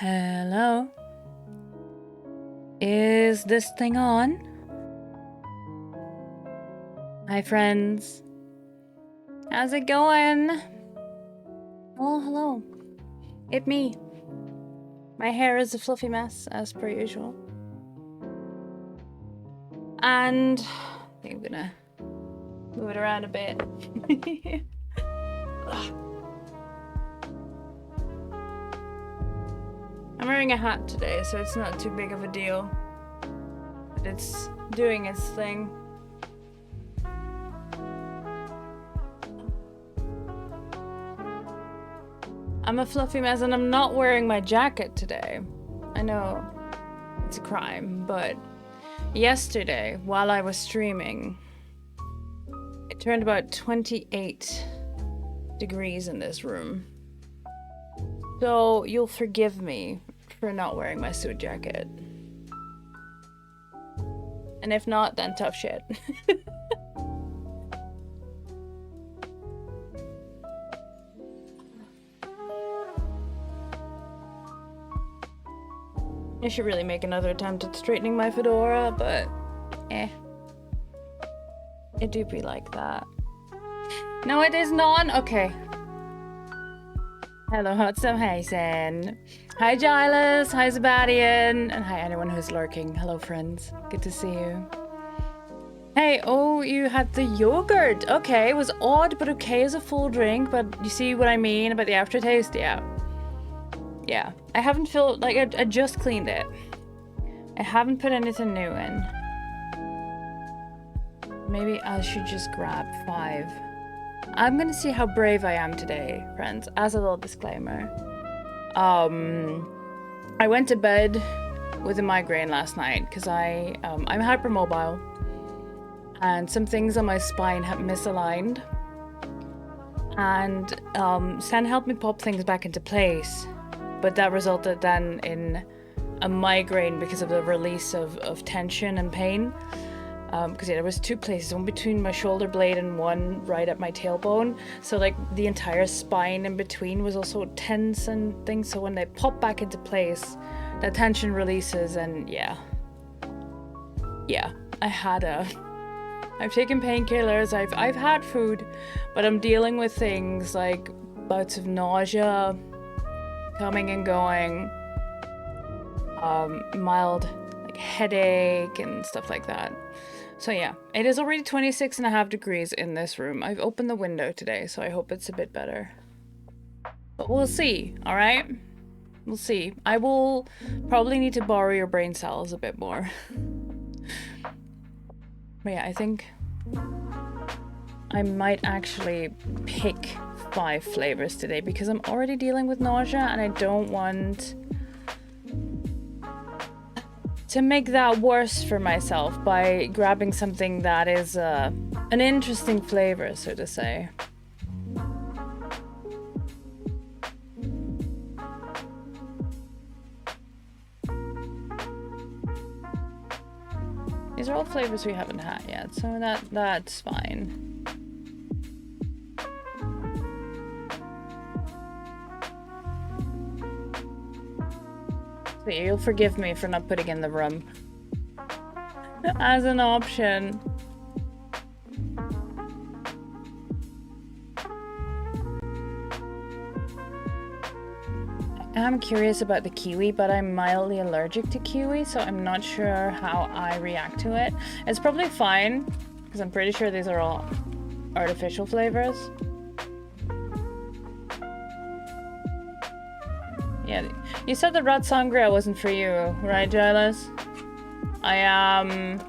Hello? Is this thing on? Hi, friends. How's it going? Oh, hello. It's me. My hair is a fluffy mess, as per usual. And I think I'm gonna move it around a bit. I'm wearing a hat today, so it's not too big of a deal. But it's doing its thing. I'm a fluffy mess and I'm not wearing my jacket today. I know it's a crime, but yesterday, while I was streaming, it turned about 28 degrees in this room. So you'll forgive me for not wearing my suit jacket. And if not, then tough shit. I should really make another attempt at straightening my fedora, but it do be like that. No, it is not. Okay. Hello, Hot Hazen. Hi, Giles. Hi, Zabadian. And hi, anyone who's lurking. Hello, friends. Good to see you. Hey, oh, you had the yogurt. Okay, it was odd, but okay as a full drink. But you see what I mean about the aftertaste? Yeah. Yeah. I haven't filled, like, I just cleaned it. I haven't put anything new in. Maybe I should just grab 5. I'm gonna see how brave I am today, friends, as a little disclaimer. I went to bed with a migraine last night because I'm hypermobile and some things on my spine have misaligned, and Sen helped me pop things back into place, but that resulted then in a migraine because of the release of tension and pain. Because there was 2 places, one between my shoulder blade and one right at my tailbone. So like the entire spine in between was also tense and things. So when they pop back into place, that tension releases, and yeah, I've taken painkillers, I've had food, but I'm dealing with things like bouts of nausea, coming and going, mild like headache and stuff like that. So yeah, it is already 26.5 degrees in this room. I've opened the window today, so I hope it's a bit better. But we'll see, alright? We'll see. I will probably need to borrow your brain cells a bit more. But yeah, I think I might actually pick 5 flavors today because I'm already dealing with nausea and I don't want to make that worse for myself by grabbing something that is an interesting flavor, so to say. These are all flavors we haven't had yet, so that's fine. So you'll forgive me for not putting in the rum as an option. I'm curious about the kiwi, but I'm mildly allergic to kiwi, so I'm not sure how I react to it. It's probably fine, because I'm pretty sure these are all artificial flavors. Yeah, you said the red sangria wasn't for you, right, Giles? I am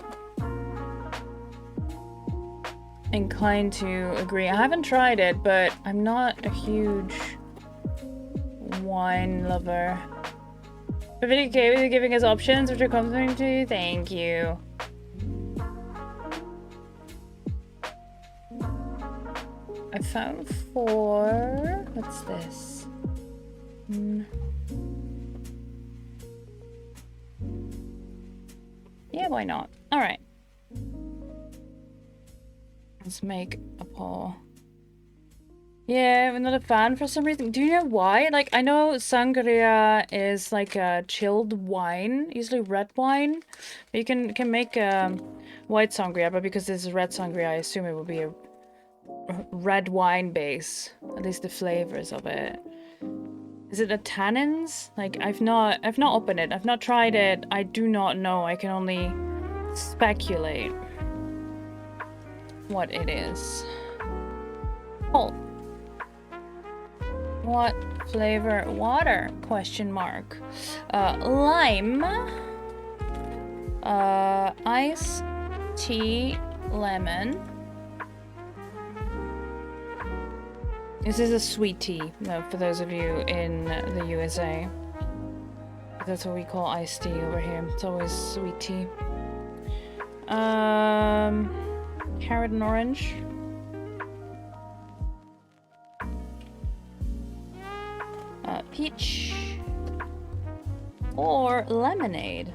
inclined to agree. I haven't tried it, but I'm not a huge wine lover. For video okay with you giving us options which are complimenting to you? Thank you. I found 4. What's this? Yeah, why not? Alright. Let's make a poll. Yeah, I'm not a fan for some reason. Do you know why? Like, I know sangria is like a chilled wine, usually red wine. But you can make white sangria, but because this is red sangria, I assume it would be a red wine base. At least the flavors of it. Is it the tannins? Like, I've not opened it. I've not tried it. I do not know. I can only speculate what it is. Oh. What flavor? Water? Question mark. Lime. Ice, tea, lemon. This is a sweet tea. No, for those of you in the USA. That's what we call iced tea over here. It's always sweet tea. Carrot and orange. Peach or lemonade.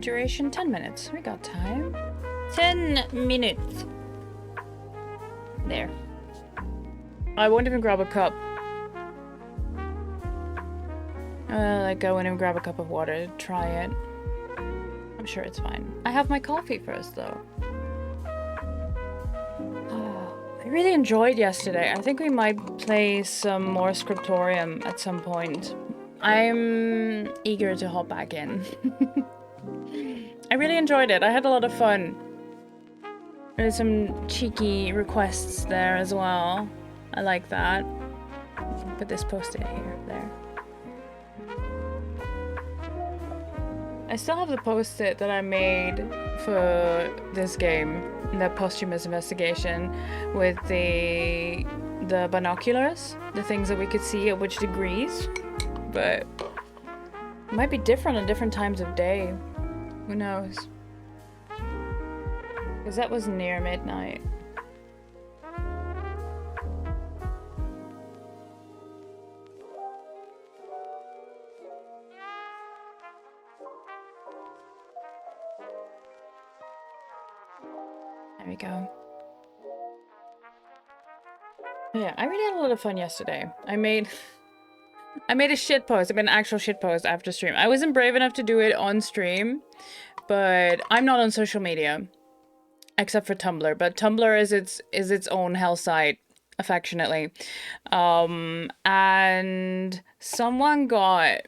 Duration 10 minutes. We got time. 10 minutes. There. I won't even grab a cup. Like I won't even grab a cup of water to try it. I'm sure it's fine. I have my coffee first though. I really enjoyed yesterday. I think we might play some more Scriptorium at some point. I'm eager to hop back in. I really enjoyed it. I had a lot of fun. There's some cheeky requests there as well. I like that. Put this post-it here, there. I still have the post-it that I made for this game, the posthumous investigation, with the binoculars, the things that we could see at which degrees, but it might be different at different times of day. Who knows? Because that was near midnight. There we go. Yeah, I really had a lot of fun yesterday. I made a shit post. I made an actual shit post after stream. I wasn't brave enough to do it on stream, but I'm not on social media. Except for Tumblr, but Tumblr is its own hell site, affectionately. And someone got,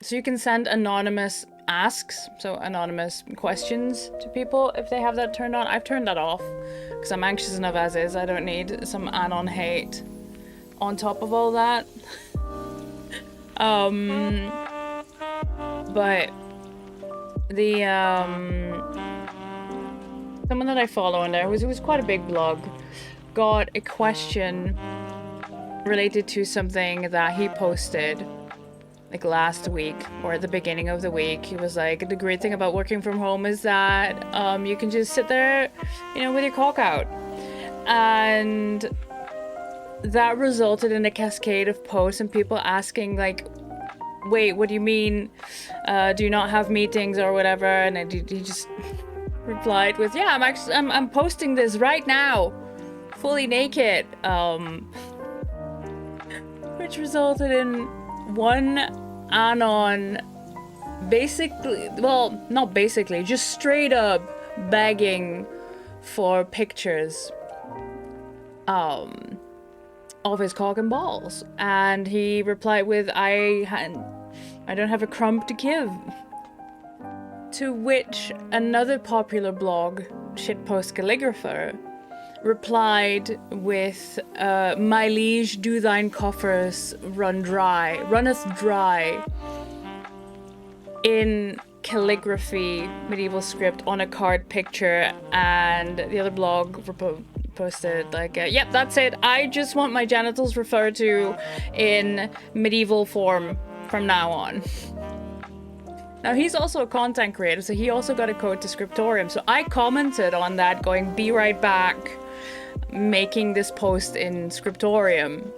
so you can send anonymous asks, so anonymous questions to people if they have that turned on. I've turned that off because I'm anxious enough as is. I don't need some anon hate on top of all that. But the someone that I follow in there, it was quite a big blog, got a question related to something that he posted like last week or at the beginning of the week. He was like, the great thing about working from home is that you can just sit there, you know, with your cock out. And that resulted in a cascade of posts and people asking like, wait, what do you mean? Do you not have meetings or whatever? And he just replied with, yeah, I'm posting this right now, fully naked, which resulted in one anon basically, well, not basically, just straight up begging for pictures of his cock and balls, and he replied with, I don't have a crumb to give. To which another popular blog, Shitpost Calligrapher, replied with, my liege, do thine coffers runneth dry, in calligraphy, medieval script on a card picture, and the other blog posted like, yep, that's it, I just want my genitals referred to in medieval form from now on. Now, he's also a content creator, so he also got a code to Scriptorium. So I commented on that, going, be right back, making this post in Scriptorium.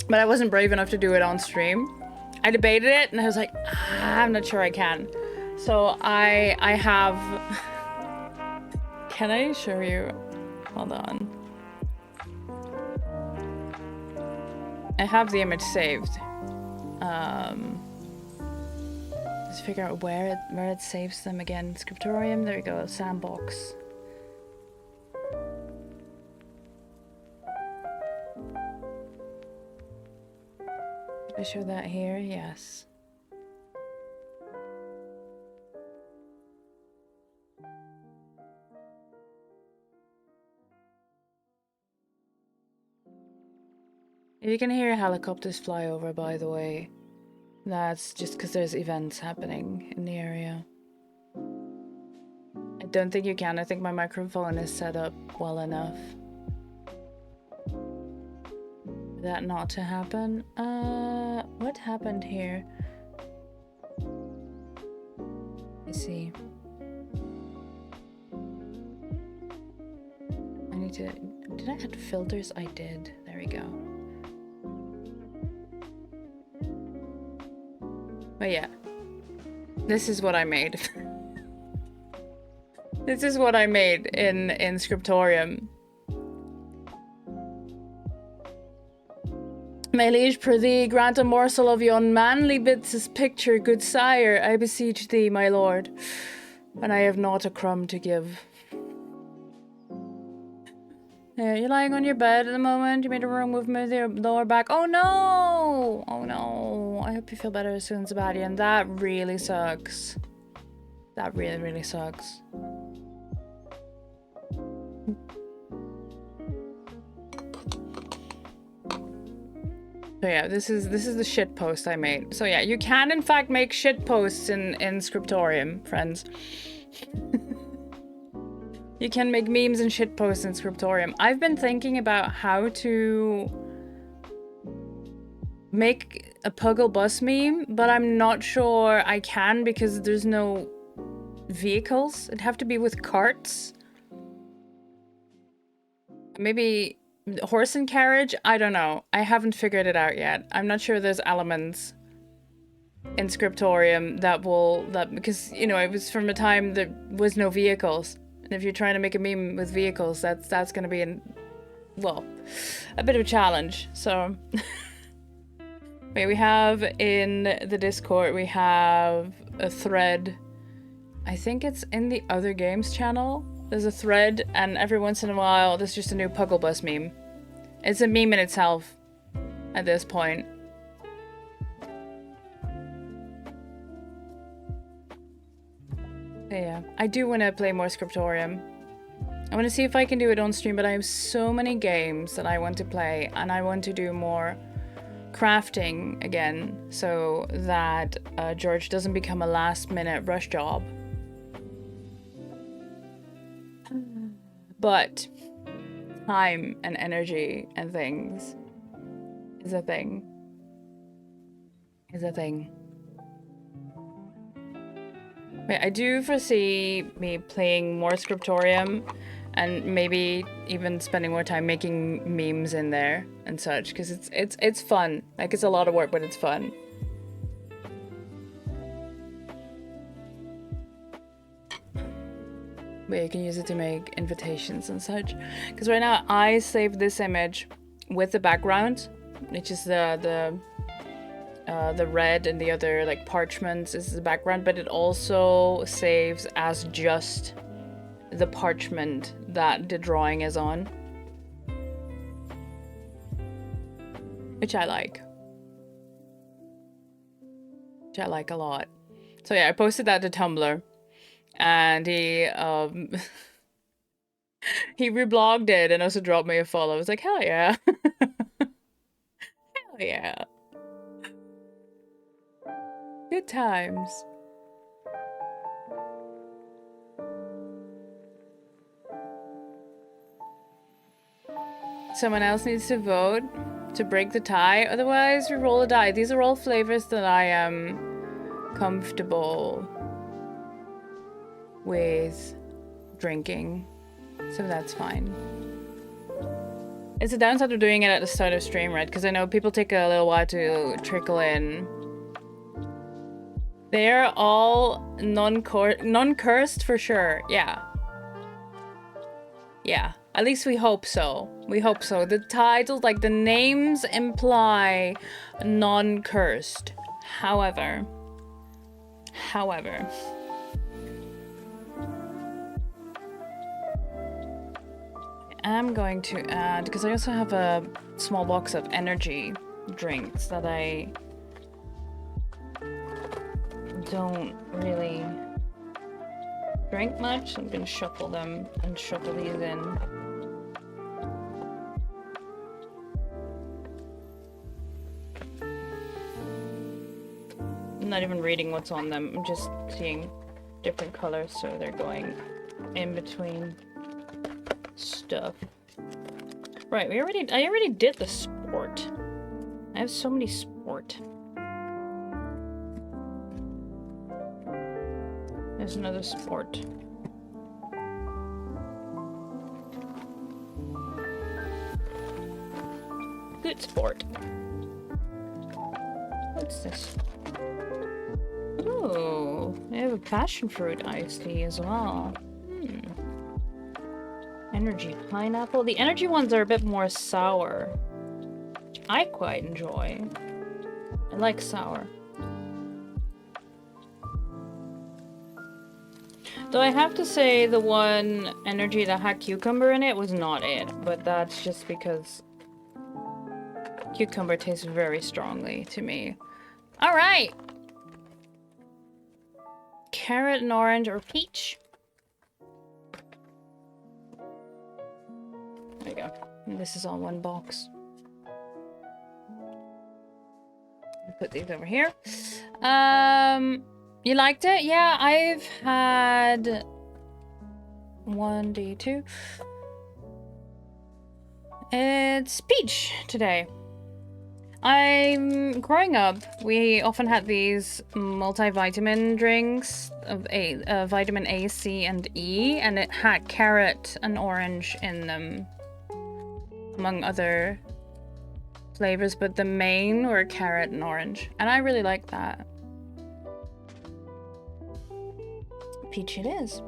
But I wasn't brave enough to do it on stream. I debated it, and I was like, I'm not sure I can. So I have... Can I show you? Hold on. I have the image saved. Let's figure out where it saves them again. Scriptorium, there we go, sandbox. Did I show that here? Yes. You can hear helicopters fly over, by the way. That's just because there's events happening in the area. I don't think you can. I think my microphone is set up well enough for that not to happen. What happened here? Let's see. I need to... Did I add filters? I did. There we go. But yeah, this is what I made. This is what I made in Scriptorium. My liege, prithee, grant a morsel of yon manly bits' picture, good sire, I beseech thee, my lord, and I have not a crumb to give. Yeah, you're lying on your bed at the moment. You made a wrong movement with your lower back. Oh no! Oh no. I hope you feel better soon, Sebastian. That really sucks. That really, really sucks. So yeah, this is the shit post I made. So yeah, you can in fact make shit posts in Scriptorium, friends. You can make memes and shit posts in Scriptorium. I've been thinking about how to make a Puggle bus meme, but I'm not sure I can because there's no vehicles. It'd have to be with carts. Maybe horse and carriage? I don't know. I haven't figured it out yet. I'm not sure there's elements in Scriptorium that because, you know, it was from a time there was no vehicles. And if you're trying to make a meme with vehicles, that's going to be, well, a bit of a challenge. So, wait, we have in the Discord, we have a thread. I think it's in the other games channel. There's a thread, and every once in a while, there's just a new Puggle Bus meme. It's a meme in itself at this point. Yeah, I do want to play more Scriptorium. I want to see if I can do it on stream, but I have so many games that I want to play, and I want to do more crafting again, so that George doesn't become a last-minute rush job. But time and energy and things is a thing. Is a thing. Wait, I do foresee me playing more Scriptorium and maybe even spending more time making memes in there and such, because it's fun. Like, it's a lot of work, but it's fun. Wait, you can use it to make invitations and such. Because right now I saved this image with the background, which is the red and the other like parchments is the background, but it also saves as just the parchment that the drawing is on, which I like. Which I like a lot. So yeah, I posted that to Tumblr, and he he reblogged it and also dropped me a follow. I was like, hell yeah. Hell yeah. Good times. Someone else needs to vote to break the tie, otherwise we roll a die. These are all flavors that I am comfortable with drinking, so that's fine. It's a downside of doing it at the start of stream, right? Because I know people take a little while to trickle in. They're all non-cursed for sure. Yeah. Yeah. At least we hope so. We hope so. The titles, like the names imply non-cursed. However, I'm going to add, because I also have a small box of energy drinks that I don't really drink much. So I'm gonna shuffle them and shuffle these in. I'm not even reading what's on them. I'm just seeing different colors, so they're going in between stuff. Right, I already did the sport. I have so many sport. There's another sport. Good sport. What's this? Oh, they have a passion fruit iced tea as well. Energy pineapple. The energy ones are a bit more sour, which I quite enjoy. I like sour. Though I have to say the one energy that had cucumber in it was not it, but that's just because cucumber tastes very strongly to me. All right. Carrot and orange or peach. There you go. And this is all one box. Put these over here. You liked it? Yeah, I've had 1D2. It's peach today. Growing up, we often had these multivitamin drinks of vitamin A, C, and E, and it had carrot and orange in them, among other flavors, but the main were carrot and orange, and I really like that. Peach it is.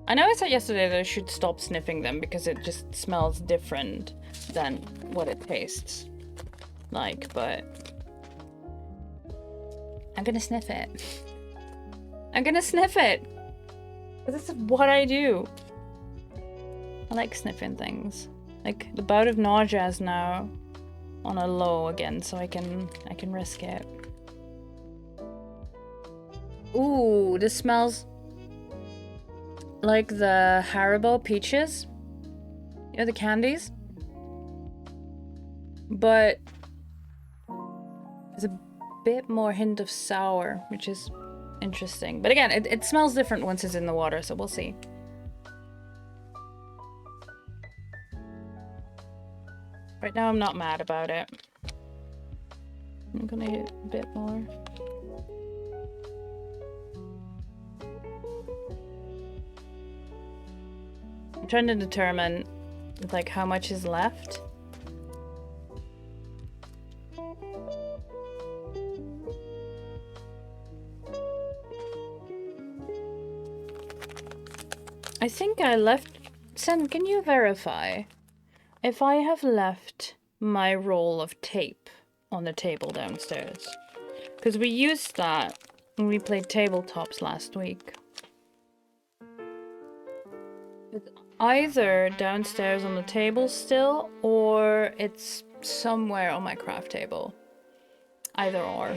I know I said yesterday that I should stop sniffing them because it just smells different than what it tastes like, but I'm gonna sniff it. I'm gonna sniff it! Because this is what I do. I like sniffing things. Like, the bout of nausea is now on a low again, so I can risk it. Ooh, this smells like the Haribo peaches. You know, the candies? But there's a bit more hint of sour, which is interesting. But again, it smells different once it's in the water, so we'll see. Right now, I'm not mad about it. I'm gonna get a bit more. I'm trying to determine, like, how much is left. I think I left... Sen, can you verify if I have left my roll of tape on the table downstairs? Because we used that when we played tabletops last week. It's either downstairs on the table still, or it's somewhere on my craft table. Either or.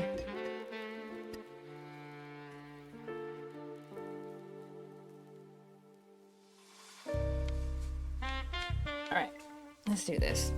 Alright, let's do this.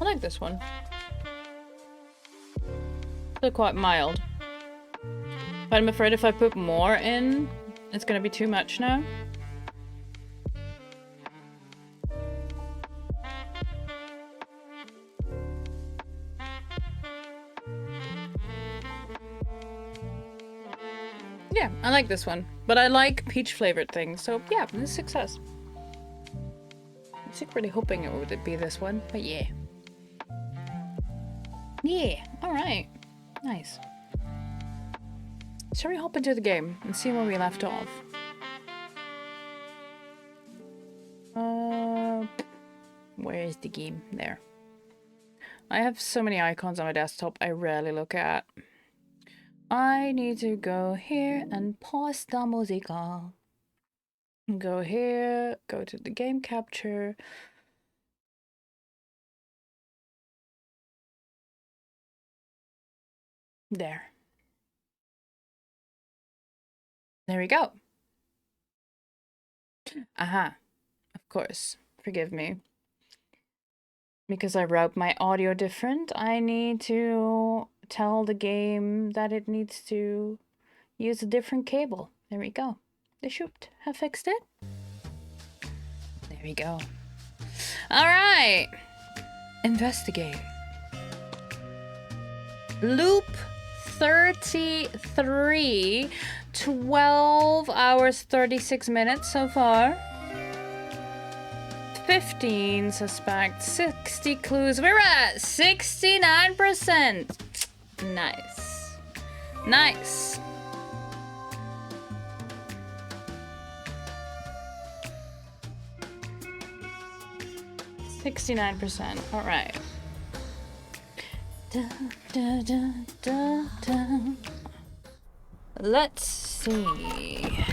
I like this one. They're quite mild. But I'm afraid if I put more in, it's gonna be too much now. Yeah, I like this one. But I like peach flavored things, so yeah, this is a success. I'm secretly hoping it would be this one, but yeah. Yeah, alright. Nice. Shall we hop into the game and see where we left off? Where is the game? There. I have so many icons on my desktop I rarely look at. I need to go here and pause the musica. Go here, go to the game capture. There. There we go. Aha. Of course. Forgive me. Because I route my audio different, I need to tell the game that it needs to use a different cable. There we go. They should have fixed it. There we go. Alright. Investigate. Loop 33. 12 hours 36 minutes so far. 15 suspects, 60 clues. We're at 69%. Nice. Nice. $69%. All right. Da, da, da, da, da. Let's see.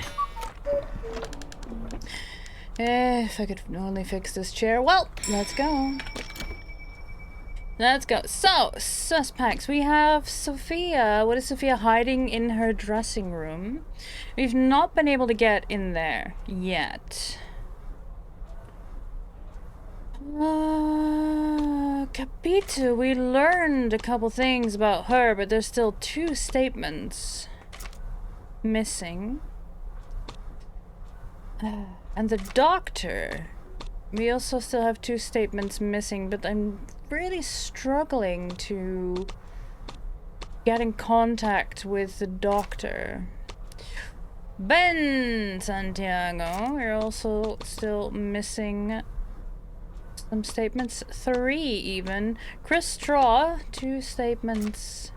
If I could only fix this chair. Well, let's go. Let's go. So, suspects. We have Sophia. What is Sophia hiding in her dressing room? We've not been able to get in there yet. Capito. We learned a couple things about her, but there's still 2 statements missing. And the doctor. We also still have 2 statements missing, but I'm really struggling to get in contact with the doctor. Ben Santiago. We're also still missing some statements. 3 even. Chris Straw. 2 statements.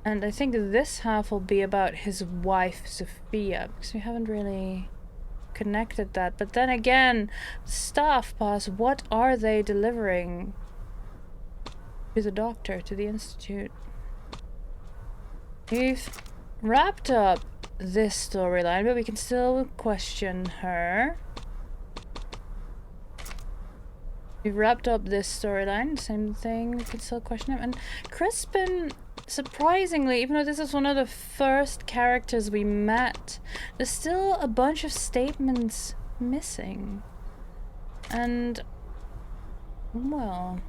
And I think this half will be about his wife, Sophia, because we haven't really connected that. But then again, staff pass, what are they delivering to the doctor, to the institute? We've wrapped up this storyline, but we can still question her. We've wrapped up this storyline, same thing, we can still question him. And Crispin... surprisingly, even though this is one of the first characters we met, there's still a bunch of statements missing. And, well...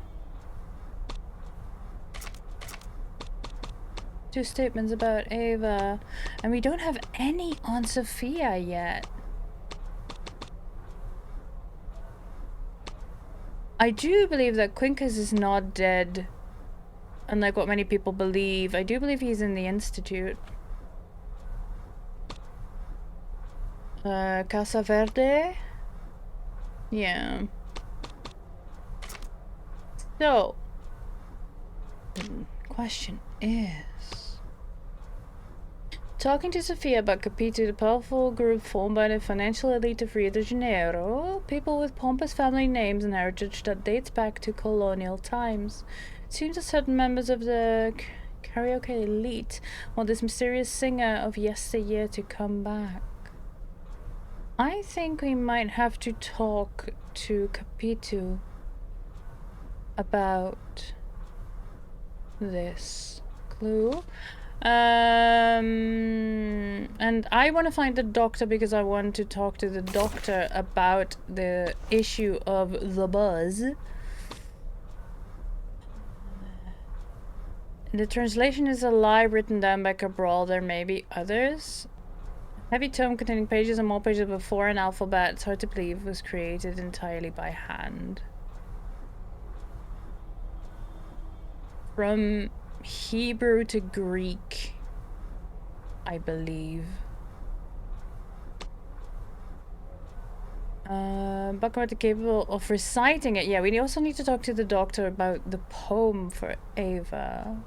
2 statements about Ava, and we don't have any on Sophia yet. I do believe that Quincus is not dead. Unlike what many people believe. I do believe he's in the institute. Casa Verde? Yeah. So, the question is... talking to Sophia about Capito, the powerful group formed by the financial elite of Rio de Janeiro, people with pompous family names and heritage that dates back to colonial times. Seems that certain members of the karaoke elite want this mysterious singer of yesteryear to come back. I think we might have to talk to Capito about this clue. And I want to find the doctor because I want to talk to the doctor about the issue of the buzz. The translation is a lie written down by Cabral. There may be others. Heavy tome containing pages and more pages before an alphabet. It's hard to believe was created entirely by hand. From Hebrew to Greek, I believe. Bakamata capable of reciting it. Yeah, we also need to talk to the doctor about the poem for Ava.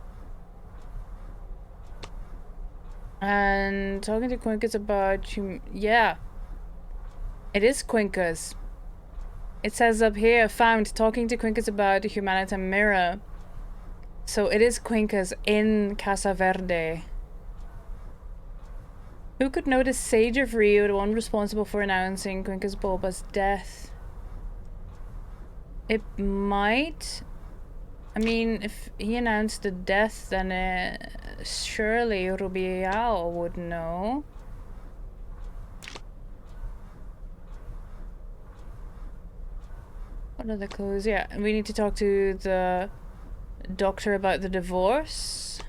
And talking to Quincus about... Yeah. It is Quincus. It says up here, found talking to Quincus about the Humanitas Mirror. So it is Quincus in Casa Verde. Who could know the Sage of Rio, the one responsible for announcing Quincus Boba's death? It might... I mean, if he announced the death, then surely Rubiao would know. What are the clues? Yeah, we need to talk to the doctor about the divorce.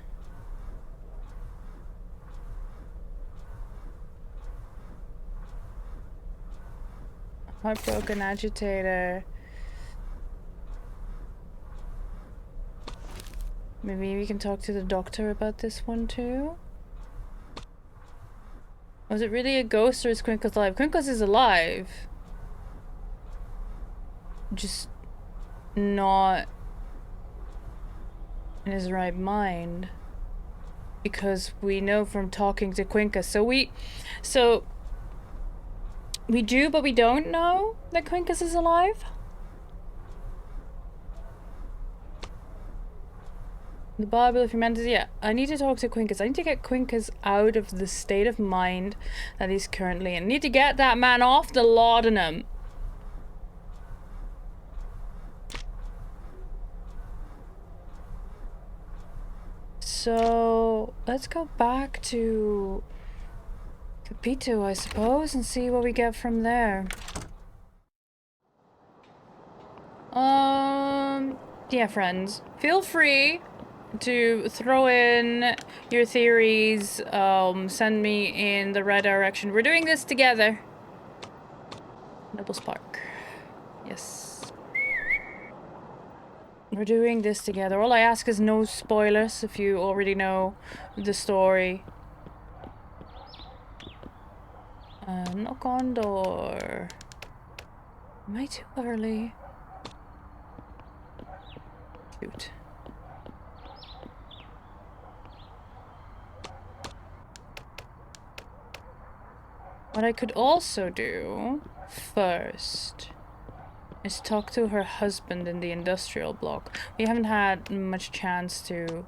Heartbroken agitator. Maybe we can talk to the doctor about this one too. Was it really a ghost or is Quincus alive? Quincus is alive. Just not in his right mind. Because we know from talking to Quincus. So we do, but we don't know that Quincus is alive. The Bible of Humanity, yeah. I need to talk to Quincus. I need to get Quincus out of the state of mind that he's currently in. I need to get that man off the laudanum. So, let's go back to Capito, I suppose, and see what we get from there. Yeah, friends, feel free to throw in your theories, send me in the right direction. We're doing this together. Noble Spark. Yes. We're doing this together. All I ask is no spoilers if you already know the story. Knock on door. Am I too early? Shoot. What I could also do first is talk to her husband in the industrial block. We haven't had much chance to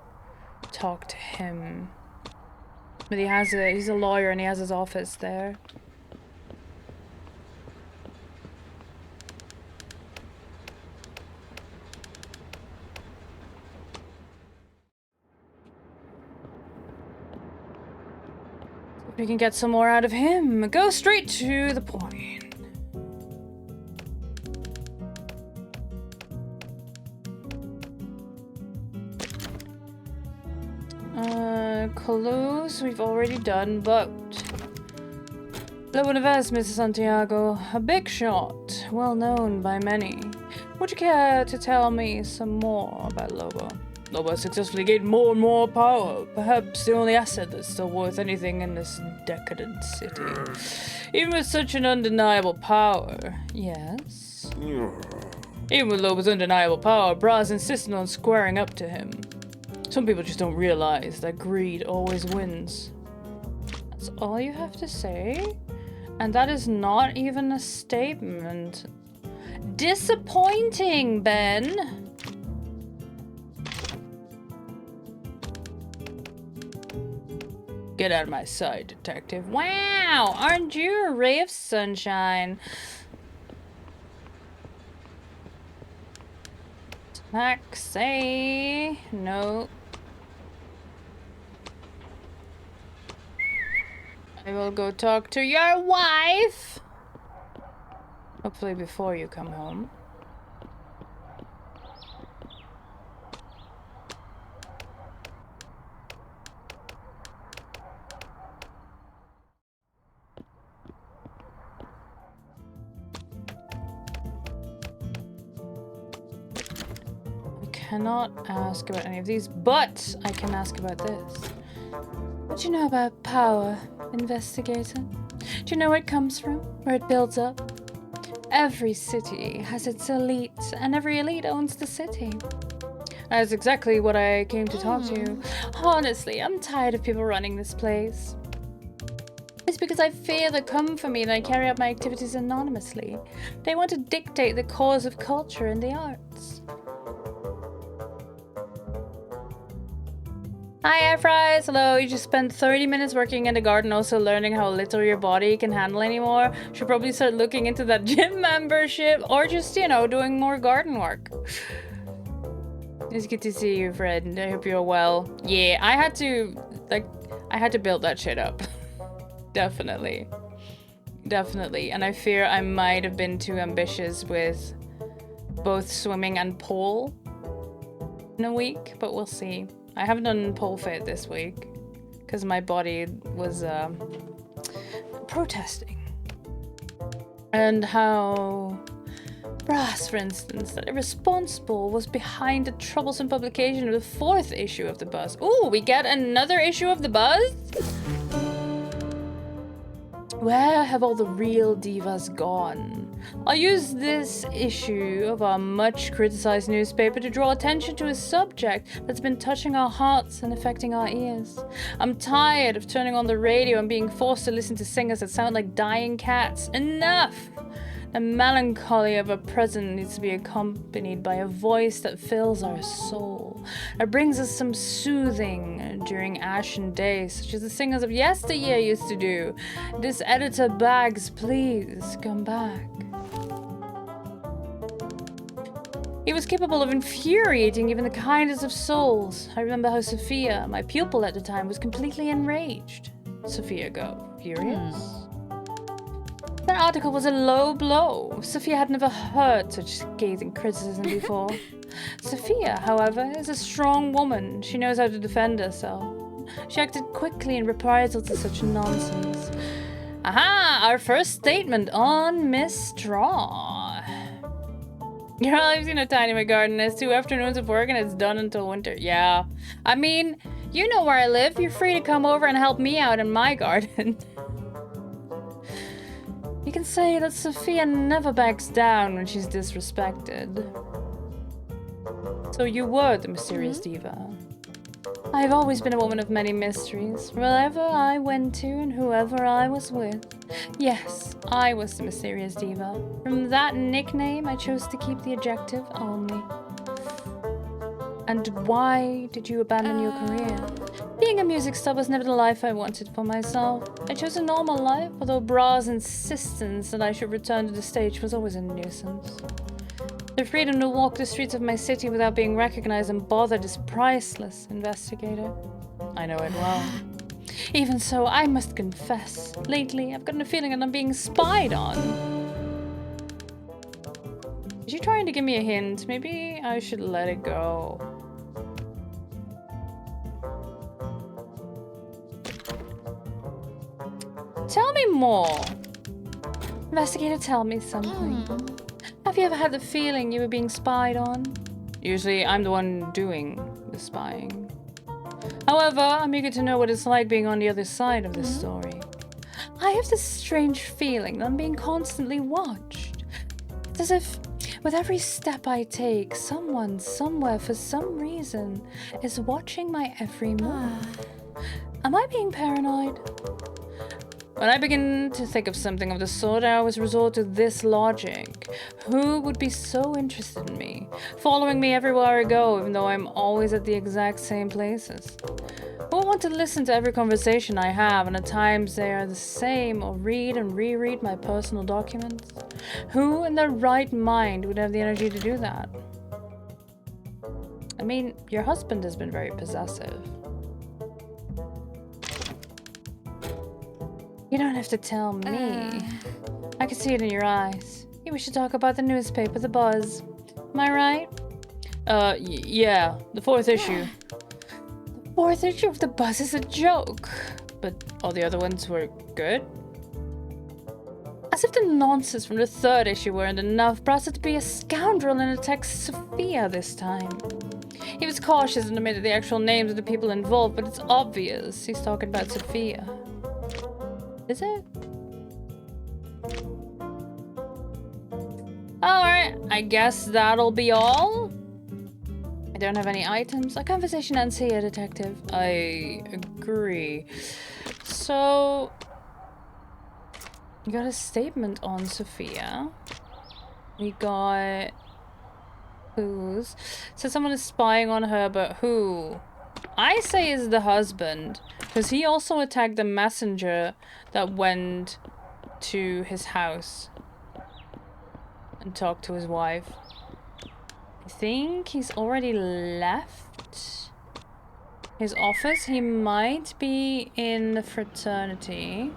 talk to him. But he's a lawyer and he has his office there. If we can get some more out of him. Go straight to the point. Clues we've already done, but Lobo Neves, Mrs. Santiago, a big shot, well known by many. Would you care to tell me some more about Lobo? Lobo successfully gained more and more power, perhaps the only asset that's still worth anything in this decadent city. Even with such an undeniable power, yes. Even with Lobo's undeniable power, Braz insisted on squaring up to him. Some people just don't realize that greed always wins. That's all you have to say? And that is not even a statement. Disappointing, Ben! Get out of my sight, detective. Wow! Aren't you a ray of sunshine? Taxi. No. I will go talk to your wife. Hopefully before you come home. cannot ask about any of these, but I can ask about this. What do you know about power, investigator? Do you know where it comes from? Where it builds up? Every city has its elite, and every elite owns the city. That's exactly what I came to talk to you. Honestly, I'm tired of people running this place. It's because I fear they come for me and I carry out my activities anonymously. They want to dictate the cause of culture and the arts. Hi, Air Fries. Hello. You just spent 30 minutes working in the garden, also learning how little your body can handle anymore. Should probably start looking into that gym membership or just, you know, doing more garden work. It's good to see you, Fred. I hope you're well. Yeah, I had to build that shit up. Definitely. Definitely. And I fear I might have been too ambitious with both swimming and pole in a week, but we'll see. I haven't done pole fit this week because my body was protesting. And how Brass, for instance, that irresponsible was behind the troublesome publication of the 4th issue of the Buzz. Ooh, we get another issue of the Buzz? Where have all the real divas gone? I'll use this issue of our much criticized newspaper to draw attention to a subject that's been touching our hearts and affecting our ears. I'm tired of turning on the radio and being forced to listen to singers that sound like dying cats. Enough! The melancholy of a present needs to be accompanied by a voice that fills our soul. It brings us some soothing during ashen days, such as the singers of yesteryear used to do. This editor Bags, please come back. He was capable of infuriating even the kindest of souls. I remember how Sophia, my pupil at the time, was completely enraged. Sophia go, furious? That article was a low blow. Sophia had never heard such scathing criticism before. Sophia, however, is a strong woman. She knows how to defend herself. She acted quickly in reprisal to such nonsense. Aha! Our first statement on Miss Straw. You're all I've seen a tiny my garden is 2 afternoons of work and it's done until winter. Yeah. I mean, you know where I live. You're free to come over and help me out in my garden. You can say that Sophia never backs down when she's disrespected. So you were the mysterious diva. I've always been a woman of many mysteries, wherever I went to and whoever I was with. Yes, I was the mysterious diva. From that nickname, I chose to keep the adjective only. And why did you abandon your career? Being a music star was never the life I wanted for myself. I chose a normal life, although Bra's insistence that I should return to the stage was always a nuisance. The freedom to walk the streets of my city without being recognized and bothered is priceless, investigator. I know it well. Even so, I must confess, lately I've gotten a feeling that I'm being spied on. Is she trying to give me a hint? Maybe I should let it go. Tell me more. Investigator, tell me something. Have you ever had the feeling you were being spied on? Usually, I'm the one doing the spying. However, I'm eager to know what it's like being on the other side of this story. I have this strange feeling that I'm being constantly watched. It's as if with every step I take, someone, somewhere, for some reason, is watching my every move. Am I being paranoid? When I begin to think of something of the sort, I always resort to this logic. Who would be so interested in me, following me everywhere I go, even though I'm always at the exact same places? Who would want to listen to every conversation I have, and at times they are the same, or read and reread my personal documents? Who in their right mind would have the energy to do that? I mean, your husband has been very possessive. You don't have to tell me. I can see it in your eyes. We should talk about the newspaper, The Buzz. Am I right? Yeah, the 4th issue. The 4th issue of The Buzz is a joke. But all the other ones were good? As if the nonsense from the 3rd issue weren't enough, perhaps it to be a scoundrel and attack Sophia this time. He was cautious and omitted the actual names of the people involved, but it's obvious he's talking about Sophia. Is it? Alright, I guess that'll be all. I don't have any items. A conversation ends here, detective. I agree. So, you got a statement on Sophia. We got who's. So someone is spying on her, but who? I say is the husband, because he also attacked the messenger that went to his house and talked to his wife. I think he's already left his office. He might be in the fraternity.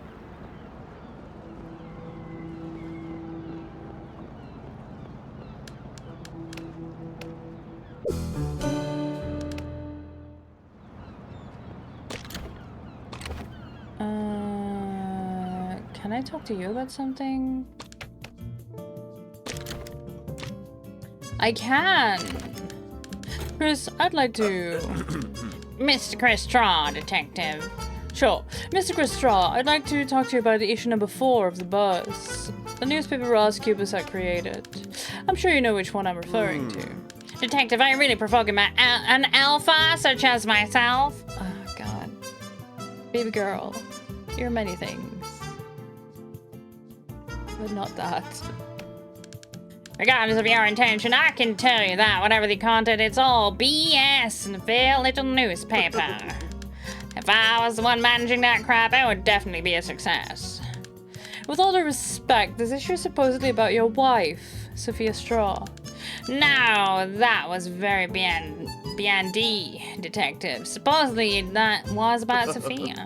Can I talk to you about something? I can. Chris, I'd like to... Mr. Chris Straw, detective. Sure. Mr. Chris Straw, I'd like to talk to you about issue number 4 of the Buzz. The newspaper Ross Cubis had created. I'm sure you know which one I'm referring to. Detective, are you really provoking an alpha such as myself? Oh, God. Baby girl, you're many things. But not that. Regardless of your intention, I can tell you that whatever the content, it's all BS in a fair little newspaper. If I was the one managing that crap, it would definitely be a success. With all due respect, this issue is supposedly about your wife, Sophia Straw. No, that was very bien detective. Supposedly that was about Sophia.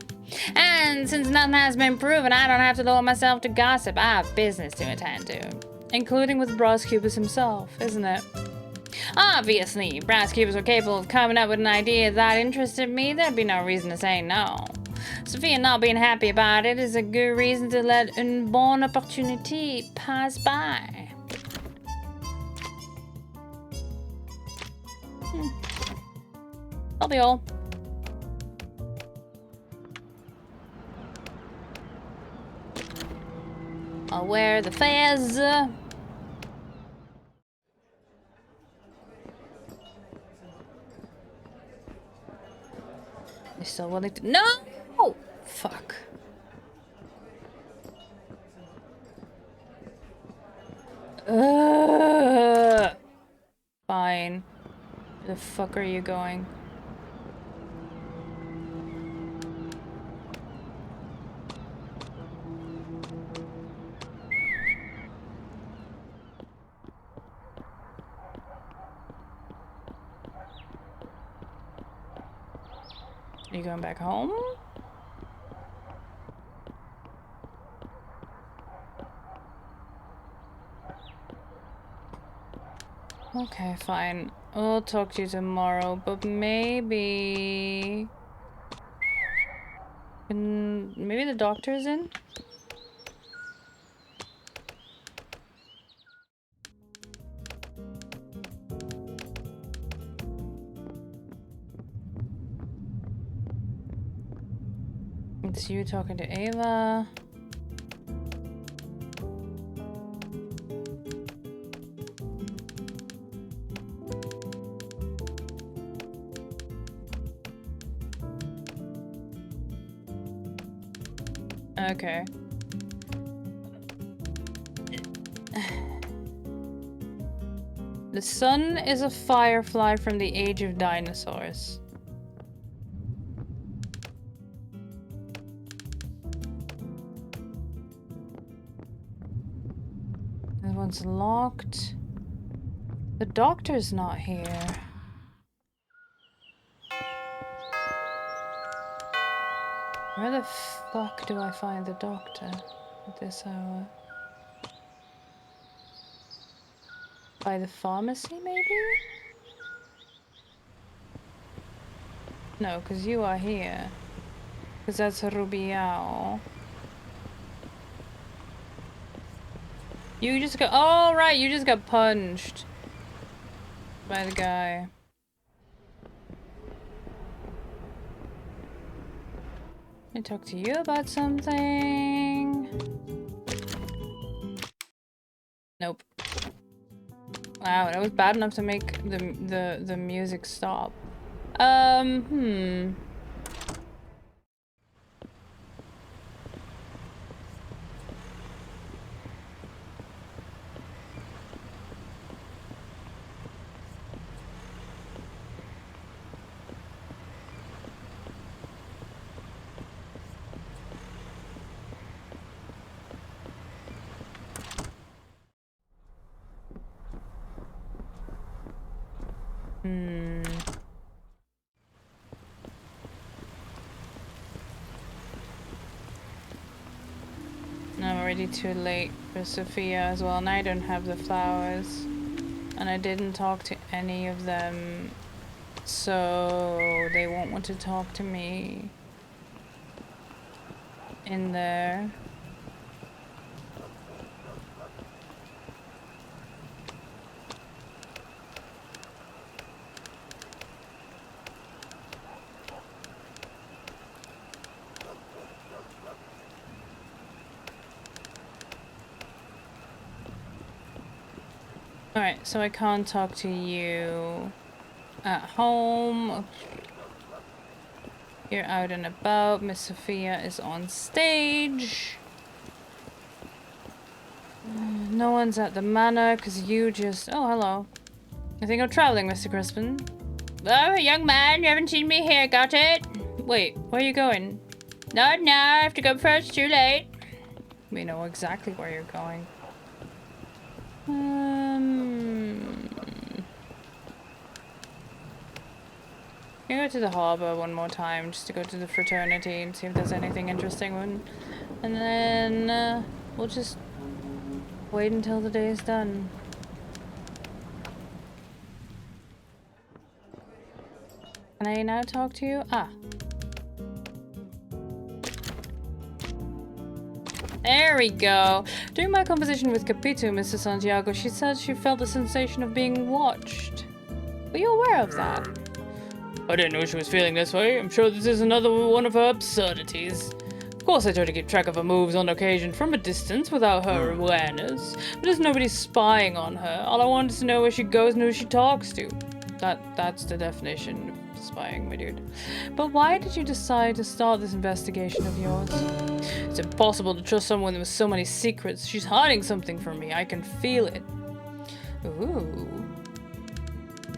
And since nothing has been proven, I don't have to lower myself to gossip. I have business to attend to. Including with Brass Cubis himself, isn't it? Obviously, Brass Cubis were capable of coming up with an idea that interested me. There'd be no reason to say no. Sophia not being happy about it is a good reason to let une bonne opportunité pass by. That'll be all. I'll wear the fez. You're still willing to— No! Oh, fuck. Fine. Where the fuck are you going? Are you going back home? Okay, fine. I'll talk to you tomorrow, but maybe the doctor's in? It's you talking to Ava. Okay. The sun is a firefly from the age of dinosaurs. That one's locked. The doctor's not here. Where the fuck do I find the doctor at this hour? By the pharmacy, maybe? No, because you are here. Because that's Rubiao. You just got— oh, right, you just got punched by the guy. I talk to you about something. Nope. Wow, that was bad enough to make the music stop. I'm already too late for Sophia as well, and I don't have the flowers. And I didn't talk to any of them, so they won't want to talk to me in there. Alright, so I can't talk to you at home. You're out and about. Miss Sophia is on stage. No one's at the manor because you just... Oh, hello. I think I'm traveling, Mr. Crispin. Oh, young man, you haven't seen me here, got it? Wait, where are you going? Not now, I have to go first, too late. We know exactly where you're going. Can go to the harbor one more time just to go to the fraternity and see if there's anything interesting. And then we'll just wait until the day is done. Can I now talk to you? Ah. There we go. During my conversation with Capito, Mr. Santiago, she said she felt the sensation of being watched. Were you aware of that? I didn't know she was feeling this way. I'm sure this is another one of her absurdities. Of course I try to keep track of her moves on occasion from a distance without her awareness. But there's nobody spying on her. All I want is to know where she goes and who she talks to. That's the definition of spying, my dude. But why did you decide to start this investigation of yours? It's impossible to trust someone with so many secrets. She's hiding something from me. I can feel it. Ooh.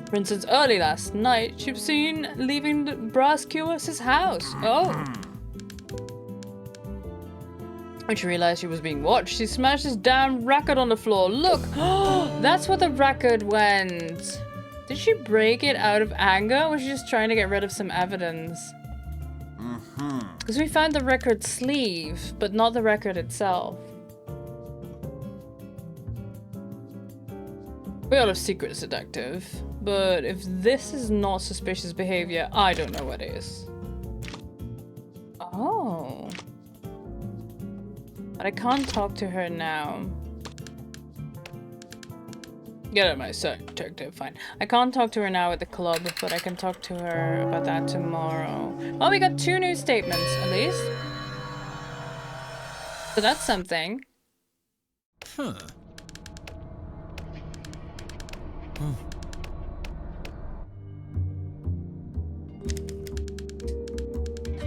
For instance, early last night, she was seen leaving the brass QS's house. Oh. When she realized she was being watched, she smashed this damn record on the floor. Look! That's where the record went. Did she break it out of anger, or was she just trying to get rid of some evidence? Because we found the record sleeve, but not the record itself. We all have secrets, detective. But if this is not suspicious behavior, I don't know what is. Oh. But I can't talk to her now. Get out of my sight, detective. Fine. I can't talk to her now at the club, but I can talk to her about that tomorrow. Well, we got 2 new statements, at least. So that's something. Huh.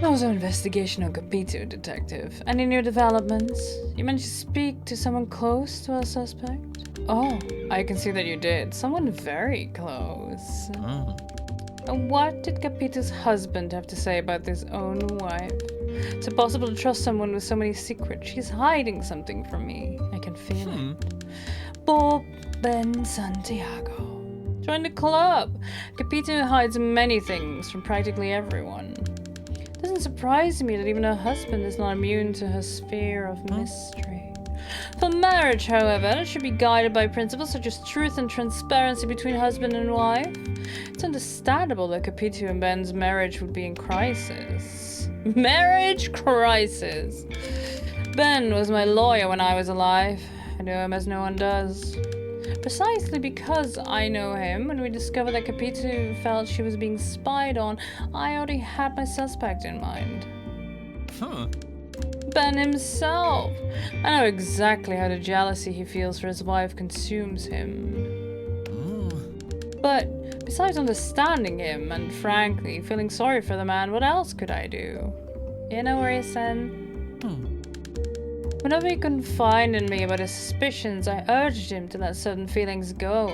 Also, investigation on Capito, detective. Any new developments? You managed to speak to someone close to our suspect? Oh, I can see that you did. Someone very close. And what did Capito's husband have to say about his own wife? It's impossible to trust someone with so many secrets. She's hiding something from me. I can feel it. Bob Ben Santiago. Join the club. Capito hides many things from practically everyone. It doesn't surprise me that even her husband is not immune to her sphere of mystery. For marriage, however, it should be guided by principles such as truth and transparency between husband and wife. It's understandable that Capito and Ben's marriage would be in crisis. Marriage crisis. Ben was my lawyer when I was alive. I know him as no one does. Precisely because I know him, when we discovered that Capito felt she was being spied on, I already had my suspect in mind. Ben himself. I know exactly how the jealousy he feels for his wife consumes him. But besides understanding him and frankly feeling sorry for the man, what else could I do? You know where he's in? Whenever he confided in me about his suspicions, I urged him to let certain feelings go.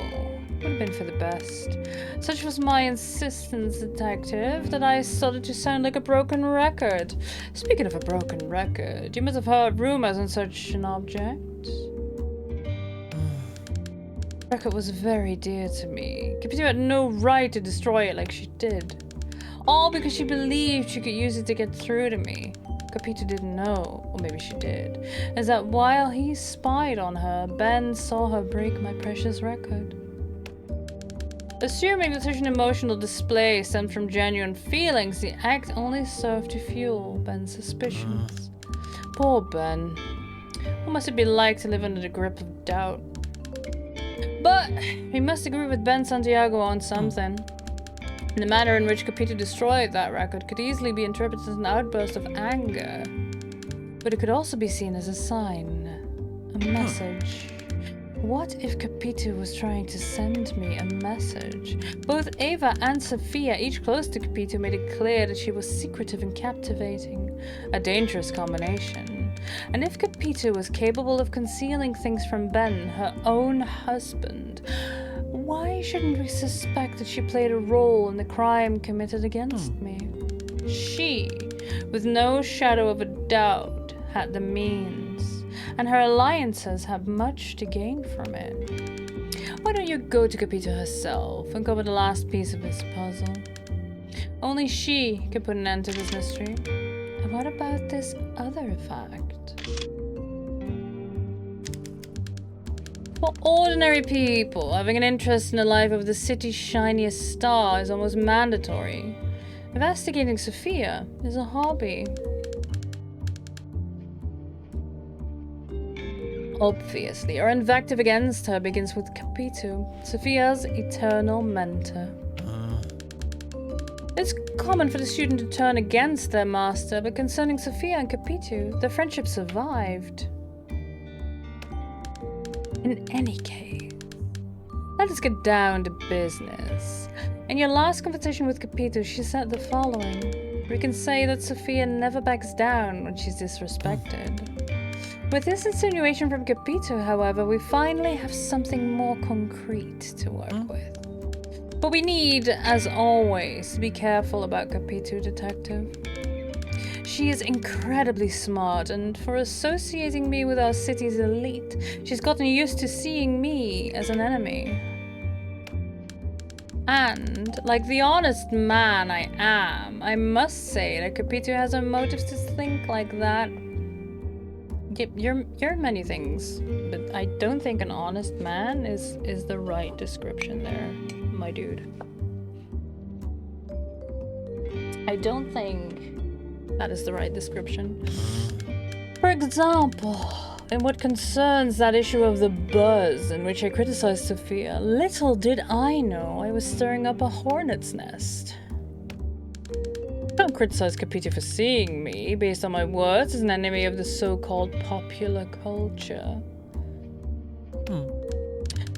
Would have been for the best. Such was my insistence, detective, that I started to sound like a broken record. Speaking of a broken record, you must have heard rumors on such an object. The record was very dear to me. Capito had no right to destroy it like she did. All because she believed she could use it to get through to me. Capito didn't know, or maybe she did, is that while he spied on her, Ben saw her break my precious record. Assuming that such an emotional display stemmed from genuine feelings, the act only served to fuel Ben's suspicions. Poor Ben. What must it be like to live under the grip of doubt? But we must agree with Ben Santiago on something. The manner in which Capito destroyed that record could easily be interpreted as an outburst of anger. But it could also be seen as a sign, a message. What if Capito was trying to send me a message? Both Ava and Sophia, each close to Capito, made it clear that she was secretive and captivating. A dangerous combination. And if Capito was capable of concealing things from Ben, her own husband, why shouldn't we suspect that she played a role in the crime committed against me? She, with no shadow of a doubt, had the means, and her alliances had much to gain from it. Why don't you go to Capito herself and cover the last piece of this puzzle? Only she can put an end to this mystery. And what about this other fact? For ordinary people, having an interest in the life of the city's shiniest star is almost mandatory. Investigating Sophia is a hobby. Obviously, our invective against her begins with Capito, Sophia's eternal mentor. It's common for the student to turn against their master, but concerning Sophia and Capito, their friendship survived. In any case, let us get down to business. In your last conversation with Capito, she said the following. We can say that Sophia never backs down when she's disrespected. With this insinuation from Capito, however, we finally have something more concrete to work with. But we need, as always, to be careful about Capito, detective. She is incredibly smart, and for associating me with our city's elite, she's gotten used to seeing me as an enemy. And, like the honest man I am, I must say that Capito has her motives to think like that. You're many things, but I don't think an honest man is the right description there, my dude. I don't think that is the right description. For example, in what concerns that issue of the buzz in which I criticized Sophia, little did I know I was stirring up a hornet's nest. Don't criticize Capito for seeing me, based on my words, as an enemy of the so-called popular culture.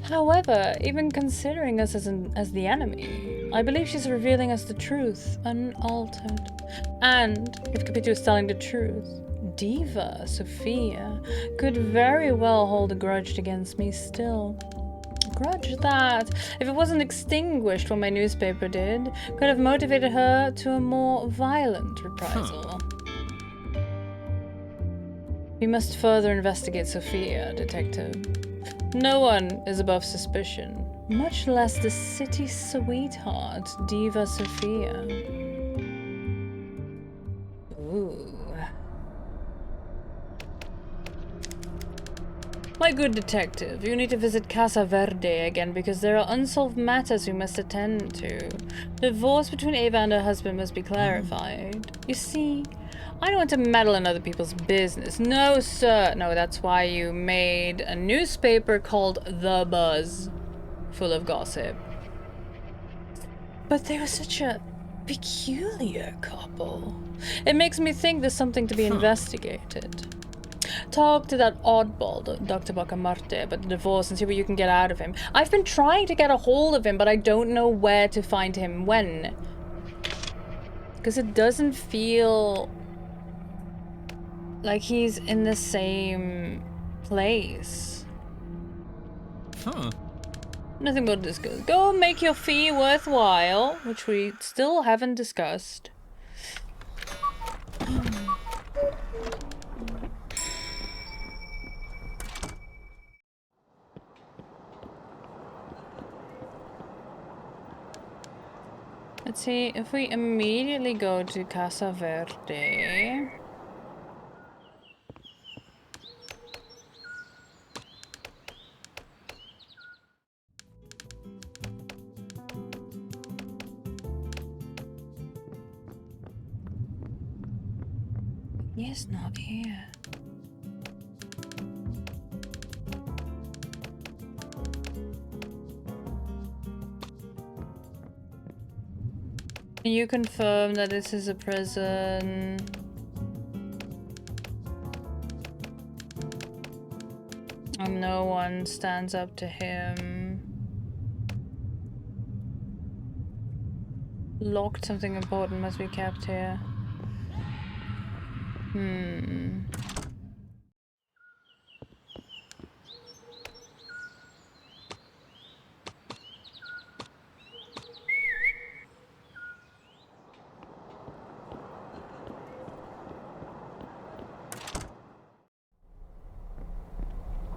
However, even considering us as the enemy, I believe she's revealing us the truth, unaltered. And, if Capito is telling the truth, Diva, Sophia, could very well hold a grudge against me still. A grudge that, if it wasn't extinguished when my newspaper did, could have motivated her to a more violent reprisal. We must further investigate Sophia, detective. No one is above suspicion, much less the city sweetheart, Diva Sophia. Ooh. My good detective, you need to visit Casa Verde again because there are unsolved matters we must attend to. The divorce between Ava and her husband must be clarified. You see, I don't want to meddle in other people's business. No, sir. No, that's why you made a newspaper called The Buzz, full of gossip. But there was such a Peculiar couple. It makes me think there's something to be investigated. Talk to that oddball, Dr. Bacamarte, about the divorce and see what you can get out of him. I've been trying to get a hold of him, but I don't know where to find him when. Because it doesn't feel like he's in the same place. Huh. Nothing but this goes. Go make your fee worthwhile, which we still haven't discussed. Let's see if we immediately go to Casa Verde. He's not here. Can you confirm that this is a prison? And no one stands up to him. Locked, something important must be kept here.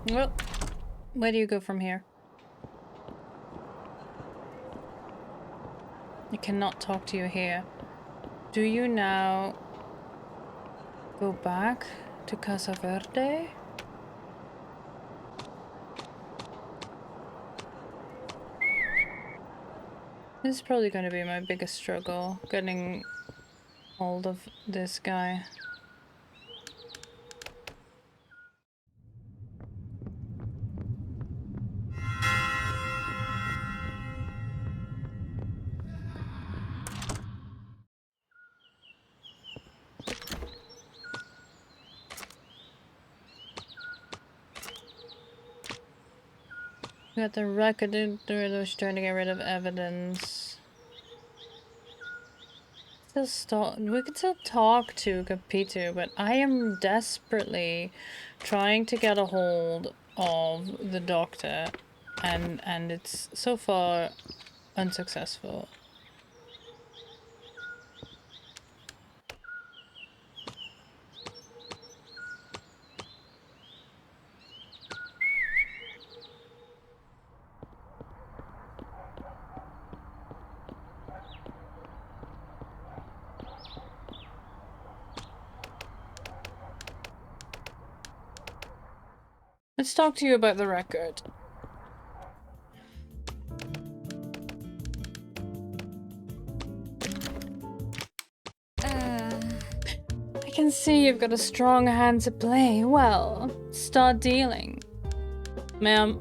Well, where do you go from here? I cannot talk to you here. Do you now go back to Casa Verde? This is probably going to be my biggest struggle, getting hold of this guy. We got the record, was trying to get rid of evidence. We can still talk to Capito, but I am desperately trying to get a hold of the doctor, and it's so far unsuccessful. Let's talk to you about the record. I can see you've got a strong hand to play. Well, start dealing. Ma'am,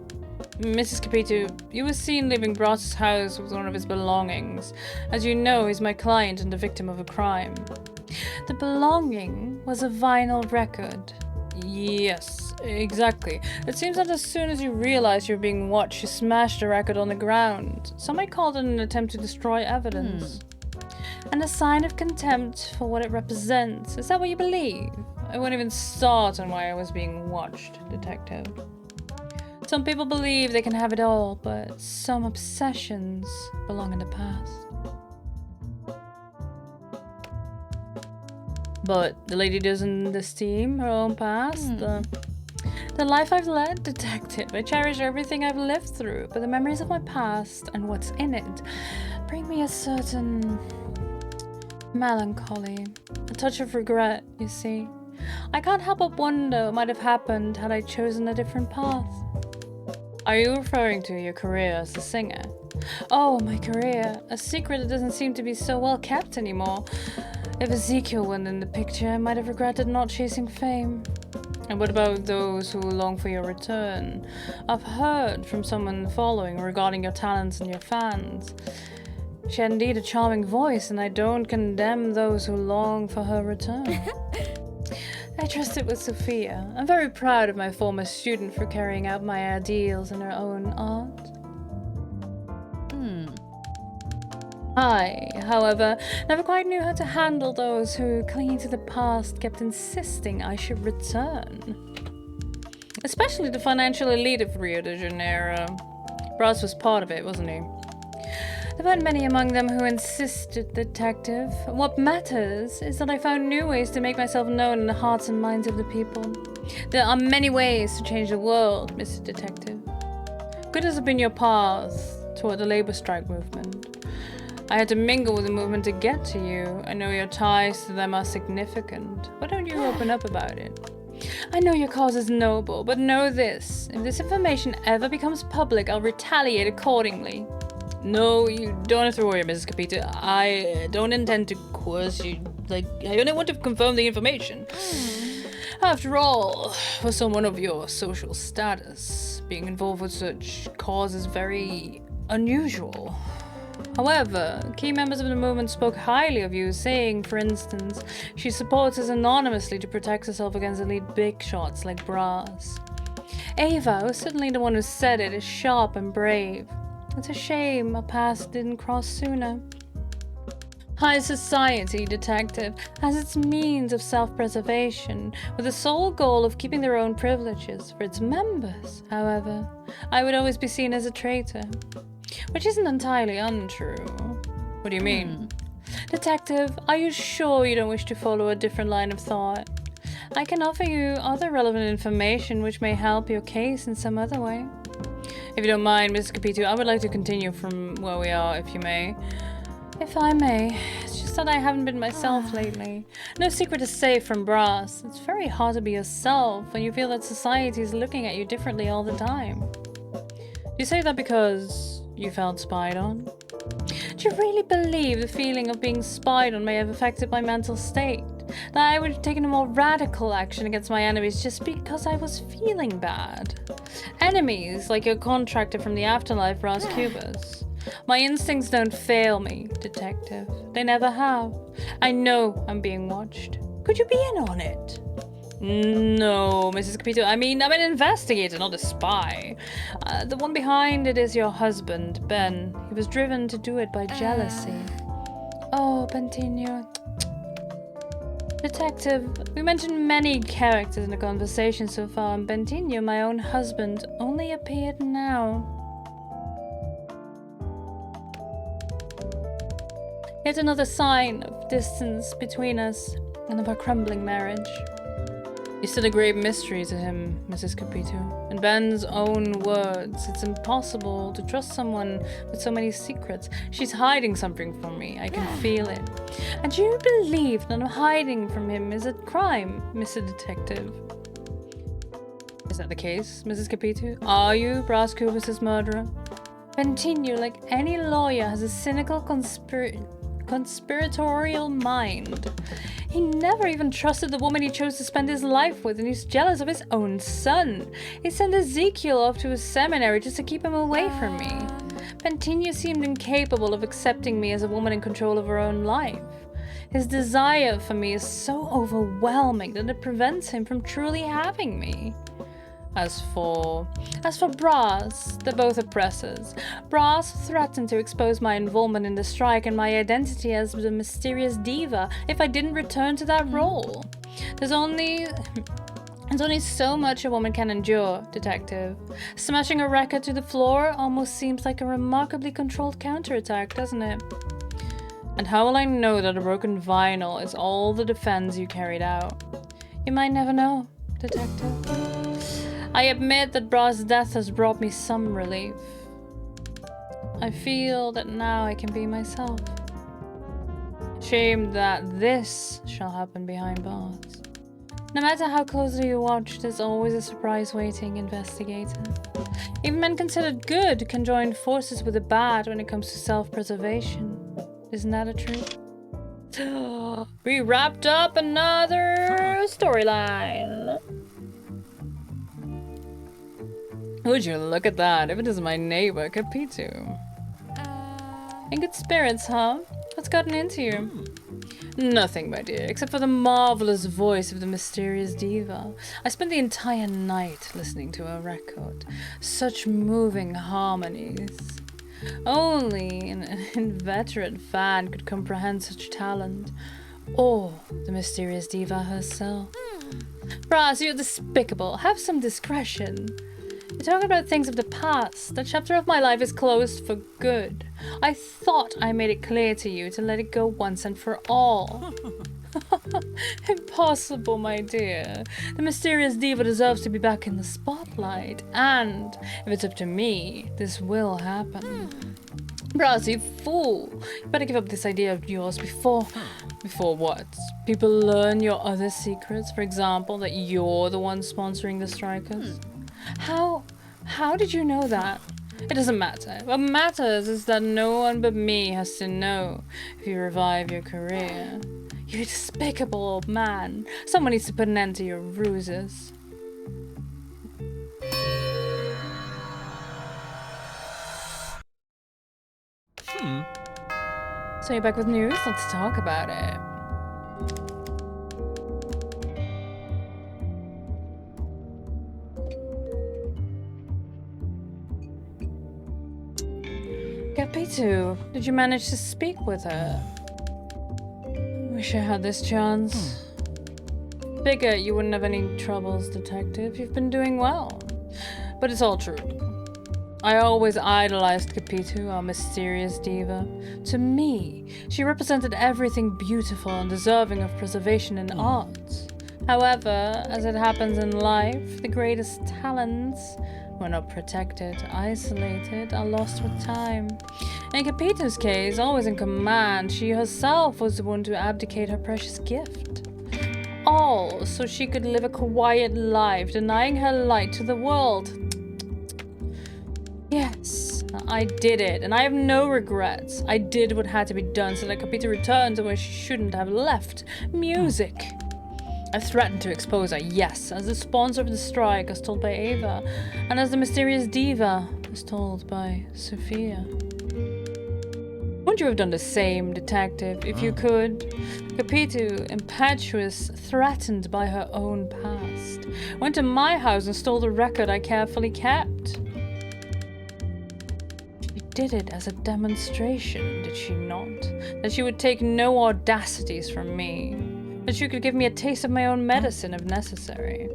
Mrs. Capito, you were seen leaving Brass's house with one of his belongings. As you know, he's my client and the victim of a crime. The belonging was a vinyl record. Yes, exactly. It seems that as soon as you realized you were being watched, you smashed the record on the ground. Some might call it an attempt to destroy evidence. And a sign of contempt for what it represents. Is that what you believe? I won't even start on why I was being watched, Detective. Some people believe they can have it all, but some obsessions belong in the past. But the lady doesn't esteem her own past. The life I've led, Detective. I cherish everything I've lived through, but the memories of my past and what's in it bring me a certain melancholy, a touch of regret, you see. I can't help but wonder what might have happened had I chosen a different path. Are you referring to your career as a singer? Oh, my career. A secret that doesn't seem to be so well kept anymore. If Ezekiel weren't in the picture, I might have regretted not chasing fame. And what about those who long for your return? I've heard from someone following regarding your talents and your fans. She had indeed a charming voice, and I don't condemn those who long for her return. I trust it was Sophia. I'm very proud of my former student for carrying out my ideals in her own art. I, however, never quite knew how to handle those who, clinging to the past, kept insisting I should return. Especially the financial elite of Rio de Janeiro. Brass was part of it, wasn't he? There weren't many among them who insisted, detective. What matters is that I found new ways to make myself known in the hearts and minds of the people. There are many ways to change the world, Mr. Detective. Good has been your path toward the labor strike movement. I had to mingle with the movement to get to you. I know your ties to them are significant. Why don't you open up about it? I know your cause is noble, but know this. If this information ever becomes public, I'll retaliate accordingly. No, you don't have to worry, Mrs. Capito. I don't intend to coerce you. I only want to confirm the information. After all, for someone of your social status, being involved with such cause is very unusual. However, key members of the movement spoke highly of you, saying, for instance, she supports us anonymously to protect herself against elite big shots like Brass. Ava, who's certainly the one who said it, is sharp and brave. It's a shame our paths didn't cross sooner. High society, detective, has its means of self-preservation, with the sole goal of keeping their own privileges. For its members, however, I would always be seen as a traitor. Which isn't entirely untrue. What do you mean? Detective, are you sure you don't wish to follow a different line of thought? I can offer you other relevant information which may help your case in some other way. If you don't mind, Mrs. Capito, I would like to continue from where we are, if you may. If I may. It's just that I haven't been myself lately. No secret is safe from Brass. It's very hard to be yourself when you feel that society is looking at you differently all the time. Do you say that because you felt spied on? Do you really believe the feeling of being spied on may have affected my mental state? That I would have taken a more radical action against my enemies just because I was feeling bad? Enemies like your contractor from the afterlife, Ras Cubas. My instincts don't fail me, detective. They never have. I know I'm being watched. Could you be in on it? No, Mrs. Capito. I mean, I'm an investigator, not a spy. The one behind it is your husband, Ben. He was driven to do it by jealousy. Oh, Bentinho. Detective, we mentioned many characters in the conversation so far, and Bentinho, my own husband, only appeared now. Yet another sign of distance between us and of our crumbling marriage. You're still a great mystery to him, Mrs. Capito. In Ben's own words, it's impossible to trust someone with so many secrets. She's hiding something from me. I can feel it. And do you believe that hiding from him is a crime, Mr. Detective? Is that the case, Mrs. Capito? Are you Brass Cubas' murderer? Bentinho, like any lawyer, has a cynical conspiratorial mind. He never even trusted the woman he chose to spend his life with, and he's jealous of his own son. He sent Ezekiel off to a seminary just to keep him away from me. Bentinho seemed incapable of accepting me as a woman in control of her own life. His desire for me is so overwhelming that it prevents him from truly having me. As for Brass, they're both oppressors. Brass threatened to expose my involvement in the strike and my identity as the mysterious diva if I didn't return to that role. There's only so much a woman can endure, detective. Smashing a record to the floor almost seems like a remarkably controlled counterattack, doesn't it? And how will I know that a broken vinyl is all the defense you carried out? You might never know, detective. I admit that Bra's death has brought me some relief. I feel that now I can be myself. Shame that this shall happen behind bars. No matter how closely you watch, there's always a surprise waiting, investigator. Even men considered good can join forces with the bad when it comes to self-preservation. Isn't that a truth? We wrapped up another storyline. Would you look at that? If it is my neighbor, Capito. In good spirits, huh? What's gotten into you? Nothing, my dear, except for the marvelous voice of the mysterious diva. I spent the entire night listening to her record. Such moving harmonies. Only an inveterate fan could comprehend such talent. Or the mysterious diva herself. Brass, you're despicable. Have some discretion. You're talking about things of the past. That chapter of my life is closed for good. I thought I made it clear to you to let it go once and for all. Impossible, my dear. The mysterious diva deserves to be back in the spotlight. And if it's up to me, this will happen. Brass, you fool. You better give up this idea of yours before... Before what? People learn your other secrets? For example, that you're the one sponsoring the strikers? How did you know that? It doesn't matter. What matters is that no one but me has to know if you revive your career. You despicable old man. Someone needs to put an end to your ruses. So you're back with news? Let's talk about it. Capitu, did you manage to speak with her? Wish I had this chance. Figure you wouldn't have any troubles, detective. You've been doing well. But it's all true. I always idolized Capitu, our mysterious diva. To me, she represented everything beautiful and deserving of preservation in art. However, as it happens in life, the greatest talents, when not protected, isolated, are lost with time. In Capito's case, always in command, she herself was the one to abdicate her precious gift. All so she could live a quiet life, denying her light to the world. Yes, I did it, and I have no regrets. I did what had to be done so that Capito returned to where she shouldn't have left. Music. I threatened to expose her, yes, as the sponsor of the strike, as told by Ava, and as the mysterious diva, as told by Sophia. Wouldn't you have done the same, detective, if you could? Capito, impetuous, threatened by her own past, went to my house and stole the record I carefully kept. She did it as a demonstration, did she not? That she would take no audacities from me. That she could give me a taste of my own medicine if necessary.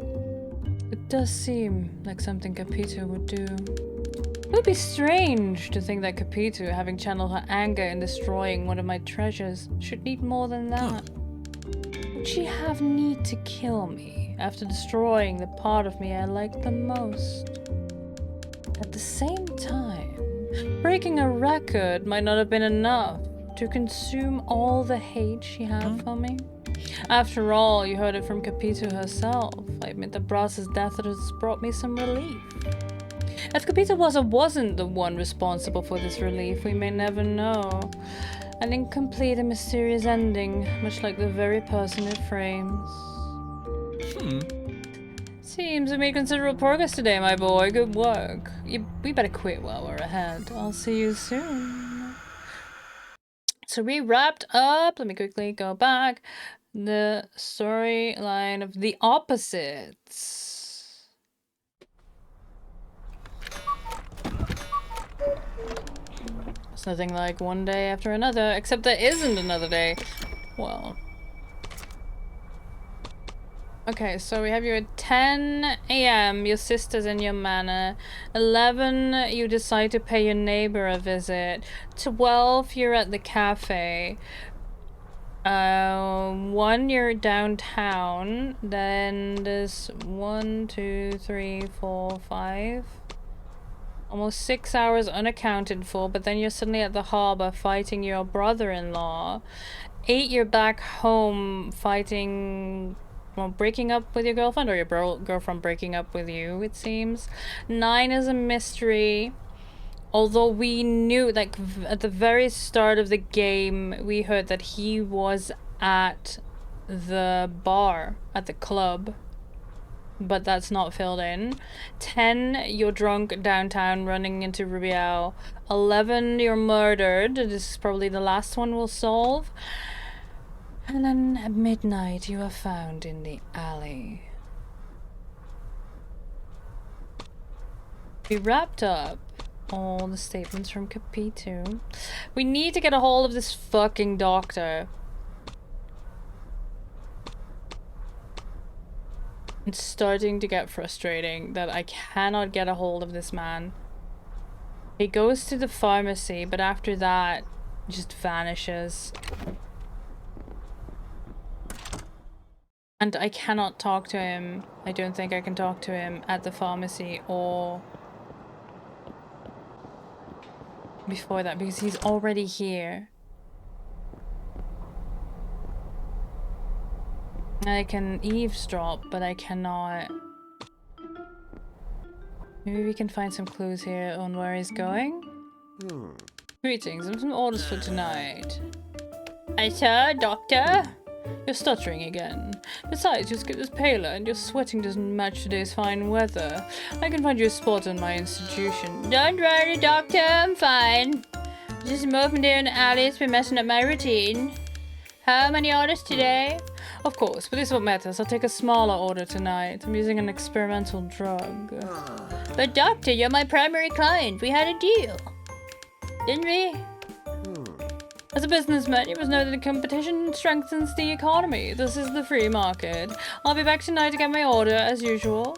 It does seem like something Capito would do. It would be strange to think that Capito, having channeled her anger in destroying one of my treasures, should need more than that. Would she have need to kill me after destroying the part of me I liked the most? At the same time, breaking a record might not have been enough to consume all the hate she had for me. After all, you heard it from Capito herself. I admit that Brass's death has brought me some relief. If Capito was or wasn't the one responsible for this relief, we may never know. An incomplete and mysterious ending, much like the very person it frames. Seems we made considerable progress today, my boy. Good work. We better quit while we're ahead. I'll see you soon. So we wrapped up, let me quickly go back, the storyline of the opposites. It's nothing like one day after another, except there isn't another day. Well. Okay, so we have you at 10 a.m. Your sister's in your manor. 11, you decide to pay your neighbor a visit. 12, you're at the cafe. 1, you're downtown. Then there's 1, 2, 3, 4, 5. Almost 6 hours unaccounted for, but then you're suddenly at the harbor fighting your brother-in-law. 8, you're back home fighting... well, breaking up with your girlfriend, or your girlfriend breaking up with you, it seems. 9 is a mystery. Although we knew, like, at the very start of the game, we heard that he was at the bar, at the club. but that's not filled in. 10, you're drunk downtown running into Rubiel. 11, you're murdered. This is probably the last one we'll solve. And then at midnight, you are found in the alley. We wrapped up all the statements from Capito. We need to get a hold of this fucking doctor. It's starting to get frustrating that I cannot get a hold of this man. He goes to the pharmacy, but after that, just vanishes. And I cannot talk to him. I don't think I can talk to him at the pharmacy or before that because he's already here. I can eavesdrop, but I cannot. Maybe we can find some clues here on where he's going. Greetings, I have some orders for tonight. Hi, sir, doctor. You're stuttering again. Besides, your skin is paler and your sweating doesn't match today's fine weather. I can find you a spot in my institution. Don't worry, doctor, I'm fine. Just moving here in the alley has been messing up my routine. How many orders today? Of course, but this is what matters. I'll take a smaller order tonight. I'm using an experimental drug. But doctor, you're my primary client. We had a deal. Didn't we? As a businessman, you must know that the competition strengthens the economy. This is the free market. I'll be back tonight to get my order, as usual.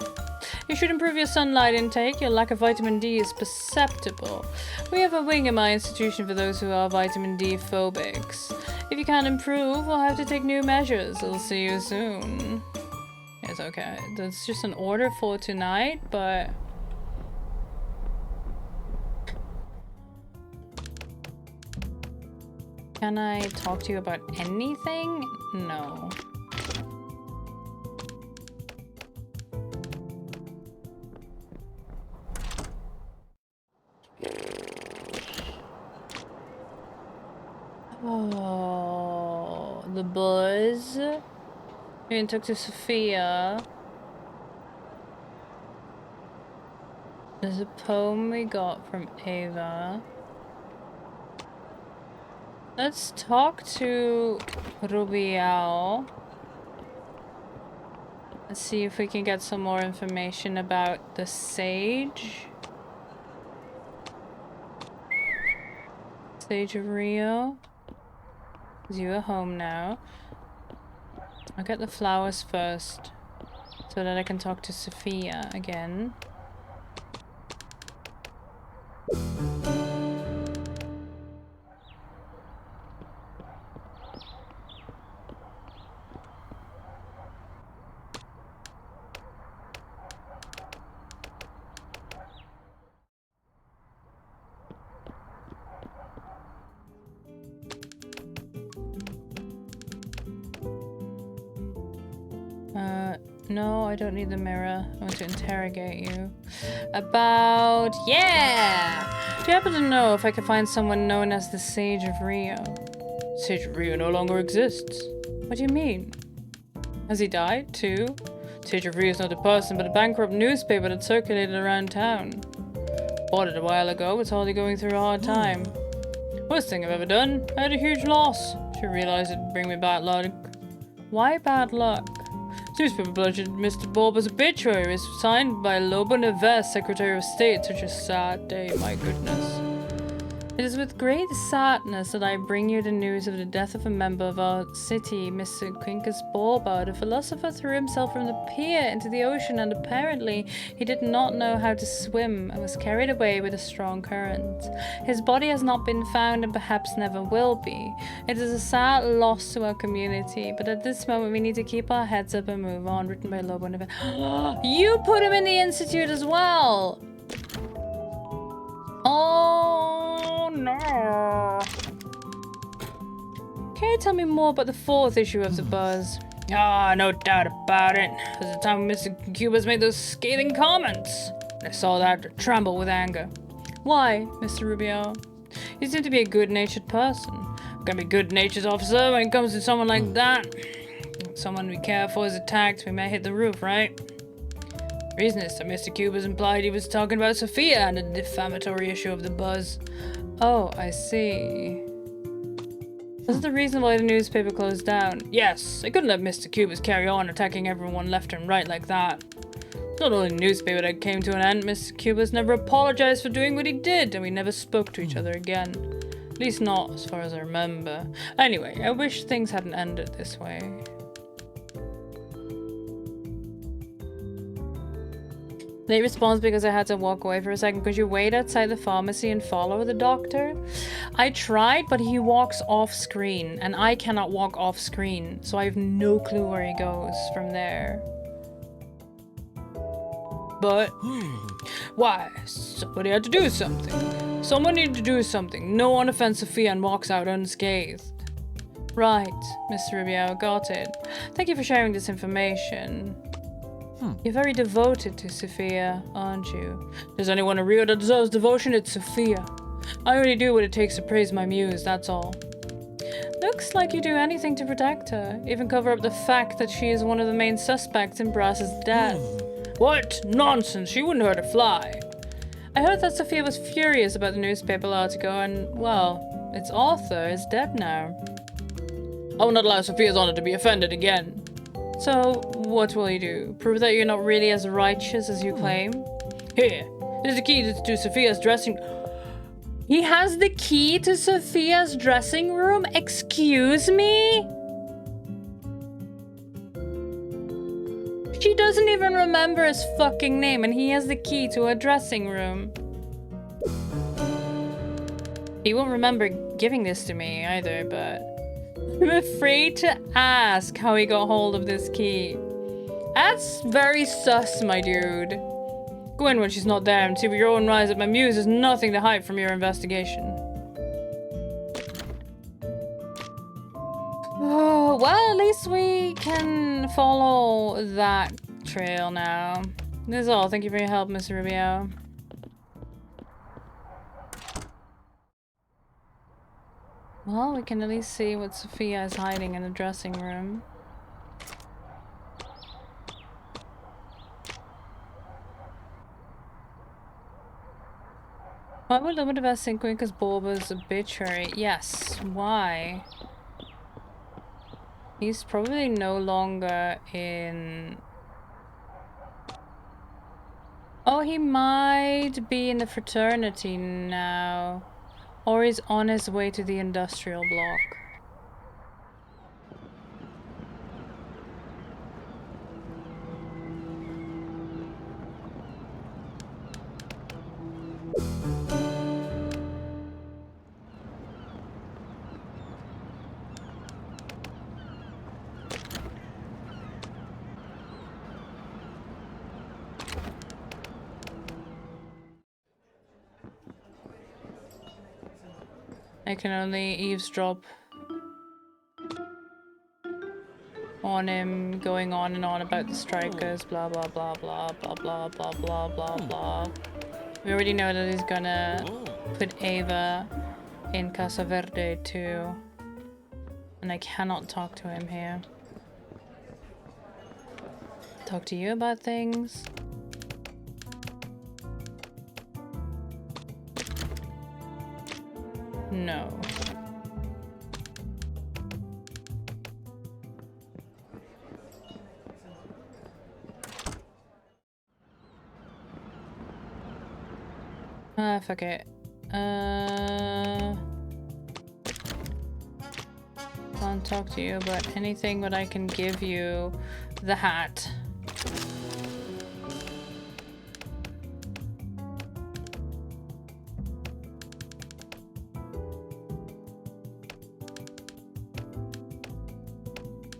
You should improve your sunlight intake. Your lack of vitamin D is perceptible. We have a wing in my institution for those who are vitamin D phobics. If you can't improve, we'll have to take new measures. I'll see you soon. It's okay. That's just an order for tonight, but... Can I talk to you about anything? No. Oh, the buzz. We can talk to Sophia. There's a poem we got from Ava. Let's talk to Rubial. Let's see if we can get some more information about the sage. Sage of Rio. You are home now. I'll get the flowers first so that I can talk to Sophia again. No, I don't need the mirror. I want to interrogate you. About... Yeah! Do you happen to know if I could find someone known as the Sage of Rio? Sage of Rio no longer exists. What do you mean? Has he died, too? Sage of Rio is not a person, but a bankrupt newspaper that circulated around town. Bought it a while ago. It's hardly going through a hard time. Worst thing I've ever done. I had a huge loss. Should realize it'd bring me bad luck. Why bad luck? Newspaper bludgeoned Mr. Bulba's obituary was signed by Lobo Neves, Secretary of State. Such a sad day, my goodness. It is with great sadness that I bring you the news of the death of a member of our city, Mr. Quincus Bulba. The philosopher threw himself from the pier into the ocean, and apparently he did not know how to swim and was carried away with a strong current. His body has not been found and perhaps never will be. It is a sad loss to our community, but at this moment we need to keep our heads up and move on. Written by Lobo Neves. You put him in the institute as well! Oh no! Can you tell me more about the 4th issue of the Buzz? Ah, no doubt about it. At the time Mr. Cubas made those scathing comments, I saw that to tremble with anger. Why, Mr. Rubio? You seem to be a good-natured person. Can be good-natured, officer, when it comes to someone like that. If someone we care for is attacked, we may hit the roof, right? Reason is that Mr. Cubas implied he was talking about Sophia and a defamatory issue of the Buzz. Oh, I see. Was the reason why the newspaper closed down? Yes, I couldn't let Mr. Cubas carry on attacking everyone left and right like that. It's not only the newspaper that came to an end. Mr. Cubas never apologized for doing what he did, and we never spoke to each other again. At least not as far as I remember. Anyway, I wish things hadn't ended this way. Late response because I had to walk away for a second. Could you wait outside the pharmacy and follow the doctor? I tried, but he walks off screen, and I cannot walk off screen, so I have no clue where he goes from there. But why? Somebody had to do something. Someone needed to do something. No one offends Sophia and walks out unscathed. Right, Mr. Rubio, got it. Thank you for sharing this information. You're very devoted to Sophia, aren't you? There's anyone in Rio that deserves devotion, it's Sophia. I only do what it takes to praise my muse, that's all. Looks like you do anything to protect her, even cover up the fact that she is one of the main suspects in Brass's death. What? Nonsense, she wouldn't hurt a fly. I heard that Sophia was furious about the newspaper article and, well, its author is dead now. I will not allow Sophia's honor to be offended again. So, what will you do? Prove that you're not really as righteous as you claim? Here, here's the key to Sophia's dressing... He has the key to Sophia's dressing room? Excuse me? She doesn't even remember his fucking name, and he has the key to her dressing room. He won't remember giving this to me either, but... I'm afraid to ask how he got hold of this key. That's very sus, my dude. Go in when she's not there and see with your own eyes that my muse is nothing to hide from your investigation. Oh, well, at least we can follow that trail now. This is all. Thank you for your help, Mr. Rubio. Well, we can at least see what Sophia is hiding in the dressing room. Why would Lumidiverse think Winka's Borba's obituary? Yes, why? He's probably no longer in... Oh, he might be in the fraternity now. Or he's on his way to the industrial block. I can only eavesdrop on him going on and on about the strikers, blah blah blah blah blah blah blah blah blah blah. We already know that he's gonna put Ava in Casa Verde too. And I cannot talk to him here. Talk to you about things. No. Fuck it. Can't talk to you about anything, but I can give you the hat.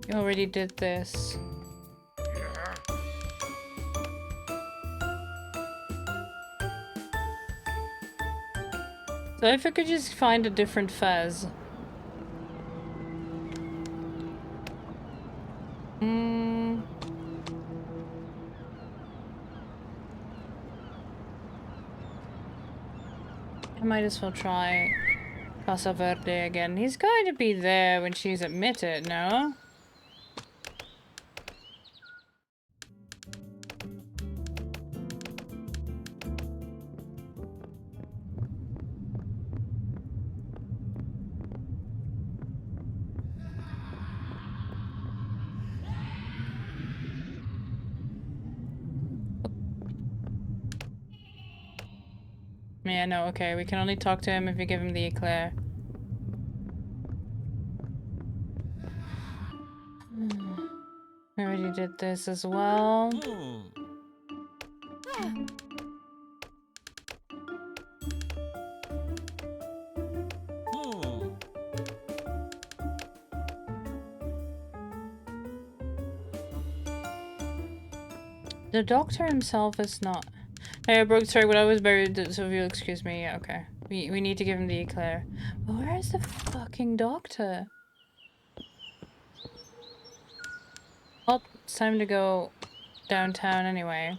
You already did this. So if I could just find a different fez. I might as well try Casa Verde again. He's going to be there when she's admitted, no? Yeah, no, okay. We can only talk to him if you give him the eclair. We already did this as well. Oh. Oh. The doctor himself is not. Hey, Brooke, sorry, but I was buried, so if you'll excuse me, yeah, okay. We need to give him the eclair. But where is the fucking doctor? Well, it's time to go downtown anyway.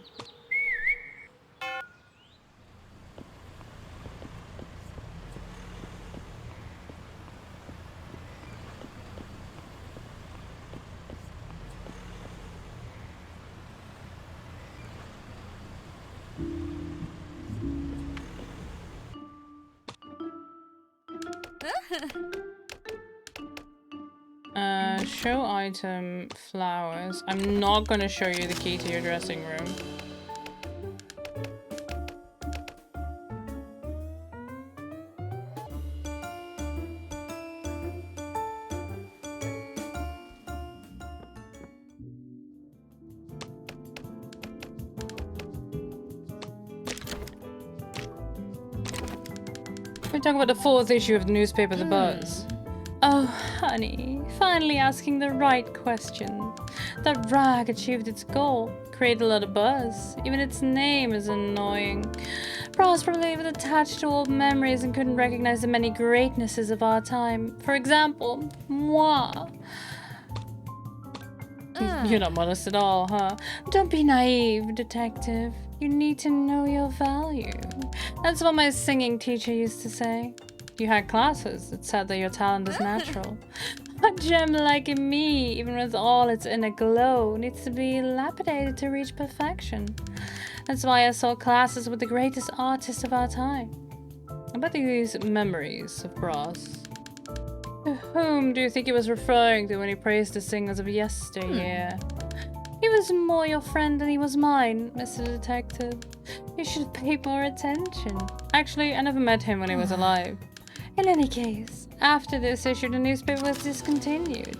Show item, flowers. I'm not gonna show you the key to your dressing room. We're talking about the 4th issue of the newspaper The Buzz. Oh, honey, finally asking the right question. That rag achieved its goal, created a lot of buzz. Even its name is annoying. Ross probably was attached to old memories and couldn't recognize the many greatnesses of our time. For example, moi. You're not modest at all, huh? Don't be naive, detective. You need to know your value. That's what my singing teacher used to say. You had classes. It's sad that your talent is natural. A gem like me, even with all its inner glow, needs to be lapidated to reach perfection. That's why I saw classes with the greatest artists of our time. About these memories of Brass. Whom do you think he was referring to when he praised the singers of yesteryear? He was more your friend than he was mine, Mr. Detective. You should pay more attention. Actually, I never met him when he was alive. In any case, after this issue, the newspaper was discontinued.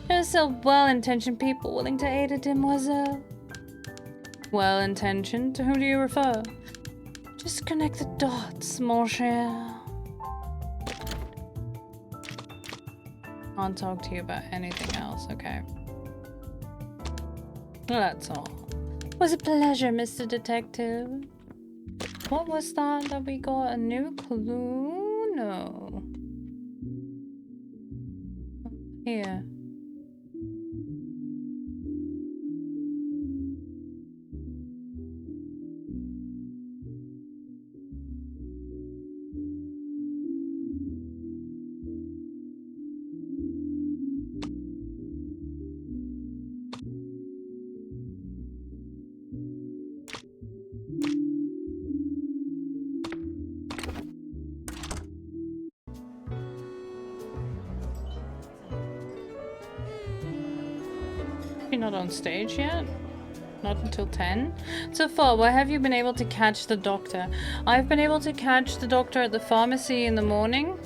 There are still well-intentioned people willing to aid a demoiselle. Well-intentioned? To whom do you refer? Just connect the dots, mon cher. Can't talk to you about anything else, okay. Well, that's all. It was a pleasure, Mr. Detective. What was that we got? A new clue? No. Here. You're not on stage yet? Not until 10? So far, where have you been able to catch the doctor? I've been able to catch the doctor at the pharmacy in the morning.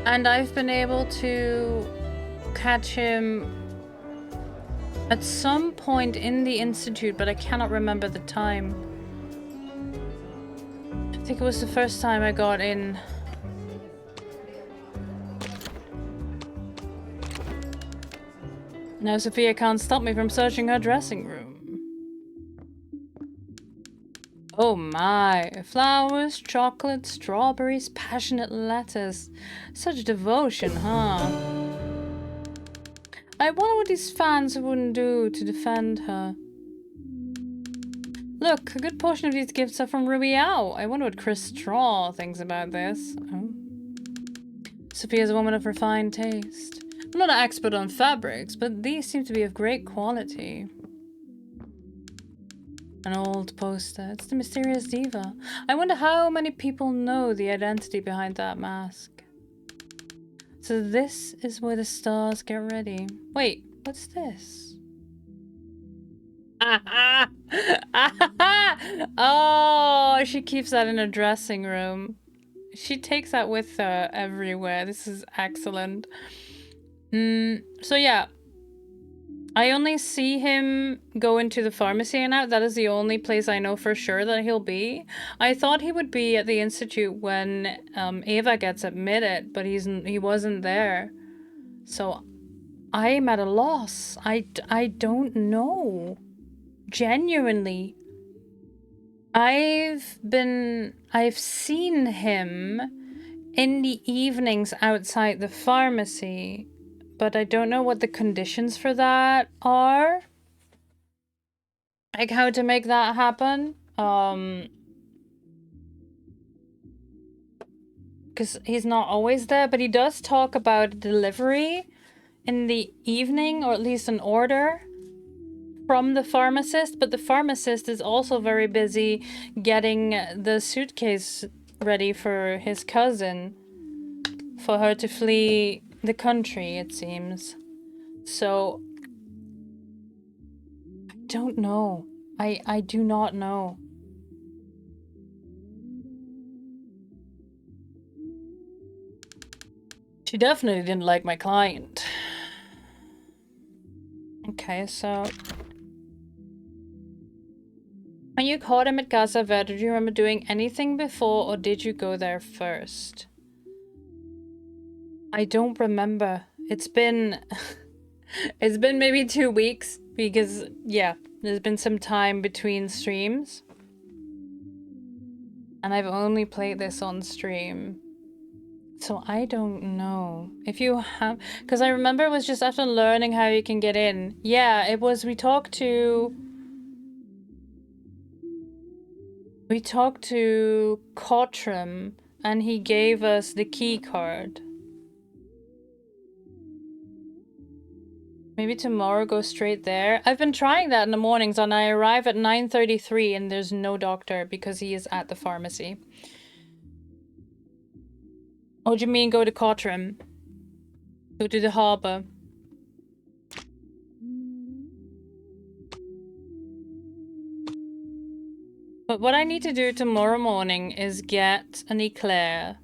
And I've been able to catch him at some point in the institute, but I cannot remember the time. I think it was the first time I got in. Now Sophia can't stop me from searching her dressing room. Oh my. Flowers, chocolate, strawberries, passionate letters. Such devotion, huh? I wonder what these fans wouldn't do to defend her. Look, a good portion of these gifts are from Ruby Owl. I wonder what Chris Straw thinks about this. Oh. Sophia's a woman of refined taste. I'm not an expert on fabrics, but these seem to be of great quality. An old poster. It's the mysterious diva. I wonder how many people know the identity behind that mask. So this is where the stars get ready. Wait, what's this? Oh, she keeps that in her dressing room. She takes that with her everywhere. This is excellent. So yeah. I only see him go into the pharmacy and out. That is the only place I know for sure that he'll be. I thought he would be at the institute when Ava gets admitted, but he wasn't there. So I'm at a loss. I don't know. Genuinely. I've seen him in the evenings outside the pharmacy, but I don't know what the conditions for that are. Like how to make that happen. Because he's not always there, but he does talk about delivery in the evening, or at least an order from the pharmacist, but the pharmacist is also very busy getting the suitcase ready for his cousin for her to flee the country, it seems. So I don't know. I do not know. She definitely didn't like my client. Okay, so when you caught him at Casa Verde, do you remember doing anything before, or did you go there first? I don't remember. It's been it's been maybe 2 weeks because yeah, there's been some time between streams. And I've only played this on stream. So I don't know. If you have, because I remember it was just after learning how you can get in. Yeah, it was, we talked to Cottram and he gave us the key card. Maybe tomorrow go straight there. I've been trying that in the mornings and I arrive at 9:33 and there's no doctor because he is at the pharmacy. Oh, do you mean go to Cottram? Go to the harbour. But what I need to do tomorrow morning is get an eclair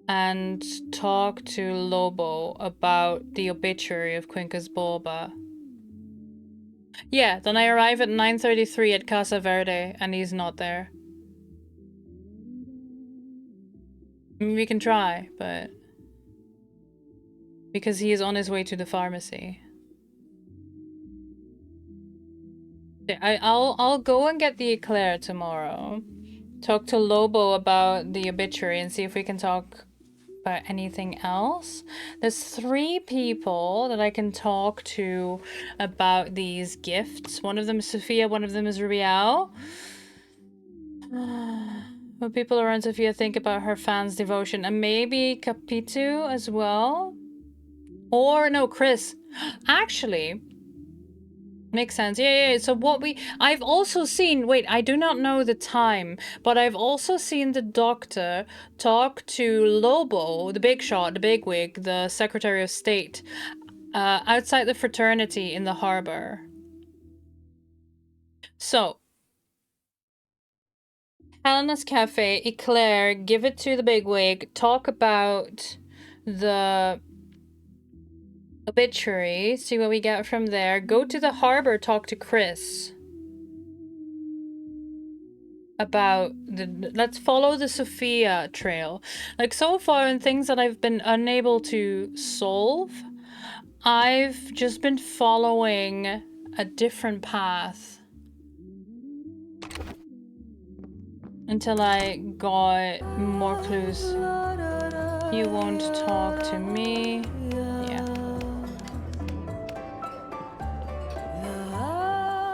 and talk to Lobo about the obituary of Quincas Borba. Yeah, then I arrive at 9:33 at Casa Verde and he's not there. I mean, we can try, but because he is on his way to the pharmacy. I'll go and get the eclair tomorrow. Talk to Lobo about the obituary and see if we can talk about anything else. There's 3 people that I can talk to about these gifts. One of them is Sophia, one of them is Rial. What people around Sophia think about her fans' devotion, and maybe Capitu as well. Or no, Chris. Actually, makes sense. Yeah. So I've also seen, wait, I do not know the time, but I've also seen the doctor talk to Lobo, the big shot, the bigwig, the Secretary of State, outside the fraternity in the harbor. So, Helena's Cafe, eclair, give it to the bigwig, talk about the obituary, see what we get from there. Go to the harbor, talk to Chris about let's follow the Sophia trail. Like so far in things that I've been unable to solve, I've just been following a different path until I got more clues. You won't talk to me. Yeah.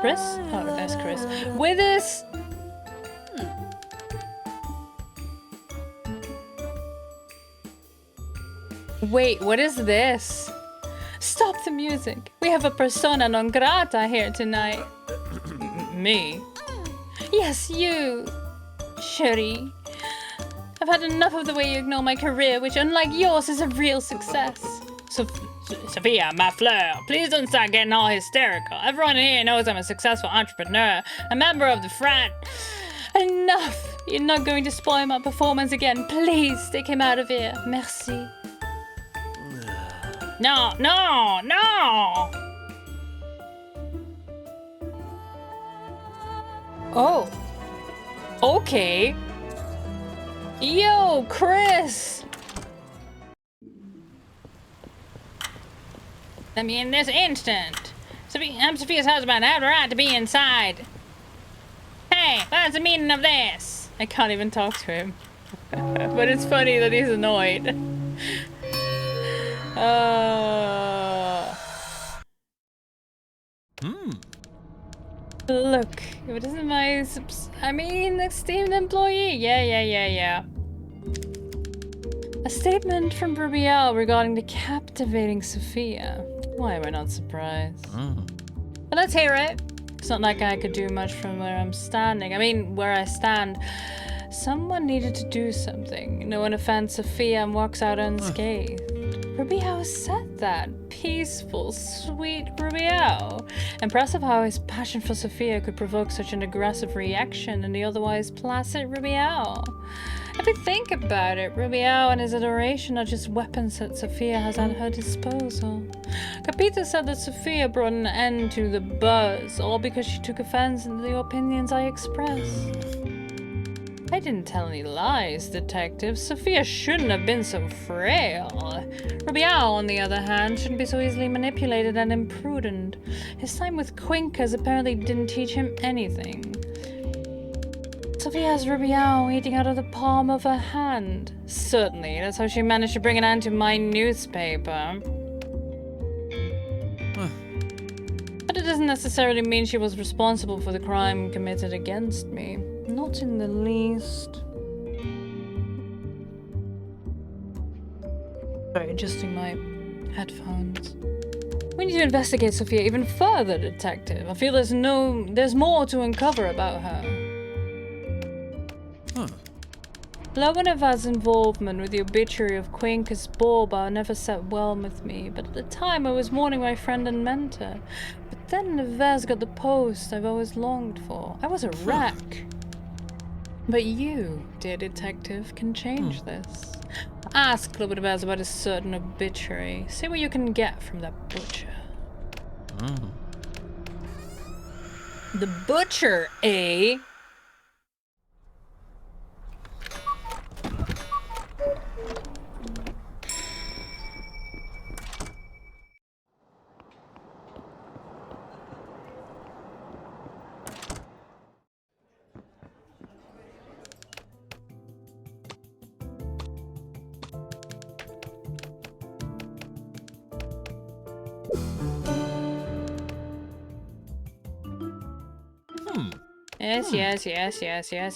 Chris? Oh, that's Chris. With us! Wait, what is this? Stop the music. We have a persona non grata here tonight. Me? Yes, you. Sherry. I've had enough of the way you ignore my career, which unlike yours is a real success. Sophia, my fleur, please don't start getting all hysterical. Everyone here knows I'm a successful entrepreneur, a member of the frat. Enough! You're not going to spoil my performance again. Please take him out of here. Merci. No, no, no! Oh. Okay. Yo, Chris! Let me in this instant. I'm Sophia's husband. I have the right to be inside. Hey, what's the meaning of this? I can't even talk to him. But it's funny that he's annoyed. Look, what isn't my esteemed employee? Yeah. A statement from Rubiel regarding the captivating Sophia. Why am I not surprised? But let's hear it. It's not like I could do much from where I'm standing. I mean, where I stand. Someone needed to do something. No one offends Sophia and walks out unscathed. Rubiel said that. Peaceful, sweet Rubiel. Impressive how his passion for Sophia could provoke such an aggressive reaction in the otherwise placid Rubiel. If you think about it, Rubiel and his adoration are just weapons that Sophia has at her disposal. Capita said that Sophia brought an end to the buzz, all because she took offense to the opinions I expressed. I didn't tell any lies, detective. Sophia shouldn't have been so frail. Rubiel, on the other hand, shouldn't be so easily manipulated and imprudent. His time with Quincas apparently didn't teach him anything. Sophia has Rubiel eating out of the palm of her hand. Certainly, that's how she managed to bring an end to my newspaper. But it doesn't necessarily mean she was responsible for the crime committed against me. Not in the least. Sorry, adjusting my headphones. We need to investigate Sophia even further, detective. I feel there's more to uncover about her. Lobanevaz's involvement with the obituary of Quincas Borba never sat well with me, but at the time I was mourning my friend and mentor. But then Nevez got the post I've always longed for. I was a wreck. But you, dear detective, can change this. Ask Lobanevaz about a certain obituary. See what you can get from that butcher. The butcher, eh?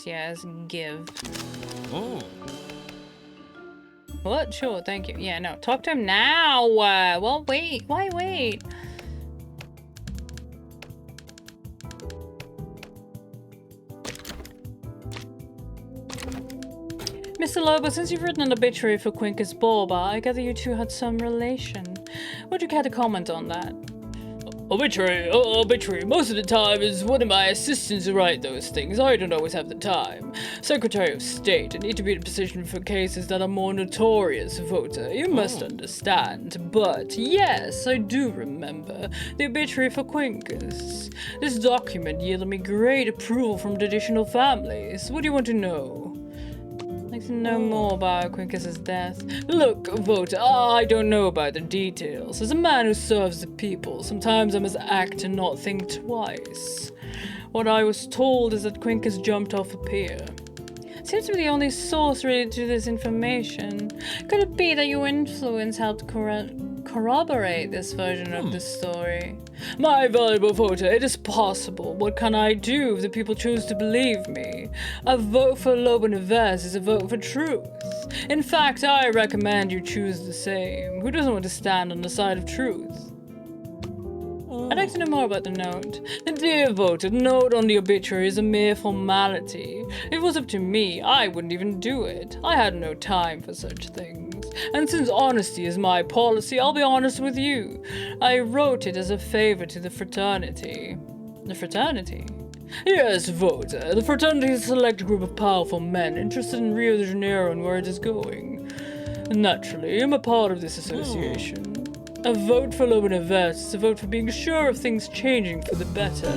Yes. Give. Oh. What? Sure, thank you. Yeah, no. Talk to him now. Well, wait. Why wait? Mr. Lobo, since you've written an obituary for Quincas Borba, I gather you two had some relation. Would you care to comment on that? Obituary. Most of the time is one of my assistants who write those things. I don't always have the time. Secretary of State, I need to be in a position for cases that are more notorious, voter. You must understand. But yes, I do remember the obituary for Quincas. This document yielded me great approval from traditional families. What do you want to know? I'd like to know more about Quincas's death. Look, voter, I don't know about the details. As a man who serves the people, sometimes I must act and not think twice. What I was told is that Quincas jumped off a pier. Seems to be the only source related to this information. Could it be that your influence helped corroborate this version of the story? My valuable voter, it is possible. What can I do if the people choose to believe me? A vote for Lobanevaz is a vote for truth. In fact, I recommend you choose the same. Who doesn't want to stand on the side of truth? I'd like to know more about the note. Dear voter, the note on the obituary is a mere formality. If it was up to me, I wouldn't even do it. I had no time for such things. things. And since honesty is my policy, I'll be honest with you. I wrote it as a favor to the fraternity. The fraternity? Yes, Vota. The fraternity is a select group of powerful men interested in Rio de Janeiro and where it is going. Naturally, I'm a part of this association. A vote for Loban Events is a vote for being sure of things changing for the better.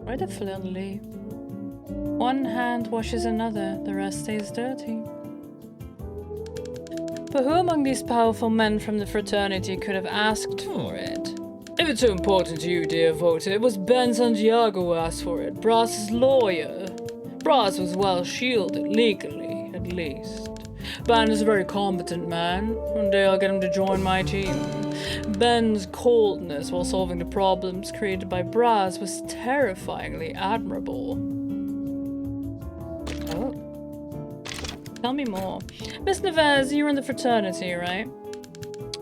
Right, definitely. One hand washes another, the rest stays dirty. But who among these powerful men from the fraternity could have asked for it? If it's so important to you, dear voter, it was Ben Santiago who asked for it, Brass's lawyer. Brass was well shielded, legally, at least. Ben is a very competent man. One day I'll get him to join my team. Ben's coldness while solving the problems created by Brass was terrifyingly admirable. Oh. Tell me more. Miss Neves, you're in the fraternity, right?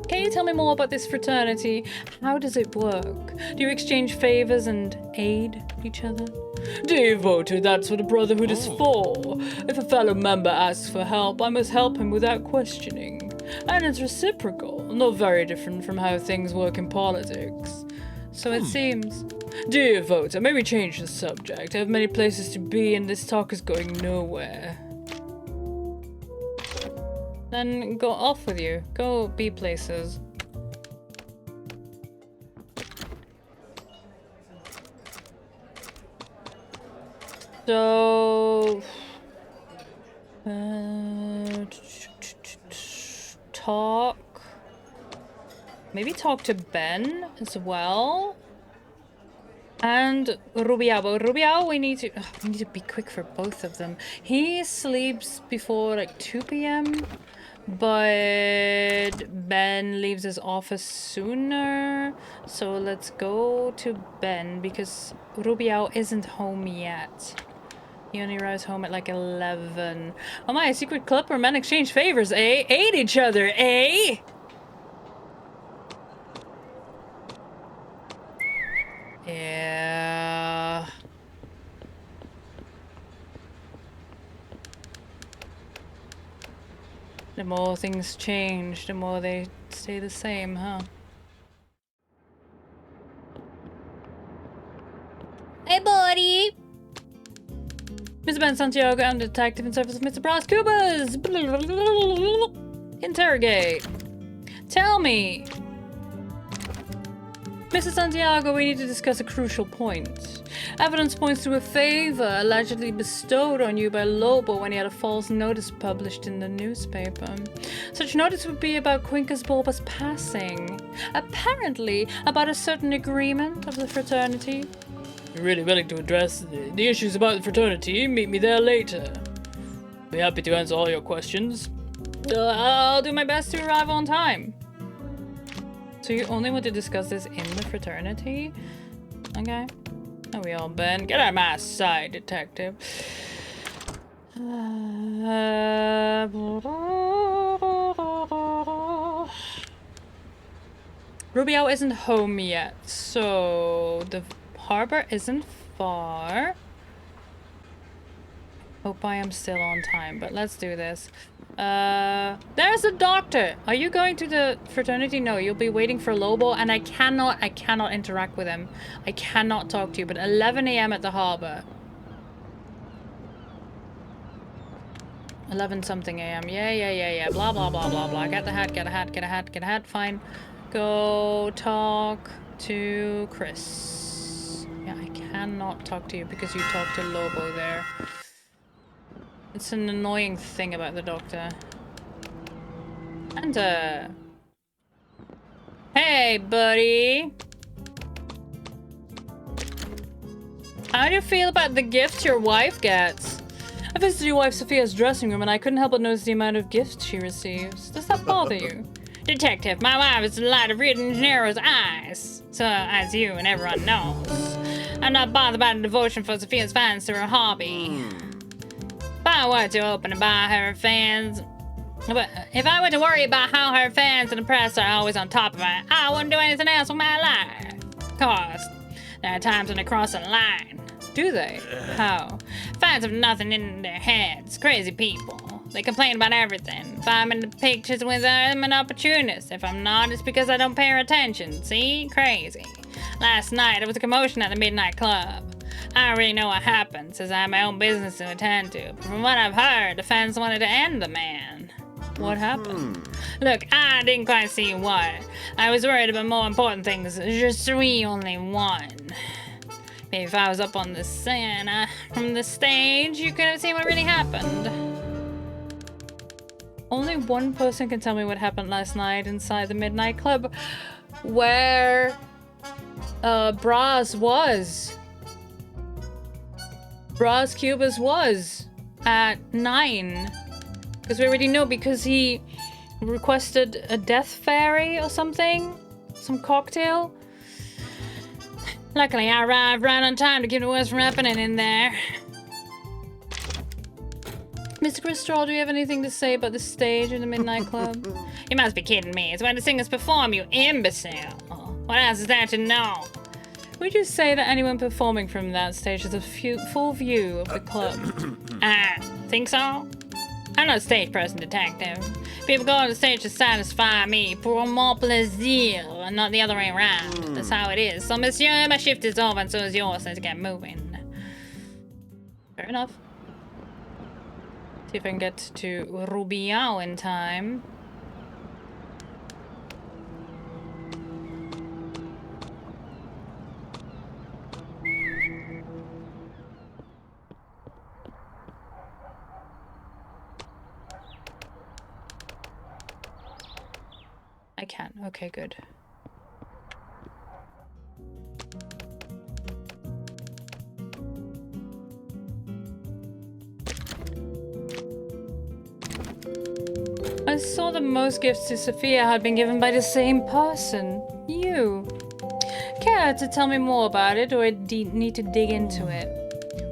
Can you tell me more about this fraternity? How does it work? Do you exchange favors and aid each other? Dear voter, that's what a brotherhood is for. If a fellow member asks for help, I must help him without questioning. And it's reciprocal, not very different from how things work in politics. So it seems. Dear voter, may we change the subject? I have many places to be and this talk is going nowhere. Then go off with you. Go be places. So... talk... Maybe talk to Ben as well? And Rubiao. Rubiao, we need to be quick for both of them. He sleeps before like 2 p.m. But Ben leaves his office sooner. So let's go to Ben because Rubiao isn't home yet. He only arrives home at like 11. Oh my, a secret club where men exchange favors, eh? Aid each other, eh? Yeah. The more things change, the more they stay the same, huh? Hey, buddy! Mr. Ben Santiago, I'm the detective in service of Mr. Brass Cubas! Interrogate. Tell me. Mr. Santiago, we need to discuss a crucial point. Evidence points to a favor allegedly bestowed on you by Lobo when he had a false notice published in the newspaper. Such notice would be about Quincus Bulba's passing. Apparently, about a certain agreement of the fraternity. You're really willing to address the issues about the fraternity? Meet me there later. Be happy to answer all your questions. I'll do my best to arrive on time. So you only want to discuss this in the fraternity? Okay. Are we all Ben? Get out of my sight, detective. Rubio isn't home yet, so the harbor isn't far. Hope I am still on time, but let's do this. There's a doctor. Are you going to the fraternity? No, you'll be waiting for Lobo, and I cannot interact with him. I cannot talk to you, but 11 a.m. at the harbor. 11 something a.m. Yeah. Blah, blah, blah, blah, blah. Get a hat. Fine. Go talk to Chris. Yeah, I cannot talk to you because you talked to Lobo there. It's an annoying thing about the doctor. And, hey, buddy! How do you feel about the gifts your wife gets? I visited your wife Sophia's dressing room and I couldn't help but notice the amount of gifts she receives. Does that bother you? Detective, my wife is the light of Rio de Janeiro's eyes. So, as you and everyone knows. I'm not bothered by the devotion for Sophia's fans to her hobby. If I were to open about her fans... But if I were to worry about how her fans and the press are always on top of her, I wouldn't do anything else with my life. Of course, there are times when they cross a line. Do they? How? Fans have nothing in their heads. Crazy people. They complain about everything. If I'm in the pictures with them, I'm an opportunist. If I'm not, it's because I don't pay her attention. See? Crazy. Last night, there was a commotion at the Midnight Club. I don't really know what happened, since I have my own business to attend to. But from what I've heard, the fans wanted to end the man. What happened? Look, I didn't quite see what. I was worried about more important things. Je suis only one. Maybe if I was up on the scene, from the stage, you could have seen what really happened. Only one person can tell me what happened last night inside the Midnight Club, where Braz was. Braz Cubas was at 9. Because we already know, because he requested a death fairy or something? Some cocktail? Luckily, I arrived right on time to keep the worst from happening in there. Mr. Crystal, do you have anything to say about the stage in the Midnight Club? You must be kidding me. It's where the singers perform, you imbecile. What else is there to know? Would you say that anyone performing from that stage has a full view of the club? Think so? I'm not a stage person, detective. People go on the stage to satisfy me, pour mon plaisir, and not the other way around. That's how it is. So, monsieur, my shift is over, and so is yours. Let's get moving. Fair enough. See if I can get to Rubiao in time. I can. Okay, good. I saw that most gifts to Sophia had been given by the same person. You. Care to tell me more about it, or I need to dig into it?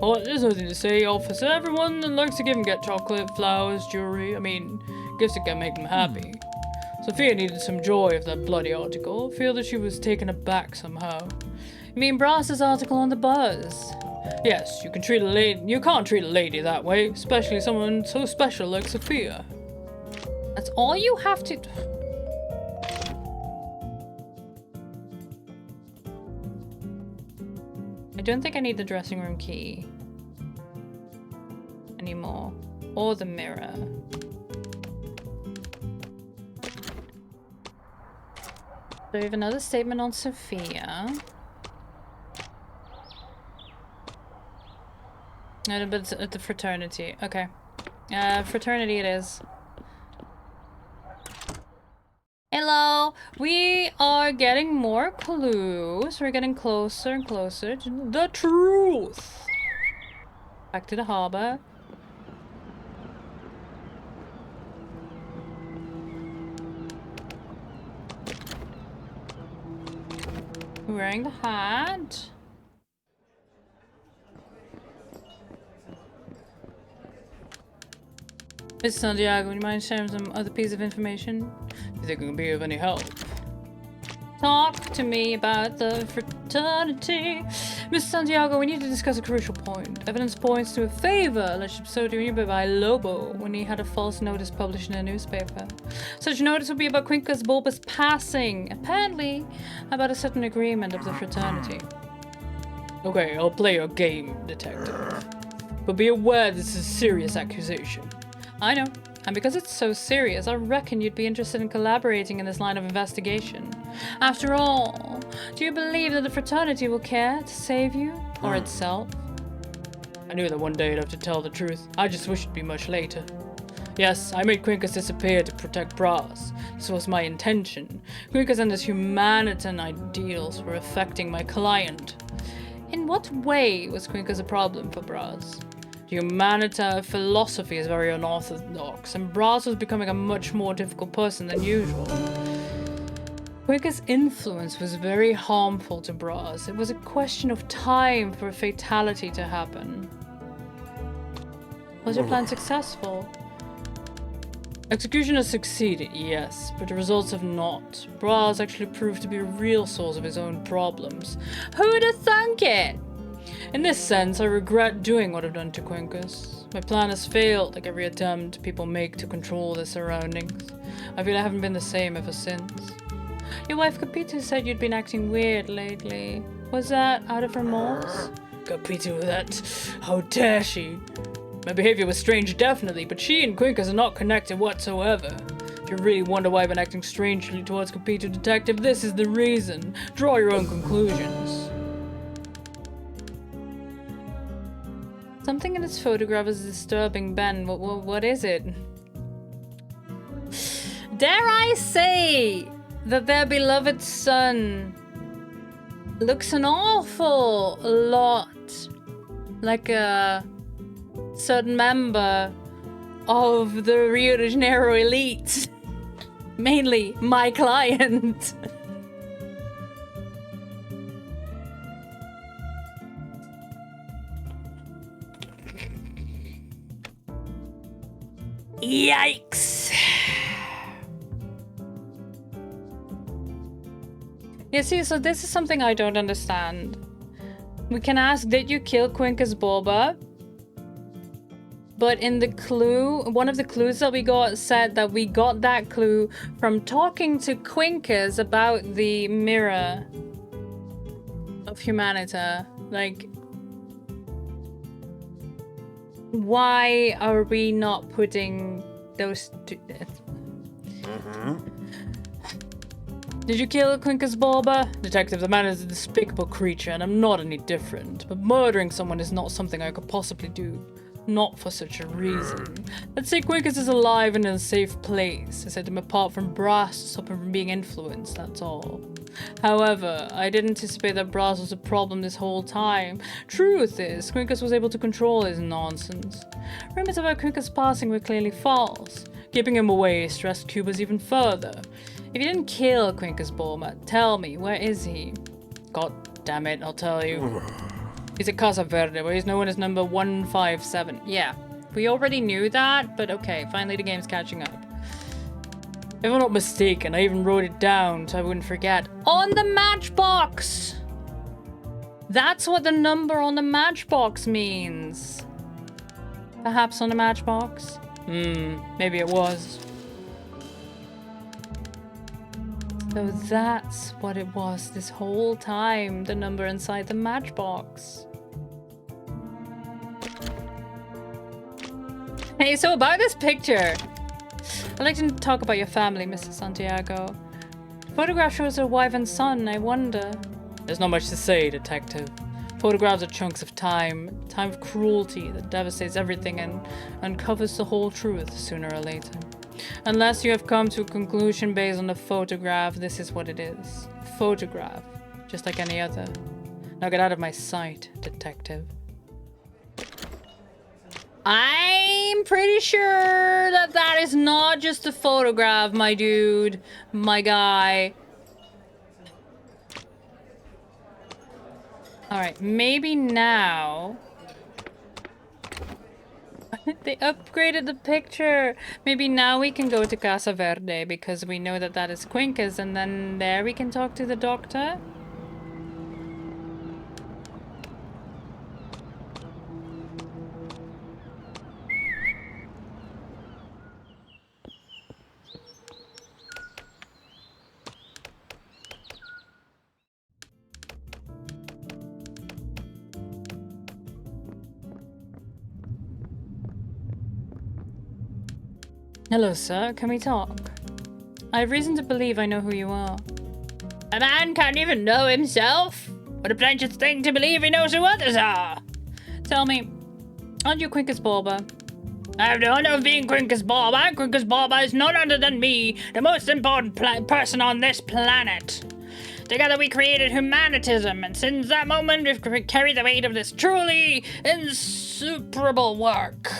Oh, there's nothing to say, officer. Everyone that likes to give and get chocolate, flowers, jewelry. I mean, gifts that can make them happy. Sophia needed some joy of that bloody article. I feel that she was taken aback somehow. You mean Brass's article on the buzz? Yes, you can't treat a lady that way, especially someone so special like Sophia. That's all you have to... I don't think I need the dressing room key anymore. Or the mirror. So we have another statement on Sophia. No, but it's at the fraternity. Okay. Fraternity it is. Hello! We are getting more clues. We're getting closer and closer to the truth. Back to the harbor. Wearing the hat. Miss Santiago, would you mind sharing some other piece of information? You think it can be of any help? Talk to me about the fraternity. Miss Santiago, we need to discuss a crucial point. Evidence points to a favor alleged episode by Lobo when he had a false notice published in a newspaper. Such notice would be about Quinca's bulbous passing, apparently about a certain agreement of the fraternity. Okay, I'll play your game, detective. But be aware this is a serious accusation. I know. And because it's so serious, I reckon you'd be interested in collaborating in this line of investigation. After all, do you believe that the fraternity will care to save you? Or itself? I knew that one day I'd have to tell the truth. I just wish it'd be much later. Yes, I made Quincus disappear to protect Brass. This was my intention. Quincus and his humanitarian ideals were affecting my client. In what way was Quincus a problem for Brass? The humanitarian philosophy is very unorthodox, and Brass was becoming a much more difficult person than usual. Quincus' influence was very harmful to Brass. It was a question of time for a fatality to happen. Was your plan successful? Execution has succeeded, yes, but the results have not. Brass actually proved to be a real source of his own problems. Who'd have thunk it? In this sense, I regret doing what I've done to Quincus. My plan has failed, like every attempt people make to control their surroundings. I feel I haven't been the same ever since. Your wife Capito said you'd been acting weird lately. Was that out of remorse? Capito, that... How dare she? My behavior was strange, definitely, but she and Quincus are not connected whatsoever. If you really wonder why I've been acting strangely towards Capito, Detective, this is the reason. Draw your own conclusions. Something in this photograph is disturbing, Ben. What is it? Dare I say that their beloved son looks an awful lot like a certain member of the Rio de Janeiro elite. Mainly my client. Yikes. Yeah, see, so this is something I don't understand. We can ask, did you kill Quincus Borba? But in the clue, one of the clues that we got said that we got that clue from talking to Quincus about the mirror of Humanita. Like, why are we not putting those two? Did you kill Quincus Borba? Detective, the man is a despicable creature and I'm not any different. But murdering someone is not something I could possibly do. Not for such a reason. Let's say Quincus is alive and in a safe place. I set him apart from Brass to stop him from being influenced, that's all. However, I did anticipate that Brass was a problem this whole time. Truth is, Quincus was able to control his nonsense. Rumors about Quincus passing were clearly false. Keeping him away stressed Cubas even further. If you didn't kill Quincus Borba, tell me, where is he? God damn it, I'll tell you. He's at Casa Verde, where he's known as number 157. Yeah, we already knew that, but okay, finally the game's catching up. If I'm not mistaken, I even wrote it down so I wouldn't forget. On the matchbox! That's what the number on the matchbox means. Perhaps on the matchbox? Maybe it was. So that's what it was this whole time, the number inside the matchbox. Hey, so about this picture. I'd like to talk about your family, Mr. Santiago. The photograph shows her wife and son, I wonder. There's not much to say, Detective. Photographs are chunks of time of cruelty that devastates everything and uncovers the whole truth sooner or later. Unless you have come to a conclusion based on the photograph, this is what it is. A photograph, just like any other. Now get out of my sight, Detective. I'm pretty sure that that is not just a photograph, my dude, my guy. Alright, maybe now... They upgraded the picture. Maybe now we can go to Casa Verde because we know that that is Quincus, and then there we can talk to the doctor. Hello, sir. Can we talk? I have reason to believe I know who you are. A man can't even know himself? What a pretentious thing to believe he knows who others are! Tell me, aren't you Quincus Borba? I have the honor of being Quincus Borba. Quincus Borba is none other than me, the most important person on this planet. Together we created humanitism, and since that moment we've carried the weight of this truly insuperable work.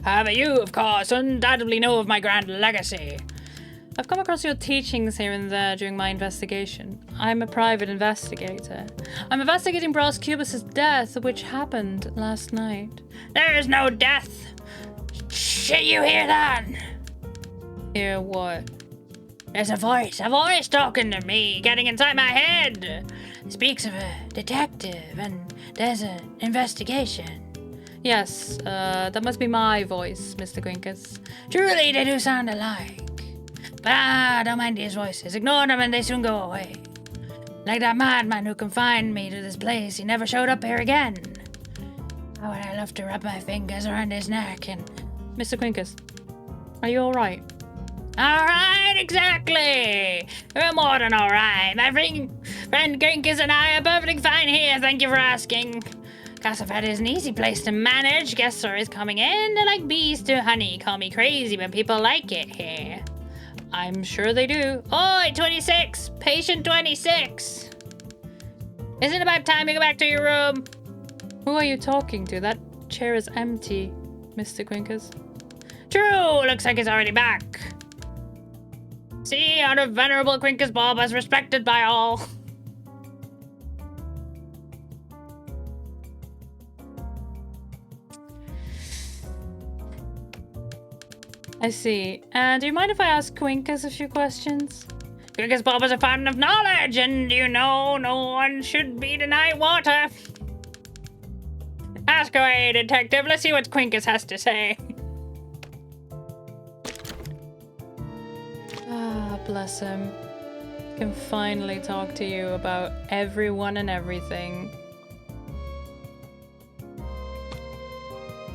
However, you, of course, undoubtedly know of my grand legacy. I've come across your teachings here and there during my investigation. I'm a private investigator. I'm investigating Bras Cubas's death, which happened last night. There is no death! Shit, you hear that? Hear what? There's a voice talking to me, getting inside my head. It speaks of a detective, and there's an investigation. Yes, that must be my voice, Mr. Quincus. Truly, they do sound alike. But don't mind these voices. Ignore them and they soon go away. Like that madman who confined me to this place. He never showed up here again. How would I love to wrap my fingers around his neck and... Mr. Quincus, are you alright? Alright, exactly! We're more than alright. My friend Quincus and I are perfectly fine here, thank you for asking. Cassafed is an easy place to manage. Guests are always coming in. They're like bees to honey. Call me crazy, but people like it here. I'm sure they do. Oi, 26! Patient 26! Isn't it about time you go back to your room? Who are you talking to? That chair is empty, Mr. Quincus. True, looks like he's already back. See, our venerable Quincus Bob is respected by all. I see. Do you mind if I ask Quincus a few questions? Quincus Bob is a fountain of knowledge, and you know no one should be denied water. Ask away, detective. Let's see what Quincus has to say. Ah, bless him. Can finally talk to you about everyone and everything.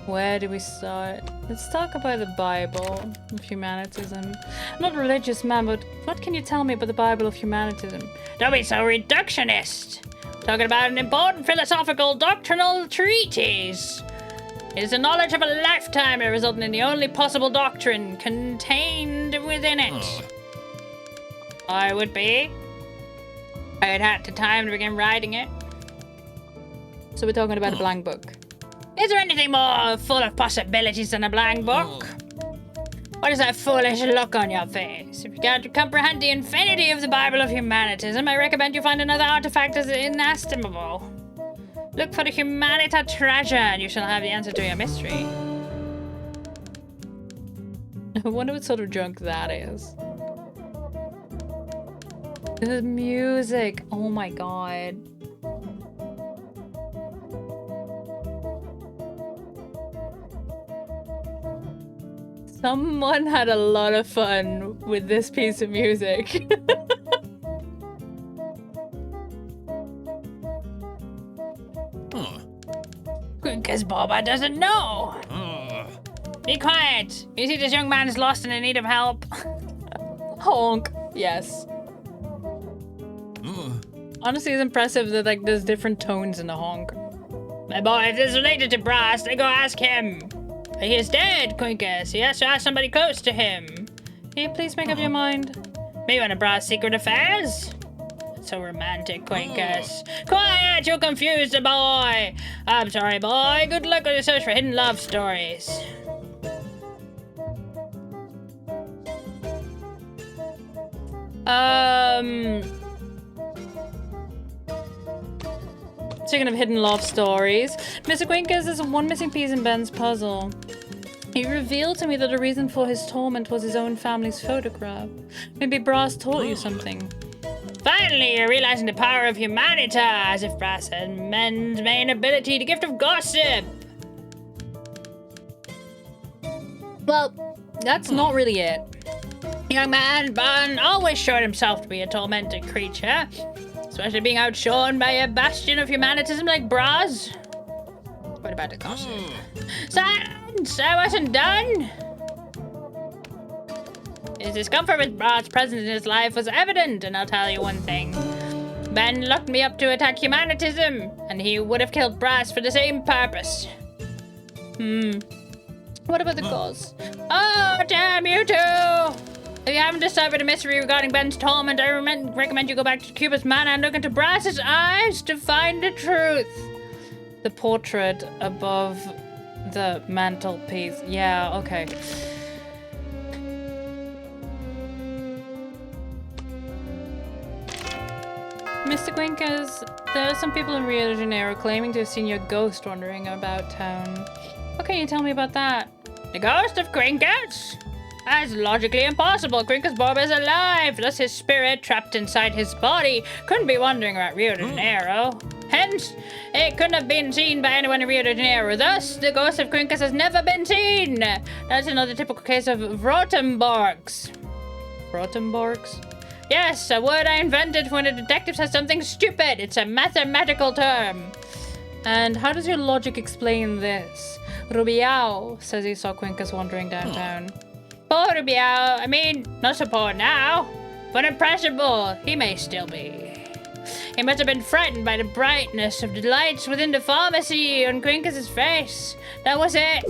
Where do we start? Let's talk about the Bible of Humanitism. I'm not a religious man, but what can you tell me about the Bible of Humanitism? Don't be so reductionist. We're talking about an important philosophical doctrinal treatise. It is the knowledge of a lifetime resulting in the only possible doctrine contained within it. I would be. I had had the time to begin writing it. So we're talking about a blank book. Is there anything more full of possibilities than a blank book? What is that foolish look on your face? If you can't comprehend the infinity of the Bible of Humanitism, I recommend you find another artifact as inestimable. Look for the Humanita treasure, and you shall have the answer to your mystery. I wonder what sort of drunk that is. The music. Oh my god. Someone had a lot of fun with this piece of music. Quincus Boba doesn't know. Be quiet. You see this young man is lost and in need of help. Honk. Yes. Honestly, it's impressive that like there's different tones in the honk. My boy, if this is related to Brass, then go ask him. He is dead, Quincus. He has to ask somebody close to him. Can you please make up your mind? Maybe one of Brass' secret affairs? So romantic, Quincus. Quiet, you confused the boy. I'm sorry, boy. Good luck with your search for hidden love stories. Speaking of hidden love stories, Mr. Quincus is one missing piece in Ben's puzzle. He revealed to me that the reason for his torment was his own family's photograph. Maybe Brass taught you something. Finally, you're realizing the power of Humanitas. If Brass had men's main ability, the gift of gossip. Well, that's not really it. Young man, Ben always showed himself to be a tormented creature. Especially being outshone by a bastion of humanitism like Brass. What about the gossip? Silence! I wasn't done! His discomfort with Brass' presence in his life was evident, and I'll tell you one thing. Ben locked me up to attack humanitism, and he would have killed Brass for the same purpose. What about the cause? Oh, damn you two! If you haven't deciphered the mystery regarding Ben's torment, I recommend you go back to Cupid's manor and look into Brass's eyes to find the truth. The portrait above the mantelpiece. Yeah, okay. Mr. Quincus, there are some people in Rio de Janeiro claiming to have seen your ghost wandering about town. What can you tell me about that? The ghost of Quincus? That's logically impossible. Quincus Bob is alive, thus his spirit, trapped inside his body, couldn't be wandering around Rio de Janeiro. Hence, it couldn't have been seen by anyone in Rio de Janeiro. Thus, the ghost of Quincus has never been seen. That's another typical case of Rotenborgs. Rotenborgs? Yes, a word I invented when a detective says something stupid. It's a mathematical term. And how does your logic explain this? Rubiao says he saw Quincus wandering downtown. Poor Rubiao. I mean, not so poor now, but impressible. He may still be. He must have been frightened by the brightness of the lights within the pharmacy on Quincus's face. That was it.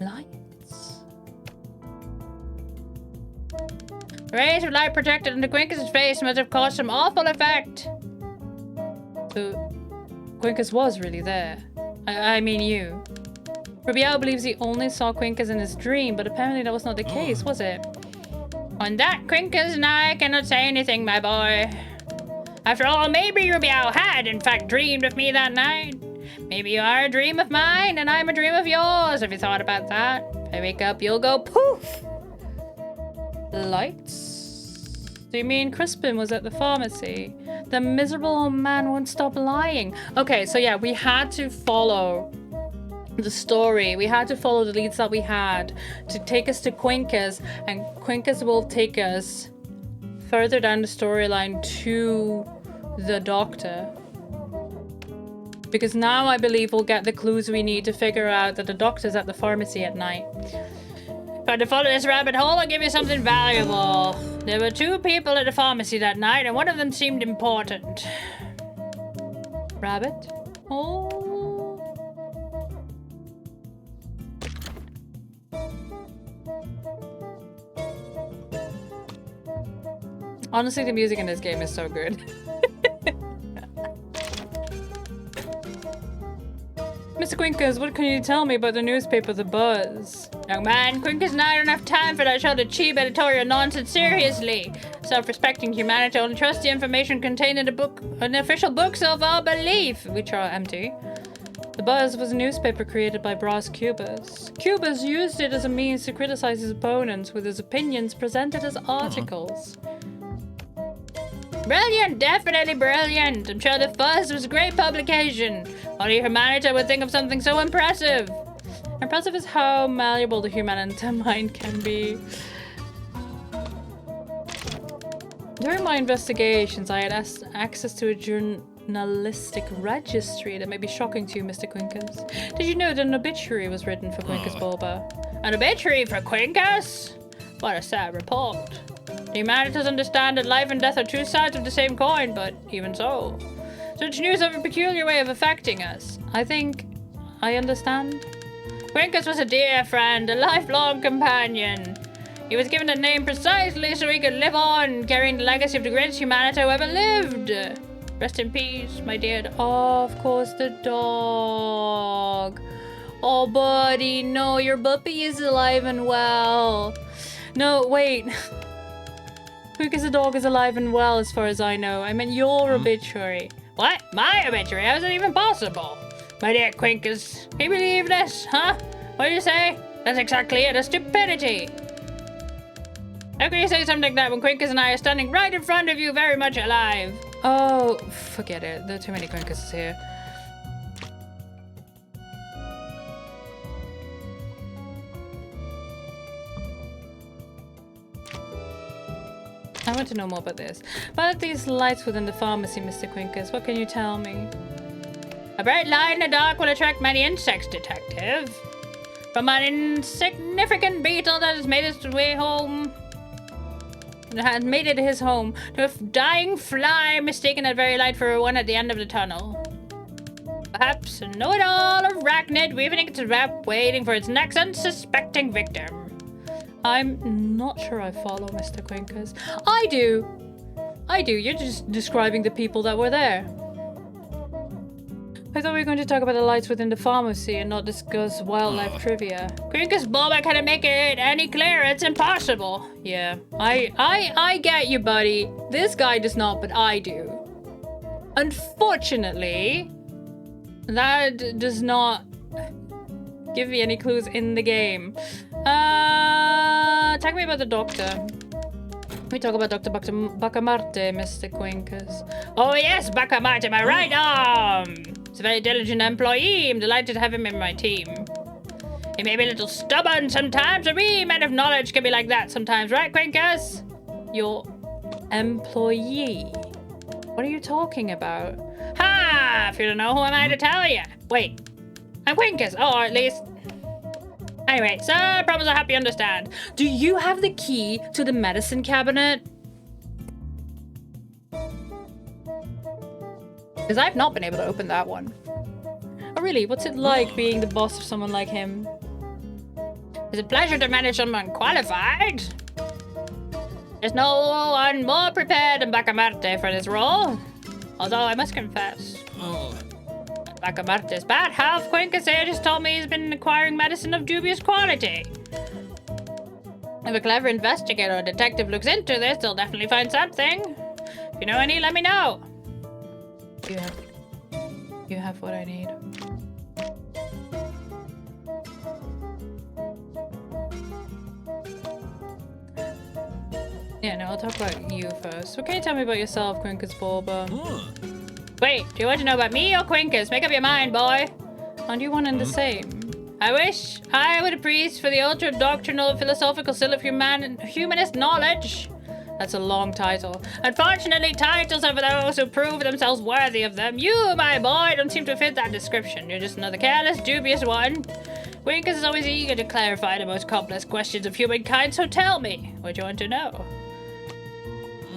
Lights? Rays of light projected into Quincus's face must have caused some awful effect. So, Quincus was really there. I mean you. Rubiao believes he only saw Quincus in his dream, but apparently that was not the case, was it? On that, Quincus and I cannot say anything, my boy. After all, maybe Rubiao had, in fact, dreamed of me that night. Maybe you are a dream of mine, and I'm a dream of yours. Have you thought about that? If I wake up, you'll go poof. Lights? Do you mean Crispin was at the pharmacy? The miserable old man won't stop lying. Okay, so yeah, we had to follow the story. We had to follow the leads that we had to take us to Quincus, and Quincus will take us further down the storyline to the doctor. Because now I believe we'll get the clues we need to figure out that the doctor's at the pharmacy at night. But to follow this rabbit hole, I'll give you something valuable. There were 2 people at the pharmacy that night, and one of them seemed important. Rabbit? Oh. Honestly, the music in this game is so good. Mr. Quincus, what can you tell me about the newspaper The Buzz? Young man, Quincus and I don't have time for that sort of cheap editorial nonsense, seriously. Self-respecting humanity only trusts the information contained in an official books of our belief, which are empty. The Buzz was a newspaper created by Bras Cubas. Cubas used it as a means to criticize his opponents, with his opinions presented as articles. Brilliant, definitely brilliant. I'm sure The Fuzz was a great publication. Only humanity would think of something so impressive. Impressive is how malleable the humanity mind can be. During my investigations, I had access to a journalistic registry that may be shocking to you, Mr. Quincus. Did you know that an obituary was written for Quincus Bulba? An obituary for Quincus? What a sad report. The humanities understand that life and death are 2 sides of the same coin, but even so. Such news have a peculiar way of affecting us. I think I understand. Quincus was a dear friend, a lifelong companion. He was given that name precisely so he could live on, carrying the legacy of the greatest humanity who ever lived. Rest in peace, my dear dog. Oh, of course, the dog. Oh, buddy, no, your puppy is alive and well. No, wait. Quincus the dog is alive and well, as far as I know. I meant your obituary. What? My obituary? How is it even possible? My dear Quincus, can you believe this, huh? What do you say? That's exactly it, a stupidity. How can you say something like that when Quincus and I are standing right in front of you, very much alive? Oh, forget it. There are too many Quincuses here. I want to know more about this. About these lights within the pharmacy, Mr. Quincus, what can you tell me? A bright light in the dark will attract many insects, detective. From an insignificant beetle that has made its way home, has made it his home, to a dying fly mistaking that very light for one at the end of the tunnel. Perhaps a know-it-all arachnid weaving its web, waiting for its next unsuspecting victim. I'm not sure I follow, Mr. Quincus. I do. You're just describing the people that were there. I thought we were going to talk about the lights within the pharmacy and not discuss wildlife trivia. Quincus Bulba couldn't make it any clearer. It's impossible. Yeah, I get you, buddy. This guy does not, but I do. Unfortunately, that does not give me any clues in the game. Tell me about the doctor. We talk about Dr. Bacamarte, Mr. Quincus. Oh yes, Bacamarte, my right arm. He's a very diligent employee. I'm delighted to have him in my team. He may be a little stubborn sometimes, but we men of knowledge can be like that sometimes, right, Quincus? Your employee? What are you talking about? Ha! If you don't know, who am I to tell you? Wait, I'm Quincus. Oh, or at least... Anyway, so I promise I hope you understand. Do you have the key to the medicine cabinet? Because I've not been able to open that one. Oh really? What's it like being the boss of someone like him? It's a pleasure to manage someone qualified. There's no one more prepared than Bacamarte for this role. Although I must confess, Bacamarte's bad health, Quincus here just told me he's been acquiring medicine of dubious quality. If a clever investigator or detective looks into this, they'll definitely find something. If you know any, let me know. You have what I need. Yeah, no, I'll talk about you first. What can you tell me about yourself, Quincus Bulba? Wait, do you want to know about me or Quincus? Make up your mind, boy. Aren't you one and the same? I wish I were a priest for the ultra-doctrinal philosophical seal of humanist knowledge. That's a long title. Unfortunately, titles are for those who prove themselves worthy of them. You, my boy, don't seem to fit that description. You're just another careless, dubious one. Quincus is always eager to clarify the most complex questions of humankind, so tell me, what do you want to know?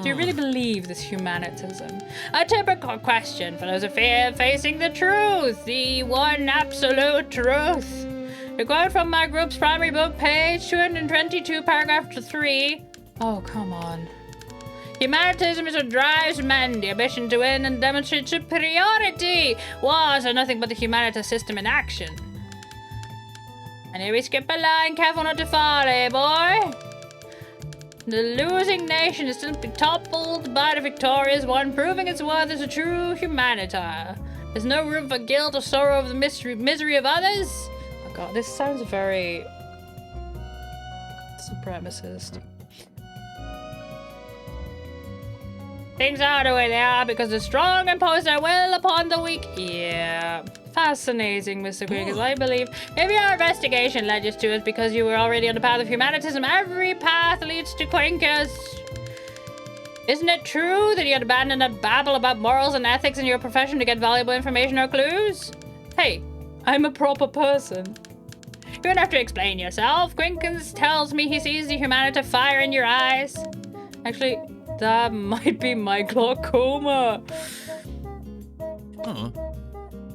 Do you really believe this humanitism? A typical question for those of fear facing the truth, the one absolute truth. To quote from my group's primary book, page 222, paragraph 3. Oh, come on. Humanitism is what drives men, the ambition to win and demonstrate superiority. Wars are nothing but the humanitas system in action. And here we skip a line, careful not to fall, eh, boy? The losing nation is simply toppled by the victorious one, proving its worth as a true humanita. There's no room for guilt or sorrow over the misery of others. Oh god, this sounds very supremacist. Things are the way they are because the strong impose their will upon the weak. Yeah. Fascinating, Mr. Quincus. I believe if your investigation led you to us because you were already on the path of humanitism, every path leads to Quincus. Isn't it true that you had abandoned that babble about morals and ethics in your profession to get valuable information or clues? Hey, I'm a proper person. You don't have to explain yourself. Quincus tells me he sees the humanita fire in your eyes. Actually, that might be my glaucoma.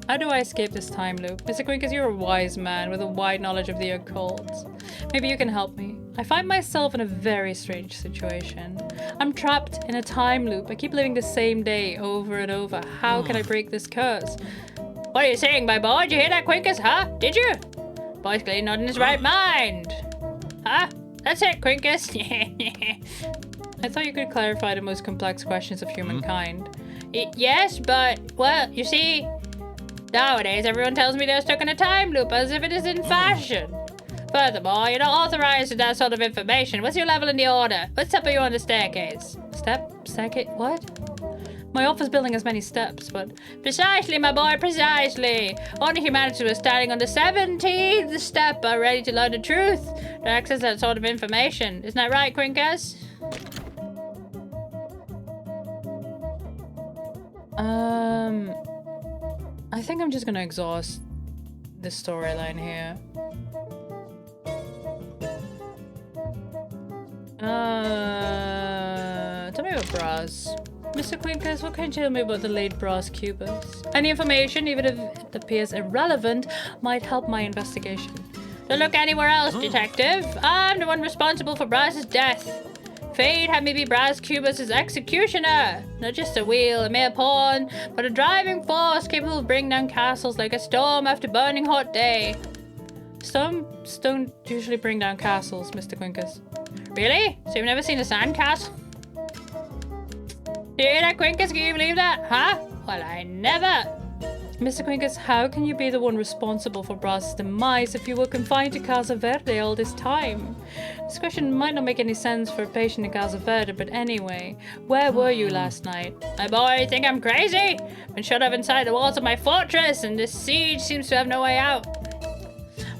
How do I escape this time loop? Mr. Quincus, you're a wise man with a wide knowledge of the occult. Maybe you can help me. I find myself in a very strange situation. I'm trapped in a time loop. I keep living the same day over and over. How can I break this curse? What are you saying, my boy? Did you hear that, Quincus, huh? Did you? Boy's clearly not in his right mind. Huh? That's it, Quincus. I thought you could clarify the most complex questions of humankind. Yes, but, well, you see, nowadays everyone tells me they're stuck in a time loop as if it is in fashion. Furthermore, you're not authorized to that sort of information. What's your level in the order? What step are you on the staircase? Staircase? What? My office building has many steps, but... Precisely, my boy, precisely. Only humanity was standing on the 17th step, are ready to learn the truth, to access that sort of information. Isn't that right, Quincus? I think I'm just gonna exhaust this storyline here. Tell me about Bras. Mr. Quincus, what can you tell me about the late Bras Cubus? Any information, even if it appears irrelevant, might help my investigation. Don't look anywhere else, detective. I'm the one responsible for Bras's death. Fate had me be Bras Cubus's executioner. Not just a wheel, a mere pawn, but a driving force capable of bringing down castles like a storm after a burning hot day. Storms don't usually bring down castles, Mr. Quincus. Really? So you've never seen a sand castle? Do you hear that, Quincus? Can you believe that? Huh? Well, I never. Mr. Quincus, how can you be the one responsible for Brass's demise if you were confined to Casa Verde all this time? This question might not make any sense for a patient in Casa Verde, but anyway, where were you last night? My boy, think I'm crazy? Been shut up inside the walls of my fortress, and this siege seems to have no way out.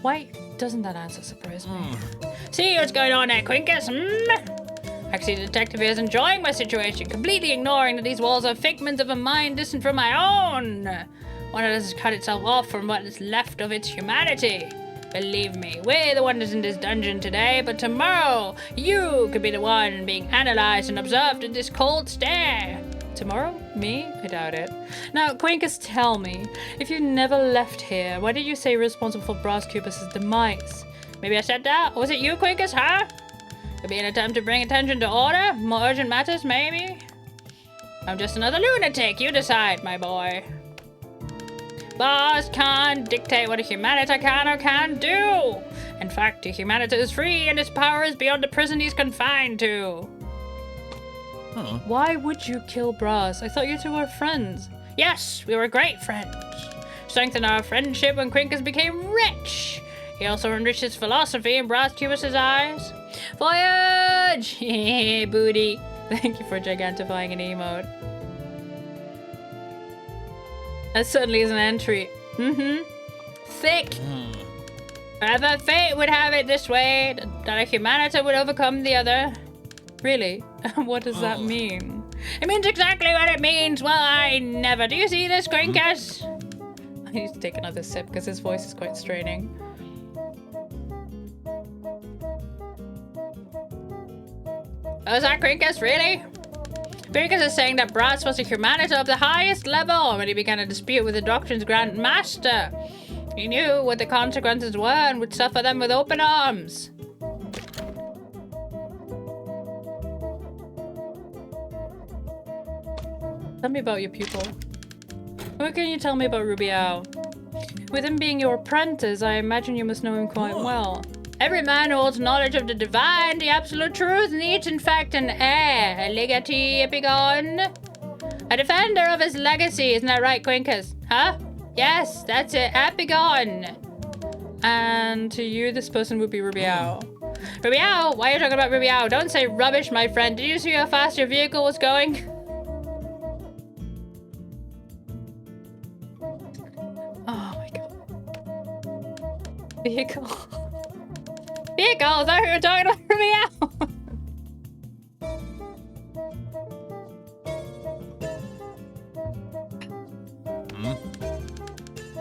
Why doesn't that answer surprise me? See what's going on there, Quincus? Actually, the detective here is enjoying my situation, completely ignoring that these walls are figments of a mind distant from my own. One that has cut itself off from what is left of its humanity. Believe me, we're the ones in this dungeon today, but tomorrow you could be the one being analyzed and observed in this cold stare. Tomorrow? Me? I doubt it. Now, Quincus, tell me, if you never left here, why did you say you're responsible for Brass Cubus's demise? Maybe I said that? Was it you, Quincus, huh? Could be an attempt to bring attention to order? More urgent matters, maybe? I'm just another lunatic. You decide, my boy. Boss can't dictate what a humanita can or can't do. In fact, a humanita is free and his power is beyond the prison he's confined to. Why would you kill Brass? I thought you two were friends. Yes, we were great friends. Strengthened our friendship when Quincus became rich. He also enriched his philosophy in Brass Cubus's eyes. Voyage! Booty. Thank you for gigantifying an emote. That certainly is an entry. Thick. Whether fate would have it this way, that a humanita would overcome the other. Really? What does that mean? It means exactly what it means. Well, I never. Do you see this, Quincus? I need to take another sip because his voice is quite straining. Oh, is that Quincus, really? Quincus is saying that Brass was a humanita of the highest level when he began a dispute with the Doctrine's Grand Master. He knew what the consequences were and would suffer them with open arms. Tell me about your pupil. What can you tell me about Rubiao? With him being your apprentice, I imagine you must know him quite well. Every man who holds knowledge of the divine, the absolute truth, needs in fact an heir, a legatee epigon. A defender of his legacy, isn't that right, Quincus? Huh? Yes, that's it, epigon. And to you, this person would be Rubiao. Rubiao? Why are you talking about Rubiao? Don't say rubbish, my friend. Did you see how fast your vehicle was going? Oh my god. Vehicle. Vehicle? I thought we were talking about Rubiao.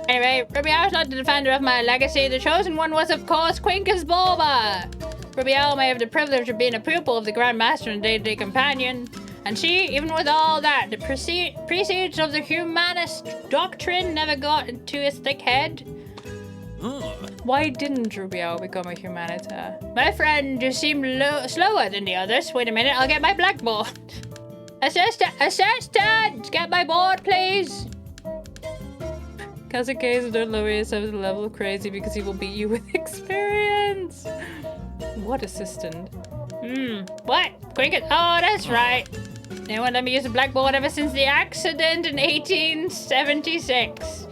Anyway, Rubiao's not the defender of my legacy. The chosen one was, of course, Quincus Bulba. Rubiao may have the privilege of being a pupil of the Grand Master and day-to-day companion. And she, even with all that, the presage of the humanist doctrine never got into his thick head. Why didn't Rubiao become a humanita? My friend just seemed slower than the others. Wait a minute, I'll get my blackboard. Assistant! Get my board, please. Kazuke's don't lower yourself to the level of crazy because he will beat you with experience. What assistant? What? Quincus? Oh, that's right. They won't let me use the blackboard ever since the accident in 1876.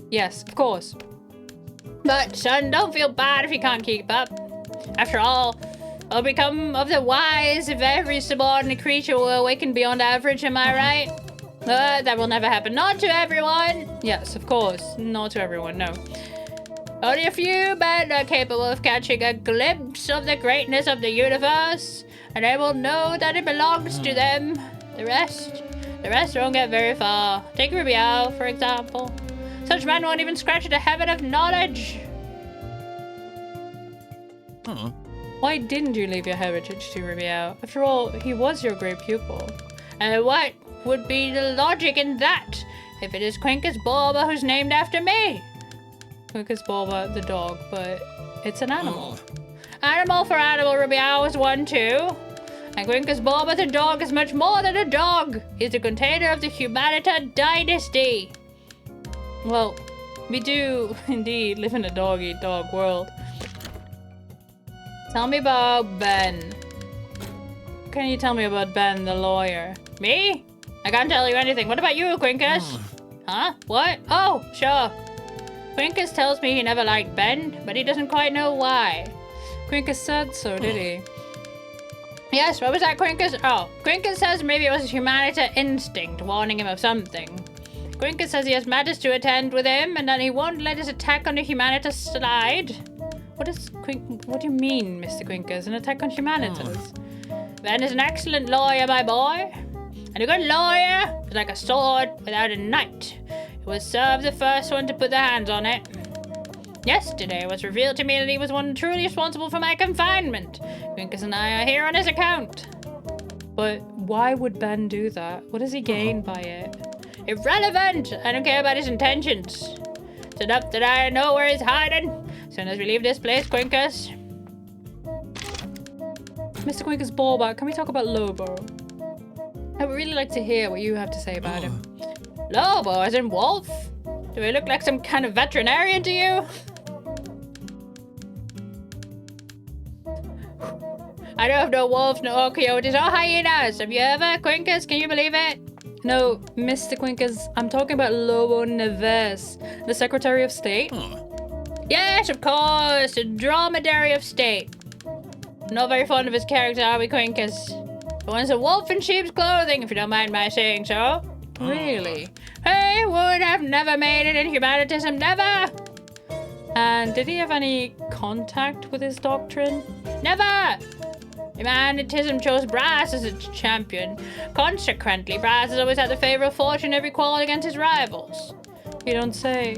Yes, of course. But, son, don't feel bad if you can't keep up. After all, I'll become of the wise if every subordinate creature will awaken beyond average, am I right? That will never happen. Not to everyone. Yes, of course. Not to everyone, no. Only a few men are capable of catching a glimpse of the greatness of the universe, and they will know that it belongs to them. The rest won't get very far. Take Rubiao, for example. Such men won't even scratch the heaven of knowledge. Why didn't you leave your heritage to Rubiao? After all, he was your great pupil. And what would be the logic in that, if it is Quincus Bulba who's named after me? Quincus Bulba, the dog, but it's an animal. Animal for animal, Rubiao is one too. And Quincus Bulba the dog is much more than a dog. He's the container of the Humanita dynasty. Well, we do indeed live in a dog-eat-dog world. Tell me about Ben. What can you tell me about Ben, the lawyer? Me? I can't tell you anything. What about you, Quincus? Huh? What? Oh, sure. Quincus tells me he never liked Ben, but he doesn't quite know why. Quincus said so, did he? Yes, what was that, Quincus? Oh, Quincus says maybe it was his humanity instinct warning him of something. Quincus says he has matters to attend with him and that he won't let his attack on the Humanitas slide. What do you mean, Mr. Quincus? An attack on Humanitas? Ben is an excellent lawyer, my boy. And a good lawyer is like a sword without a knight. It will serve the first one to put their hands on it. Yesterday it was revealed to me that he was one truly responsible for my confinement. Quincus and I are here on his account. But why would Ben do that? What does he gain by it? Irrelevant! I don't care about his intentions. It's enough that I know where he's hiding. As soon as we leave this place, Quincus. Mr. Quincus Ballback, can we talk about Lobo? I would really like to hear what you have to say about him. Lobo, as in wolf? Do I look like some kind of veterinarian to you? I don't have no wolves, no coyotes, or hyenas. Have you ever, Quincus? Can you believe it? No, Mr. Quincus, I'm talking about Lobo Neves, the Secretary of State. Yes, of course, the dromedary of state. Not very fond of his character, are we, Quincus? But one's a wolf in sheep's clothing, if you don't mind my saying so. Really? He would have never made it in humanitism, never! And did he have any contact with his doctrine? Never! Humanitism chose Brass as its champion. Consequently, Brass has always had the favor of fortune every quarrel against his rivals. You don't say.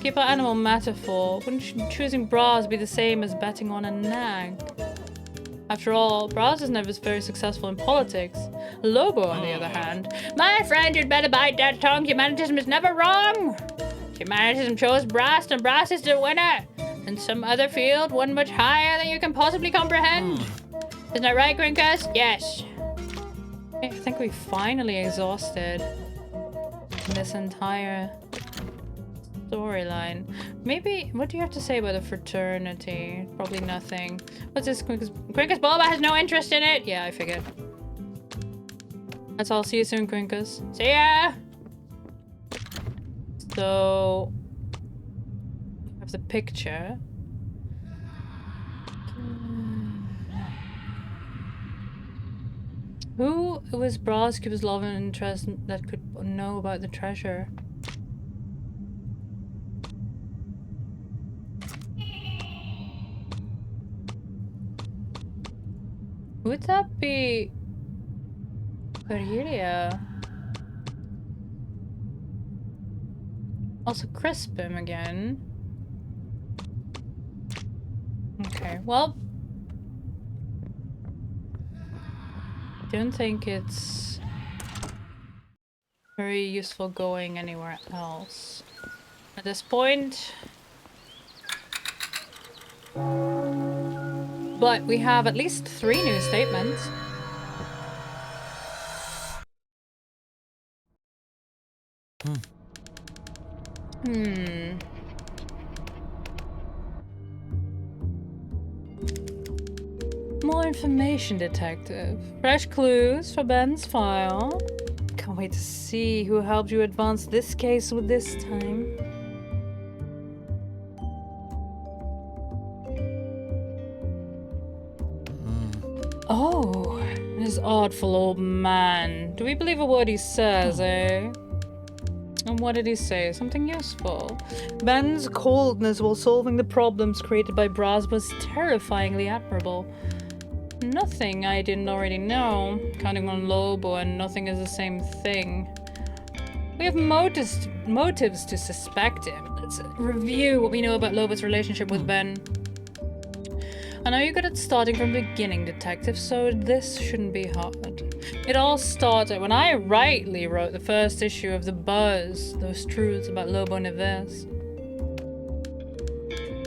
Keep our animal metaphor. Wouldn't choosing Braz be the same as betting on a nag? After all, Braz is never very successful in politics. Lobo, on the other hand. My friend, you'd better bite that tongue. Humanitism is never wrong. Humanitism chose Brass, and Brass is the winner. In some other field, one much higher than you can possibly comprehend. Isn't that right, Quincus? Yes. I think we finally exhausted this entire storyline. Maybe, what do you have to say about the fraternity? Probably nothing. What's this? Quincus Boba has no interest in it. Yeah, I figured. That's all. See you soon, Quincus. See ya! So, I have the picture. Who was Braz Cube's love and interest that could know about the treasure? Would that be Cordelia? Also Crispim again. Okay, well, I don't think it's very useful going anywhere else at this point. But we have at least 3 new statements. More information, detective. Fresh clues for Ben's file. Can't wait to see who helped you advance this case with this time. Oh, this artful old man. Do we believe a word he says, eh? And what did he say? Something useful. Ben's coldness while solving the problems created by Braz was terrifyingly admirable. Nothing I didn't already know. Counting on Lobo and nothing is the same thing. We have motives to suspect him. Let's review what we know about Lobo's relationship with Ben. I know you're good at starting from the beginning, detective, so this shouldn't be hard. It all started when I rightly wrote the first issue of The Buzz, those truths about Lobo Neves.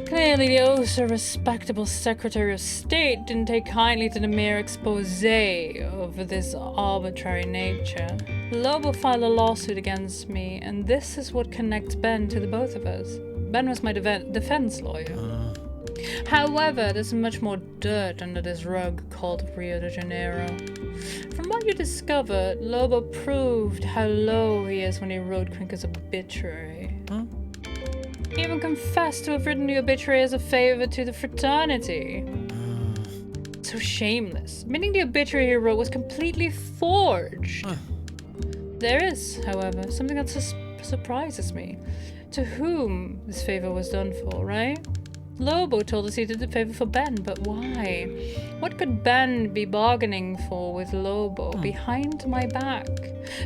Clearly, the oh-so-respectable Secretary of State didn't take kindly to the mere expose of this arbitrary nature. Lobo filed a lawsuit against me, and this is what connects Ben to the both of us. Ben was my defense lawyer. However, there's much more dirt under this rug called Rio de Janeiro. From what you discovered, Lobo proved how low he is when he wrote Quinka's obituary. He even confessed to have written the obituary as a favor to the fraternity. So shameless, meaning the obituary he wrote was completely forged. There is, however, something that surprises me. To whom this favor was done for, right? Lobo told us he did the favor for Ben, but why? What could Ben be bargaining for with Lobo behind my back?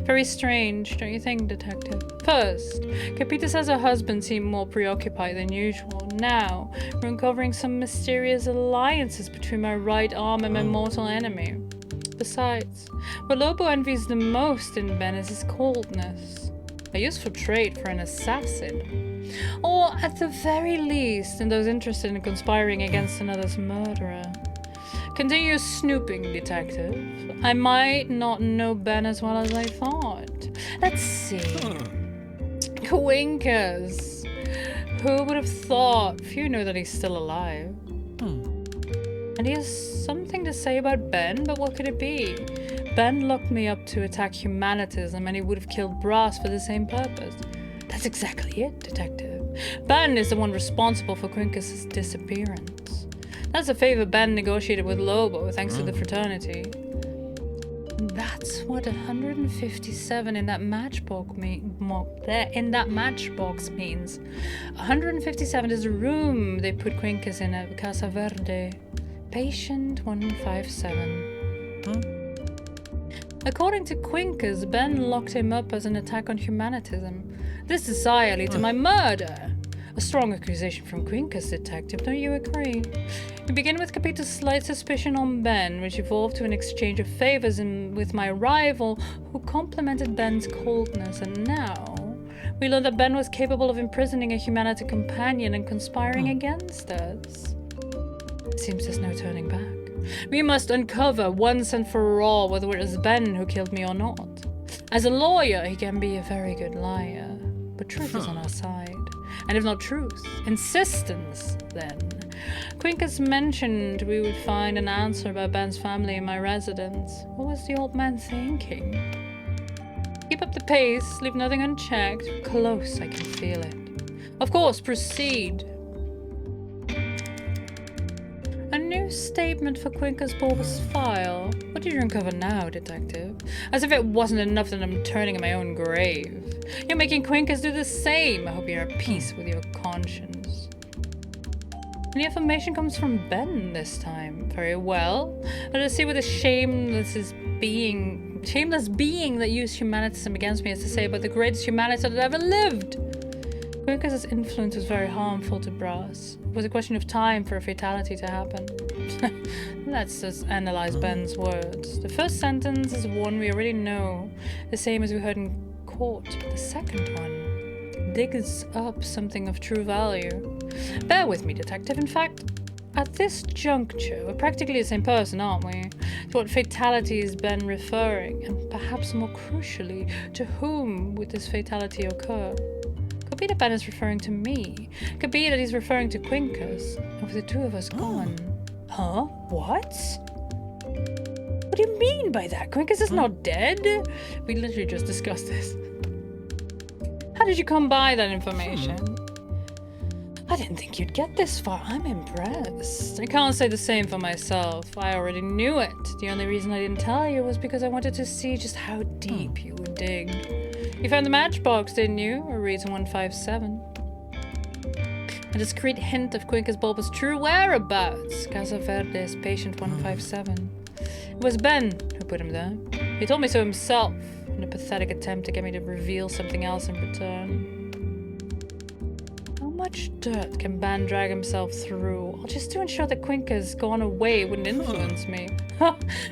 Very strange, don't you think, Detective? First, Capita says her husband seemed more preoccupied than usual. Now, we're uncovering some mysterious alliances between my right arm and my mortal enemy. Besides, what Lobo envies the most in Ben is his coldness. A useful trait for an assassin. Or, at the very least, in those interested in conspiring against another's murderer. Continue snooping, Detective. I might not know Ben as well as I thought. Let's see. Quinkers. Who would have thought? Few know that he's still alive. And he has something to say about Ben, but what could it be? Ben locked me up to attack humanitism, and he would have killed Brass for the same purpose. That's exactly it, Detective. Ben is the one responsible for Quincus' disappearance. That's a favor Ben negotiated with Lobo, thanks to the fraternity. That's what 157 in that matchbox means. 157 is the room they put Quincus in at Casa Verde. Patient 157. According to Quincus, Ben locked him up as an attack on humanitism. This desire led to my murder. A strong accusation from Quincus, Detective, don't you agree? We begin with Capita's slight suspicion on Ben, which evolved to an exchange of favors with my rival, who complimented Ben's coldness, and now we learn that Ben was capable of imprisoning a humanity companion and conspiring against us. It seems there's no turning back. We must uncover once and for all whether it was Ben who killed me or not. As a lawyer, he can be a very good liar, but truth is on our side. And if not truth, insistence, then. Quincus mentioned we would find an answer about Ben's family in my residence. What was the old man thinking? Keep up the pace, leave nothing unchecked. Close, I can feel it. Of course, proceed. A new statement for Quincus Bulbous file. What did you uncover now, Detective? As if it wasn't enough that I'm turning in my own grave. You're making Quincus do the same. I hope you're at peace with your conscience. And the information comes from Ben this time. Very well. Let us see what the shameless being that used humanitism against me has to say about the greatest humanist that ever lived. Quincus' influence was very harmful to Brass. It was a question of time for a fatality to happen. Let's just analyze Ben's words. The first sentence is one we already know, the same as we heard in court, but the second one digs up something of true value. Bear with me, Detective. In fact, at this juncture, we're practically the same person, aren't we? To what fatality is Ben referring? And perhaps more crucially, to whom would this fatality occur? Could be that Ben is referring to me. Could be that he's referring to Quincus. And with the two of us gone. Huh? What? What do you mean by that? Quincus is not dead? We literally just discussed this. How did you come by that information? I didn't think you'd get this far. I'm impressed. I can't say the same for myself. I already knew it. The only reason I didn't tell you was because I wanted to see just how deep you would dig. You found the matchbox, didn't you? Or reason 157. A discreet hint of Quincus Bulbous' true whereabouts. Casa Verde's patient 157. It was Ben who put him there. He told me so himself, in a pathetic attempt to get me to reveal something else in return. How much dirt can Ben drag himself through, just to ensure that Quincus gone away wouldn't influence me?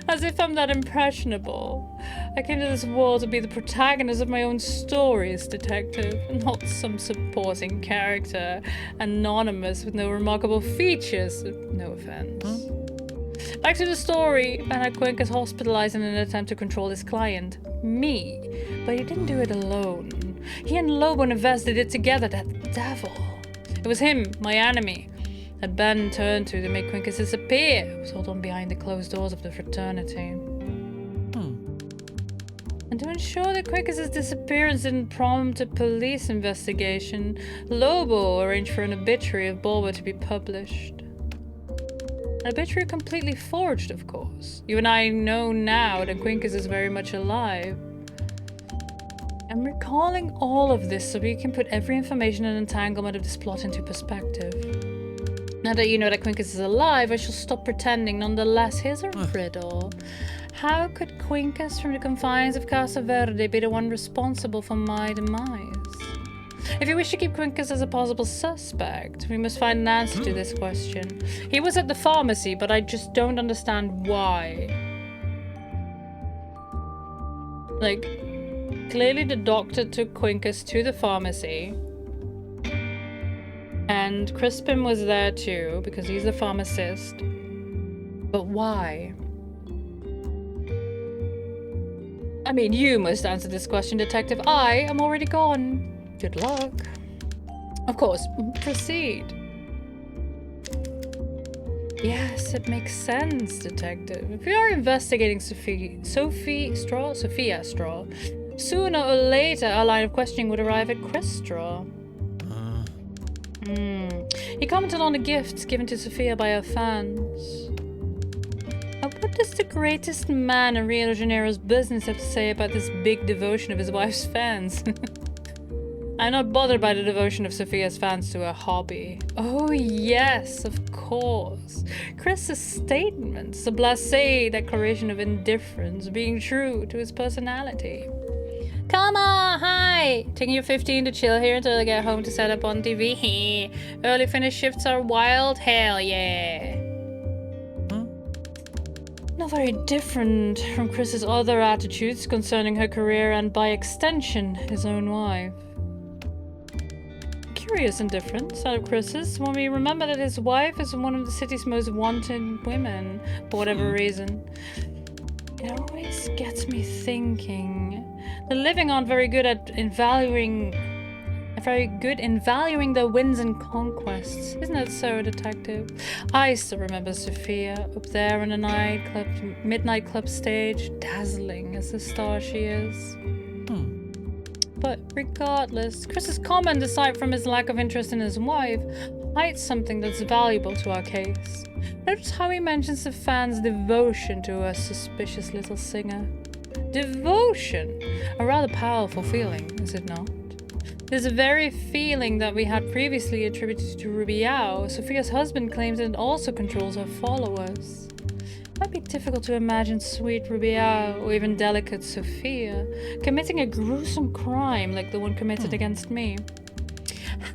As if I'm that impressionable. I came to this world to be the protagonist of my own stories, Detective, not some supporting character, anonymous with no remarkable features. No offense. Back to the story. Ben had Quincus hospitalized in an attempt to control his client, me, but he didn't do it alone. He and Lobo invested it together, that devil. It was him, my enemy, that Ben turned to make Quincus disappear. It was all done behind the closed doors of the fraternity. And to ensure that Quincus's disappearance didn't prompt a police investigation, Lobo arranged for an obituary of Bulba to be published. An obituary completely forged, of course. You and I know now that Quincus is very much alive. I'm recalling all of this so we can put every information and entanglement of this plot into perspective. Now that you know that Quincus is alive, I shall stop pretending. Nonetheless, here's a riddle. How could Quincus from the confines of Casa Verde be the one responsible for my demise? If you wish to keep Quincus as a possible suspect, we must find an answer to this question. He was at the pharmacy, but I just don't understand why. Like, clearly the doctor took Quincus to the pharmacy. And Crispin was there too, because he's the pharmacist. But why? I mean, you must answer this question, Detective. I am already gone. Good luck. Of course, proceed. Yes, it makes sense, Detective. If we are investigating Sophia Straw, sooner or later our line of questioning would arrive at Chris Straw. He commented on the gifts given to Sophia by her fans. Now, what does the greatest man in Rio de Janeiro's business have to say about this big devotion of his wife's fans? I'm not bothered by the devotion of Sophia's fans to her hobby. Oh yes, of course. Chris's statements, a blasé declaration of indifference, being true to his personality. Come on, hi! Taking you 15 to chill here until I get home to set up on TV. Early finish shifts are wild, hell yeah. Not very different from Chris's other attitudes concerning her career and, by extension, his own wife. Curious indifference out of Chris's when we remember that his wife is one of the city's most wanted women, for whatever reason. It always gets me thinking. The living aren't very good in valuing their wins and conquests. Isn't that so, Detective? I still remember Sophia up there on the midnight club stage, dazzling as the star she is. But regardless, Chris's comment, aside from his lack of interest in his wife, hides something that's valuable to our case. Notice how he mentions the fans' devotion to a suspicious little singer. Devotion! A rather powerful feeling, is it not? This very feeling that we had previously attributed to Rubiao, Sophia's husband claims it also controls her followers. It might be difficult to imagine sweet Rubiao, or even delicate Sophia, committing a gruesome crime like the one committed against me.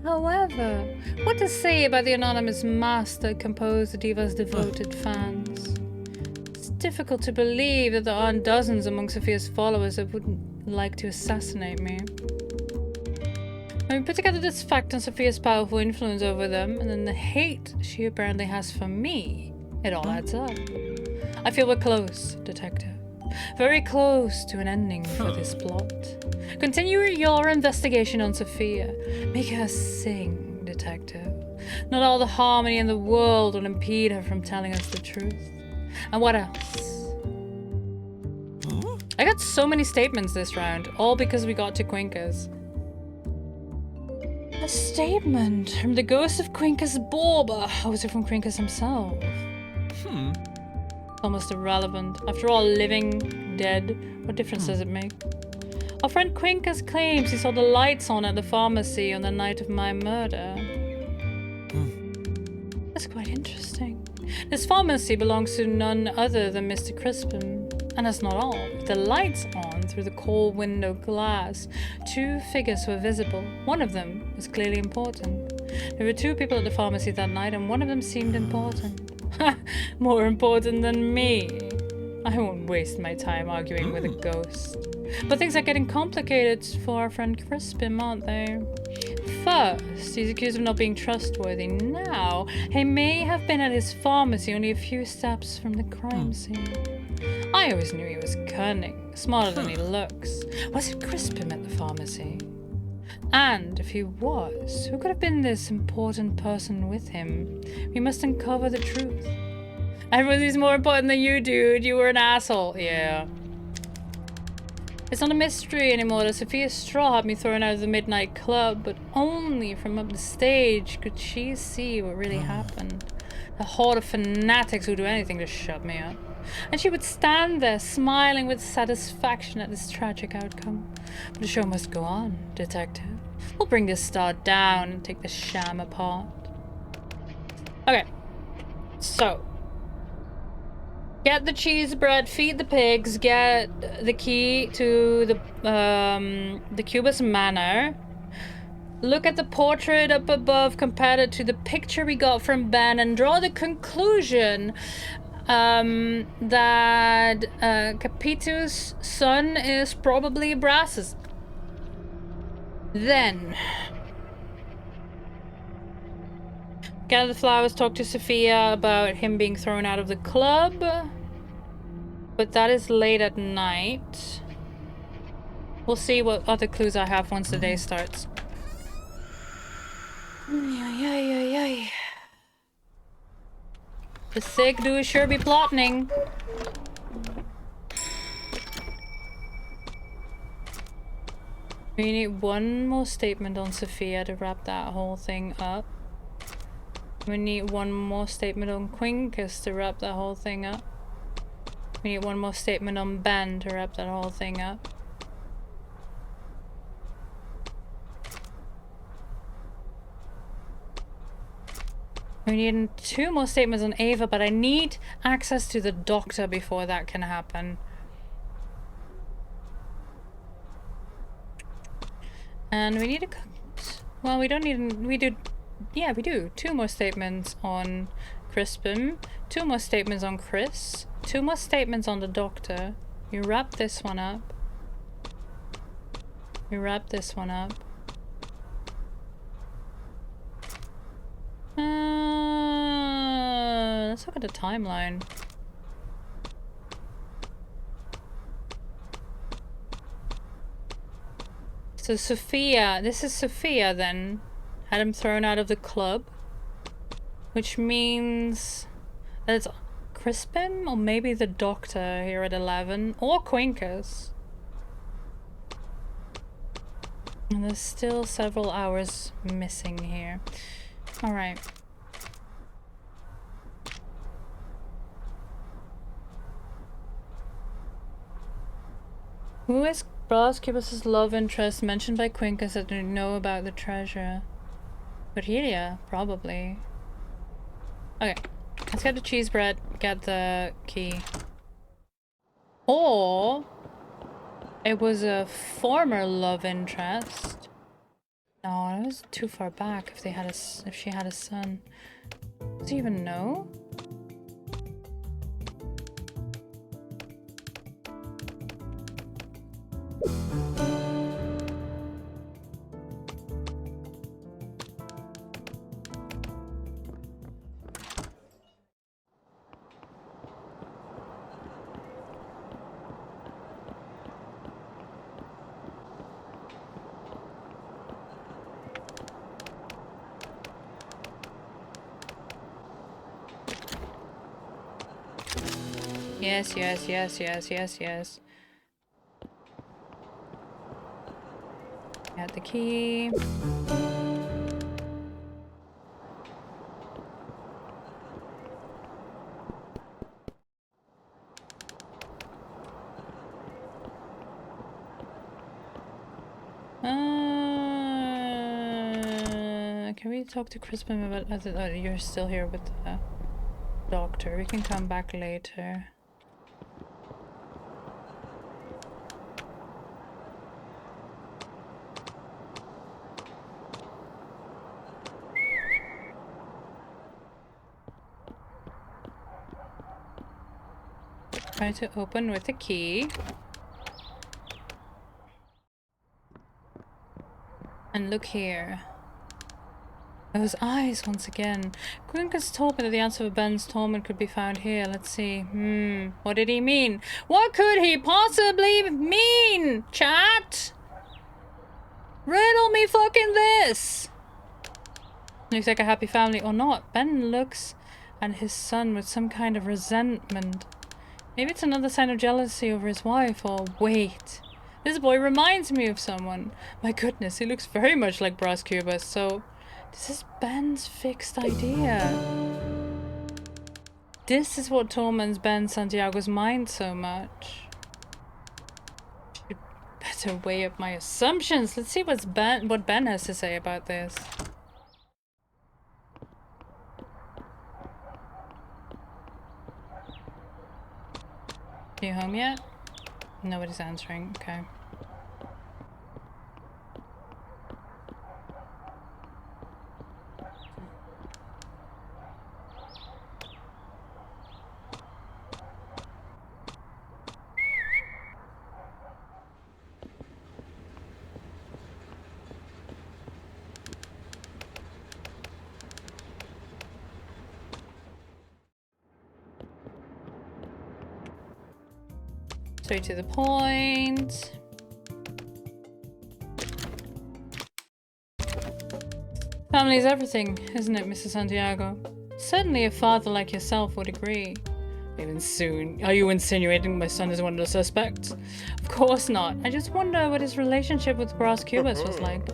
However, what to say about the anonymous master composed the diva's devoted fans? It's difficult to believe that there aren't dozens among Sophia's followers that wouldn't like to assassinate me. When we put together this fact on Sophia's powerful influence over them, and then the hate she apparently has for me, it all adds up. I feel we're close, Detective. Very close to an ending for this plot. Continue your investigation on Sophia. Make her sing, Detective. Not all the harmony in the world will impede her from telling us the truth. And what else? I got so many statements this round, all because we got to Quincus. A statement from the ghost of Quincus Bulba. Or was it from Quincus himself? Almost irrelevant. After all, living, dead, what difference does it make? Our friend Quincus claims he saw the lights on at the pharmacy on the night of my murder. That's quite interesting. This pharmacy belongs to none other than Mr. Crispin. And that's not all. With the lights on through the coal window glass, two figures were visible. One of them was clearly important. There were two people at the pharmacy that night, and one of them seemed important. More important than me. I won't waste my time arguing with a ghost. But things are getting complicated for our friend Crispin, aren't they? First, he's accused of not being trustworthy. Now, he may have been at his pharmacy only a few steps from the crime scene. I always knew he was cunning, smarter than he looks. Was it Crispin at the pharmacy? And if he was, who could have been this important person with him? We must uncover the truth. Everybody's more important than you, dude. You were an asshole. Yeah. It's not a mystery anymore that Sophia Straw had me thrown out of the midnight club, but only from up the stage could she see what really happened. A horde of fanatics who'd do anything to shut me up. And she would stand there, smiling with satisfaction at this tragic outcome. But the show must go on, detective. We'll bring this star down and take the sham apart. Okay. So. Get the cheese bread, feed the pigs, get the key to the Cubist Manor. Look at the portrait up above, compare it to the picture we got from Ben, and draw the conclusion that Capito's son is probably Brass's. Then gather the flowers, talk to Sophia about him being thrown out of the club. But that is late at night. We'll see what other clues I have once the day starts. The sick do sure be plotting. We need one more statement on Sophia to wrap that whole thing up. We need one more statement on Quincus to wrap that whole thing up. We need one more statement on Ben to wrap that whole thing up. We need 2 more statements on Ava, but I need access to the doctor before that can happen. And we need a... Well, we don't need... We do... Yeah, we do. 2 more statements on Crispin. 2 more statements on Chris. 2 more statements on the doctor. You wrap this one up. You wrap this one up. Let's look at the timeline. So Sophia, this is Sophia then, had him thrown out of the club, which means that it's Crispin or maybe the doctor here at 11, or Quincus. And there's still several hours missing here. Alright. Who is Bras Cubus's love interest mentioned by Quincus that didn't know about the treasure? Cordelia, probably. Okay, let's get the cheese bread, get the key. Or it was a former love interest. No, it was too far back if they had if she had a son. Does he even know? Yes, yes, yes, yes, yes, yes. Got the key. Can we talk to Crispin about... Oh, you're still here with the doctor. We can come back later. Try to open with a key. And look here. Those eyes once again. Quincus told me that the answer for Ben's torment could be found here. Let's see. What did he mean? What could he possibly mean, chat? Riddle me fucking this! Looks like a happy family or not. Ben looks at his son with some kind of resentment. Maybe it's another sign of jealousy over his wife, or wait. This boy reminds me of someone. My goodness, he looks very much like Brass Cubus, so this is Ben's fixed idea. This is what torments Ben Santiago's mind so much. Should better weigh up my assumptions. Let's see what Ben has to say about this. Are you home yet? Nobody's answering. Okay. Straight to the point. Family is everything, isn't it, Mrs. Santiago? Certainly a father like yourself would agree. Even soon. Are you insinuating my son is one of the suspects? Of course not. I just wonder what his relationship with Brass Cubus was like.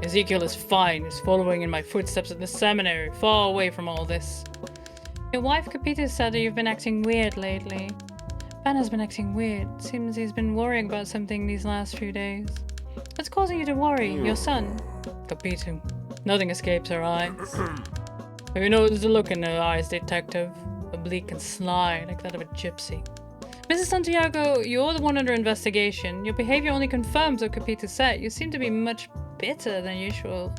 Ezekiel is fine. He's following in my footsteps at the seminary, far away from all this. Your wife Capita said that you've been acting weird lately. Ben has been acting weird. Seems he's been worrying about something these last few days. What's causing you to worry? Your son? Capito. Nothing escapes her eyes. Have you noticed the look in her eyes, detective? Oblique and sly, like that of a gypsy. Mrs. Santiago, you're the one under investigation. Your behavior only confirms what Capito said. You seem to be much bitter than usual.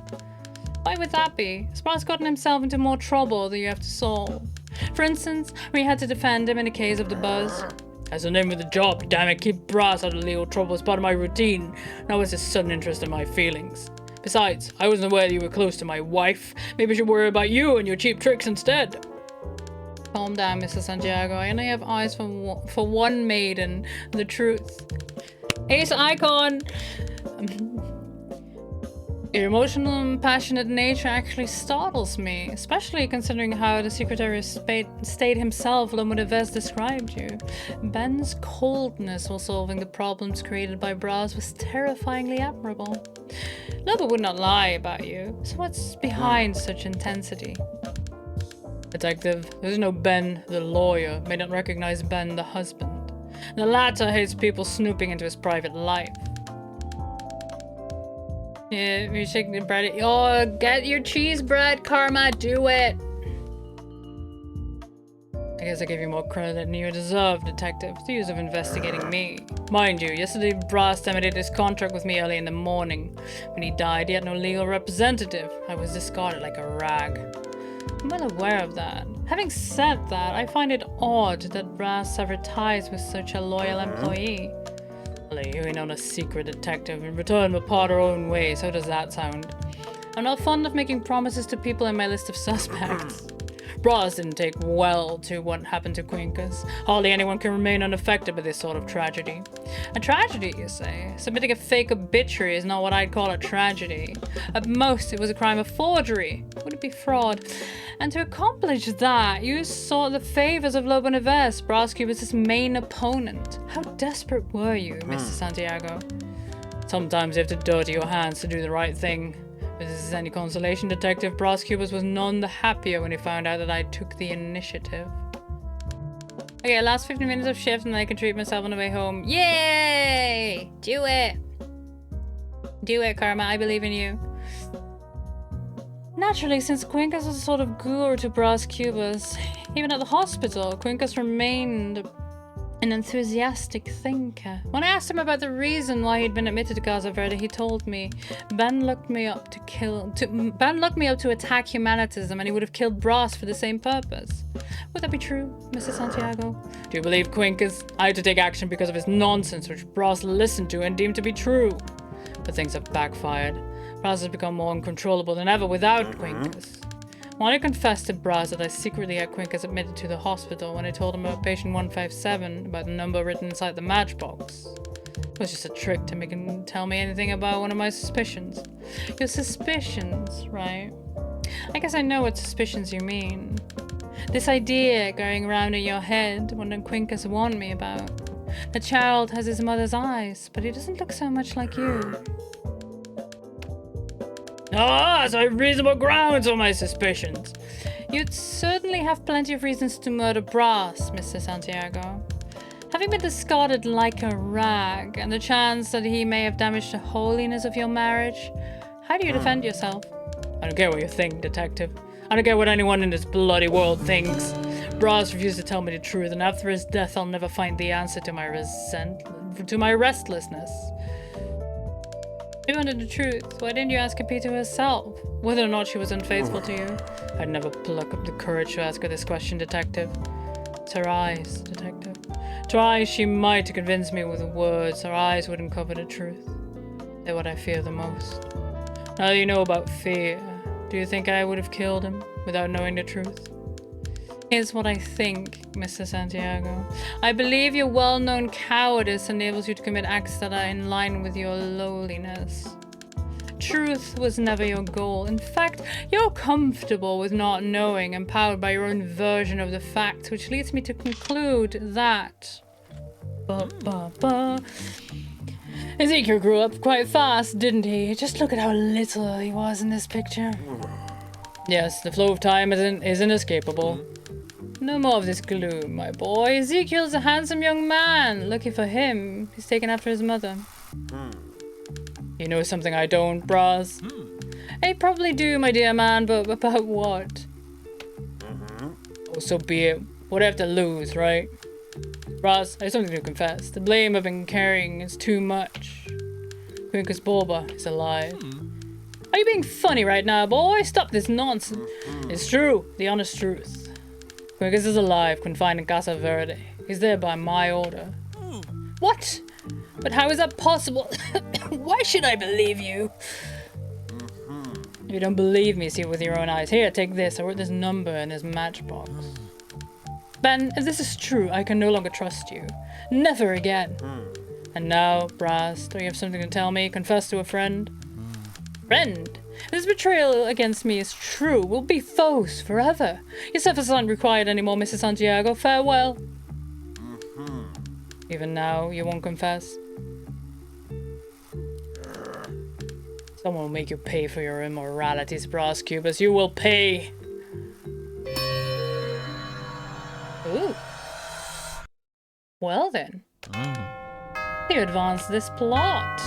Why would that be? Has Brass gotten himself into more trouble that you have to solve? For instance, we had to defend him in a case of the buzz. That's the name of the job, damn it. Keep Brass out of legal trouble as part of my routine. Now it's a sudden interest in my feelings. Besides, I wasn't aware that you were close to my wife. Maybe I should worry about you and your cheap tricks instead. Calm down, Mrs. Santiago. I only have eyes for one maiden, the truth. Ace Icon! Your emotional and passionate nature actually startles me, especially considering how the Secretary of State himself, Lomodeves, described you. Ben's coldness while solving the problems created by Brass was terrifyingly admirable. Lobo would not lie about you, so what's behind such intensity? Detective, there's no Ben, the lawyer, may not recognize Ben, the husband. The latter hates people snooping into his private life. Yeah, you're shaking the bread. Oh, get your cheese bread, Karma. Do it. I guess I gave you more credit than you deserve, Detective. The use of investigating me. Mind you, yesterday Brass terminated his contract with me early in the morning. When he died, he had no legal representative. I was discarded like a rag. I'm well aware of that. Having said that, I find it odd that Brass severed ties with such a loyal employee. You ain't on a secret, Detective. In return, we'll part our own ways. How does that sound? I'm not fond of making promises to people in my list of suspects. Brass didn't take well to what happened to Quincus. Hardly anyone can remain unaffected by this sort of tragedy. A tragedy, you say? Submitting a fake obituary is not what I'd call a tragedy. At most, it was a crime of forgery. Would it be fraud? And to accomplish that, you sought the favors of Lobo Neves, Brass Cubus' main opponent. How desperate were you, Mr. Santiago? Sometimes you have to dirty your hands to do the right thing. If this is any consolation, Detective, Brass Cubus was none the happier when he found out that I took the initiative. Okay, last 15 minutes of shift and I can treat myself on the way home. Yay! Do it! Do it, Karma. I believe in you. Naturally, since Quincus was a sort of guru to Brass Cubus, even at the hospital, Quincus remained an enthusiastic thinker. When I asked him about the reason why he'd been admitted to Casa Verde, he told me, Ben looked me up to attack humanitism, and he would have killed Brass for the same purpose. Would that be true, Mr. Santiago? Do you believe Quincus? I had to take action because of his nonsense, which Brass listened to and deemed to be true. But things have backfired. Brass has become more uncontrollable than ever without Quincus. When I confessed to Brass that I secretly had Quincus admitted to the hospital when I told him about patient 157, about the number written inside the matchbox. It was just a trick to make him tell me anything about one of my suspicions. Your suspicions, right? I guess I know what suspicions you mean. This idea going around in your head, what did Quincus warned me about. The child has his mother's eyes, but he doesn't look so much like you. Ah, so I have reasonable grounds for my suspicions. You'd certainly have plenty of reasons to murder Brass, Mr. Santiago. Having been discarded like a rag, and the chance that he may have damaged the holiness of your marriage, how do you defend yourself? I don't care what you think, detective. I don't care what anyone in this bloody world thinks. Brass refused to tell me the truth, and after his death, I'll never find the answer to my restlessness. You wanted the truth. Why didn't you ask Capito herself, whether or not she was unfaithful to you? I'd never pluck up the courage to ask her this question, detective. It's her eyes, detective. Try she might to convince me with words, her eyes wouldn't cover the truth. They're what I fear the most. Now that you know about fear, do you think I would have killed him without knowing the truth? Here's what I think, Mr. Santiago. I believe your well-known cowardice enables you to commit acts that are in line with your lowliness. Truth was never your goal. In fact, you're comfortable with not knowing, empowered by your own version of the facts, which leads me to conclude that... Ezekiel grew up quite fast, didn't he? Just look at how little he was in this picture. Yes, the flow of time is inescapable. No more of this gloom, my boy. Ezekiel's a handsome young man. Lucky for him, he's taken after his mother. You know something I don't, Brass? I probably do, my dear man, but about what? Oh, so be it. What I have to lose, right? Brass, I have something to confess. The blame I've been carrying is too much. Quincus Bulba is alive. Are you being funny right now, boy? Stop this nonsense. It's true, the honest truth. Quincus is alive, confined in Casa Verde. He's there by my order. What? But how is that possible? Why should I believe you? If you don't believe me, see it with your own eyes. Here, take this. I wrote this number in this matchbox. Ben, if this is true, I can no longer trust you. Never again. And now, Brass, do you have something to tell me? Confess to a friend? Friend? This betrayal against me is true. We'll be foes forever. Your services aren't required anymore, Mrs. Santiago. Farewell. Even now, you won't confess? Someone will make you pay for your immoralities, Brass Cubus. You will pay. Ooh. Well then. You advanced this plot.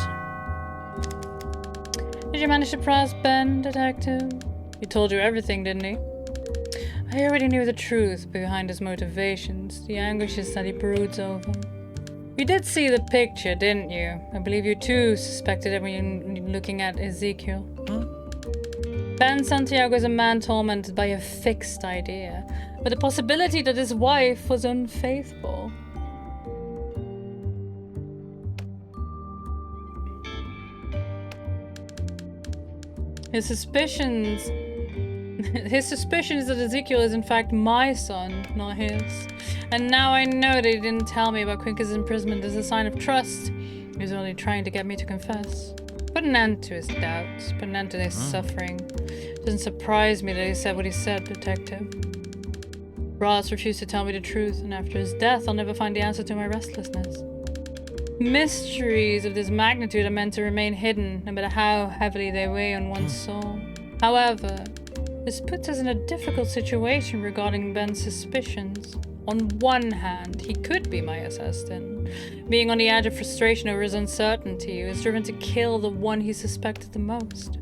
Did you manage to press Ben, detective? He told you everything, didn't he? I already knew the truth behind his motivations, the anguishes that he broods over. You did see the picture, didn't you? I believe you too suspected it when you looking at Ezekiel. Ben Santiago is a man tormented by a fixed idea, but the possibility that his wife was unfaithful. His suspicion is that Ezekiel is in fact my son, not his. And now I know that he didn't tell me about Quincus' imprisonment as a sign of trust. He was only trying to get me to confess. Put an end to his doubts, put an end to his suffering. It doesn't surprise me that he said what he said, detective. Brass refused to tell me the truth, and after his death I'll never find the answer to my restlessness. Mysteries of this magnitude are meant to remain hidden, no matter how heavily they weigh on one's soul. However, this puts us in a difficult situation regarding Ben's suspicions. On one hand, he could be my assassin. Being on the edge of frustration over his uncertainty, he was driven to kill the one he suspected the most.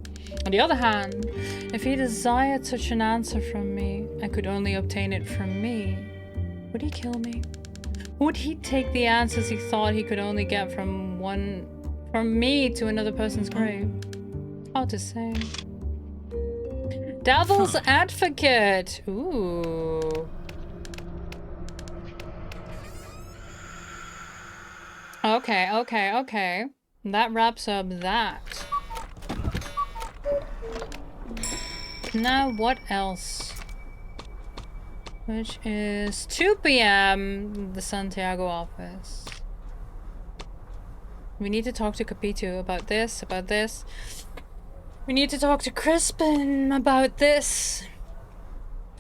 On the other hand, if he desired such an answer from me, and could only obtain it from me, would he kill me? Would he take the answers he thought he could only get from me to another person's grave? Hard to say. Devil's Advocate! Ooh. Okay. That wraps up that. Now what else? Which is 2 p.m. the Santiago office. We need to talk to Capito about this. We need to talk to Crispin about this.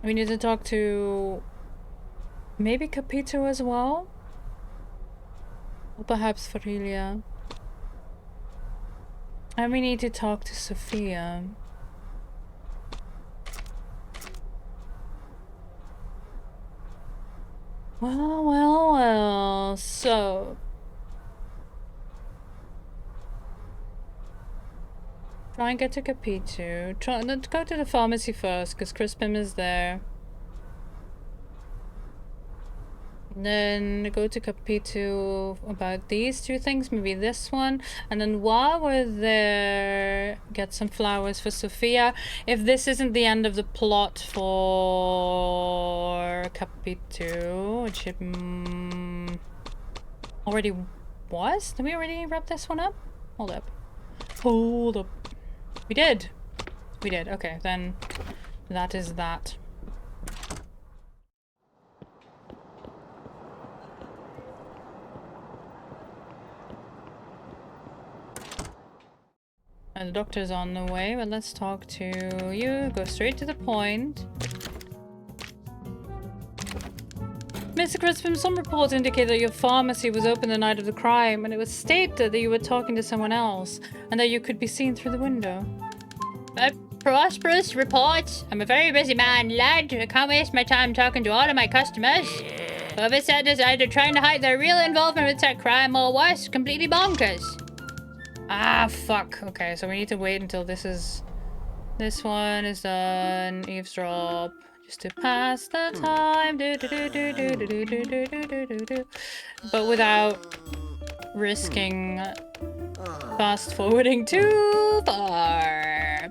We need to talk to maybe Capito as well. Or perhaps Farelia. And we need to talk to Sophia. Well, well, well. So... try and get to Capito. Let's go to the pharmacy first, because Crispin is there. Then go to Capito about these two things, maybe this one. And then while we're there, get some flowers for Sophia. If this isn't the end of the plot for Capito, which it already was? Did we already wrap this one up? Hold up. Hold up. We did. We did. Okay, then that is that. And the doctor's on the way, but let's talk to you. Go straight to the point. Mr. Crispin, some reports indicate that your pharmacy was open the night of the crime, and it was stated that you were talking to someone else, and that you could be seen through the window. Prosperous reports. I'm a very busy man, lad. I can't waste my time talking to all of my customers. Whoever said this either trying to hide their real involvement with that crime or worse, completely bonkers. Ah, fuck. Okay, so we need to wait until this one is done. Eavesdrop. Just to pass the time. But without risking fast forwarding too far.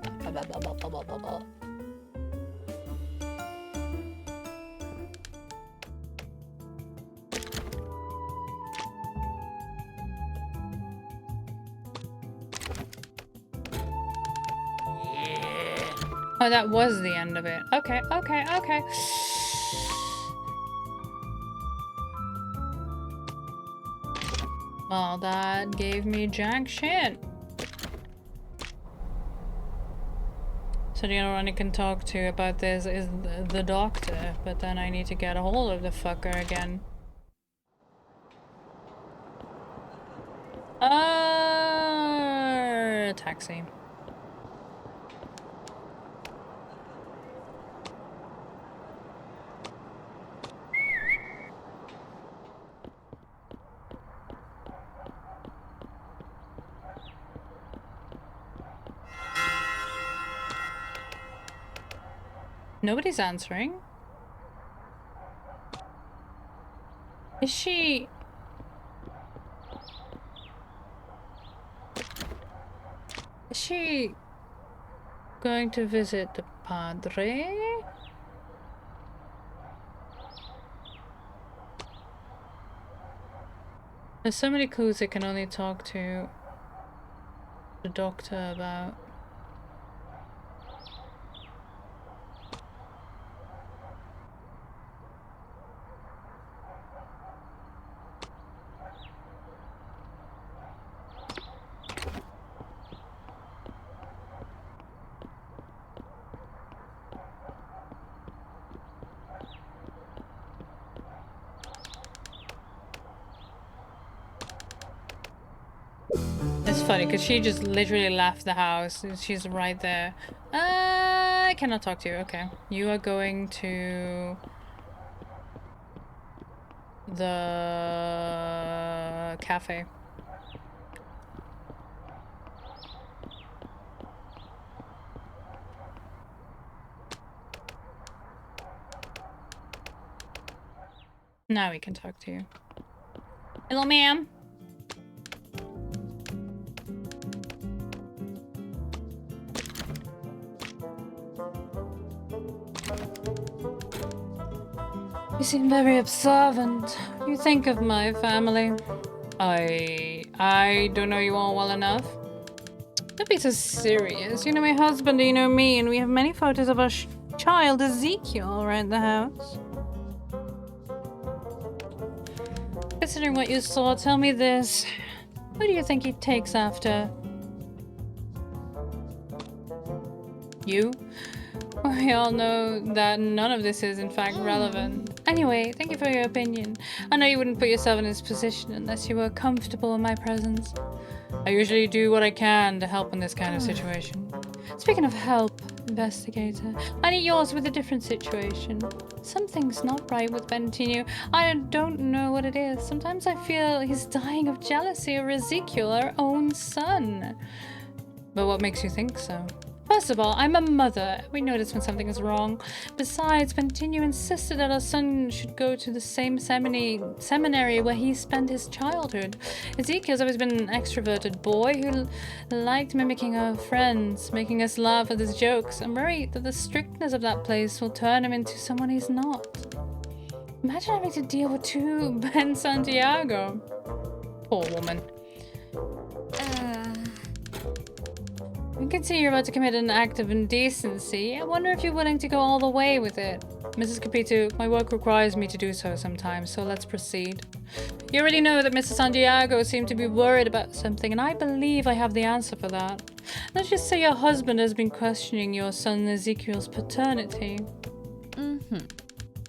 Oh, that was the end of it. Okay, okay, okay. Well, that gave me jack shit. So the only one I can talk to about this is the doctor, but then I need to get a hold of the fucker again. Taxi. Nobody's answering. Is she... is she going to visit the padre? There's so many clues I can only talk to the doctor about. It's funny because she just literally left the house. She's right there. I cannot talk to you. Okay. You are going to the cafe. Now we can talk to you. Hello, ma'am. You seem very observant. You think of my family. I don't know you all well enough. Don't be so serious. You know my husband, you know me, and we have many photos of our child Ezekiel around the house. Considering what you saw, tell me this. Who do you think he takes after? You? We all know that none of this is in fact relevant. Anyway, thank you for your opinion. I know you wouldn't put yourself in this position unless you were comfortable in my presence. I usually do what I can to help in this kind of situation. Speaking of help, investigator, I need yours with a different situation. Something's not right with Bentinho. I don't know what it is. Sometimes I feel he's dying of jealousy over Ezekiel, our own son. But what makes you think so? First of all, I'm a mother. We notice when something is wrong. Besides, Bentinho insisted that our son should go to the same seminary where he spent his childhood. Ezekiel's always been an extroverted boy who liked mimicking our friends, making us laugh at his jokes. I'm worried that the strictness of that place will turn him into someone he's not. Imagine having to deal with two Ben Santiago. Poor woman. I can see you're about to commit an act of indecency. I wonder if you're willing to go all the way with it. Mrs. Capito, my work requires me to do so sometimes, so let's proceed. You already know that Mrs. Santiago seemed to be worried about something, and I believe I have the answer for that. Let's just say your husband has been questioning your son Ezekiel's paternity.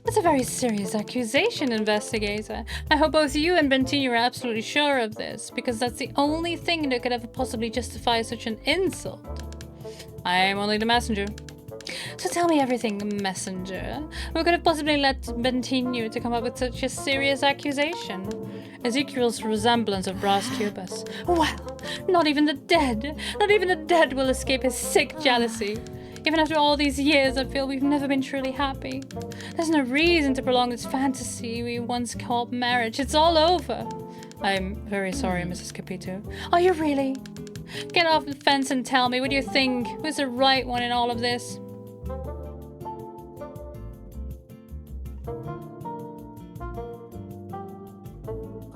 That's a very serious accusation, investigator. I hope both you and Bentinho are absolutely sure of this, because that's the only thing that could ever possibly justify such an insult. I am only the messenger. So tell me everything, messenger. What could have possibly led Bentinho to come up with such a serious accusation? Ezekiel's resemblance of Bras Cubas. Well, not even the dead will escape his sick jealousy. Even after all these years, I feel we've never been truly happy. There's no reason to prolong this fantasy we once called marriage. It's all over. I'm very sorry, Mrs. Capito. Are you really? Get off the fence and tell me, what do you think? Who's the right one in all of this?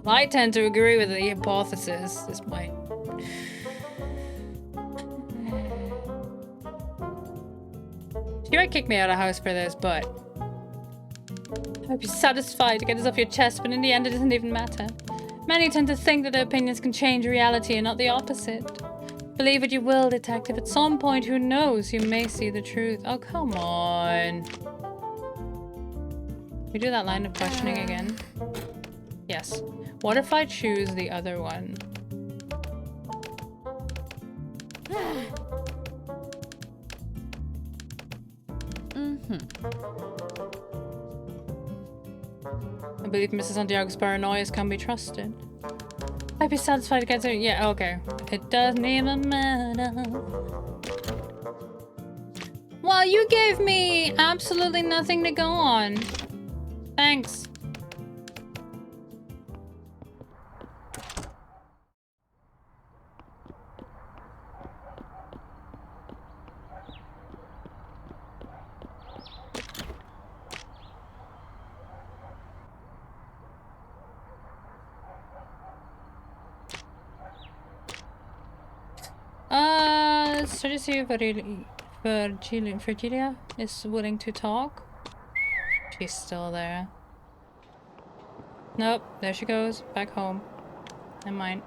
I tend to agree with the hypothesis. This might... You might kick me out of the house for this, but I hope you're satisfied to get this off your chest, but in the end it doesn't even matter. Many tend to think that their opinions can change reality and not the opposite. Believe what you will, detective. At some point, who knows, you may see the truth. Oh, come on. We do that line of questioning again? Yes. What if I choose the other one? I believe Mrs. Santiago's paranoias can be trusted. I'd be satisfied to get to... Yeah, okay. It doesn't even matter. Well, you gave me absolutely nothing to go on. Thanks. Let's try to see if Virgilia is willing to talk. She's still there. Nope, there she goes, back home. Never mind.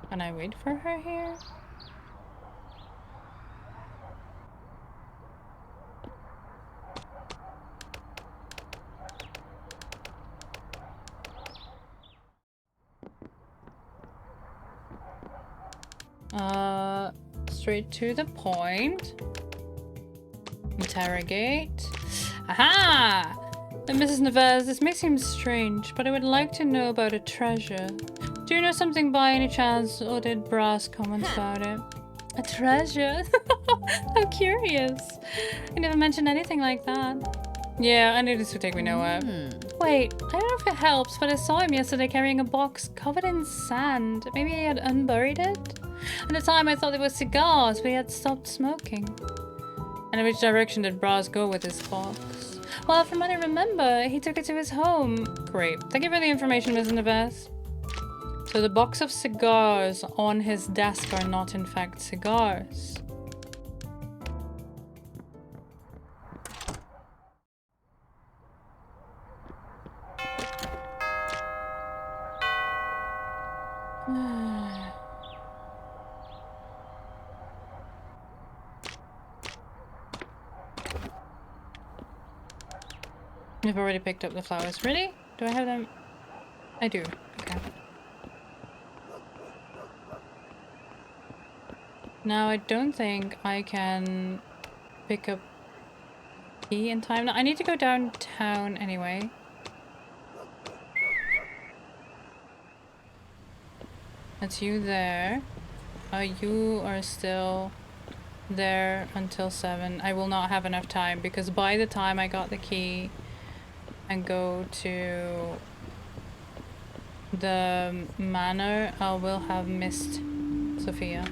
Can I wait for her here? Straight to the point. Interrogate. Aha! Mrs. Neves, this may seem strange, but I would like to know about a treasure. Do you know something by any chance, or did Brass comment about it? A treasure? How curious. You never mentioned anything like that. Yeah, I knew this would take me nowhere. Wait, I don't know if it helps, but I saw him yesterday carrying a box covered in sand. Maybe he had unburied it? At the time I thought they were cigars, but he had stopped smoking. And in which direction did Brass go with his box? Well, from what I remember, he took it to his home. Great. Thank you for the information, Ms. Neves. So the box of cigars on his desk are not in fact cigars. I've already picked up the flowers. Really? Do I have them? I do. Okay. Now I don't think I can pick up key in time. Now, I need to go downtown anyway. That's you there. You are still there until 7. I will not have enough time because by the time I got the key and go to the manor, I will have missed Sophia.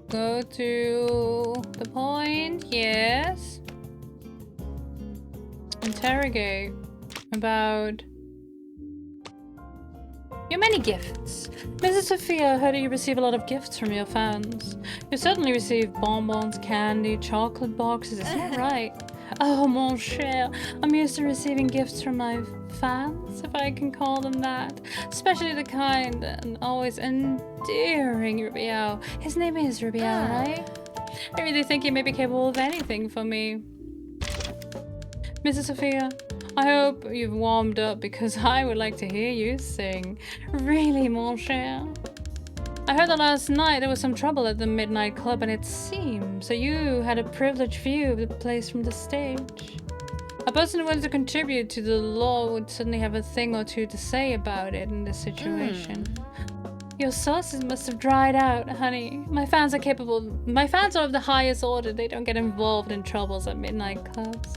Go to the point, yes. Interrogate about your many gifts. Mrs. Sophia, I heard you receive a lot of gifts from your fans. You certainly receive bonbons, candy, chocolate boxes, isn't that right? Oh, mon cher, I'm used to receiving gifts from my fans, if I can call them that. Especially the kind and always endearing Rubiel. His name is Rubiel, right? I really think he may be capable of anything for me. Mrs. Sophia, I hope you've warmed up because I would like to hear you sing. Really, mon cher? I heard that last night there was some trouble at the Midnight Club and it seems that you had a privileged view of the place from the stage. A person who wanted to contribute to the law would certainly have a thing or two to say about it in this situation. Your sources must have dried out, honey. My fans are of the highest order. They don't get involved in troubles at midnight clubs.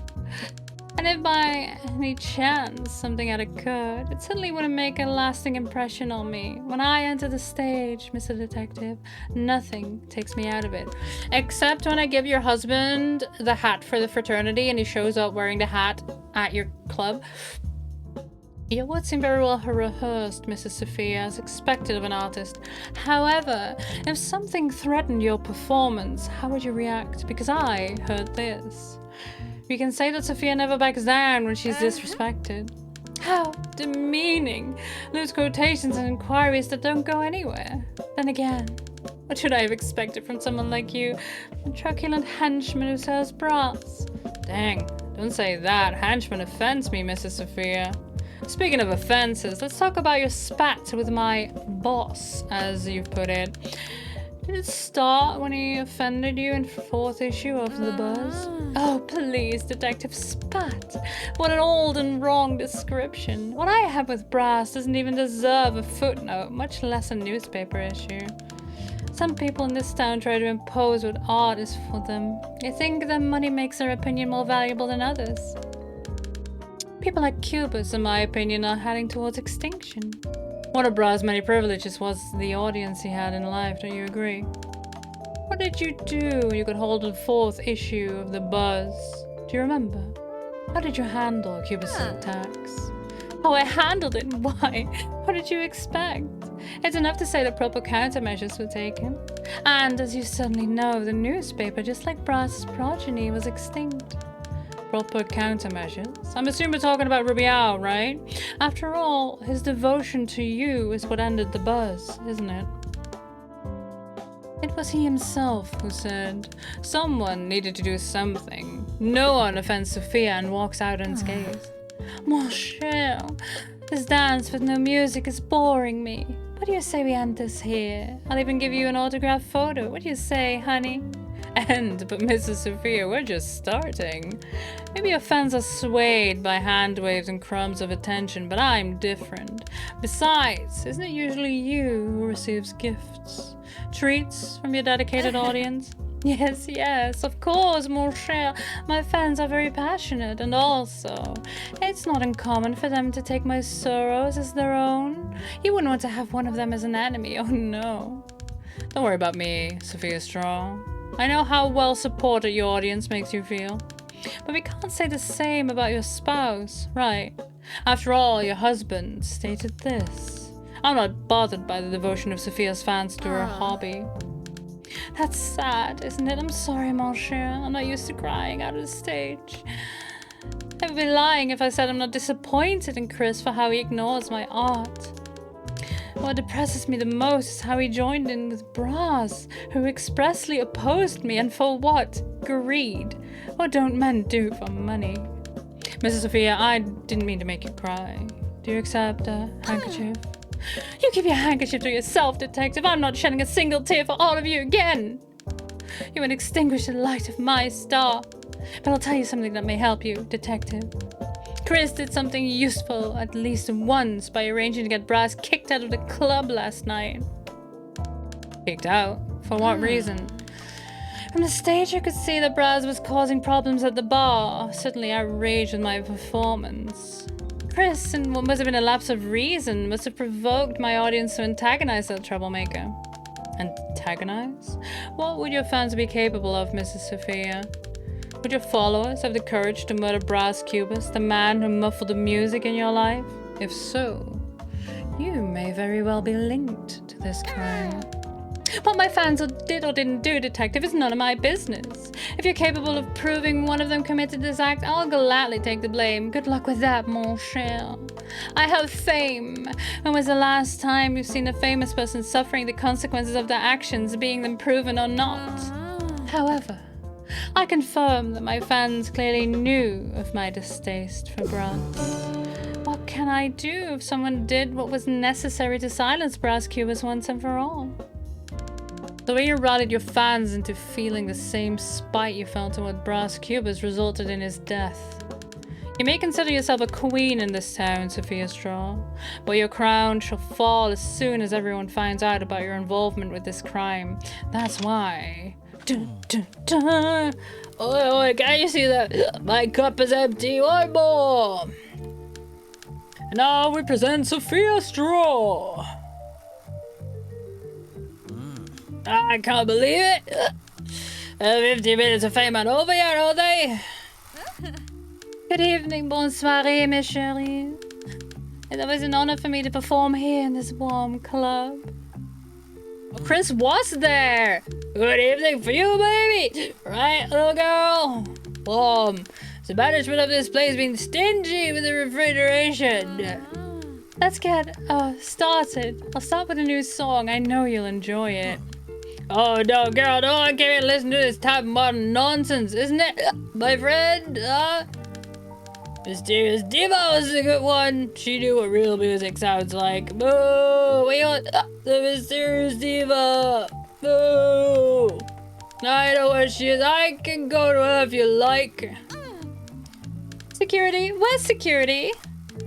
And if by any chance something had occurred, it certainly wouldn't make a lasting impression on me. When I enter the stage, Mr. Detective, nothing takes me out of it. Except when I give your husband the hat for the fraternity and he shows up wearing the hat at your club. Your words seem very well rehearsed, Mrs. Sophia, as expected of an artist. However, if something threatened your performance, how would you react? Because I heard this. You can say that Sophia never backs down when she's disrespected. How demeaning! Loose quotations and inquiries that don't go anywhere. Then again, what should I have expected from someone like you? A truculent henchman who sells brass. Dang, don't say that. Henchman offends me, Mrs. Sophia. Speaking of offenses, let's talk about your spat with my boss, as you've put it. Did it start when he offended you in 4th issue of The Buzz? Oh, please, Detective Spat. What an old and wrong description. What I have with brass doesn't even deserve a footnote, much less a newspaper issue. Some people in this town try to impose what art is for them. They think that money makes their opinion more valuable than others. People like Cubus, in my opinion, are heading towards extinction. One of Bra's many privileges was the audience he had in life, don't you agree? What did you do when you could hold a 4th issue of The Buzz? Do you remember? How did you handle Cubus' attacks? Oh, I handled it. Why? What did you expect? It's enough to say that proper countermeasures were taken. And as you certainly know, the newspaper, just like Bra's progeny, was extinct. Proper countermeasures? I'm assuming we're talking about Rubial, right? After all, his devotion to you is what ended The Buzz, isn't it? It was he himself who said, someone needed to do something. No one offends Sophia and walks out unscathed. Mon cher, this dance with no music is boring me. What do you say we end this here? I'll even give you an autographed photo. What do you say, honey? But Mrs. Sophia, we're just starting. Maybe your fans are swayed by hand waves and crumbs of attention, but I'm different. Besides, isn't it usually you who receives gifts? Treats from your dedicated audience? Yes, yes, of course, mon cher. My fans are very passionate, and also, it's not uncommon for them to take my sorrows as their own. You wouldn't want to have one of them as an enemy, oh no. Don't worry about me, Sophia Straw. I know how well supported your audience makes you feel. But we can't say the same about your spouse, right? After all, your husband stated this. I'm not bothered by the devotion of Sophia's fans to her hobby. That's sad, isn't it? I'm sorry, mon cher. I'm not used to crying out of the stage. I would be lying if I said I'm not disappointed in Chris for how he ignores my art. What depresses me the most is how he joined in with Bras, who expressly opposed me, and for what? Greed. What don't men do for money? Mrs. Sophia, I didn't mean to make you cry. Do you accept a handkerchief? You keep your handkerchief to yourself, detective. I'm not shedding a single tear for all of you again. You would extinguish the light of my star. But I'll tell you something that may help you, detective. Chris did something useful at least once by arranging to get Brass kicked out of the club last night. Kicked out? For what reason? From the stage I could see that Brass was causing problems at the bar, certainly outraged with my performance. Chris, in what must have been a lapse of reason, must have provoked my audience to antagonize that troublemaker. Antagonize? What would your fans be capable of, Mrs. Sophia? Would your followers have the courage to murder Brass Cubus, the man who muffled the music in your life? If so, you may very well be linked to this crime. What my fans did or didn't do, detective, is none of my business. If you're capable of proving one of them committed this act, I'll gladly take the blame. Good luck with that, mon cher. I have fame. When was the last time you've seen a famous person suffering the consequences of their actions, being them proven or not? However, I confirm that my fans clearly knew of my distaste for Brass. What can I do if someone did what was necessary to silence Brass Cubus once and for all? The way you rallied your fans into feeling the same spite you felt toward Brass Cubus resulted in his death. You may consider yourself a queen in this town, Sophia Straw, but your crown shall fall as soon as everyone finds out about your involvement with this crime. That's why... Dun, dun, dun. Oi, oi, can you see that? My cup is empty, one more! And now we present Sophia Straw! I can't believe it! 50 minutes of fame and over yet, are they? Good evening, bonsoir, mes chéris. It was an honor for me to perform here in this warm club. Chris was there! Good evening for you, baby! Right, little girl? It's the management of this place being stingy with the refrigeration. Let's get started. I'll start with a new song. I know you'll enjoy it. Oh no, girl, no one came here to listen to this type of modern nonsense, isn't it? My friend, Mysterious Diva was a good one. She knew what real music sounds like. Boo! We want the Mysterious Diva! Boo! I know where she is. I can go to her if you like. Security? Where's security?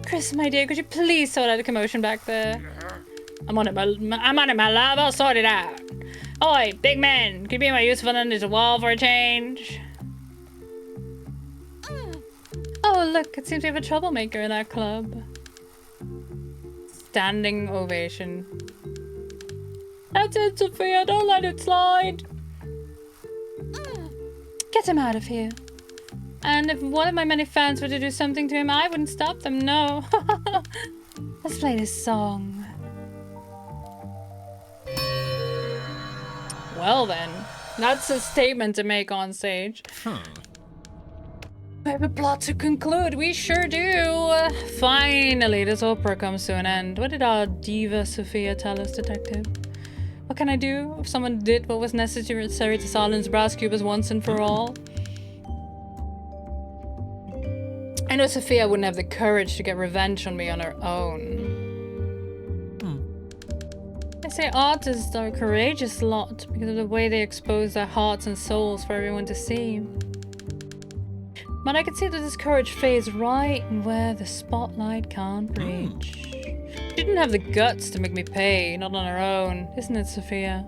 Chris, my dear, could you please sort out the commotion back there? I'm on it, my love. I'll sort it out. Oi, big man, could you be my useful under the wall for a change? Oh, look, it seems we have a troublemaker in our club. Standing ovation. That's it, Sophia, don't let it slide. Get him out of here. And if one of my many fans were to do something to him, I wouldn't stop them, no. Let's play this song. Well then, that's a statement to make on stage. We have a plot to conclude, we sure do. Finally, this opera comes to an end. What did our diva Sophia tell us, detective? What can I do if someone did what was necessary to silence Brass Cubus once and for all? I know Sophia wouldn't have the courage to get revenge on me on her own. I say artists are a courageous lot because of the way they expose their hearts and souls for everyone to see. But I can see that this courage fades right where the spotlight can't reach. She didn't have the guts to make me pay, not on her own, isn't it, Sophia?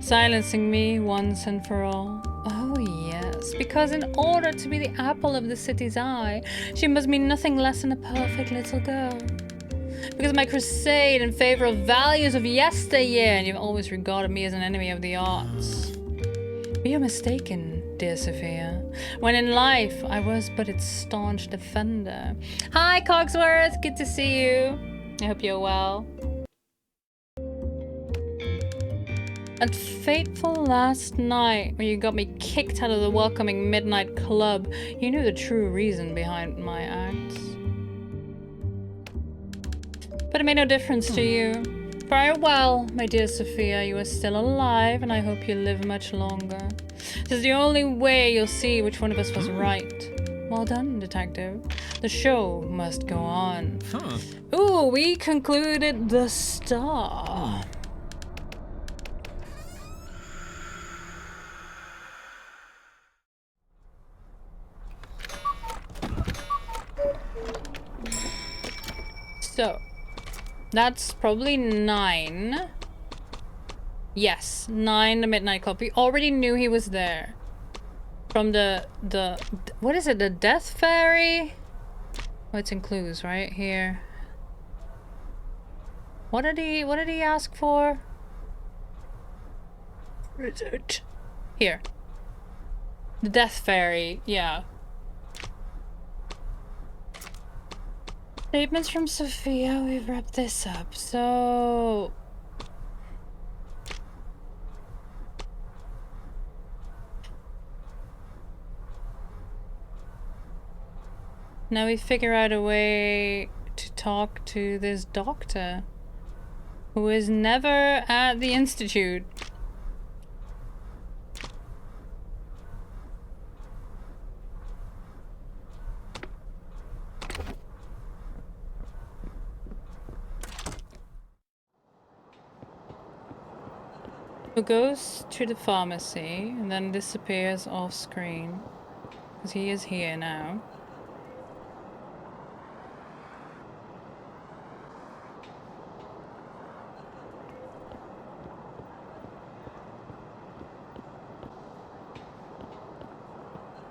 silencing me once and for all. Oh yes, because in order to be the apple of the city's eye, she must be nothing less than a perfect little girl. Because of my crusade in favor of values of yesteryear, and you've always regarded me as an enemy of the arts. But you're mistaken, dear Sophia. When in life, I was but its staunch defender. Hi, Cogsworth. Good to see you. I hope you're well. That fateful last night when you got me kicked out of the welcoming midnight club, you knew the true reason behind my acts. But it made no difference to you. Farewell, my dear Sophia. You are still alive, and I hope you live much longer. This is the only way you'll see which one of us was right. Well done, detective. The show must go on. Ooh, we concluded the star. So, that's probably 9. Yes, 9, the Midnight Club. We already knew he was there. From the what is it, the Death Fairy? Oh, it's in clues, right? Here. What did he ask for? Where is it? Here. The Death Fairy, yeah. Statements from Sophia, we've wrapped this up, so... Now we figure out a way to talk to this doctor, who is never at the Institute. Who goes to the pharmacy and then disappears off screen. Because he is here now.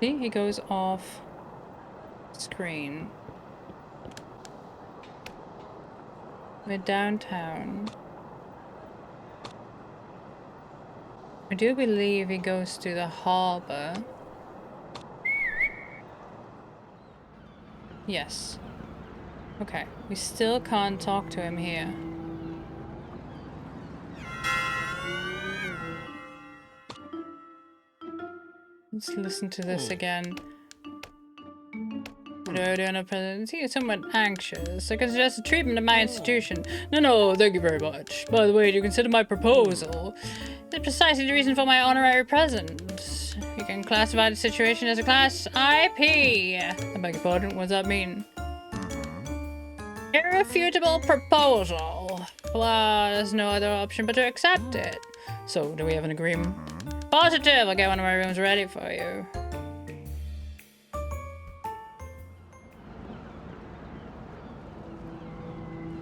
See, he goes off screen. We're downtown. I do believe he goes to the harbor. Yes. Okay, we still can't talk to him here. Let's listen to this again. Presidency is somewhat anxious. I can suggest a treatment at my institution. No, thank you very much. By the way, do you consider my proposal? It's precisely the reason for my honorary present. You can classify the situation as a class IP. I beg your pardon, what does that mean? Irrefutable proposal. Well, there's no other option but to accept it. So, do we have an agreement? Positive, I'll get one of my rooms ready for you.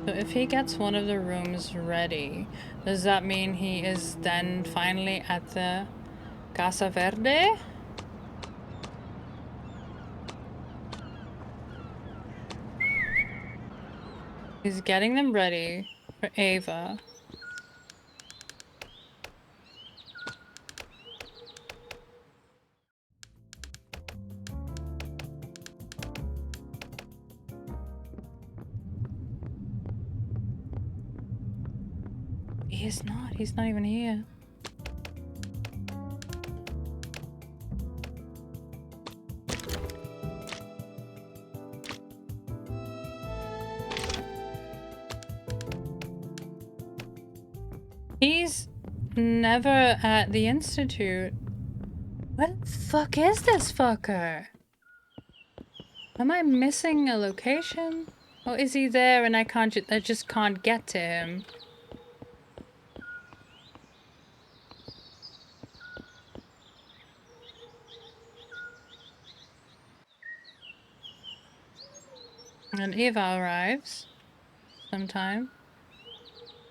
So if he gets one of the rooms ready, does that mean he is then finally at the Casa Verde? He's getting them ready for Ava. He's not even here. He's never at the Institute. What the fuck is this fucker? Am I missing a location? Or is he there and I just can't get to him? And Eva arrives sometime.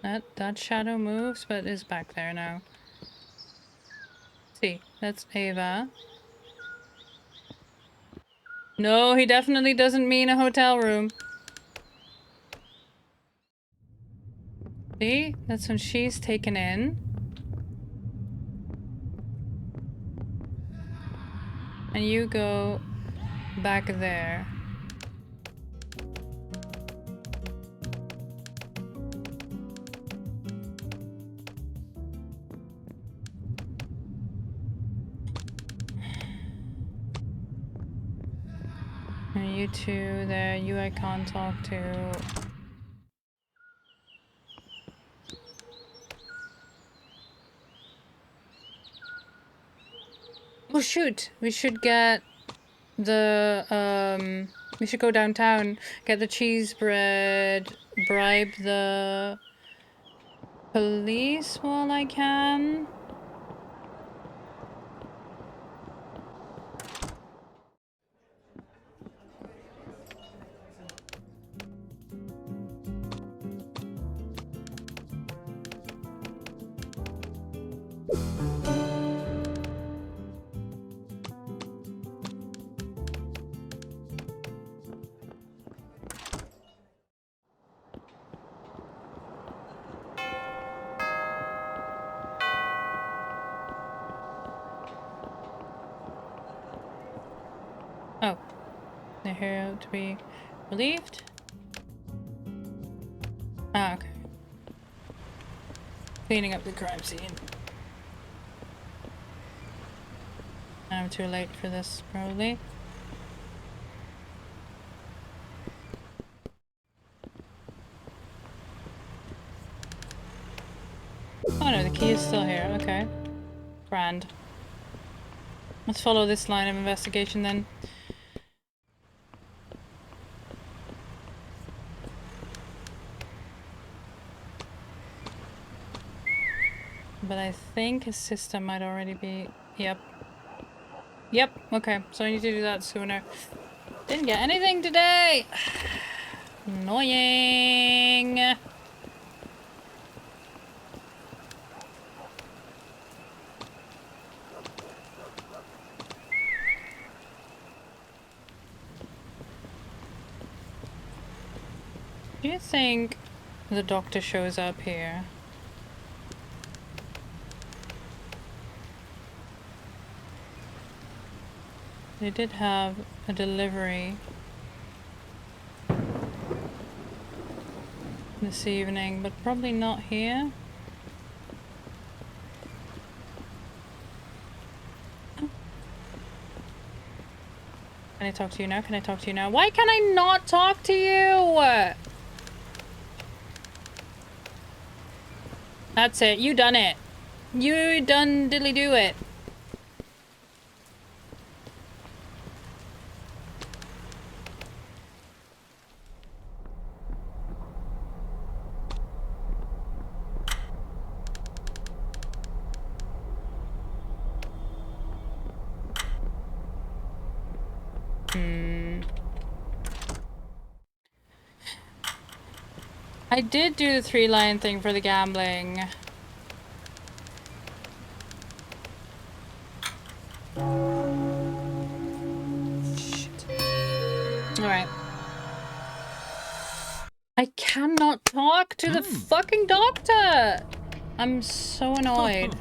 That shadow moves, but is back there now. See, that's Ava. No, he definitely doesn't mean a hotel room. See, that's when she's taken in. And you go back there. And you two there, you I can't talk to. Oh shoot, we should get the, we should go downtown, get the cheese bread, bribe the police while I can. Oh, they're here to be relieved? Ah, okay. Cleaning up the crime scene. I'm too late for this, probably. Oh no, the key is still here, okay. Grand. Let's follow this line of investigation then. But I think his sister might already be... Yep. Yep, okay. So I need to do that sooner. Didn't get anything today! Annoying! Do you think the doctor shows up here? They did have a delivery this evening, but probably not here. Can I talk to you now? Can I talk to you now? Why can I not talk to you? That's it. You done it. You done diddly do it. I did do the 3-line thing for the gambling. Shit. Alright. I cannot talk to the fucking doctor! I'm so annoyed.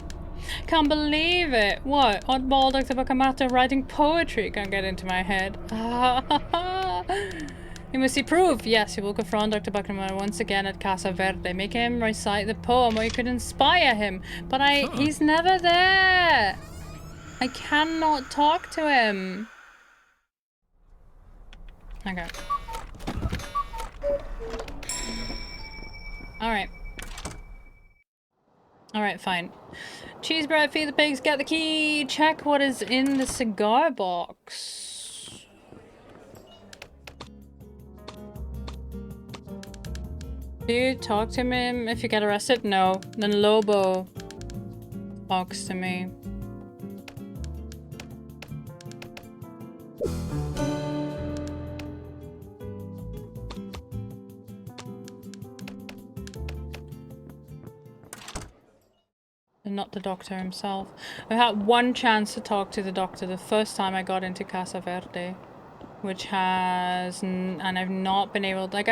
Can't believe it. What? Oddball Dr. Bakamata writing poetry can't get into my head. You must see proof. Yes, you will confront Dr. Bakamata once again at Casa Verde. Make him recite the poem or you could inspire him. But he's never there. I cannot talk to him. Okay. Alright. Alright, fine. Cheese bread, feed the pigs, get the key. Check what is in the cigar box. Do you talk to him if you get arrested? No. Then Lobo talks to me. and not the doctor himself. I had one chance to talk to the doctor the first time I got into Casa Verde, which has, and I've not been able, like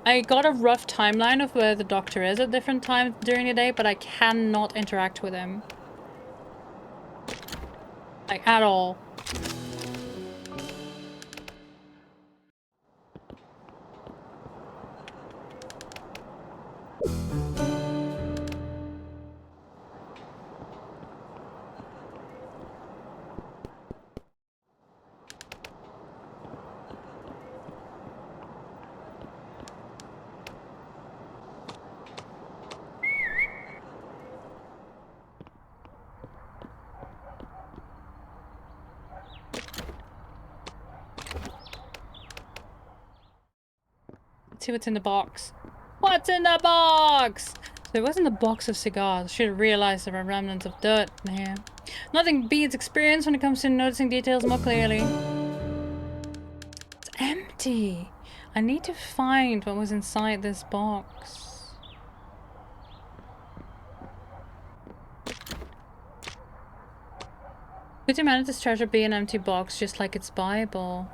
I got a rough timeline of where the doctor is at different times during the day, but I cannot interact with him. Like, at all. Let's see what's in the box. What's in the box? So it wasn't a box of cigars. Should have realized there were remnants of dirt in here. Nothing beats experience when it comes to noticing details more clearly. It's empty. I need to find what was inside this box. Could humanity's treasure be an empty box just like its Bible?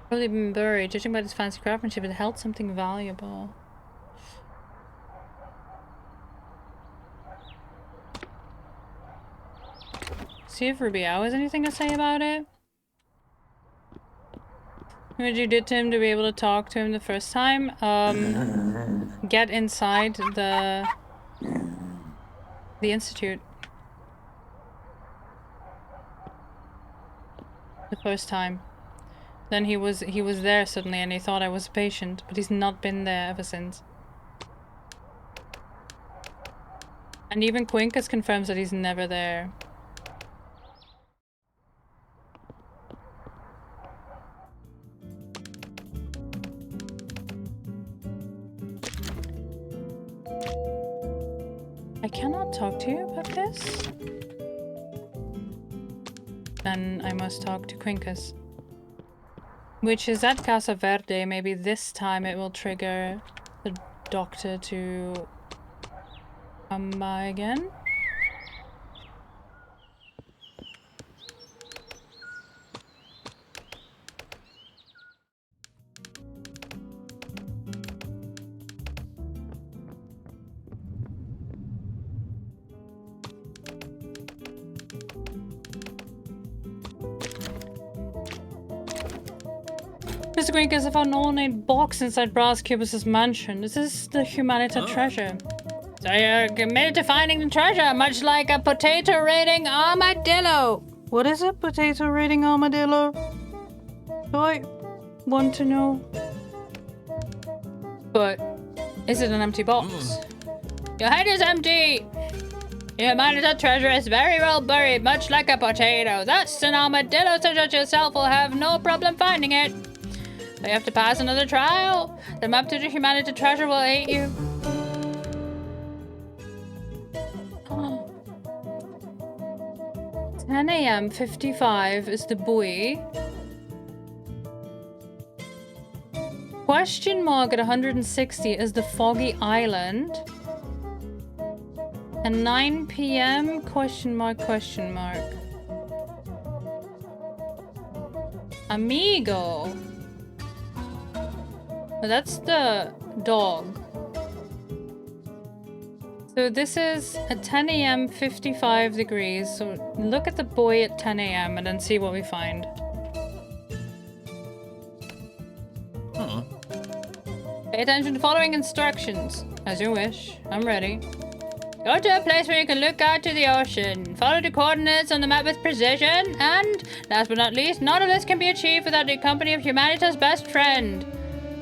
Probably been buried. Judging by this fancy craftsmanship, it held something valuable. See if Ruby Owl has anything to say about it. What you did to him to be able to talk to him the first time? Get inside the institute. The first time. Then he was there suddenly and he thought I was a patient, but he's not been there ever since. And even Quincus confirms that he's never there. I cannot talk to you about this. Then I must talk to Quincus. Which is at Casa Verde. Maybe this time it will trigger the doctor to come by again. Mr. Quincus, I found an ornate box inside Brass Cubus's mansion. Is this the Humanita treasure? So you're committed to finding the treasure, much like a potato raiding armadillo. What is a potato raiding armadillo? Do I want to know? But is it an empty box? Your head is empty. Your Humanita treasure is very well buried, much like a potato. Thus, an armadillo such as yourself will have no problem finding it. So you have to pass another trial. The map to the Humanita treasure will aid you. Oh. 10 a.m. 55 is the buoy. Question mark at 160 is the foggy island. And 9 p.m. question mark question mark. Amigo. Oh, that's the dog. So this is at 10 a.m. 55 degrees. So look at the buoy at 10 a.m. and then see what we find. Pay attention to following instructions. As you wish. I'm ready. Go to a place where you can look out to the ocean. Follow the coordinates on the map with precision. And, last but not least, none of this can be achieved without the company of Humanita's best friend.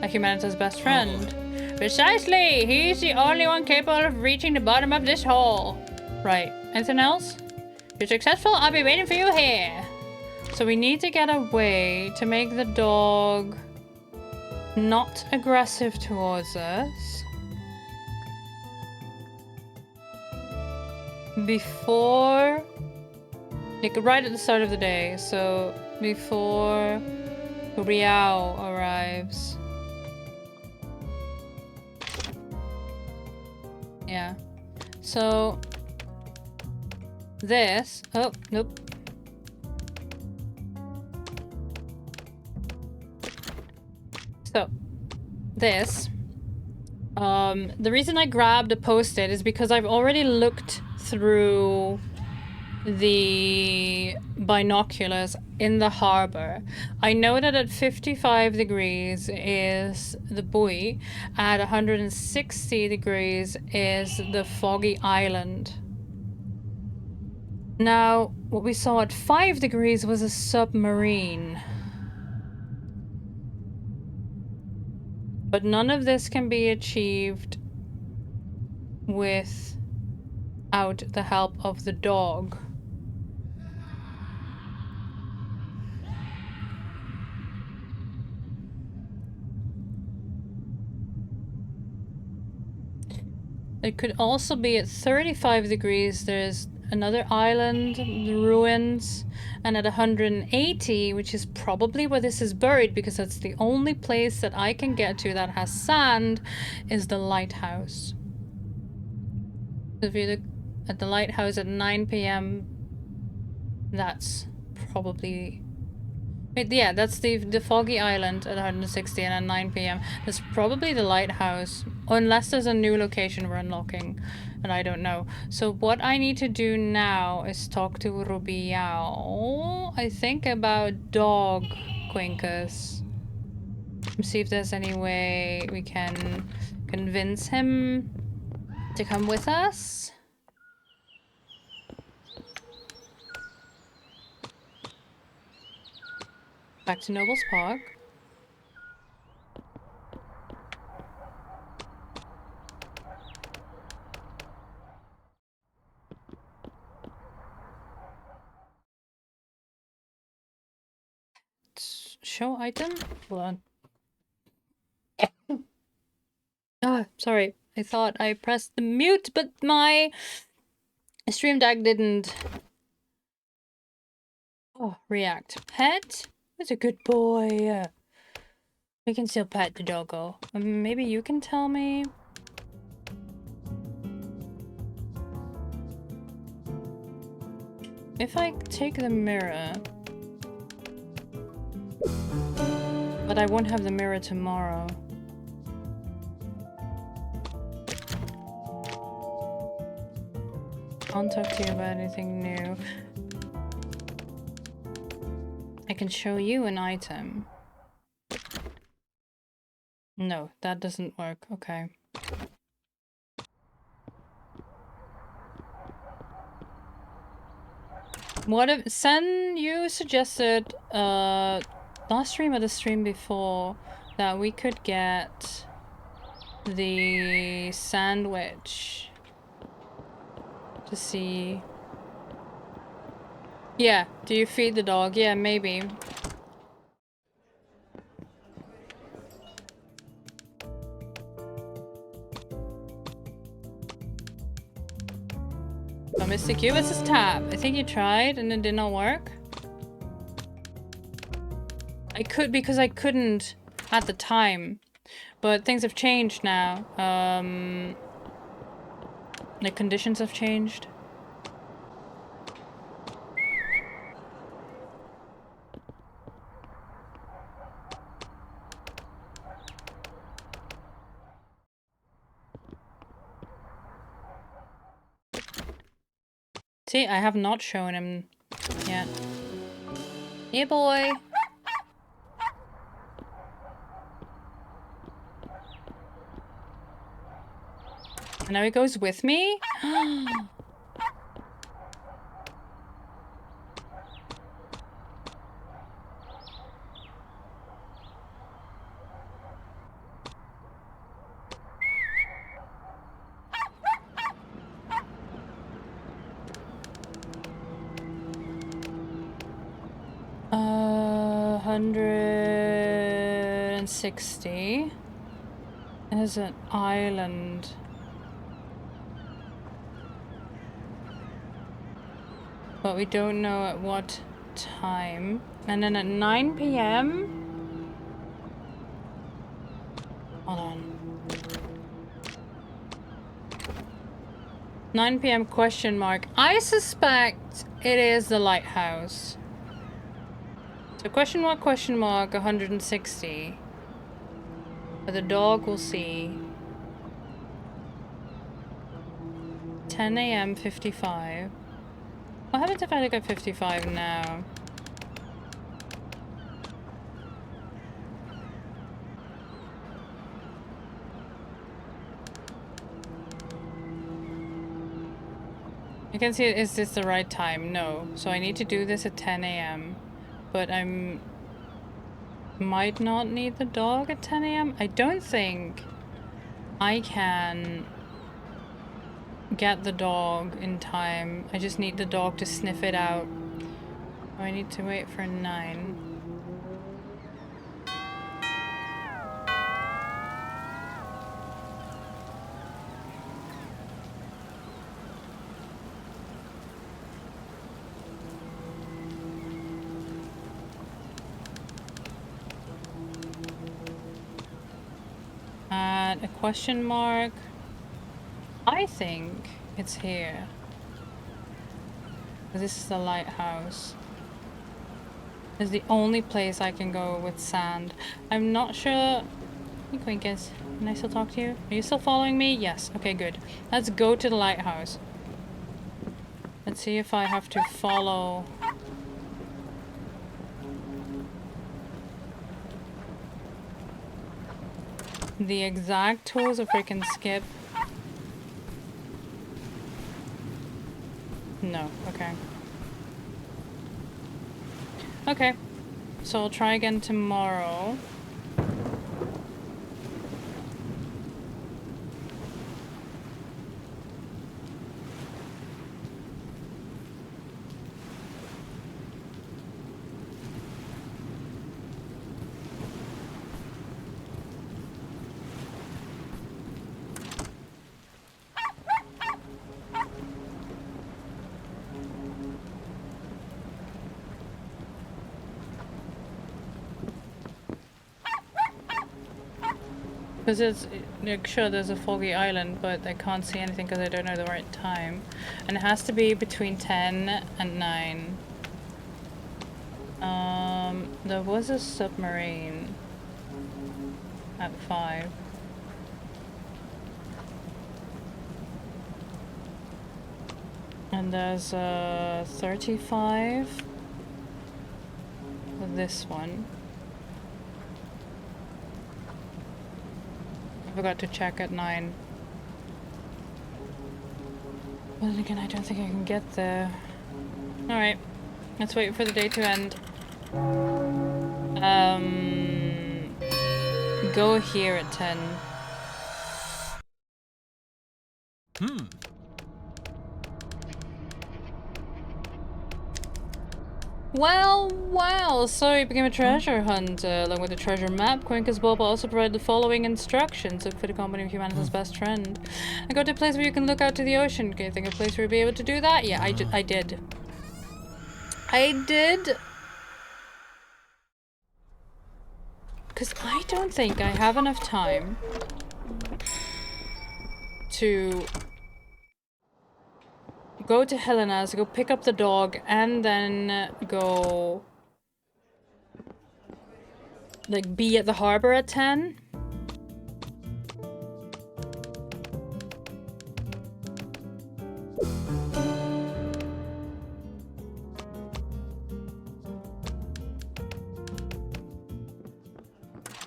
Humanita's best friend. Precisely! He's the only one capable of reaching the bottom of this hole. Right. Anything else? If you're successful, I'll be waiting for you here. So we need to get a way to make the dog not aggressive towards us. Before, like right at the start of the day. So before Riao arrives. Yeah. So this... Oh, nope. So, this... the reason I grabbed a post-it is because I've already looked through the binoculars in the harbor. I know that at 55 degrees is the buoy, at 160 degrees is the foggy island. Now, what we saw at 5 degrees was a submarine. But none of this can be achieved without the help of the dog. It could also be at 35 degrees, there's another island, the ruins, and at 180, which is probably where this is buried because that's the only place that I can get to that has sand, is the lighthouse. If you look at the lighthouse at 9 p.m, that's probably... Wait, yeah, that's the foggy island at 160 and at 9 p.m. That's probably the lighthouse. Unless there's a new location we're unlocking, and I don't know. So what I need to do now is talk to Rubiao, I think, about dog Quincus. See if there's any way we can convince him to come with us. Back to Noble's Park. Show item? Hold on. Ah, sorry. I thought I pressed the mute, but my stream deck didn't react. Pet? That's a good boy. We can still pet the doggo. Maybe you can tell me? If I take the mirror... But I won't have the mirror tomorrow. Can't talk to you about anything new. I can show you an item. No, that doesn't work. Okay. What if Sen, you suggested last stream or the stream before that we could get the sandwich to see. Yeah, do you feed the dog? Yeah, maybe. Oh, Mr. Cubus is tab. I think you tried and it did not work. I could because I couldn't at the time, but things have changed now. The conditions have changed. See, I have not shown him yet. Yeah, boy. And now he goes with me? $160. There's an island. But we don't know at what time. And then at 9 p.m. Hold on. 9 p.m. question mark. I suspect it is the lighthouse. So question mark, 160. But the dog will see. 10 a.m. 55. What happens if I look at 55 now? You can see, is this the right time? No. So I need to do this at 10 a.m. But might not need the dog at 10 a.m. I don't think I can get the dog in time. I just need the dog to sniff it out. Oh, I need to wait for 9. A question mark. I think it's here. This is the lighthouse. It's the only place I can go with sand. I'm not sure. Hey, Quinkins, can I still talk to you? Are you still following me? Yes. Okay, good. Let's go to the lighthouse. Let's see if I have to follow. The exact tools if I can skip. No, okay. Okay, so I'll try again tomorrow. Because it's, like, sure there's a foggy island, but I can't see anything because I don't know the right time. And it has to be between 10 and 9. There was a submarine at 5. And there's a 35 with this one. I forgot to check at 9. But then again, I don't think I can get there. Alright, let's wait for the day to end. Go here at 10. Well, so you became a treasure hunter. Along with the treasure map, Quinkins Bob also provided the following instructions. Look for the company of humanity's best friend. And go to a place where you can look out to the ocean. Can you think of a place where you'll be able to do that? Yeah, I did. I did. Because I don't think I have enough time to go to Helena's, go pick up the dog, and then go, like, be at the harbor at 10.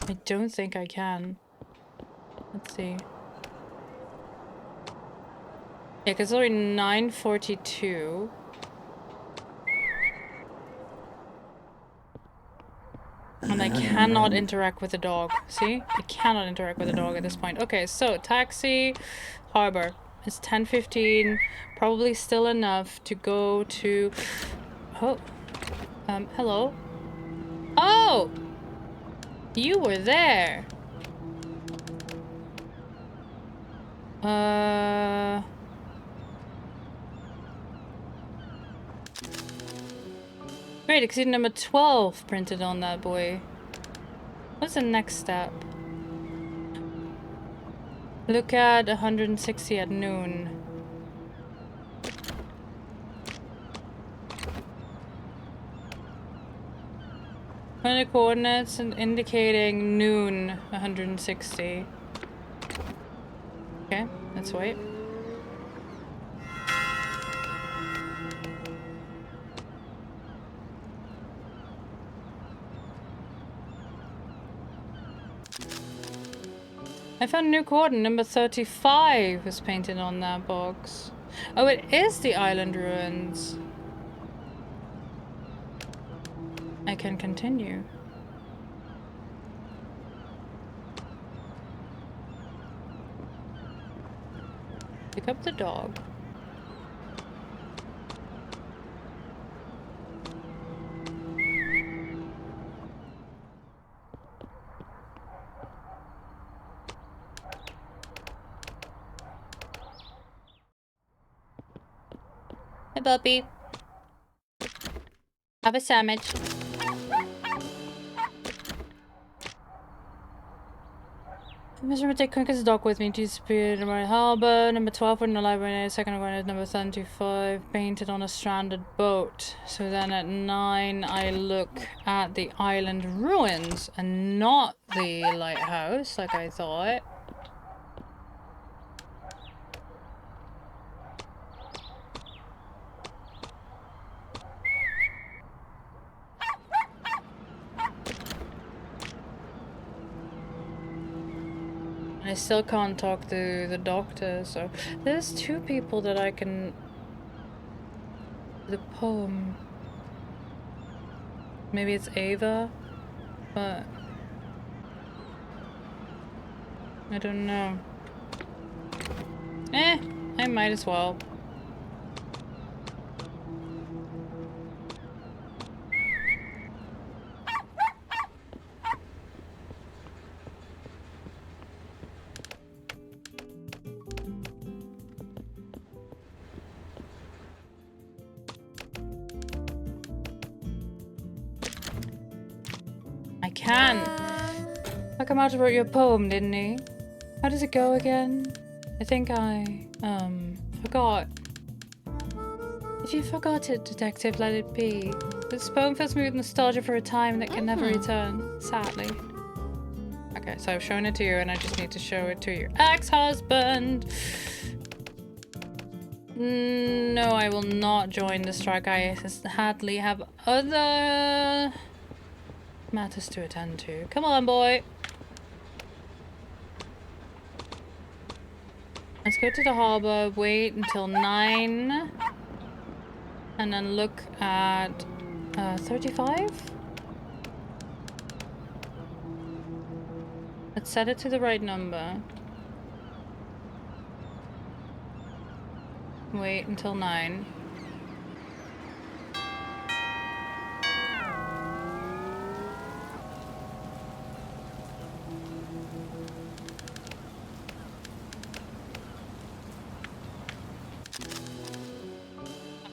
I don't think I can. Let's see. Yeah, because it's already 9:42. And I cannot interact with the dog. See? I cannot interact with the dog at this point. Okay, so taxi, harbor. It's 10:15. Probably still enough to go to... Oh. Hello? Oh! You were there. Great, exceed number 12 printed on that boy. What's the next step? Look at 160 at noon. Find the coordinates and indicating noon 160. Okay, let's wait. I found a new coordinate. Number 35 was painted on that box. Oh, it is the island ruins. I can continue. Pick up the dog. Hey, puppy. Have a sandwich. Mr. Take Quink's dog with me to disappear in my harbor. Number 12 in the library. Second one is number 75, painted on a stranded boat. So then at 9, I look at the island ruins and not the lighthouse, like I thought. I still can't talk to the doctor, so there's 2 people that I can... The poem. Maybe it's Ava, but I don't know. I might as well. Can. Sakamoto wrote your poem, didn't he? How does it go again? I think I, forgot. If you forgot it, detective, let it be. This poem fills me with nostalgia for a time that can never return, sadly. Okay, so I've shown it to you and I just need to show it to your ex-husband. No, I will not join the strike. I sadly have other matters to attend to. Come on, boy. Let's go to the harbor, wait until 9, and then look at 35? Let's set it to the right number. Wait until 9.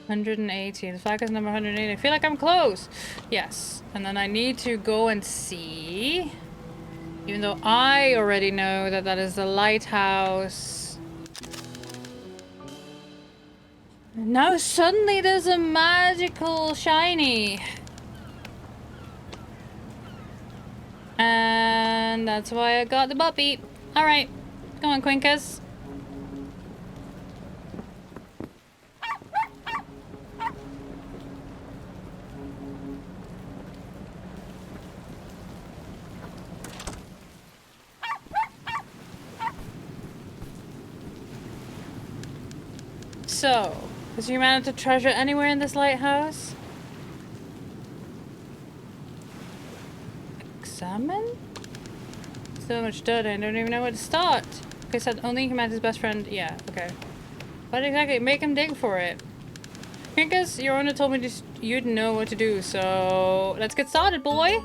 $180. The flag is number 180. I feel like I'm close. Yes. And then I need to go and see. Even though I already know that that is the lighthouse. Now suddenly there's a magical shiny. And that's why I got the puppy. Alright. Go on, Quinkus. So, is your man to treasure anywhere in this lighthouse? Examine? So much dirt, I don't even know where to start. Okay, said only Human's best friend. Yeah, okay. What exactly? Make him dig for it. I guess your owner told me you'd know what to do, so let's get started, boy!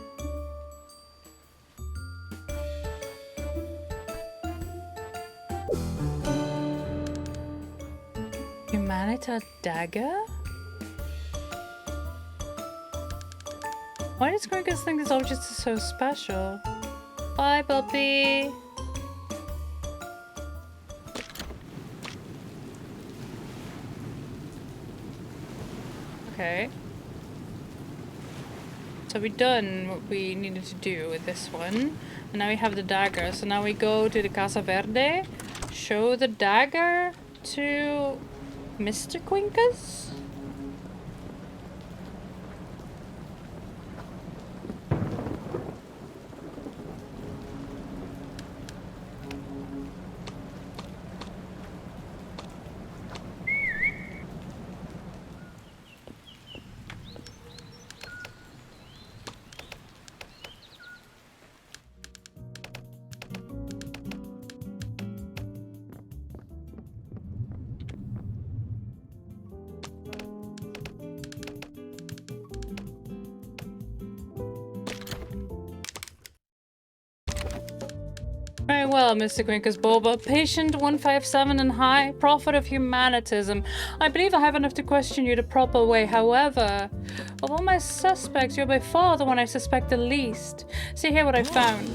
Humanita dagger? Why does Quinkus think this object is so special? Bye, puppy! Okay. So we done what we needed to do with this one. And now we have the dagger. So now we go to the Casa Verde. Show the dagger to Mr. Quincus. Very well, Mr. Quincus Boba. Patient 157 and high, prophet of humanitism. I believe I have enough to question you the proper way. However, of all my suspects, you're by far the one I suspect the least. See here what I found.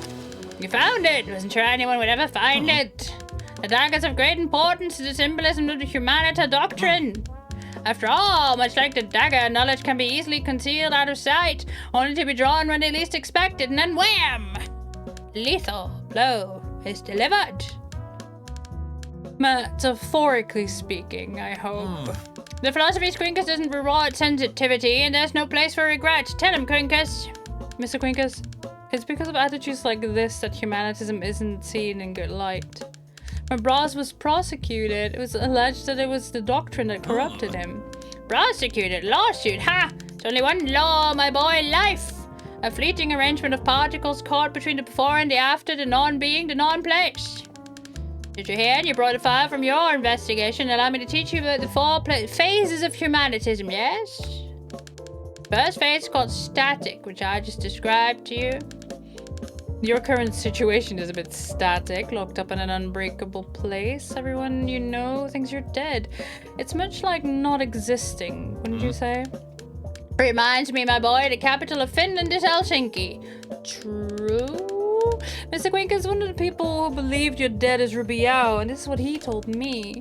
You found it! Wasn't sure anyone would ever find it. The dagger's of great importance to the symbolism of the Humanita doctrine. After all, much like the dagger, knowledge can be easily concealed out of sight, only to be drawn when they least expect it, and then wham! Lethal blow is delivered. Metaphorically speaking, I hope. The philosophy Quincus doesn't reward sensitivity, and there's no place for regret. Tell him, Quincus. Mr. Quincus, it's because of attitudes like this that humanitism isn't seen in good light. When Braz was prosecuted, it was alleged that it was the doctrine that corrupted him. Prosecuted? Lawsuit? Ha! It's only one law, my boy, life. A fleeting arrangement of particles caught between the before and the after, the non-being, the non-place. Did you hear? You brought a file from your investigation. Allow me to teach you about the four phases of humanitism, yes? First phase is called static, which I just described to you. Your current situation is a bit static, locked up in an unbreakable place. Everyone you know thinks you're dead. It's much like not existing, wouldn't you say? Reminds me, my boy, the capital of Finland is Helsinki. True. Mr. Quincus, one of the people who believed you're dead is Rubiao, and this is what he told me.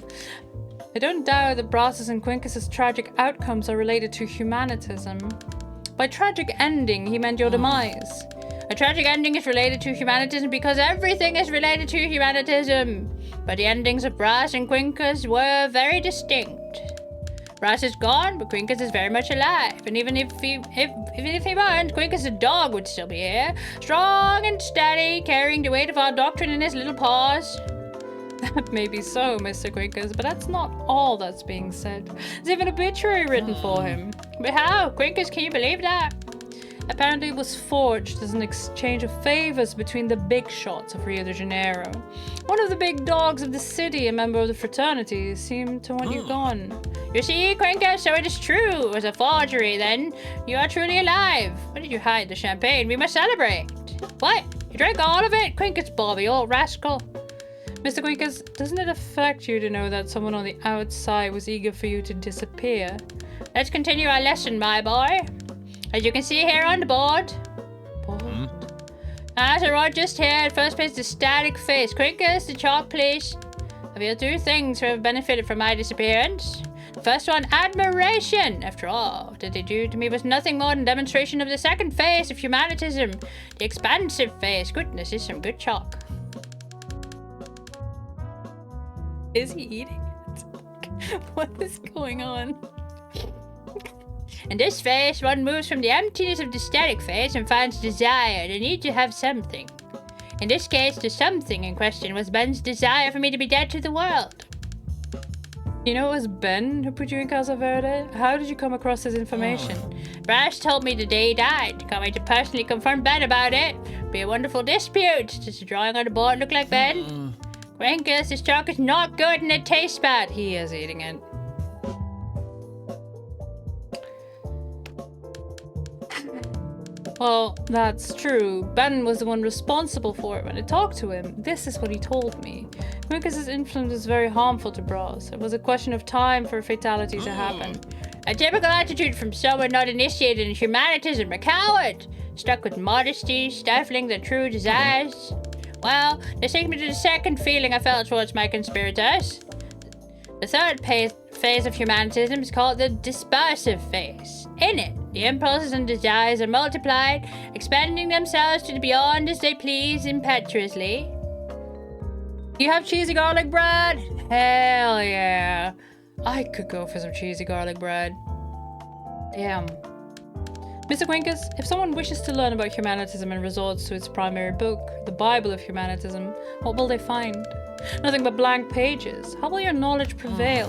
I don't doubt that Braz's and Quincus's tragic outcomes are related to humanitism. By tragic ending, he meant your demise. A tragic ending is related to humanitism because everything is related to humanitism. But the endings of Braz and Quincus were very distinct. Braz is gone, but Quincus is very much alive. And even if he weren't, Quincus the dog would still be here. Strong and steady, carrying the weight of our doctrine in his little paws. That may be so, Mr. Quincus, but that's not all that's being said. There's even an obituary written for him. But how? Quincus, can you believe that? Apparently it was forged as an exchange of favors between the big shots of Rio de Janeiro. One of the big dogs of the city, a member of the fraternity, seemed to want you gone. You see, Quincus, so it is true. It was a forgery, then. You are truly alive. Why did you hide the champagne? We must celebrate. What? You drank all of it? Quincus Bobby, old rascal. Mr. Quincus, doesn't it affect you to know that someone on the outside was eager for you to disappear? Let's continue our lesson, my boy. As you can see here on the board. As I wrote just here, at first page, the static phase. Quincus, the chalk, please. I feel two things who have benefited from my disappearance. The first one, admiration. After all, what they do to me was nothing more than demonstration of the second phase of humanitism. The expansive phase. Goodness, this is some good chalk. Is he eating it? What is going on? In this phase, one moves from the emptiness of the static phase and finds desire, the need to have something. In this case, the something in question was Ben's desire for me to be dead to the world. You know it was Ben who put you in Casa Verde? How did you come across this information? Brash told me the day he died. Can't wait to personally confront Ben about it. Be a wonderful dispute. Does the drawing on the board look like Ben? Quincus, this chalk is not good and it tastes bad. He is eating it. Well, that's true. Ben was the one responsible for it when I talked to him. This is what he told me. Quincus's influence is very harmful to Braz. It was a question of time for a fatality to happen. A typical attitude from someone not initiated in humanitism, a coward. Stuck with modesty, stifling their true desires. Well, this takes me to the second feeling I felt towards my conspirators. The third phase of humanitism is called the dispersive phase. In it, The impulses and desires are multiplied, expanding themselves to the beyond as they please impetuously. You have cheesy garlic bread? Hell yeah. I could go for some cheesy garlic bread. Damn. Mr. Quincus, if someone wishes to learn about humanitism and resorts to its primary book, the Bible of Humanitism, what will they find? Nothing but blank pages. How will your knowledge prevail?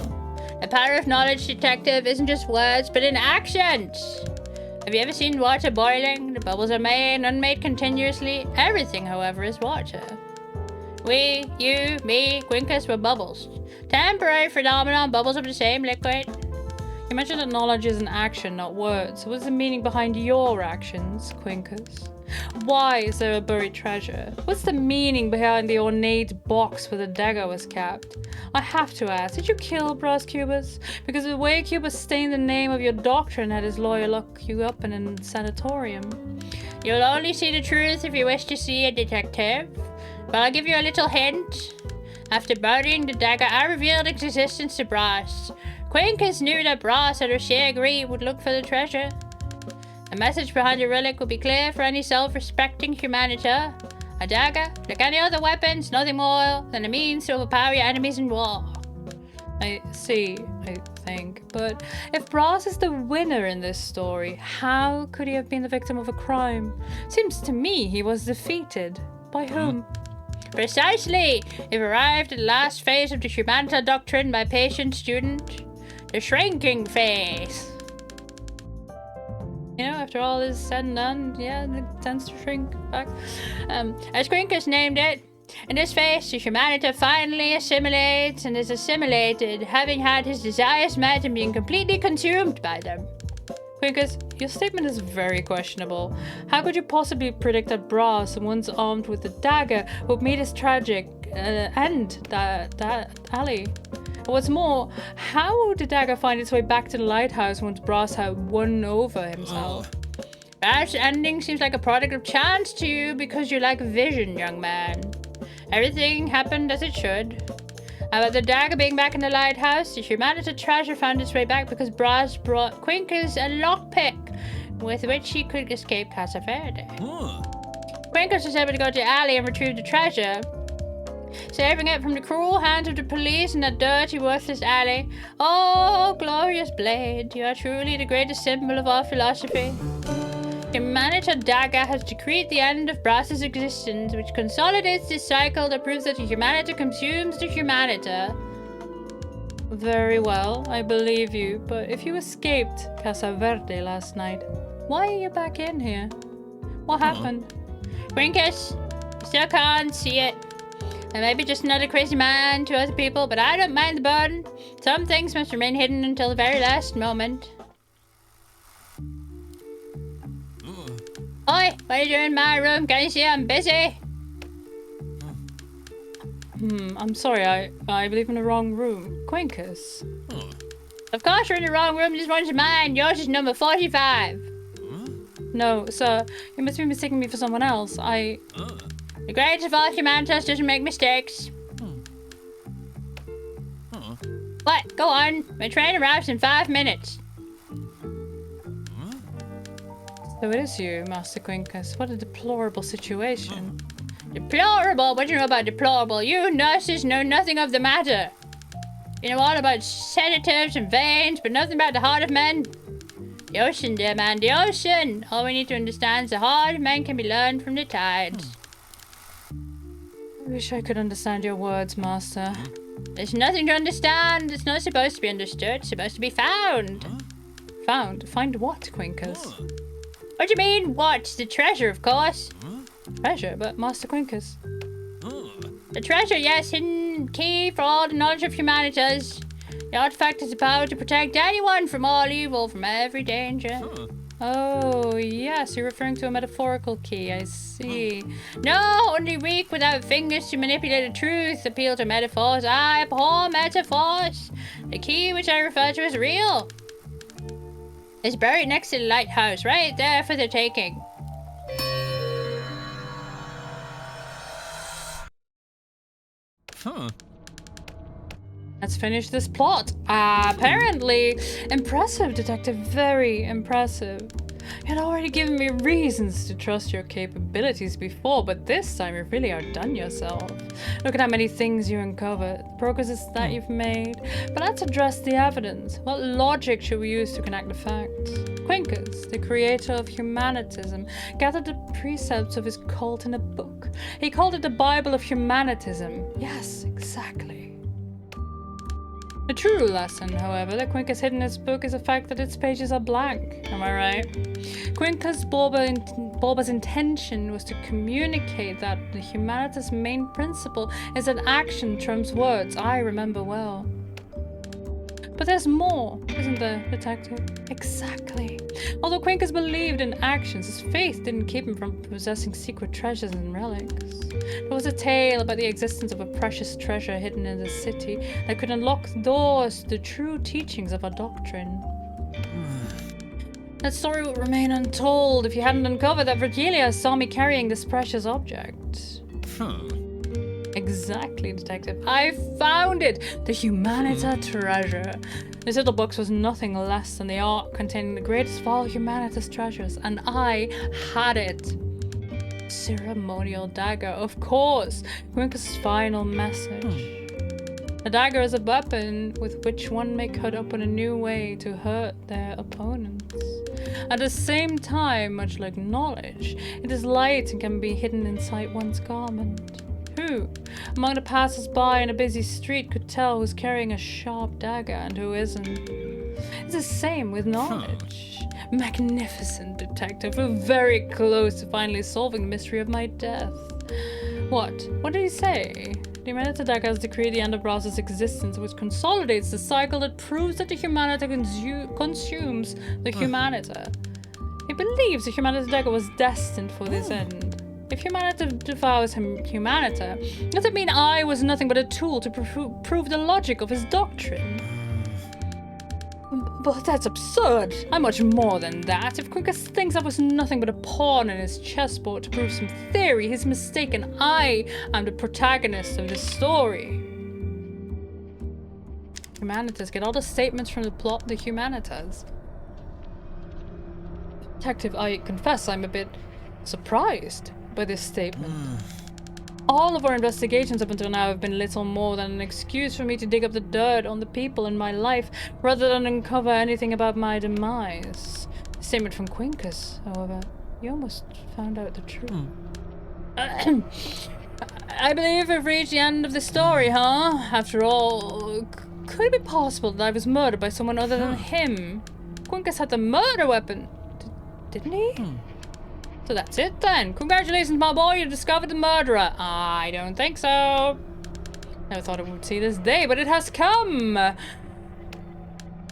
The power of knowledge, detective, isn't just words, but in actions. Have you ever seen water boiling? The bubbles are made and unmade continuously. Everything, however, is water. We, you, me, Quincus were bubbles. Temporary phenomenon, bubbles of the same liquid. You mentioned that knowledge is an action, not words. What's the meaning behind your actions, Quincus? Why is there a buried treasure? What's the meaning behind the ornate box where the dagger was kept? I have to ask, did you kill Brass Cubus? Because the way Cubus stained the name of your doctrine had his lawyer lock you up in a sanatorium. You'll only see the truth if you wish to see a detective. But I'll give you a little hint. After burying the dagger, I revealed its existence to Brass. Quincus knew that Brass and Rocher agreed would look for the treasure. The message behind the relic will be clear for any self-respecting humanitor. A dagger, like any other weapons, nothing more than a means to overpower your enemies in war. I see, I think. But if Brass is the winner in this story, how could he have been the victim of a crime? Seems to me he was defeated. By whom? Precisely! You've arrived at the last phase of the Humanitar doctrine, my patient student. The shrinking phase. You know, after all is said and done, yeah, it tends to shrink back. As Quincus named it, in this phase, the Humanitar finally assimilates and is assimilated, having had his desires met and being completely consumed by them. Quincus, your statement is very questionable. How could you possibly predict that Brass, once armed with the dagger, would meet his tragic end, that alley? What's more, how would the dagger find its way back to the lighthouse once Brass had won over himself? Perhaps the ending seems like a product of chance to you because you lack vision, young man. Everything happened as it should. About the dagger being back in the lighthouse, the Humanitar treasure found its way back because Brass brought Quincus a lockpick with which he could escape Casa Verde. Quincus was able to go to the alley and retrieve the treasure, saving it from the cruel hands of the police in that dirty, worthless alley. Oh, glorious blade, you are truly the greatest symbol of our philosophy. Humanitar dagger has decreed the end of Brass's existence, which consolidates this cycle that proves that the Humanitar consumes the Humanitar. Very well, I believe you, but if you escaped Casa Verde last night, why are you back in here? What happened? Quincus, you still can't see it. I may be just another crazy man to other people, but I don't mind the burden. Some things must remain hidden until the very last moment. Oi, what are you doing in my room? Can you see I'm busy? I'm sorry, I believe in the wrong room. Quincus. Of course you're in the wrong room. This one's mine. Yours is number 45. No, sir, you must be mistaking me for someone else. The greatest of all Humanitas doesn't make mistakes. What? Go on. My train arrives in 5 minutes. So it is you, Master Quincus. What a deplorable situation. Deplorable? What do you know about deplorable? You nurses know nothing of the matter. You know all about sedatives and veins, but nothing about the heart of men. The ocean, dear man, the ocean. All we need to understand is the heart of men can be learned from the tides. I wish I could understand your words, Master. There's nothing to understand. It's not supposed to be understood. It's supposed to be found. Found? Find what, Quincus? What do you mean, what? The treasure, of course. Treasure? But Master Quincus. The treasure, yes, hidden key for all the knowledge of humanities. The artifact has the power to protect anyone from all evil, from every danger. Oh, yes, you're referring to a metaphorical key, I see. No, only weak without fingers to manipulate the truth. Appeal to metaphors. I abhor metaphors. The key which I refer to as real is buried next to the lighthouse, right there for the taking. Let's finish this plot. Apparently. Impressive, Detective. Very impressive. You had already given me reasons to trust your capabilities before, but this time you really outdone yourself. Look at how many things you uncovered, the progresses that you've made. But let's address the evidence. What logic should we use to connect the facts? Quincus, the creator of humanitism, gathered the precepts of his cult in a book. He called it the Bible of Humanitism. Yes, exactly. The true lesson, however, that Quincus hid in his book is the fact that its pages are blank. Am I right? Quincus Bulba's intention was to communicate that the humanitas' main principle is that action trumps words. I remember well. But there's more, isn't there, Detective? Exactly. Although Quincus believed in actions, his faith didn't keep him from possessing secret treasures and relics. There was a tale about the existence of a precious treasure hidden in the city that could unlock doors to the true teachings of our doctrine. That story would remain untold if you hadn't uncovered that Virgilia saw me carrying this precious object. Exactly, Detective. I found it! The Humanita treasure. This little box was nothing less than the ark containing the greatest of all Humanitas treasures, and I had it. Ceremonial dagger, of course. Quincus' final message. A dagger is a weapon with which one may cut open a new way to hurt their opponents. At the same time, much like knowledge, it is light and can be hidden inside one's garment. Who, among the passers-by in a busy street, could tell who's carrying a sharp dagger and who isn't? It's the same with knowledge. Magnificent, Detective. We're very close to finally solving the mystery of my death. What? What did he say? The Humanita dagger has decreed the end of Brass's existence, which consolidates the cycle that proves that the Humanita consumes the Humanita. He believes the Humanita dagger was destined for this end. If Humanita devours Humanita, does it mean I was nothing but a tool to prove the logic of his doctrine? But that's absurd. I'm much more than that. If Quincus thinks I was nothing but a pawn in his chessboard to prove some theory, he's mistaken. I am the protagonist of this story. Humanitas, get all the statements from the plot, the Humanitas. Detective, I confess I'm a bit surprised by this statement. All of our investigations up until now have been little more than an excuse for me to dig up the dirt on the people in my life, rather than uncover anything about my demise. The statement from Quincus, however, you almost found out the truth. I believe we've reached the end of the story, huh? After all, could it be possible that I was murdered by someone other than him? Quincus had the murder weapon, didn't he? So that's it then. Congratulations, my boy, you discovered the murderer. I don't think so. Never thought I would see this day, but it has come.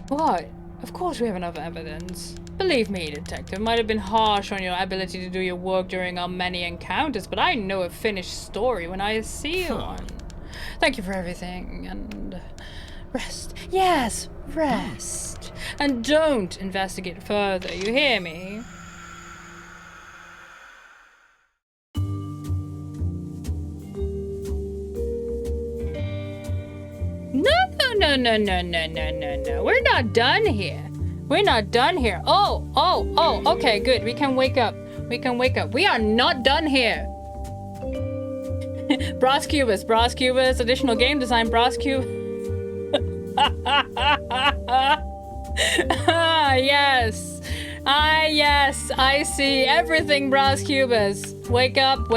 What? Of course we have enough evidence. Believe me, Detective, might have been harsh on your ability to do your work during our many encounters, but I know a finished story when I see one. Thank you for everything, and rest. Yes, rest. And don't investigate further, you hear me? No. We're not done here. We're not done here. Oh, okay, good. We can wake up. We are not done here. Brass Cubus, additional game design, Brass Cube. Yes, I see everything, Brass Cubus. Wake up.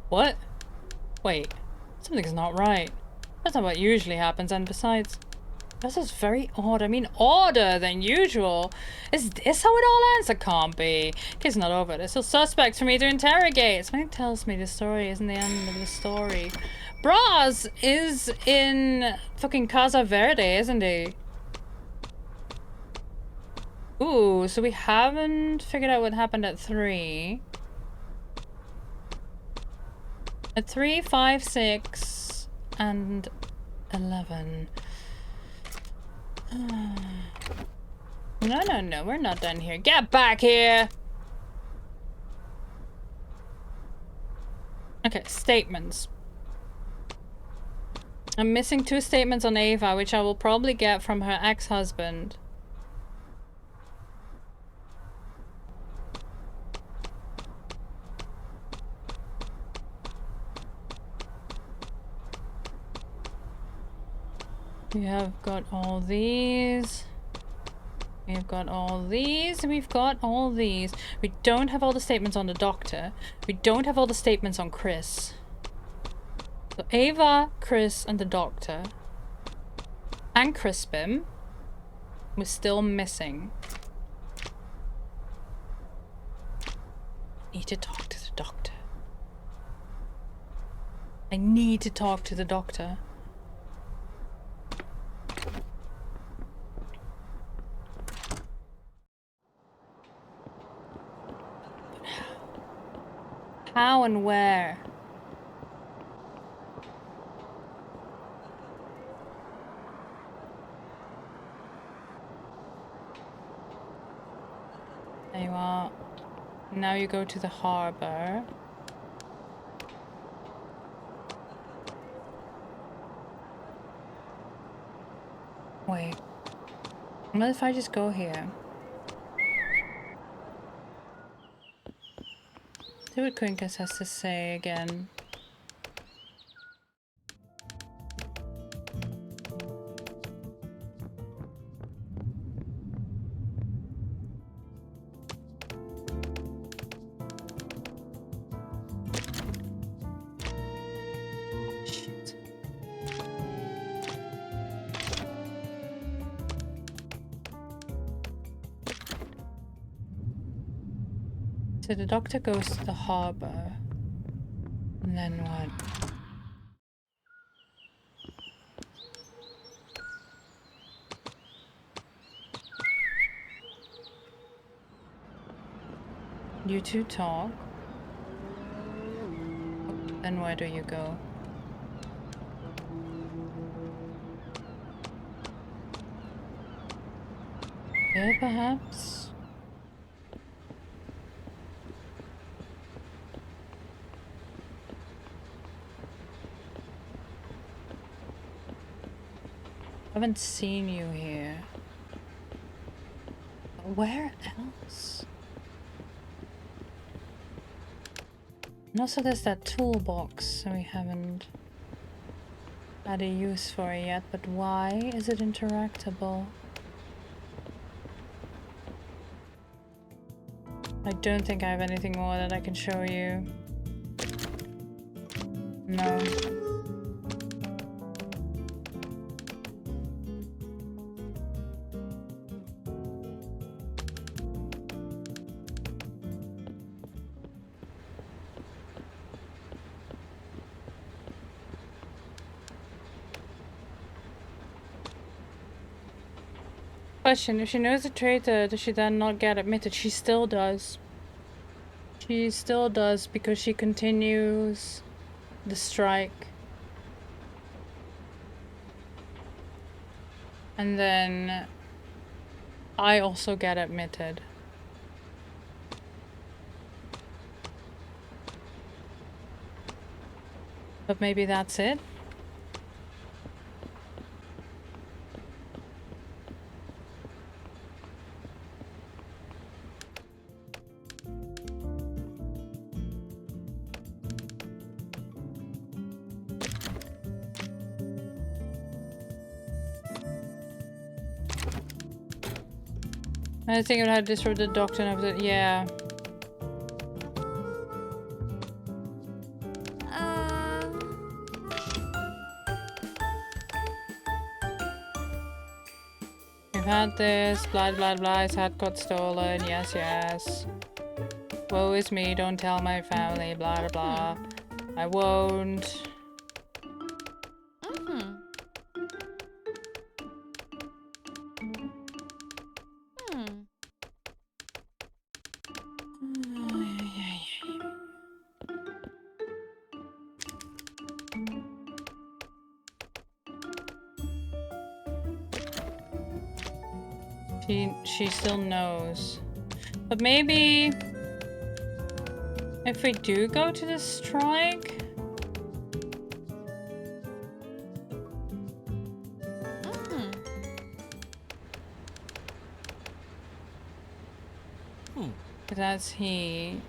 What? Wait, something's not right. That's not what usually happens, and besides, this is very odd. I mean, odder than usual. Is this how it all ends? It can't be. Case not over. There's still suspects for me to interrogate. Something tells me the story isn't the end of the story. Braz is in fucking Casa Verde, isn't he? Ooh, so we haven't figured out what happened at 3. At 3, 5, 6, and 11. No, we're not done here. Get back here! Okay, statements. I'm missing 2 statements on Ava, which I will probably get from her ex-husband. We have got all these. We've got all these, and we've got all these. We don't have all the statements on the doctor. We don't have all the statements on Chris. So Ava, Chris, and the doctor. And Crispin. We're still missing. I need to talk to the doctor. I need to talk to the doctor. How and where? There you are. Now you go to the harbor. Wait. What if I just go here? See what Quincus has to say again. Shit. So the doctor goes to the harbor. And then what? You two talk. Then where do you go? Here, perhaps? I haven't seen you here. Where else? And also there's that toolbox we haven't had a use for it yet, but why is it interactable? I don't think I have anything more that I can show you. No. Question, if she knows a traitor, does she then not get admitted? She still does. She still does because she continues the strike. And then I also get admitted. But maybe that's it? I think it had disrupted the doctrine of the... yeah. We've had this, blah blah blah, his hat got stolen, yes yes. Woe is me, don't tell my family, blah blah blah. I won't. She still knows. But maybe... If we do go to the strike... That's he.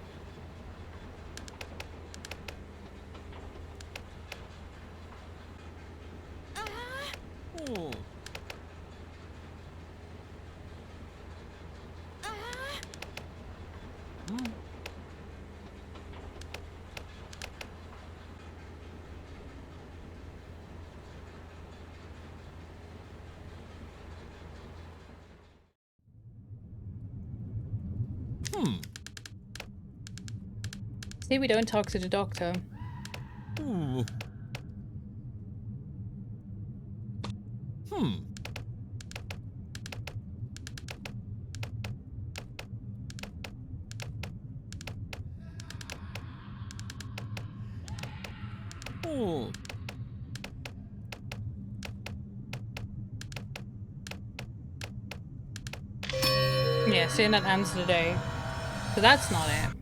Hmm. See, we don't talk to the doctor. Hmm. Hmm. Hmm. Yeah, seeing that ends the day. So that's not it.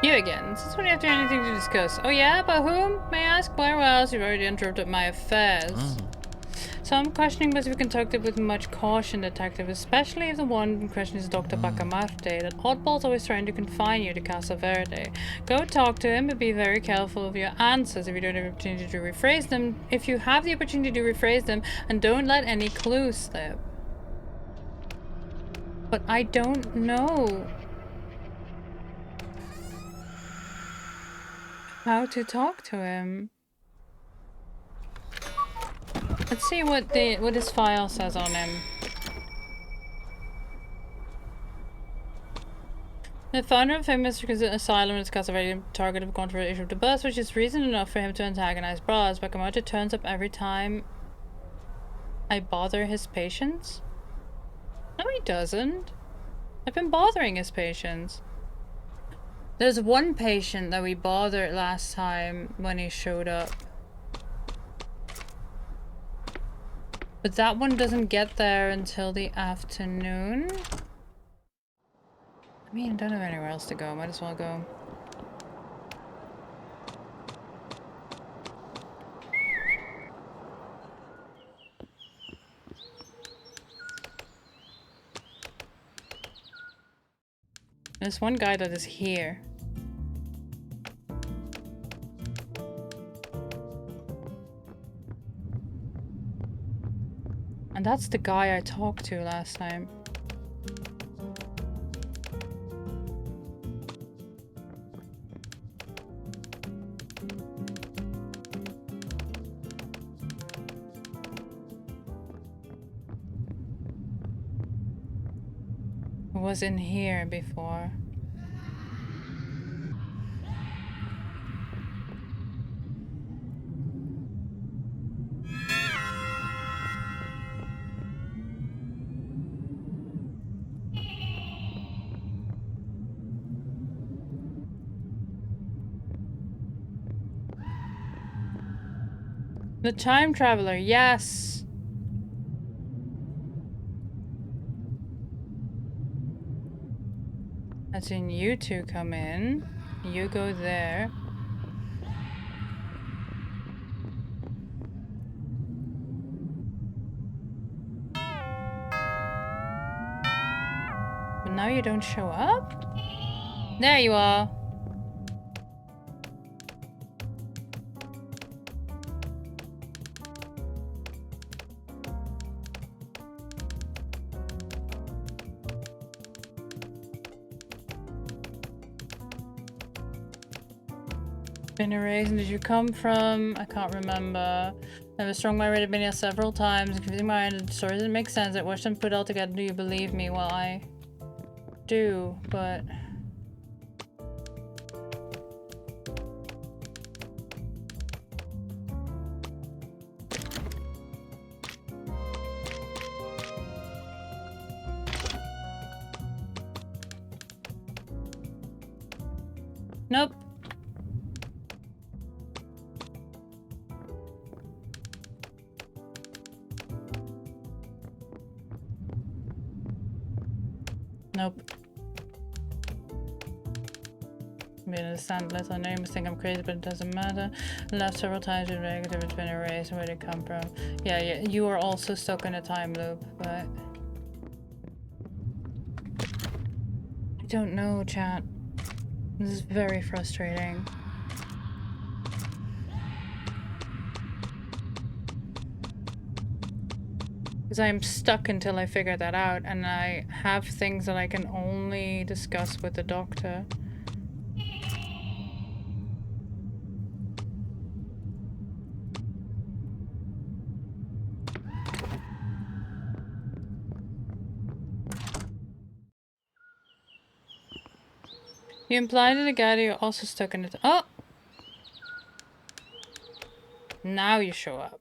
You again. Since when do you have to do anything to discuss? Oh yeah? About whom? May I ask? Where else? You've already interrupted my affairs. So I'm questioning must be conducted with much caution, detective, especially if the one in question is Dr. Bacamarte. That oddball's always trying to confine you to Casa Verde. Go talk to him, but be very careful of your answers if you don't have the opportunity to rephrase them. If you have the opportunity to rephrase them, and don't let any clues slip. But I don't know how to talk to him. Let's see what his file says on him. The founder of famous asylum is Casa Verde, target of controversial issue of the bus, which is reason enough for him to antagonize Bras. Bakamoto turns up every time I bother his patients. No, he doesn't. I've been bothering his patients. There's one patient that we bothered last time when he showed up. But that one doesn't get there until the afternoon. I mean, I don't have anywhere else to go. Might as well go. There's one guy that is here. And that's the guy I talked to last time. Was in here before. The time traveler, yes. That's in you two come in. You go there. But now you don't show up? There you are. Been erased. Did you come from? I can't remember. I have a strong mind read it several times. Confusing my mind. The story doesn't make sense. I watched them put all together. Do you believe me? Well, I do, but nope. Nope. understand little. I know you must think I'm crazy, but it doesn't matter. Left several times with negative, it's been erased. Where'd it come from? Yeah, you are also stuck in a time loop, but... I don't know, chat. This is very frustrating. Because I'm stuck until I figure that out, and I have things that I can only discuss with the doctor. You implied that the guy that you're also stuck in it. Oh! Now you show up.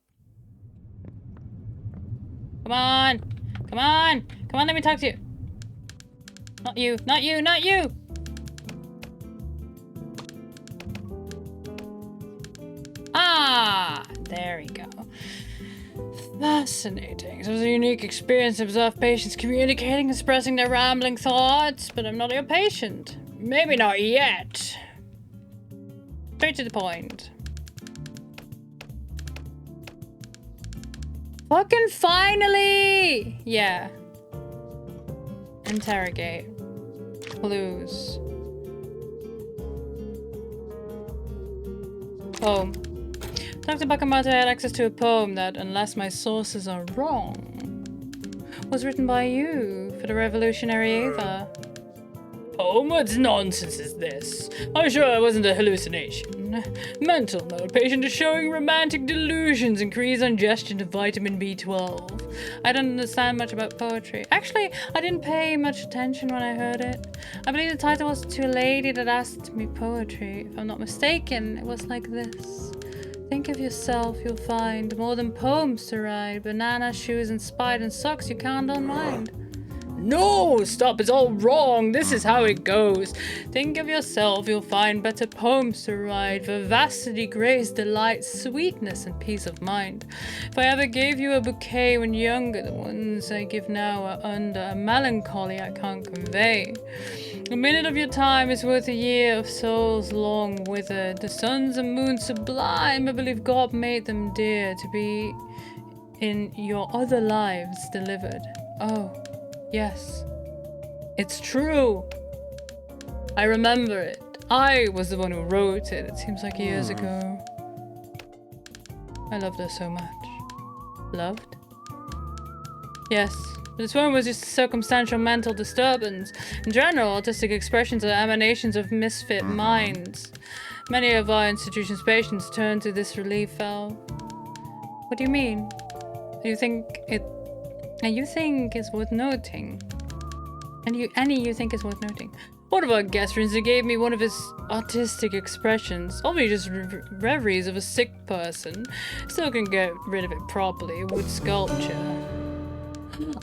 Come on! Come on! Come on, let me talk to you! Not you! Not you! Not you! Ah! There we go. Fascinating. So it was a unique experience to observe patients communicating, expressing their rambling thoughts, but I'm not your patient. Maybe not yet. Straight to the point. Fucking finally! Yeah. Interrogate. Clues. Poem. Dr. Bakamoto had access to a poem that, unless my sources are wrong, was written by you for the revolutionary Ava. Oh, what nonsense is this? I'm sure it wasn't a hallucination. Mental note, patient is showing romantic delusions, increased ingestion of vitamin B12. I don't understand much about poetry. Actually, I didn't pay much attention when I heard it. I believe the title was to a lady that asked me poetry. If I'm not mistaken, it was like this. Think of yourself, you'll find more than poems to write. Banana shoes and spide and socks you can't unwind. No, stop, it's all wrong. This is how it goes. Think of yourself, you'll find better poems to write. Vivacity, grace, delight, sweetness, and peace of mind. If I ever gave you a bouquet when younger, the ones I give now are under a melancholy I can't convey. A minute of your time is worth a year of souls long withered. The suns and moons sublime, I believe God made them dear to be in your other lives delivered. Oh. Yes, it's true. I remember it. I was the one who wrote it. It seems like years ago. I loved her so much. Loved? Yes, but this one was just a circumstantial mental disturbance. In general, autistic expressions are emanations of misfit minds. Many of our institution's patients turn to this relief valve. What do you mean? Do you think it... And you think it's worth noting. You think it's worth noting. One of our guests, for instance, gave me one of his autistic expressions. Obviously just reveries of a sick person. Still can get rid of it properly. Wood sculpture.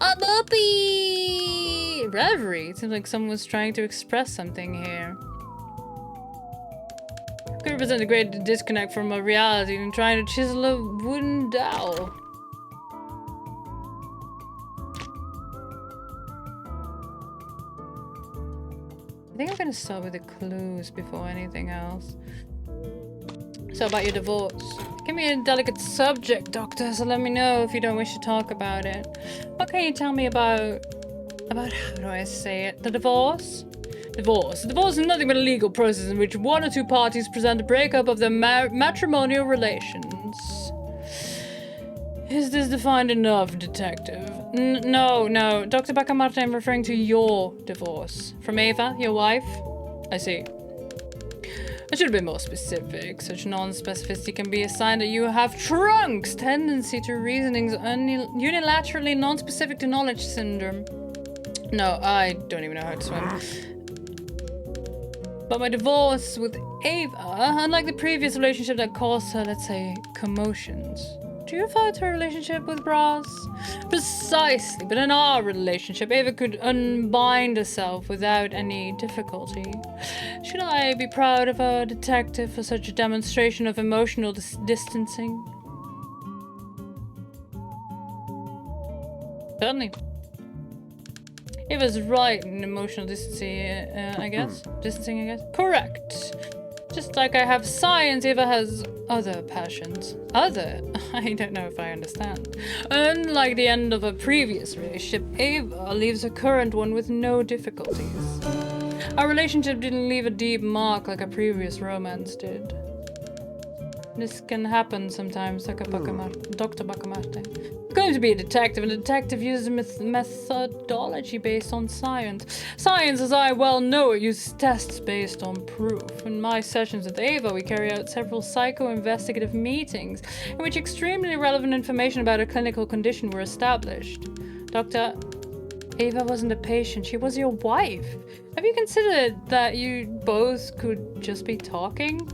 A puppy! Reverie. It seems like someone was trying to express something here. Could represent a great disconnect from our reality and trying to chisel a wooden dowel. I think I'm gonna start with the clues before anything else. So about your divorce. It can be a delicate subject, doctor, so let me know if you don't wish to talk about it. What can you tell me about how do I say it? The divorce? Divorce. Divorce is nothing but a legal process in which one or two parties present a breakup of their matrimonial relations. Is this defined enough, detective? No. Dr. Bakamoto, I'm referring to your divorce. From Ava, your wife? I see. I should have been more specific. Such non-specificity can be a sign that you have Trunk's tendency to reasonings unilaterally non-specific to knowledge syndrome. No, I don't even know how to swim. But my divorce with Ava, unlike the previous relationship that caused her, let's say, commotions. Do you refer to a relationship with Bras? Precisely, but in our relationship, Ava could unbind herself without any difficulty. Should I be proud of a detective for such a demonstration of emotional distancing? Certainly. Ava's right in emotional distancing, I guess. Distancing, I guess. Correct. Just like I have science, Eva has other passions. Other? I don't know if I understand. Unlike the end of a previous relationship, Eva leaves her current one with no difficulties. Our relationship didn't leave a deep mark like a previous romance did. This can happen sometimes, like Dr. Bacamarte. I'm going to be a detective, and a detective uses methodology based on science. Science, as I well know, it uses tests based on proof. In my sessions with Ava, we carry out several psycho-investigative meetings in which extremely relevant information about a clinical condition were established. Doctor, Ava wasn't a patient, she was your wife. Have you considered that you both could just be talking?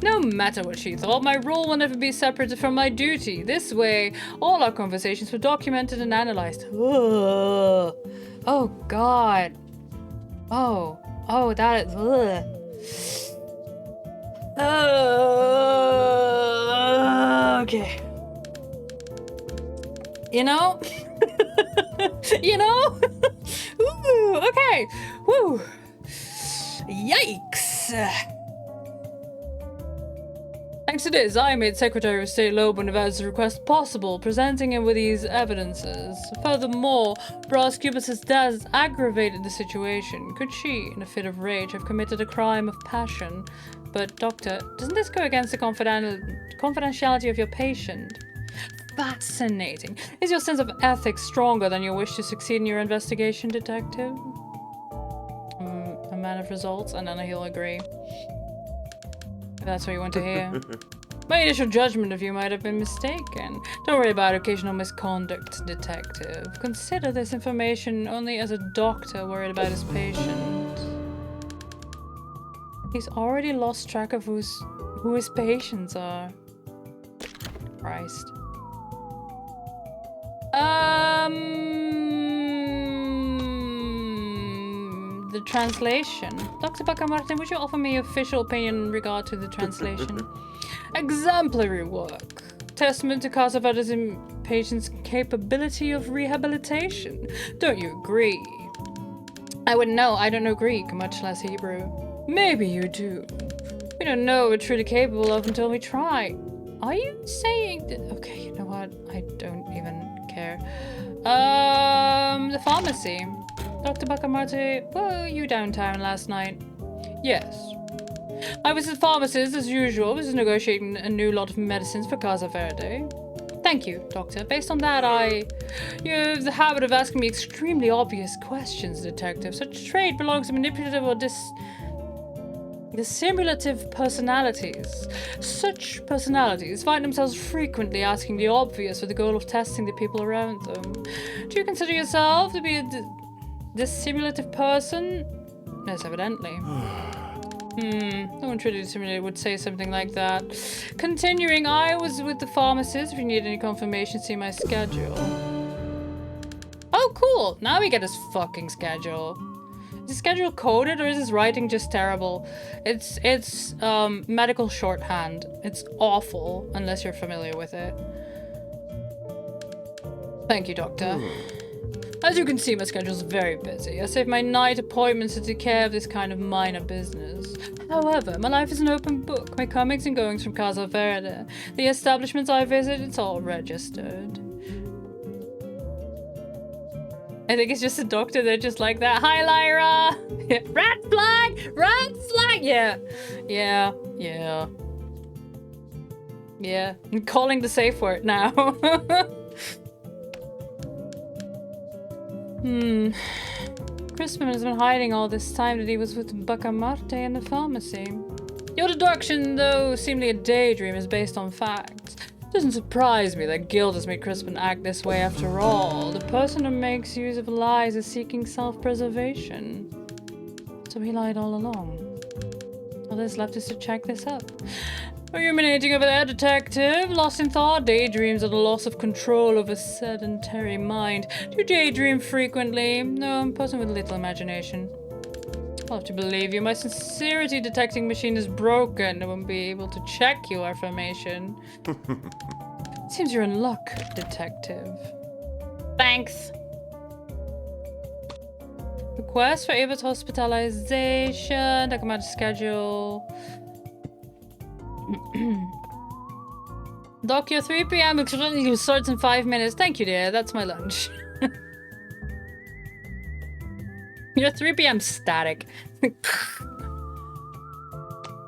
No matter what she thought, my role will never be separated from my duty. This way, all our conversations were documented and analyzed. Ugh. Oh, God. Oh, that is... Okay. You know? You know? Ooh, okay. Woo. Yikes. Thanks to this, I made Secretary of State Loeb an advance request possible, presenting him with these evidences. Furthermore, Brass Cubus's death has aggravated the situation. Could she, in a fit of rage, have committed a crime of passion? But, Doctor, doesn't this go against the confidentiality of your patient? Fascinating. Is your sense of ethics stronger than your wish to succeed in your investigation, Detective? A man of results, and then he'll agree. That's what you want to hear. My initial judgment of you might have been mistaken. Don't worry about occasional misconduct, Detective. Consider this information only as a doctor worried about his patient. He's already lost track of who his patients are. Christ. The translation. Dr. Bacamarte, would you offer me your official opinion in regard to the translation? Exemplary work. Testament to Casaveda's patient's capability of rehabilitation. Don't you agree? I wouldn't know. I don't know Greek, much less Hebrew. Maybe you do. We don't know what we're truly capable of until we try. Are you saying that? Okay, you know what? I don't even care. The pharmacy. Dr. Bacamarte, were you downtown last night? Yes. I was at the pharmacist as usual. I was negotiating a new lot of medicines for Casa Verde. Thank you, Doctor. Based on that, you have the habit of asking me extremely obvious questions, Detective. Such a trait belongs to manipulative or dissimulative personalities. Such personalities find themselves frequently asking the obvious with the goal of testing the people around them. Do you consider yourself to be a dissimulative person? Yes, evidently. No one truly dissimulated would say something like that. Continuing, I was with the pharmacist. If you need any confirmation, see my schedule. Oh, cool. Now we get his fucking schedule. Is his schedule coded or is his writing just terrible? It's medical shorthand. It's awful unless you're familiar with it. Thank you, Doctor. As you can see, my schedule's very busy. I save my night appointments to take care of this kind of minor business. However, my life is an open book. My comings and goings from Casa Verde. The establishments I visit, it's all registered. I think it's just a doctor that just like that. Hi, Lyra! Rat flag! Rat flag! Yeah. I'm calling the safe word now. Crispin has been hiding all this time that he was with Bacamarte in the pharmacy. Your deduction, though seemingly a daydream, is based on facts. It doesn't surprise me that guilt has made Crispin act this way after all. The person who makes use of lies is seeking self-preservation. So he lied all along. All that's left is to check this up. Ruminating over there, Detective. Lost in thought, daydreams are the loss of control of a sedentary mind. Do you daydream frequently? No, I'm a person with little imagination. I'll have to believe you. My sincerity detecting machine is broken. I won't be able to check your affirmation. Seems you're in luck, Detective. Thanks. Request for Ava's hospitalization. Document schedule. Doc, your 3 p.m. starts in 5 minutes. Thank you, dear. That's my lunch. Your 3 p.m. static.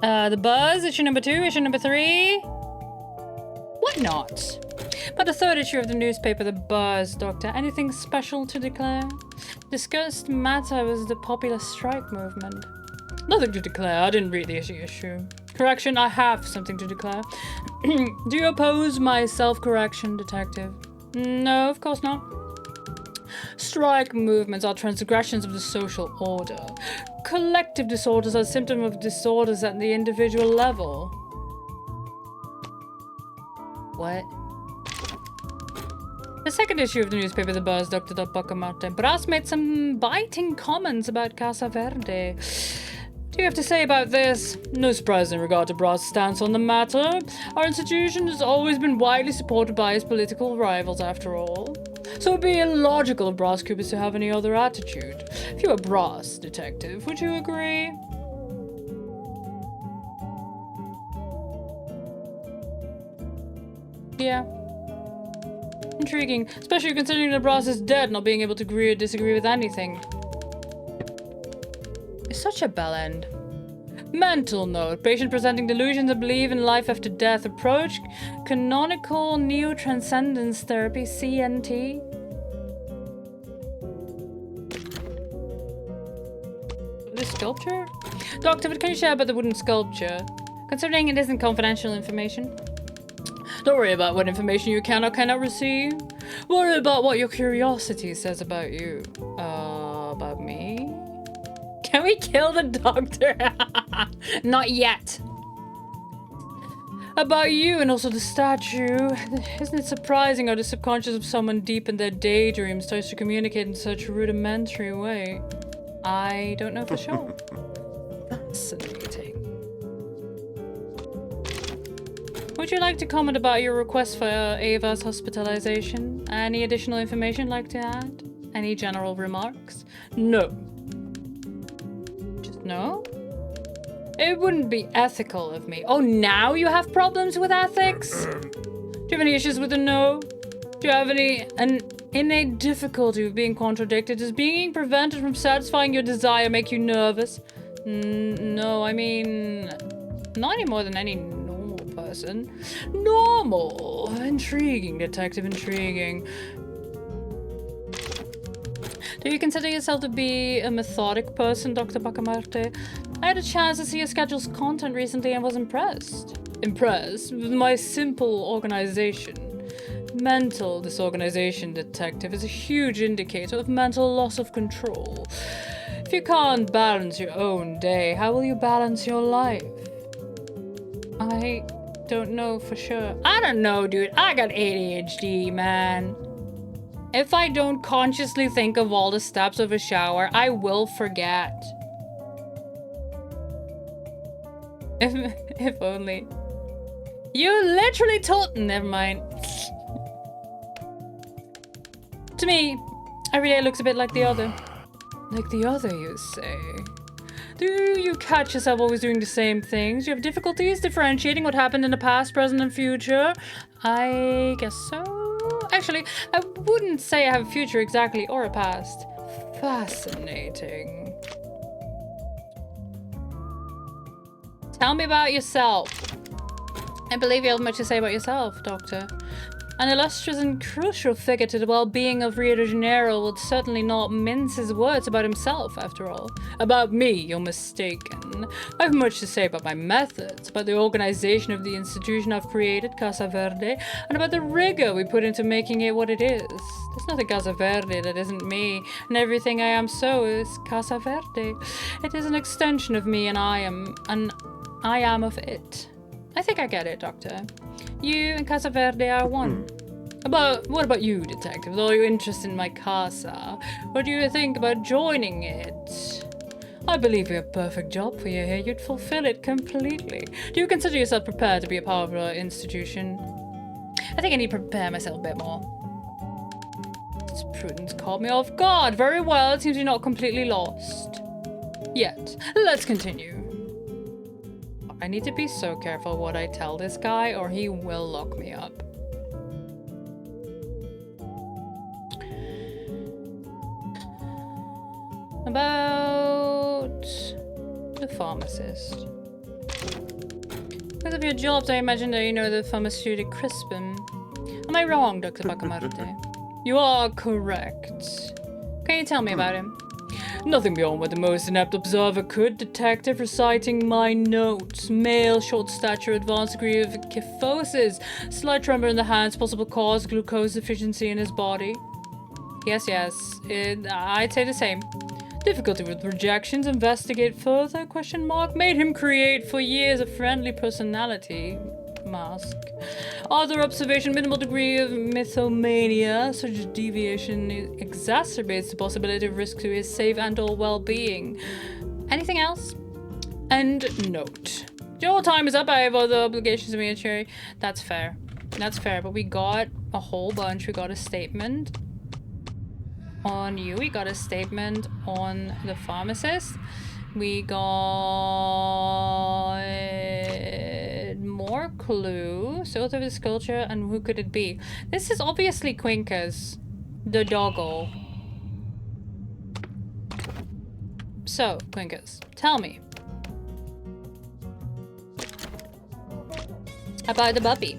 The Buzz, issue number 2, issue number 3. What not? But the 3rd issue of the newspaper, The Buzz, Doctor. Anything special to declare? Discussed matter was the popular strike movement. Nothing to declare. I didn't read the issue. Correction, I have something to declare. Do you oppose my self-correction, detective? No, of course not. Strike movements are transgressions of the social order. Collective disorders are symptoms of disorders at the individual level. What? The 2nd issue of the newspaper, The Buzz, Dr. Bacamarte. Brass made some biting comments about Casa Verde. What do you have to say about this? No surprise in regard to Brass' stance on the matter. Our institution has always been widely supported by its political rivals, after all. So it would be illogical of Brass Cubans to have any other attitude. If you were Brass, detective, would you agree? Yeah. Intriguing, especially considering that Brass is dead, not being able to agree or disagree with anything. It's such a bell end. Mental note. Patient presenting delusions of belief in life after death. Approach canonical neo-transcendence therapy, CNT. This sculpture? Doctor, what can you share about the wooden sculpture? Considering it isn't confidential information. Don't worry about what information you can or cannot receive. Worry about what your curiosity says about you. About me? Can we kill the doctor? Not yet. About you and also the statue. Isn't it surprising how the subconscious of someone deep in their daydream starts to communicate in such a rudimentary way? I don't know for sure. Fascinating. Would you like to comment about your request for Ava's hospitalization? Any additional information you'd like to add? Any general remarks? No. Just no? It wouldn't be ethical of me. Oh, now you have problems with ethics? Do you have any issues with a no? Do you have an innate difficulty with being contradicted? Does being prevented from satisfying your desire make you nervous? No, I mean, not any more than any normal person. Normal. Intriguing, detective, intriguing. Do you consider yourself to be a methodic person, Dr. Bacamarte? I had a chance to see your schedule's content recently and was impressed. Impressed with my simple organization. Mental disorganization, detective, is a huge indicator of mental loss of control. If you can't balance your own day, how will you balance your life? I don't know for sure. I don't know, dude. I got ADHD, man. If I don't consciously think of all the steps of a shower, I will forget. If only. You literally told... Never mind. To me, every day looks a bit like the other. Like the other, you say? Do you catch yourself always doing the same things? You have difficulties differentiating what happened in the past, present, and future? I guess so. Actually, I wouldn't say I have a future exactly, or a past. Fascinating. Tell me about yourself. I believe you have much to say about yourself, Doctor. An illustrious and crucial figure to the well-being of Rio de Janeiro would certainly not mince his words about himself, after all. About me, you're mistaken. I have much to say about my methods, about the organization of the institution I've created, Casa Verde, and about the rigor we put into making it what it is. There's nothing Casa Verde that isn't me, and everything I am so is Casa Verde. It is an extension of me, and I am of it. I think I get it, Doctor. You and Casa Verde are one. What about you, detective? With all your interest in my casa, what do you think about joining it? I believe we have a perfect job for you here. You'd fulfill it completely. Do you consider yourself prepared to be a part of our institution? I think I need to prepare myself a bit more. This Prudence caught me off guard. Very well, it seems you're not completely lost. Yet. Let's continue. I need to be so careful what I tell this guy or he will lock me up. About the pharmacist. Because of your jobs, I imagine that you know the pharmaceutic crispin. Am I wrong, Dr. Bacamarte? You are correct. Can you tell me about him? Nothing beyond what the most inept observer could. Detective reciting my notes. Male, short stature, advanced degree of kyphosis. Slight tremor in the hands, possible cause, glucose deficiency in his body. Yes, I'd say the same. Difficulty with rejections, investigate further, question mark. Made him create for years a friendly personality mask. Other observation, minimal degree of mythomania. Such a deviation exacerbates the possibility of risk to his safe and or well-being. Anything else? End note. Your time is up. I have other obligations to meet, Cherry. That's fair. That's fair, but we got a whole bunch. We got a statement on you. We got a statement on the pharmacist. We got more clues. Sort of the sculpture, and who could it be? This is obviously Quincus, the doggo. So, Quincus, tell me about the puppy.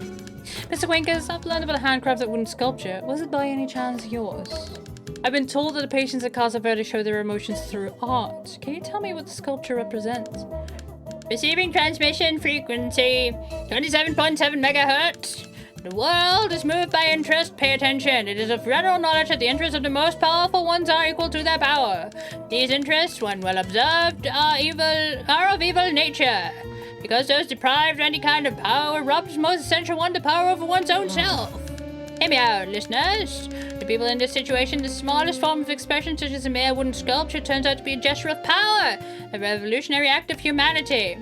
Mr. Quincus, I've learned about a handcrafted wooden sculpture. Was it by any chance yours? I've been told that the patients at Casa Verde show their emotions through art. Can you tell me what the sculpture represents? Receiving transmission frequency 27.7 megahertz. The world is moved by interest. Pay attention. It is of general knowledge that the interests of the most powerful ones are equal to their power. These interests, when well observed, are of evil nature. Because those deprived of any kind of power robs most essential one the power over one's own self. Hear me out, listeners. To people in this situation, the smallest form of expression, such as a mere wooden sculpture, turns out to be a gesture of power, a revolutionary act of humanity.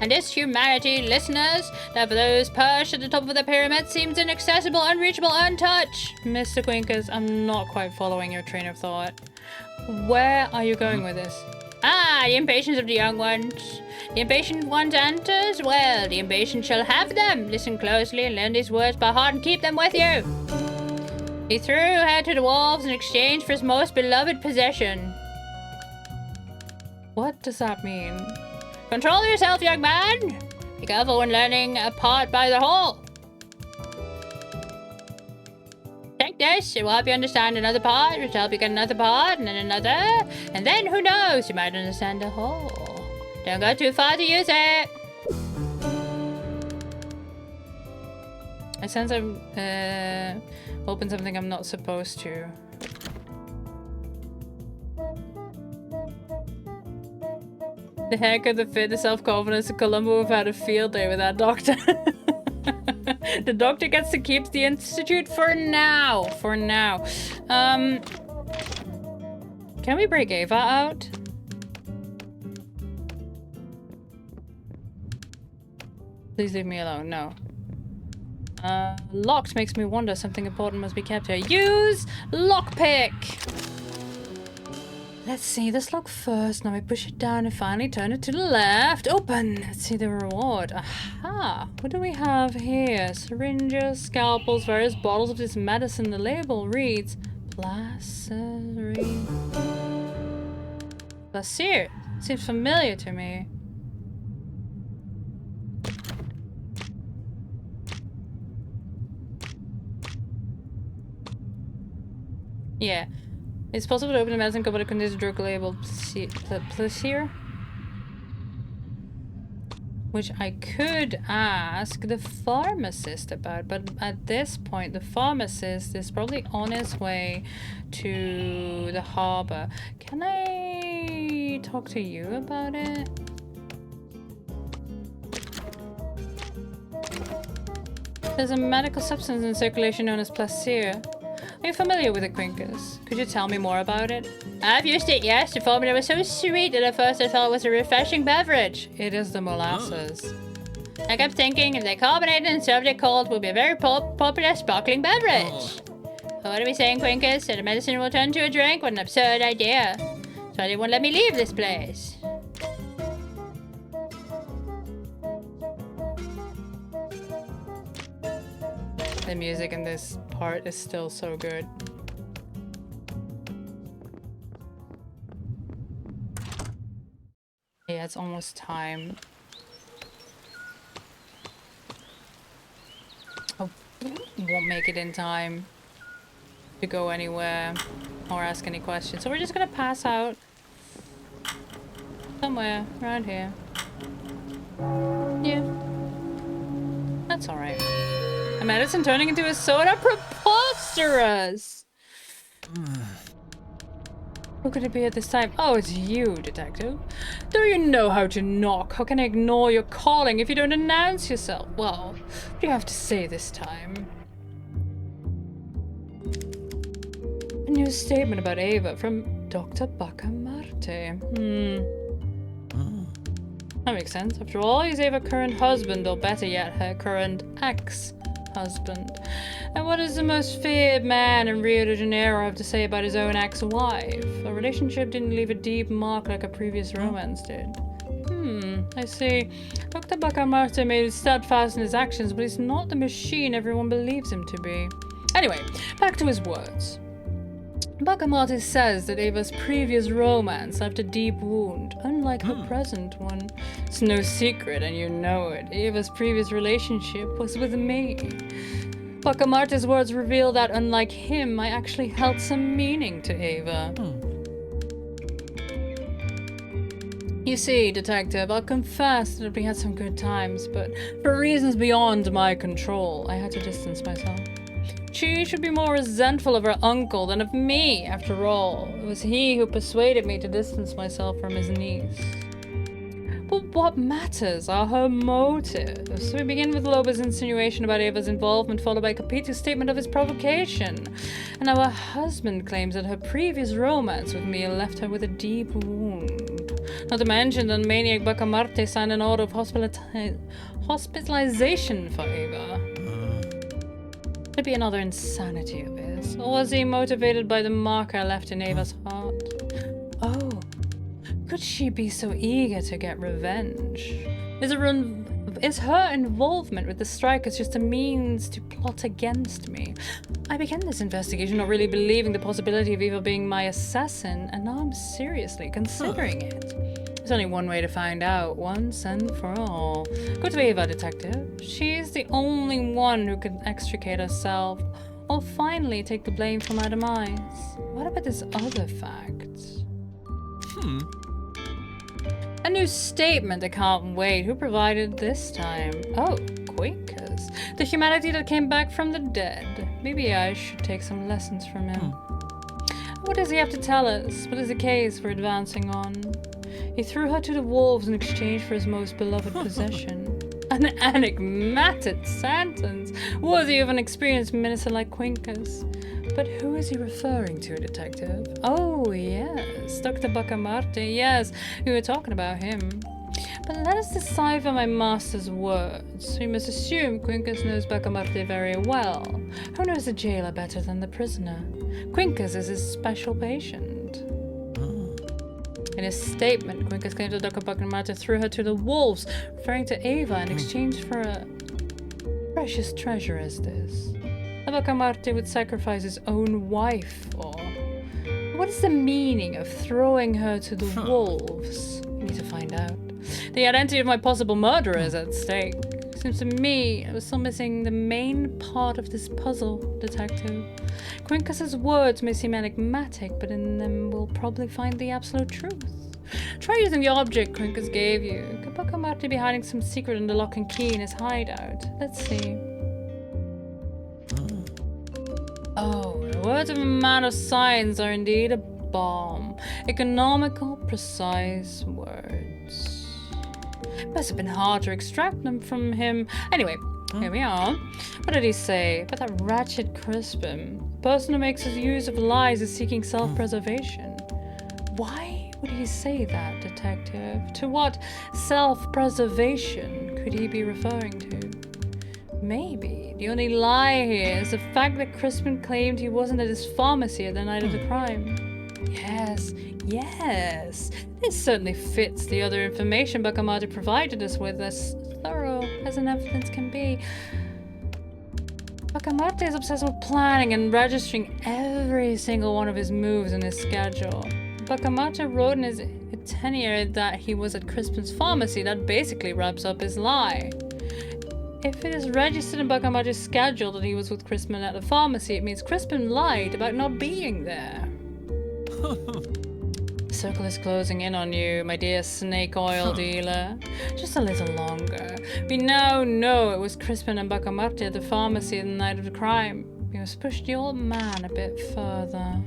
And this humanity, listeners, that for those perched at the top of the pyramid seems inaccessible, unreachable, untouched. Mr. Quincus, I'm not quite following your train of thought. Where are you going with this? Ah, the impatience of the young ones. The impatient ones enters? Well, the impatient shall have them. Listen closely and learn these words by heart and keep them with you. He threw her to the wolves in exchange for his most beloved possession. What does that mean? Control yourself, young man. Be careful when learning a part by the whole. Take this, it will help you understand another part, which will help you get another part, and then another. And then, who knows, you might understand the whole. Don't go too far to use it. I sense I'm open something I'm not supposed to. The haircut, the fit, the self-confidence, the Columbo have had a field day with that doctor. The doctor gets to keep the institute for now. For now. Can we break Ava out? Please leave me alone. No. Locked makes me wonder something important must be kept here. Use lockpick. Let's see this lock first. Now we push it down and finally turn it to the left. Open. Let's see the reward. Aha. What do we have here? Syringes, scalpels, various bottles of this medicine. The label reads Placer. Seems familiar to me. Yeah. It's possible to open a medicine cupboard that contains a drug labeled Placer. Which I could ask the pharmacist about, but at this point the pharmacist is probably on his way to the harbor. Can I talk to you about it? There's a medical substance in circulation known as Placer. Are you familiar with it, Quincus? Could you tell me more about it? I've used it, yes. The formula was so sweet that at first I thought it was a refreshing beverage. It is the molasses. I kept thinking if they carbonate it and served it cold, it would be a very popular sparkling beverage. So what are we saying, Quincus? That the medicine will turn to a drink? What an absurd idea. So they won't let me leave this place. The music in this part is still so good. Yeah, it's almost time. I won't make it in time to go anywhere or ask any questions. So we're just gonna pass out somewhere around here. Yeah. That's alright. A medicine turning into a soda? Preposterous! Who could it be at this time? Oh, it's you, detective. Do you know how to knock? How can I ignore your calling if you don't announce yourself? Well, what do you have to say this time? A new statement about Ava from Dr. Bacamarte. That makes sense. After all, he's Ava's current husband, or better yet, her current ex-husband. And what does the most feared man in Rio de Janeiro have to say about his own ex-wife? A relationship didn't leave a deep mark like a previous romance did. I see. Dr. Bacamarte may be steadfast in his actions, but he's not the machine everyone believes him to be. Anyway, back to his words. Bacamarte says that Ava's previous romance left a deep wound, unlike her present one. It's no secret, and you know it. Ava's previous relationship was with me. Bacamarte's words reveal that, unlike him, I actually held some meaning to Ava. You see, detective, I'll confess that we had some good times, but for reasons beyond my control, I had to distance myself. She should be more resentful of her uncle than of me, after all. It was he who persuaded me to distance myself from his niece. But what matters are her motives. We begin with Loba's insinuation about Ava's involvement, followed by Capito's statement of his provocation. And now her husband claims that her previous romance with me left her with a deep wound. Not to mention that maniac Bacamarte signed an order of hospitalization for Ava. Could it be another insanity of his? Or was he motivated by the mark I left in Ava's heart? Oh, could she be so eager to get revenge? Is her involvement with the strikers just a means to plot against me? I began this investigation not really believing the possibility of Eva being my assassin, and now I'm seriously considering it. There's only one way to find out, once and for all. Go to Ava, detective. She's the only one who can extricate herself, or finally take the blame for my demise. What about this other fact? A new statement, I can't wait. Who provided this time? Oh, Quakers. The humanity that came back from the dead. Maybe I should take some lessons from him. What does he have to tell us? What is the case for advancing on? He threw her to the wolves in exchange for his most beloved possession. An enigmatic sentence, worthy of an experienced minister like Quincus. But who is he referring to, detective? Oh, yes, Dr. Bacamarte, yes, we were talking about him. But let us decipher my master's words. We must assume Quincus knows Bacamarte very well. Who knows the jailer better than the prisoner? Quincus is his special patient. In his statement, Quincus claims that Dr. Bacamarte threw her to the wolves, referring to Ava in exchange for a precious treasure as this. Bacamarte would sacrifice his own wife, or... What is the meaning of throwing her to the wolves? We need to find out. The identity of my possible murderer is at stake. Seems to me I was still missing the main part of this puzzle, detective. Quincus's words may seem enigmatic, but in them we'll probably find the absolute truth. Try using the object Quincus gave you. Could Bacamarte be hiding some secret under lock and key in his hideout? Let's see. Oh, the words of a man of science are indeed a bomb. Economical, precise words. Must have been hard to extract them from him. Anyway, here we are. What did he say about that wretched Crispin? The person who makes use of lies is seeking self-preservation. Why would he say that, detective? To what self-preservation could he be referring to? Maybe the only lie here is the fact that Crispin claimed he wasn't at his pharmacy at the night of the crime. Yes, this certainly fits the other information Bacamarte provided us with, as thorough as an evidence can be. Bacamarte is obsessed with planning and registering every single one of his moves in his schedule. Bacamarte wrote in his itinerary that he was at Crispin's pharmacy. That basically wraps up his lie. If it is registered in Bacamarte's schedule that he was with Crispin at the pharmacy, it means Crispin lied about not being there. The circle is closing in on you, my dear snake oil dealer. Just a little longer. We now know it was Crispin and Bacamarte at the pharmacy the night of the crime. We must push the old man a bit further.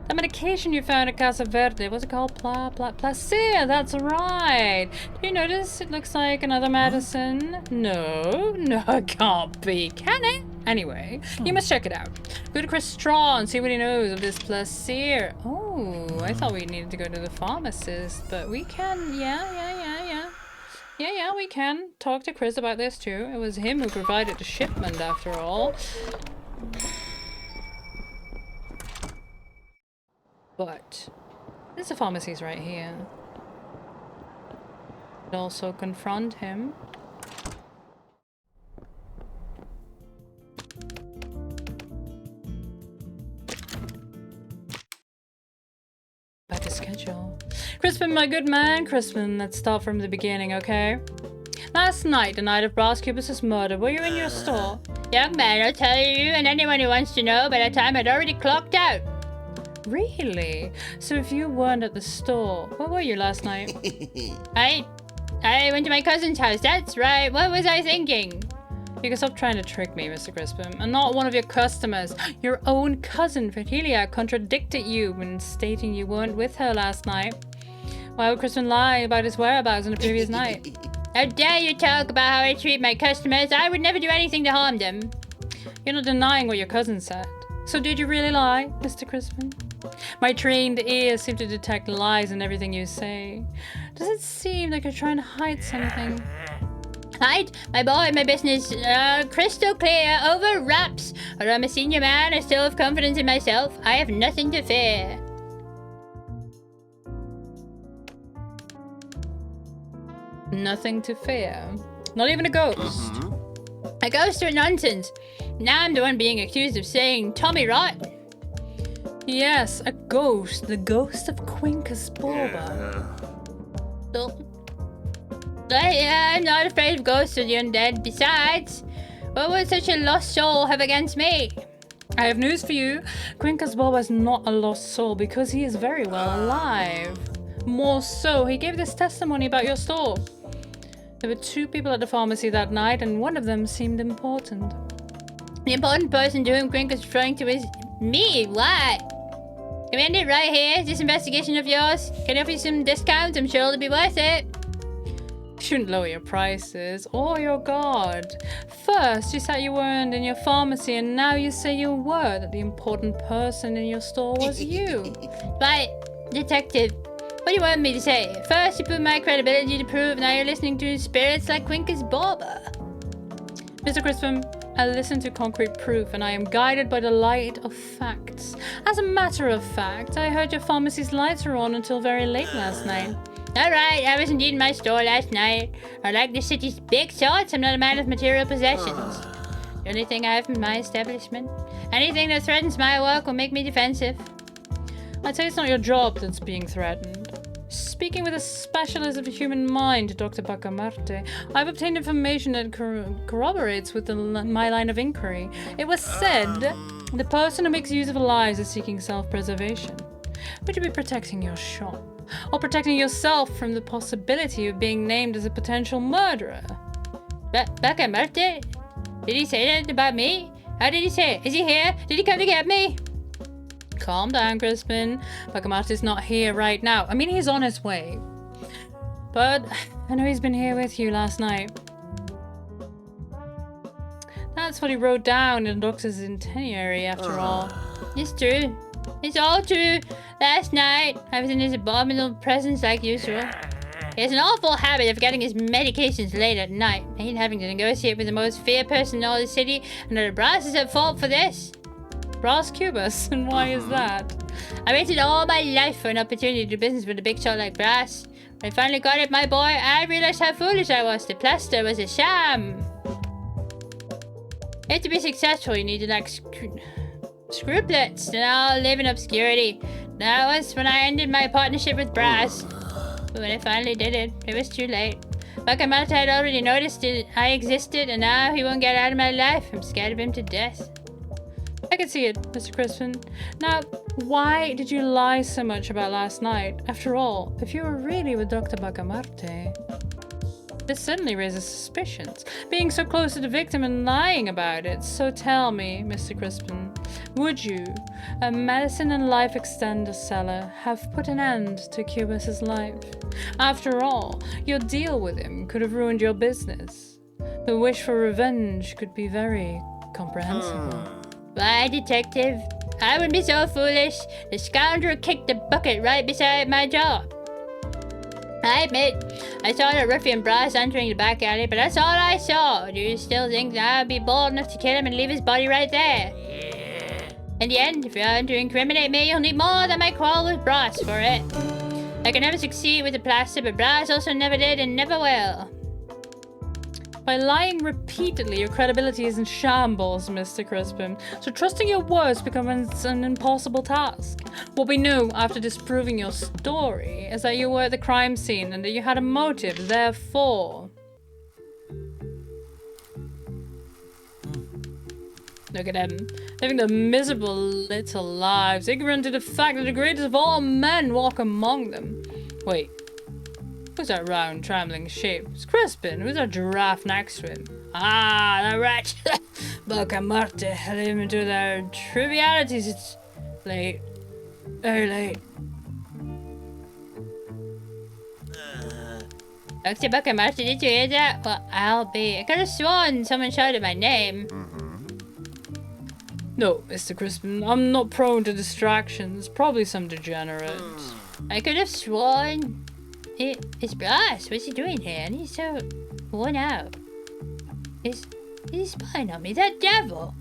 The medication you found at Casa Verde, what's it called? Placer, that's right. Do you notice it looks like another medicine? No, it can't be, can it? Anyway, you must check it out. Go to Chris Straw and see what he knows of this Placer. Oh, I thought we needed to go to the pharmacist, but we can, yeah, we can talk to Chris about this too. It was him who provided the shipment after all. But there's a pharmacy's right here. Could also confront him. Back to schedule. Crispin, my good man, Crispin, let's start from the beginning, okay? Last night, the night of Brass Cubus's murder, were you in your store? Young man, I'll tell you and anyone who wants to know by the time I'd already clocked out. Really? So if you weren't at the store, where were you last night? I went to my cousin's house, that's right. What was I thinking? You can stop trying to trick me, Mr. Crispin. I'm not one of your customers. Your own cousin, Fertilia, contradicted you when stating you weren't with her last night. Why would Crispin lie about his whereabouts on the previous night? How dare you talk about how I treat my customers? I would never do anything to harm them. You're not denying what your cousin said. So did you really lie, Mr. Crispin? My trained ears seem to detect lies in everything you say. Does it seem like you're trying to hide something? Hide? My boy, my business, crystal clear, over wraps. Although I'm a senior man, I still have confidence in myself. I have nothing to fear. Nothing to fear? Not even a ghost? A ghost are nonsense. Now I'm the one being accused of saying Tommy Rot. Yes, a ghost. The ghost of Quincus Borba. I'm not afraid of ghosts or the undead. Besides, what would such a lost soul have against me? I have news for you. Quincus Borba is not a lost soul because he is very well alive. More so, he gave this testimony about your store. There were 2 people at the pharmacy that night and one of them seemed important. The important person to whom Quincus was referring to is me. What? Come in it right here. Is this investigation of yours? Can I offer you some discounts? I'm sure it'll be worth it. You shouldn't lower your prices or your guard. First, you said you weren't in your pharmacy, and now you say you were, that the important person in your store was you. Right, detective. What do you want me to say? First, you put my credibility to prove, now you're listening to spirits like Quincus Borba. Mr. Crispin, I listen to concrete proof, and I am guided by the light of facts. As a matter of fact, I heard your pharmacy's lights were on until very late last night. Alright, I was indeed in my store last night. I like the city's big thoughts. I'm not a man of material possessions. The only thing I have in my establishment. Anything that threatens my work will make me defensive. I'd say it's not your job that's being threatened. Speaking with a specialist of the human mind, Dr. Bacamarte, I've obtained information that corroborates with my line of inquiry. It was said the person who makes use of lies is seeking self-preservation. Would you be protecting your shop? Or protecting yourself from the possibility of being named as a potential murderer? Bacamarte? Did he say that about me? How did he say it? Is he here? Did he come to get me? Calm down, Crispin. Bacamarte's not here right now. I mean, he's on his way. But I know he's been here with you last night. That's what he wrote down in the doctor's itinerary, after all. It's true. It's all true. Last night, I was in his abominable presence like usual. He has an awful habit of getting his medications late at night, and having to negotiate with the most feared person in all the city, and the Brass is at fault for this. Brass Cubus? And why is that? I waited all my life for an opportunity to do business with a big shot like Brass. When I finally got it, my boy, I realized how foolish I was. The plaster was a sham. If to be successful, you need to lack scrupulets, and I'll live in obscurity. That was when I ended my partnership with Brass. But when I finally did it, it was too late. Bakamata had already noticed I existed, and now he won't get out of my life. I'm scared of him to death. I can see it, Mr. Crispin. Now, why did you lie so much about last night? After all, if you were really with Dr. Bacamarte, this certainly raises suspicions. Being so close to the victim and lying about it. So tell me, Mr. Crispin, would you, a medicine and life extender seller, have put an end to Cubas's life? After all, your deal with him could have ruined your business. The wish for revenge could be very comprehensible. Why, detective? I wouldn't be so foolish. The scoundrel kicked the bucket right beside my job. I admit, I saw the ruffian Brass entering the back alley, but that's all I saw. Do you still think that I'd be bold enough to kill him and leave his body right there? In the end, if you want to incriminate me, you'll need more than my quarrel with Brass for it. I can never succeed with the plaster, but Brass also never did and never will. By lying repeatedly, your credibility is in shambles, Mr. Crispin. So trusting your words becomes an impossible task. What we know after disproving your story is that you were at the crime scene and that you had a motive, therefore. Look at them, living their miserable little lives, ignorant to the fact that the greatest of all men walk among them. Wait. Who's that round, trembling shape? It's Crispin. Who's that giraffe next to him? Ah, that rat. Bacamarte had him into their trivialities. It's late. Very late. Dr. Bacamarte, did you hear that? Well, I'll be. I could have sworn someone shouted my name. No, Mr. Crispin, I'm not prone to distractions. Probably some degenerate. I could have sworn. It's Brass. What's he doing here? And he's so worn out. He's spying on me. That devil.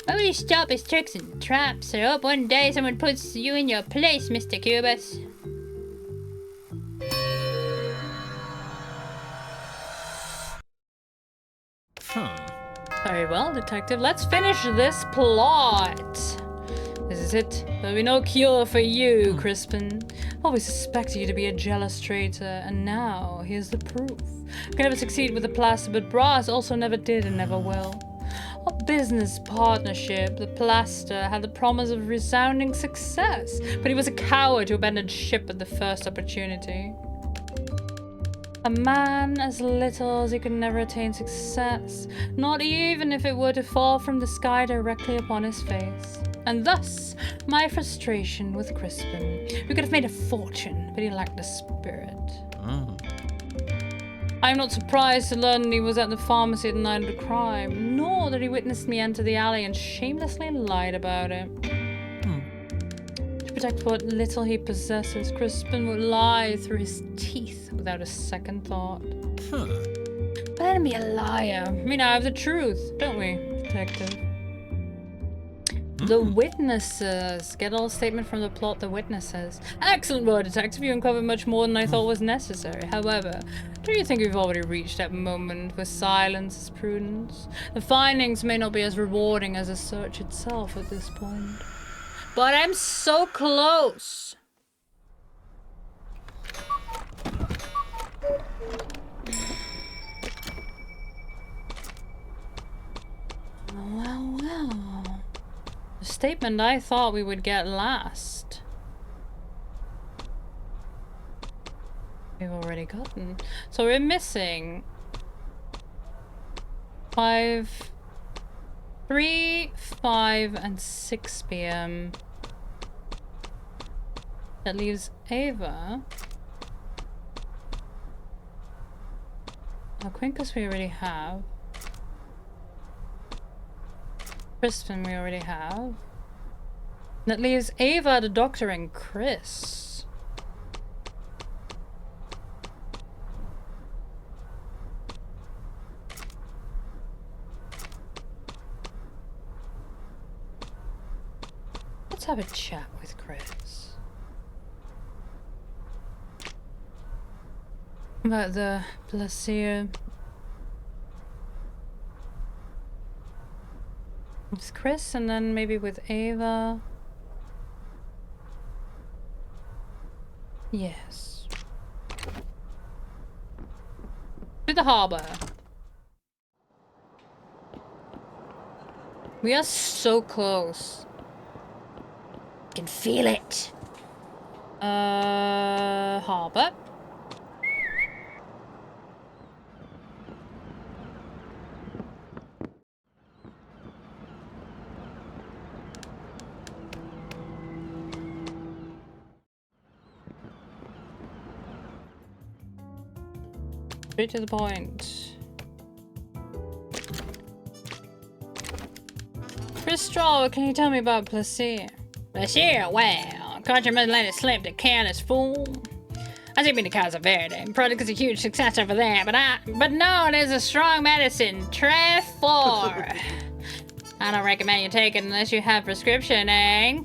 Why would he stop his tricks and traps? I hope one day someone puts you in your place, Mr. Cubas. Very well, detective. Let's finish this plot. This is it. There'll be no cure for you, Crispin. Always suspected you to be a jealous traitor, and now here's the proof. Could never succeed with the plaster, but Brass also never did and never will. A business partnership, the plaster had the promise of resounding success, but he was a coward who abandoned ship at the first opportunity. A man as little as he could never attain success, not even if it were to fall from the sky directly upon his face. And thus, my frustration with Crispin, who could have made a fortune, but he lacked the spirit. I am not surprised to learn that he was at the pharmacy at the night of the crime, nor that he witnessed me enter the alley and shamelessly lied about it. To protect what little he possesses, Crispin would lie through his teeth without a second thought. But let him be a liar. We now have the truth, don't we, detective? The witnesses. Get all statement from the plot, the witnesses. Excellent work, detective. You uncovered much more than I thought was necessary. However, do you think we've already reached that moment where silence is prudence? The findings may not be as rewarding as the search itself at this point. But I'm so close. Well. The statement I thought we would get last, we've already gotten. So we're missing 3, 5, and 6 p.m. That leaves Ava. Quincus we already have. Crispin we already have. That leaves Ava, the doctor, and Chris. Let's have a chat with Chris. About the Placer. With Chris and then maybe with Ava. Yes. To the harbor. We are so close. I can feel it. Harbor. Straight to the point. Chris Straw, what can you tell me about Plaisir? Plaisir, well, Carter must let it slip, the careless fool. I think been to Casa Verde. Product is a huge success over there, but no, it is a strong medicine. Trefor. I don't recommend you take it unless you have prescription, eh?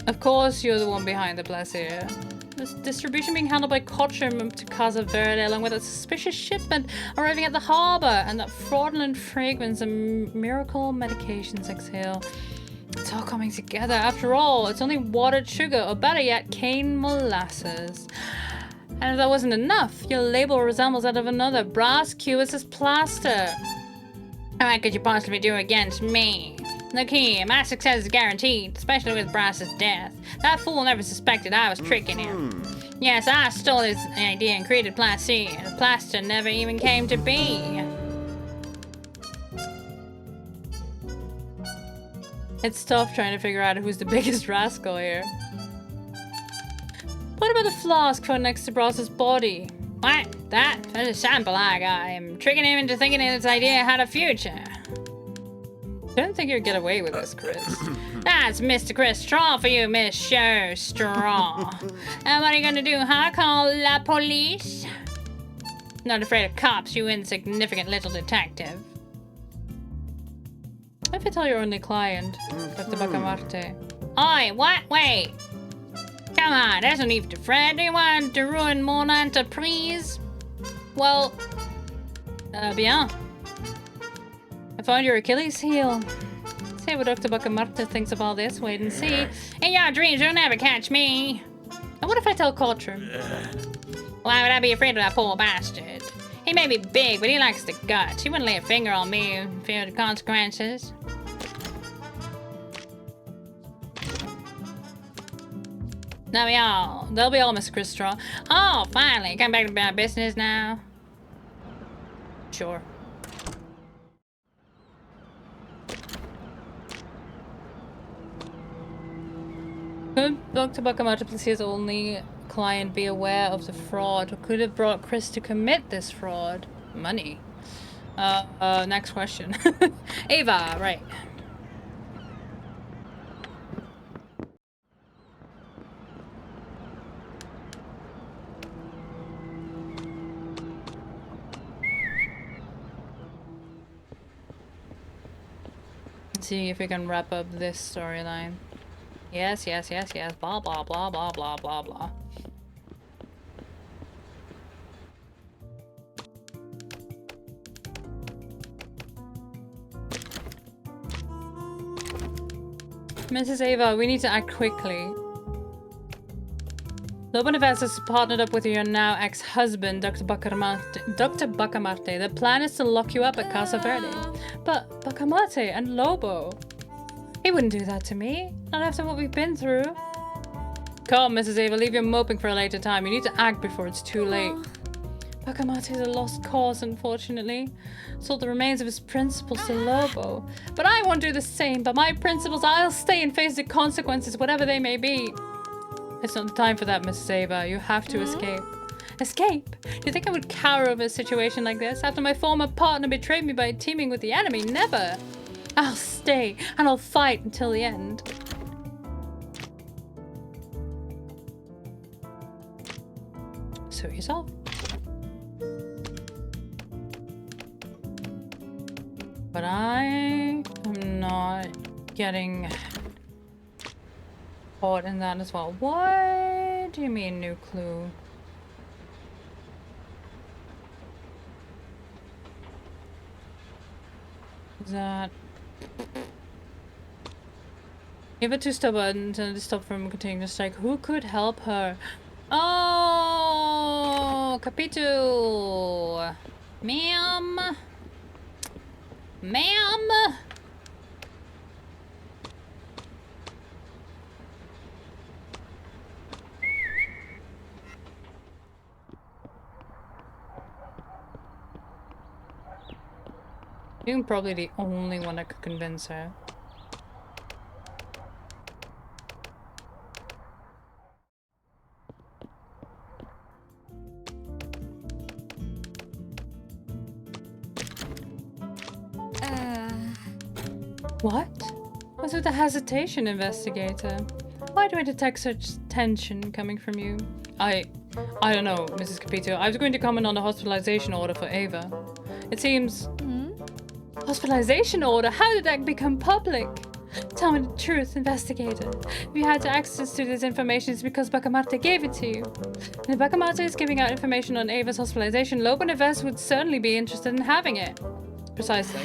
Of course you're the one behind the Plaisir. This distribution being handled by Cottram to Casa Verde along with a suspicious shipment arriving at the harbour and that fraudulent fragrance and miracle medications exhale. It's all coming together. After all, it's only watered sugar, or better yet, cane molasses. And if that wasn't enough, your label resembles that of another brass cubist as plaster. What could you possibly do against me? Look here, my success is guaranteed, especially with Brass's death. That fool never suspected I was tricking him. Yes, I stole his idea and created Plaisir. The plaster never even came to be. It's tough trying to figure out who's the biggest rascal here. What about the flask found next to Brass's body? What? That's a sample I got him, tricking him into thinking his idea had a future. I don't think you'd get away with this, Chris. That's Mr. Chris Straw for you, Miss Show Straw. And what are you gonna do, huh? Call la police? Not afraid of cops, you insignificant little detective. If I tell your only client, Dr. Bacamarte. Oi, what? Wait. Come on, there's no need to fret. Do you want to ruin mon entreprise? Well, bien. I found your Achilles heel. See what Dr. Bacamarte thinks of all this. Wait and see. In your dreams, you'll never catch me. And what if I tell Cottram? Why would I be afraid of that poor bastard? He may be big, but he likes the guts. He wouldn't lay a finger on me if feared the consequences. They'll be all Miss Chris Straw. Oh, finally. Come back to my business now. Sure. Could Dr. Bacamarte Plaisir's only client be aware of the fraud? Or could have brought Chris to commit this fraud? Money. Next question. Ava, right. See if we can wrap up this storyline. Yes, yes, yes, yes. Blah, blah, blah, blah, blah, blah, blah. Mrs. Ava, we need to act quickly. Lobanevez has partnered up with your now ex-husband, Dr. Bacamarte. Dr. Bacamarte. The plan is to lock you up at Casa Verde. But Bacamarte and Lobo. He wouldn't do that to me. Not after what we've been through. Come, Mrs. Ava, leave your moping for a later time. You need to act before it's too late. Bacamarte is a lost cause, unfortunately. Sold the remains of his principles to Lobo. But I won't do the same. By my principles, I'll stay and face the consequences, whatever they may be. It's not the time for that, Mrs. Ava. You have to escape. Escape? Do you think I would cower over a situation like this after my former partner betrayed me by teaming with the enemy? Never. I'll stay and I'll fight until the end. Suit yourself. But I am not getting caught in that as well. What do you mean, new clue? Is that Give it 2 stop buttons and to stop from continuing to strike. Who could help her? Oh, capito. Ma'am. Ma'am. You're probably the only one that could convince her. What? What's with the hesitation, investigator? Why do I detect such tension coming from you? I don't know, Mrs. Capito. I was going to comment on the hospitalization order for Ava. It seems... Hospitalization order? How did that become public? Tell me the truth, investigator. If you had access to this information, it's because Bacamarte gave it to you. And if Bacamarte is giving out information on Ava's hospitalization, Lobo Neves would certainly be interested in having it. Precisely.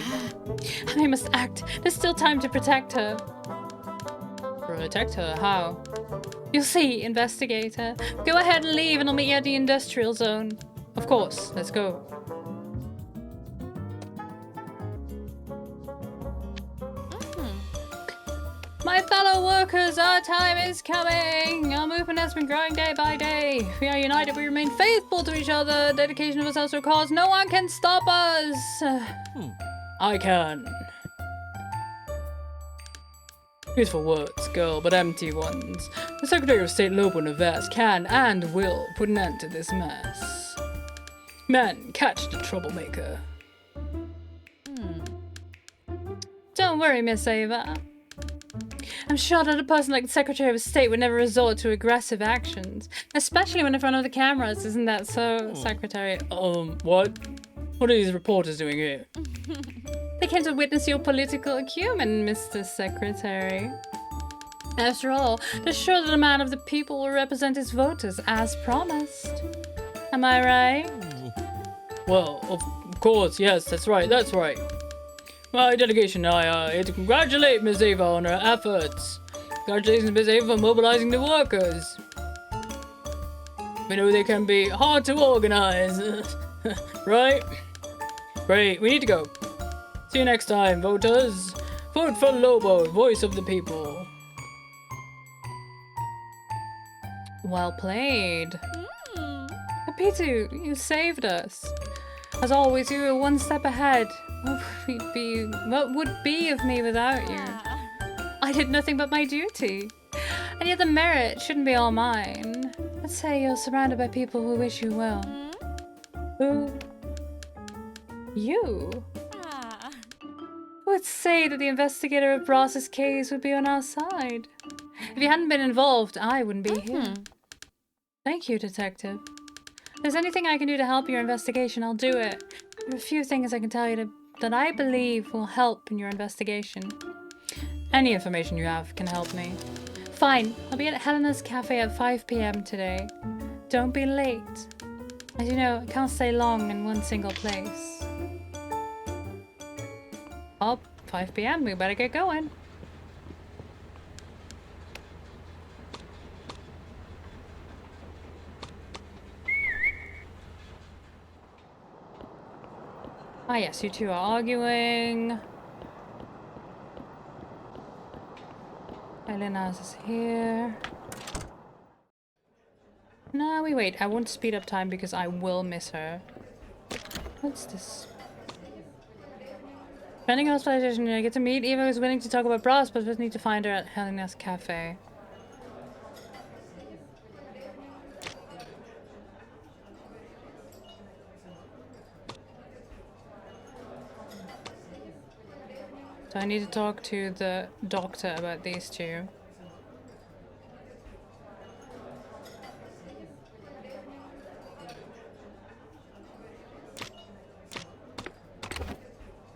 I must act. There's still time to protect her. Protect her? How? You'll see, investigator. Go ahead and leave and I'll meet you at the industrial zone. Of course. Let's go. My fellow workers, our time is coming. Our movement has been growing day by day. We are united. We remain faithful to each other. Dedication of ourselves to a cause. No one can stop us. I can. Beautiful words, girl, but empty ones. The Secretary of State Lobo Neves can and will put an end to this mess. Men, catch the troublemaker. Don't worry, Miss Ava. I'm sure that a person like the Secretary of State would never resort to aggressive actions, especially when in front of the cameras. Isn't that so, Secretary? What? What are these reporters doing here? They came to witness your political acumen, Mr. Secretary. After all, they're sure that a man of the people will represent his voters as promised. Am I right? Well, of course, yes, that's right, that's right. My delegation and I are here to congratulate Miss Ava on her efforts. Congratulations, Miss Ava, for mobilizing the workers. We know they can be hard to organize, right? Great, we need to go. See you next time, voters. Vote for Lobo, voice of the people. Well played. Capitu, you saved us. As always, you were one step ahead. What would be of me without you? I did nothing but my duty. And yet the merit shouldn't be all mine. Let's say you're surrounded by people who wish you well. Who? You? Who would say that the investigator of Brass's case would be on our side? If you hadn't been involved, I wouldn't be here. Thank you, Detective. If there's anything I can do to help your investigation, I'll do it. There are a few things I can tell you that I believe will help in your investigation. Any information you have can help me. Fine, I'll be at Helena's Cafe at 5 p.m. today. Don't be late. As you know, I can't stay long in one single place. Oh, 5 p.m. We better get going. Ah yes, you two are arguing. Elena's is here. No, wait. I won't speed up time because I will miss her. What's this? Pending hospitalization, I get to meet Eva, who's willing to talk about Brass, but just need to find her at Helena's Cafe. So I need to talk to the doctor about these two.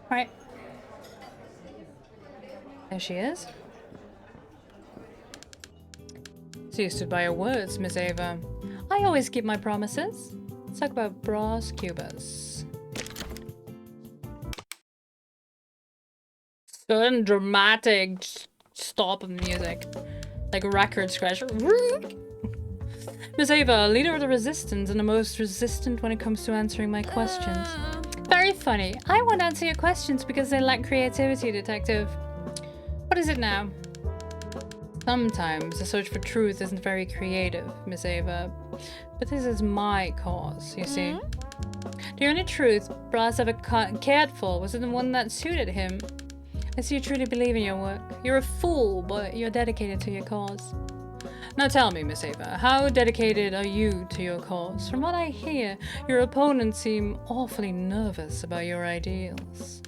Right. There she is. So you stood by your words, Miss Ava. I always keep my promises. Let's talk about Brass Cubas. Good and dramatic. Just stop the music. Like a record scratch. Miss Ava, leader of the resistance and the most resistant when it comes to answering my questions. Very funny. I won't answer your questions because they lack creativity, detective. What is it now? Sometimes the search for truth isn't very creative, Miss Ava. But this is my cause, you see. The only truth Brass ever cared for was the one that suited him. I see you truly believe in your work. You're a fool, but you're dedicated to your cause. Now tell me, Miss Ava, how dedicated are you to your cause? From what I hear, your opponents seem awfully nervous about your ideals.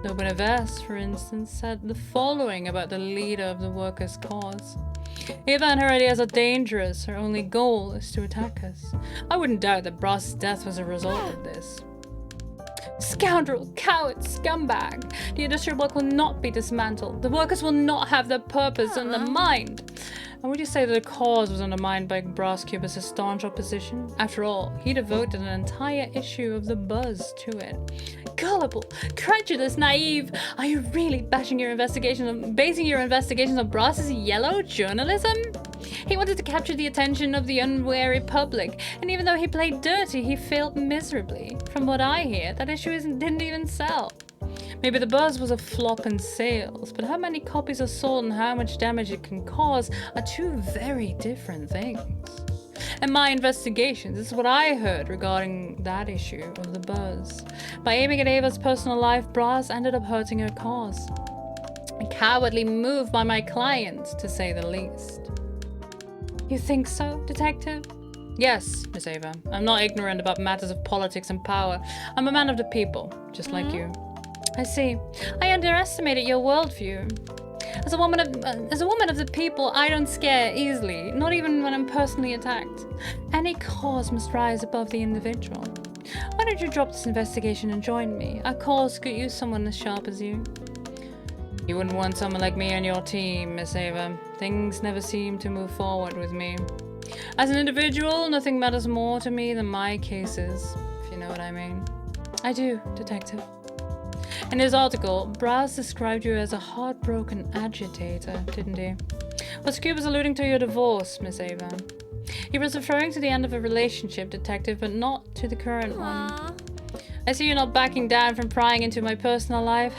Nobeneves, for instance, said the following about the leader of the workers' cause. Ava and her ideas are dangerous. Her only goal is to attack us. I wouldn't doubt that Brass's death was a result of this. Scoundrel, coward, scumbag. The industrial bloc will not be dismantled. The workers will not have their purpose undermined. And would you say that the cause was undermined by Brass Cubus' staunch opposition? After all, he devoted an entire issue of the Buzz to it. Gullible, credulous, naive. Are you really basing your investigations on Brass's yellow journalism? He wanted to capture the attention of the unwary public, and even though he played dirty, he failed miserably. From what I hear, that issue didn't even sell. Maybe the Buzz was a flop in sales, but how many copies are sold and how much damage it can cause are two very different things. In my investigations, this is what I heard regarding that issue of the Buzz. By aiming at Ava's personal life, Brass ended up hurting her cause. A cowardly move by my client, to say the least. You think so, detective? Yes, Miss Ava. I'm not ignorant about matters of politics and power. I'm a man of the people, just like you. I see. I underestimated your worldview. As a woman of the people, I don't scare easily, not even when I'm personally attacked. Any cause must rise above the individual. Why don't you drop this investigation and join me? Our cause could use someone as sharp as you. You wouldn't want someone like me on your team, Miss Ava. Things never seem to move forward with me. As an individual, nothing matters more to me than my cases, if you know what I mean. I do, detective. In his article, Brass described you as a heartbroken agitator, didn't he? Was Cubus alluding to your divorce, Miss Ava? He was referring to the end of a relationship, detective, but not to the current one. I see you're not backing down from prying into my personal life.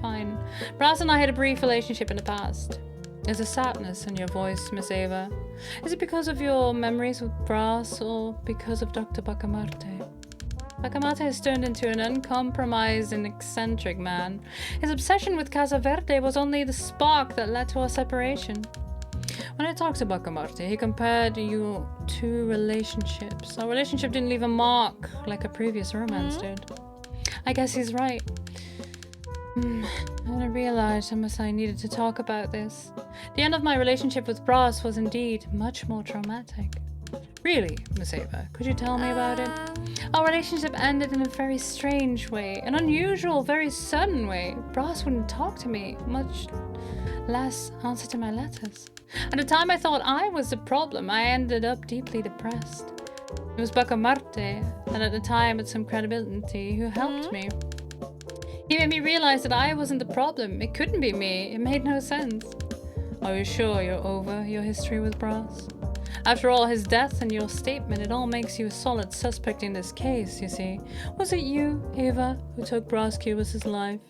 Fine. Brass and I had a brief relationship in the past. There's a sadness in your voice, Miss Ava. Is it because of your memories with Brass or because of Dr. Bacamarte? Bacamarte has turned into an uncompromised and eccentric man. His obsession with Casa Verde was only the spark that led to our separation. When I talked to Bacamarte, he compared you two relationships. Our relationship didn't leave a mark like a previous romance did. I guess he's right. And I realized how much I needed to talk about this. The end of my relationship with Brass was indeed much more traumatic. Really, Miss Ava, could you tell me about it? Our relationship ended in a very strange way, an unusual, very sudden way. Brass wouldn't talk to me, much less answer to my letters. At the time I thought I was the problem. I ended up deeply depressed. It was Bacamarte, and at the time had some credibility, who helped me. He made me realize that I wasn't the problem. It couldn't be me. It made no sense. Are you sure you're over your history with Brass? After all, his death and your statement, it all makes you a solid suspect in this case, you see. Was it you, Ava, who took Brass Cubus's life?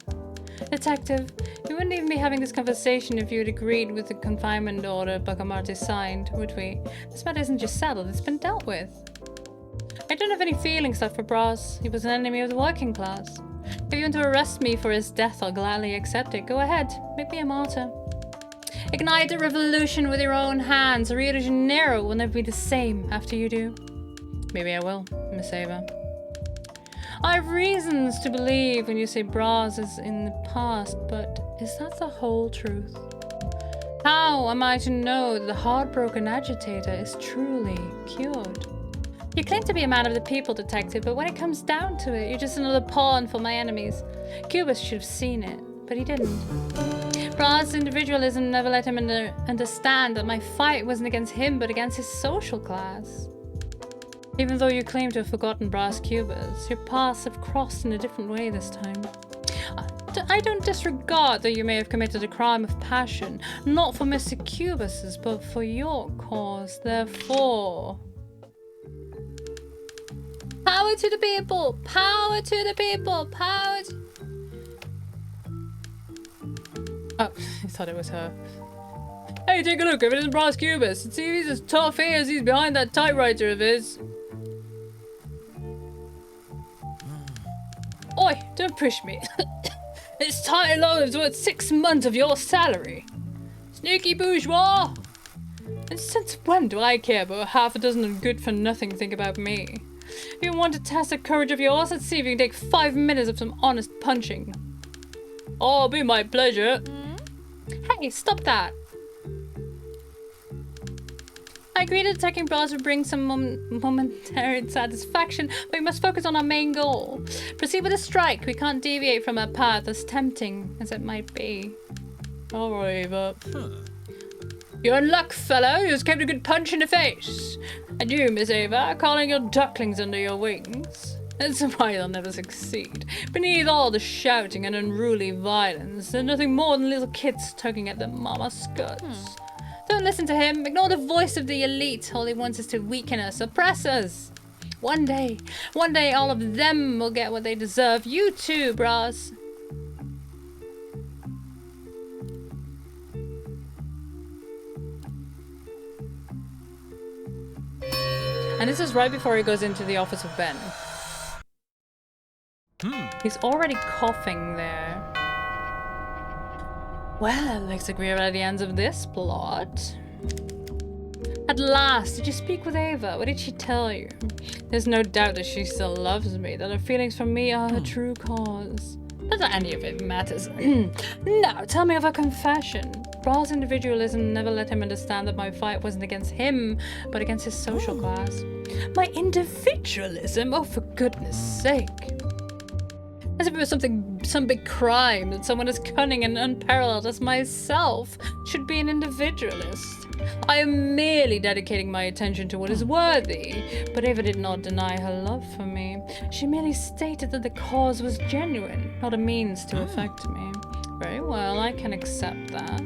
Detective, we wouldn't even be having this conversation if you had agreed with the confinement order Bacamarte signed, would we? This matter isn't just settled, it's been dealt with. I don't have any feelings left for Brass. He was an enemy of the working class. If you want to arrest me for his death, I'll gladly accept it. Go ahead, make me a martyr. Ignite the revolution with your own hands. Rio de Janeiro will never be the same after you do. Maybe I will, Miss Ava. I have reasons to believe when you say Brass is in the past, but is that the whole truth? How am I to know that the heartbroken agitator is truly cured? You claim to be a man of the people, detective, but when it comes down to it, you're just another pawn for my enemies. Cubus should have seen it, but he didn't. Brass' individualism never let him understand that my fight wasn't against him, but against his social class. Even though you claim to have forgotten Brass Cubus, your paths have crossed in a different way this time. I don't disregard that you may have committed a crime of passion, not for Miss Succubus's, but for your cause. Therefore, power to the people! Power to the people! Power to... Oh, I thought it was her. Hey, take a look. If it isn't Brass Cubus, see if he's as tough here as he's behind that typewriter of his. Oi, don't push me. This tight load is worth 6 months of your salary. Sneaky bourgeois! And since when do I care about half a dozen of good-for-nothing think about me? If you want to test the courage of yours, let's see if you can take 5 minutes of some honest punching. Oh, it'll be my pleasure. Hey, stop that. I agree that attacking Brass would bring some momentary satisfaction, but we must focus on our main goal. Proceed with a strike. We can't deviate from our path, as tempting as it might be. Alright, but... You're in luck, fellow. You just kept a good punch in the face. Adieu, Miss Ava, calling your ducklings under your wings. That's why they'll never succeed. Beneath all the shouting and unruly violence, they're nothing more than little kids tugging at their mama's skirts. Don't listen to him. Ignore the voice of the elite. All he wants is to weaken us, oppress us. One day all of them will get what they deserve. You too, Brass. And this is right before he goes into the office of Ben. He's already coughing there. Well, looks like we're at the ends of this plot. At last, did you speak with Ava? What did she tell you? There's no doubt that she still loves me, that her feelings for me are her true cause. Not that any of it matters. Now, tell me of her confession. Bra's individualism never let him understand that my fight wasn't against him, but against his social class. My individualism? Oh, for goodness sake. As if it was some big crime that someone as cunning and unparalleled as myself should be an individualist. I am merely dedicating my attention to what is worthy, but Ava did not deny her love for me. She merely stated that the cause was genuine, not a means to affect me. Very well, I can accept that.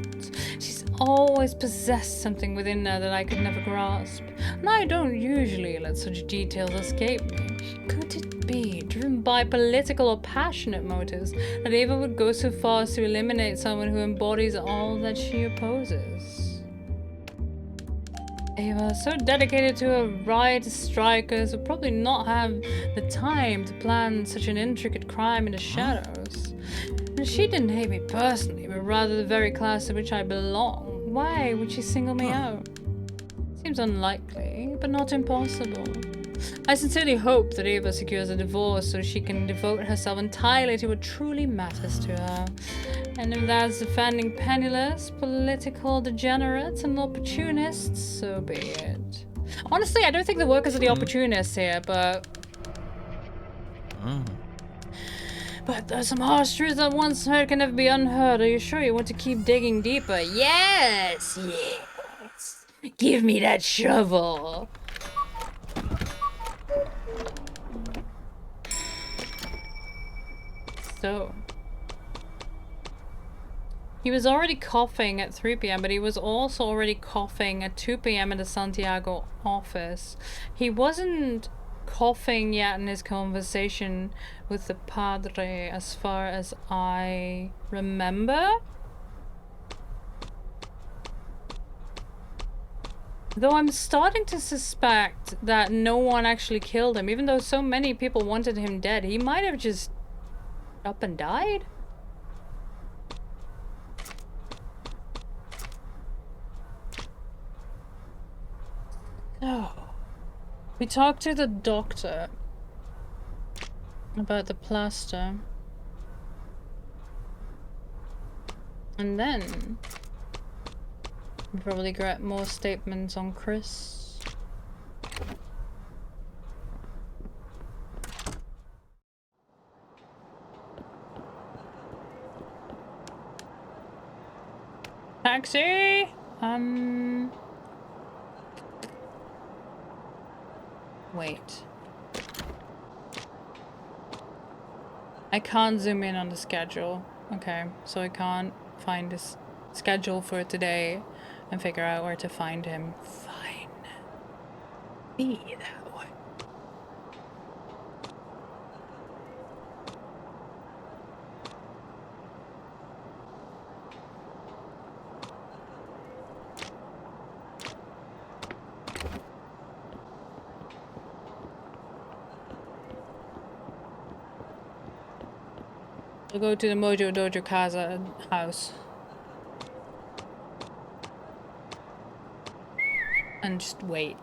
She's always possessed something within her that I could never grasp, and I don't usually let such details escape me. Could it be, driven by political or passionate motives, that Ava would go so far as to eliminate someone who embodies all that she opposes? Ava, so dedicated to her riotous strikers, would probably not have the time to plan such an intricate crime in the shadows. And she didn't hate me personally, but rather the very class to which I belong. Why would she single me out? Seems unlikely, but not impossible. I sincerely hope that Ava secures a divorce so she can devote herself entirely to what truly matters to her. And if that's defending penniless, political degenerates and opportunists, so be it. Honestly, I don't think the workers are the opportunists here, but... But there's some harsh truths that once heard can never be unheard. Are you sure you want to keep digging deeper? Yes! Yes! Give me that shovel! So... He was already coughing at 3 p.m, but he was also already coughing at 2 p.m. in the Santiago office. He wasn't coughing yet in his conversation with the padre, as far as I remember. Though I'm starting to suspect that no one actually killed him, even though so many people wanted him dead. He might have just up and died. So, we talked to the doctor about the plaster. And then we probably get more statements on Chris. Taxi! Wait. I can't zoom in on the schedule. Okay, so I can't find his schedule for today and figure out where to find him. Fine. Be that way. I'll go to the Mojo Dojo Casa house. And just wait.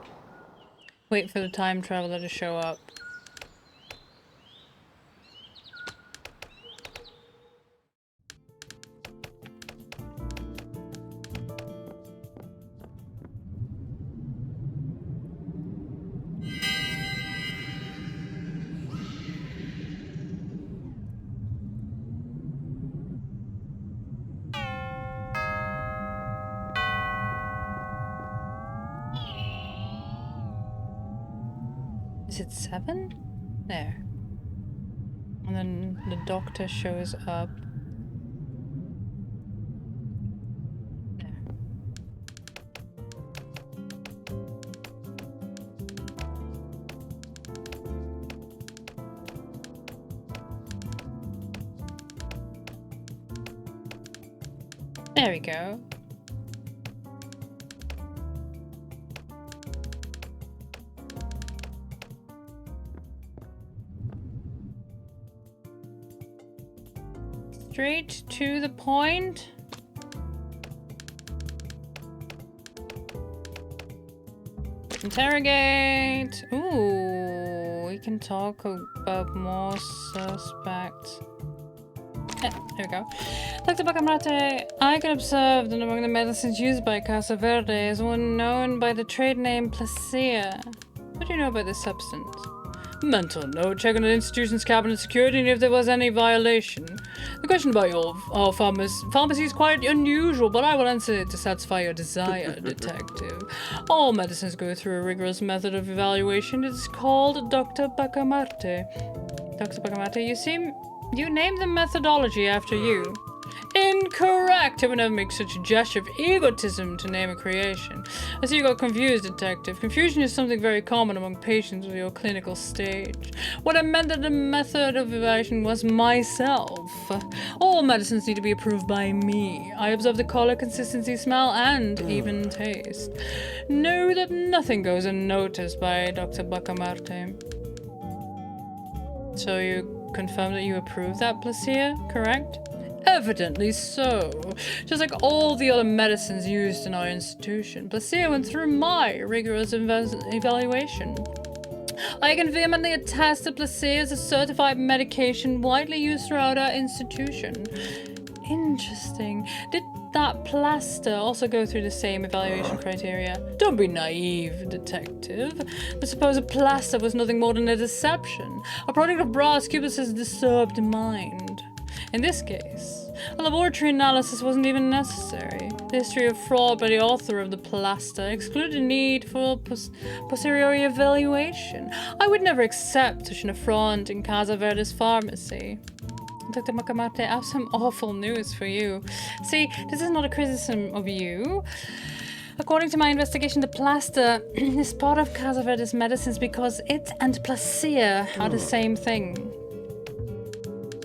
Wait for the time traveler to show up. Is it 7? There. And then the doctor shows up. There. There we go. Straight to the point. Interrogate. Ooh, we can talk about more suspects. There we go. Dr. Bacamarte, I can observe that among the medicines used by Casa Verde is one known by the trade name Placia. What do you know about this substance? Mental note, check on the institution's cabinet security and if there was any violation. The question about your pharmacy is quite unusual, but I will answer it to satisfy your desire, detective. All medicines go through a rigorous method of evaluation. It is called Dr. Bacamarte. Dr. Bacamarte, you named the methodology after you. Incorrect! It would never make such a gesture of egotism to name a creation. I see you got confused, detective. Confusion is something very common among patients with your clinical stage. What I meant that the method of evaluation was myself. All medicines need to be approved by me. I observe the color, consistency, smell, and even taste. Know that nothing goes unnoticed by Dr. Bacamarte. So you confirm that you approve that Placia, correct? Evidently so. Just like all the other medicines used in our institution, Placia went through my rigorous evaluation. I can vehemently attest that Placia is a certified medication widely used throughout our institution. Interesting. Did that plaster also go through the same evaluation criteria? Don't be naive, detective. The supposed plaster was nothing more than a deception, a product of brass Cubus's disturbed mind. In this case, a laboratory analysis wasn't even necessary. The history of fraud by the author of the plaster excluded the need for posteriori evaluation. I would never accept such an affront in Casa Verde's pharmacy. Dr. Bacamarte, I have some awful news for you. See, this is not a criticism of you. According to my investigation, the plaster is part of Casa Verde's medicines because it and Placia are the same thing.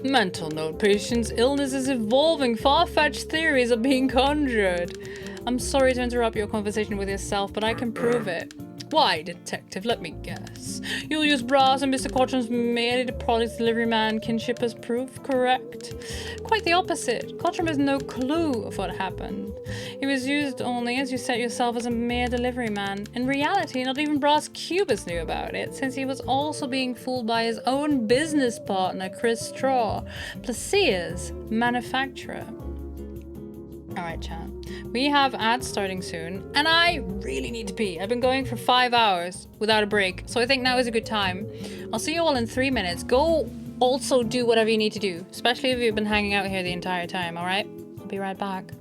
Mental note, patient's illness is evolving. Far-fetched theories are being conjured. I'm sorry to interrupt your conversation with yourself, but I can prove it. Why, detective? Let me guess. You'll use brass and Mr. Cochran's merely the product delivery man kinship as proof, correct? Quite the opposite. Cochran has no clue of what happened. He was used only as you set yourself as a mere delivery man. In reality, not even Brass Cubus knew about it, since he was also being fooled by his own business partner, Chris Straw, Placia's manufacturer. Alright, chat. We have ads starting soon, and I really need to pee. I've been going for 5 hours without a break, so I think now is a good time. I'll see you all in 3 minutes. Go also do whatever you need to do, especially if you've been hanging out here the entire time, alright? I'll be right back.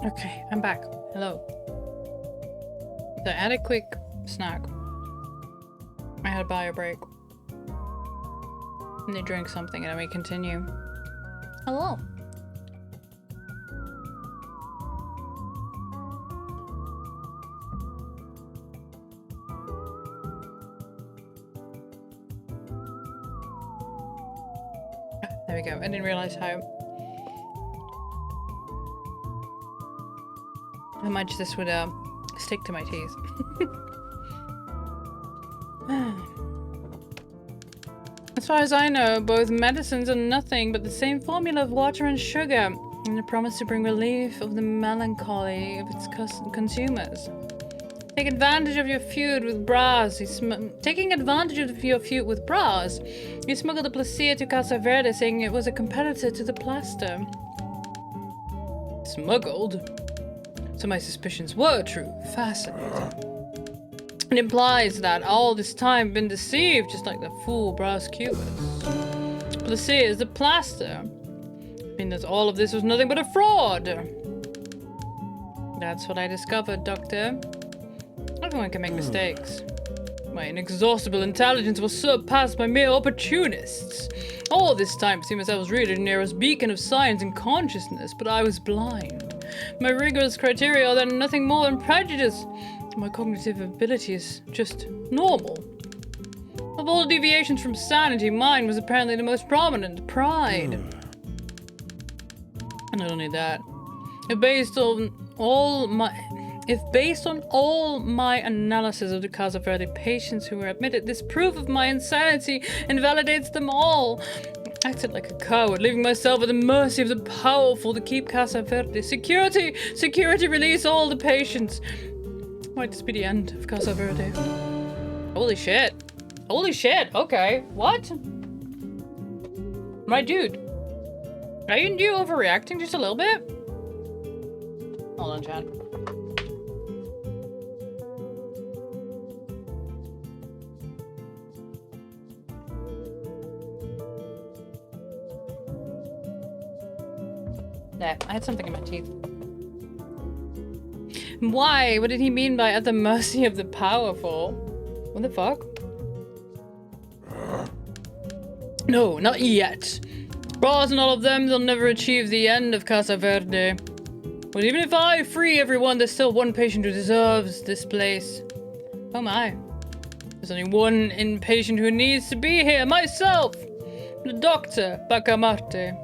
Okay, I'm back. Hello. So I had a quick snack. I had a bio break. And they drank something and then we continue. Hello. There we go. I didn't realize how much this would stick to my teeth. As far as I know, both medicines are nothing but the same formula of water and sugar, and a promise to bring relief of the melancholy of its consumers. Take advantage of your feud with Braz. Taking advantage of your feud with Braz, he smuggled the placebo to Casa Verde, saying it was a competitor to the plaster. Smuggled? So my suspicions were true. Fascinating. It implies that all this time I've been deceived, just like the fool Brass Cubus. Placebo is the plaster. I mean that all of this was nothing but a fraud. That's what I discovered, Doctor. Everyone can make mistakes. My inexhaustible intelligence was surpassed by mere opportunists. All this time it seemed as I was really the nearest beacon of science and consciousness, but I was blind. My rigorous criteria are then nothing more than prejudice. My cognitive ability is just normal. Of all deviations from sanity, mine was apparently the most prominent. Pride. And not only that, if based on all my analysis of the Casa Verde patients who were admitted, this proof of my insanity invalidates them all. I acted like a coward, leaving myself at the mercy of the powerful to keep Casa Verde. Security! Security, release all the patients! Might this be the end of Casa Verde? Holy shit. Holy shit, okay. What? My dude. Aren't you overreacting just a little bit? Hold on, chat. There, I had something in my teeth. Why? What did he mean by at the mercy of the powerful? What the fuck? No, not yet. Bras and all of them, they'll never achieve the end of Casa Verde. But even if I free everyone, there's still one patient who deserves this place. Oh my. There's only one inpatient who needs to be here, myself! The doctor, Bacamarte.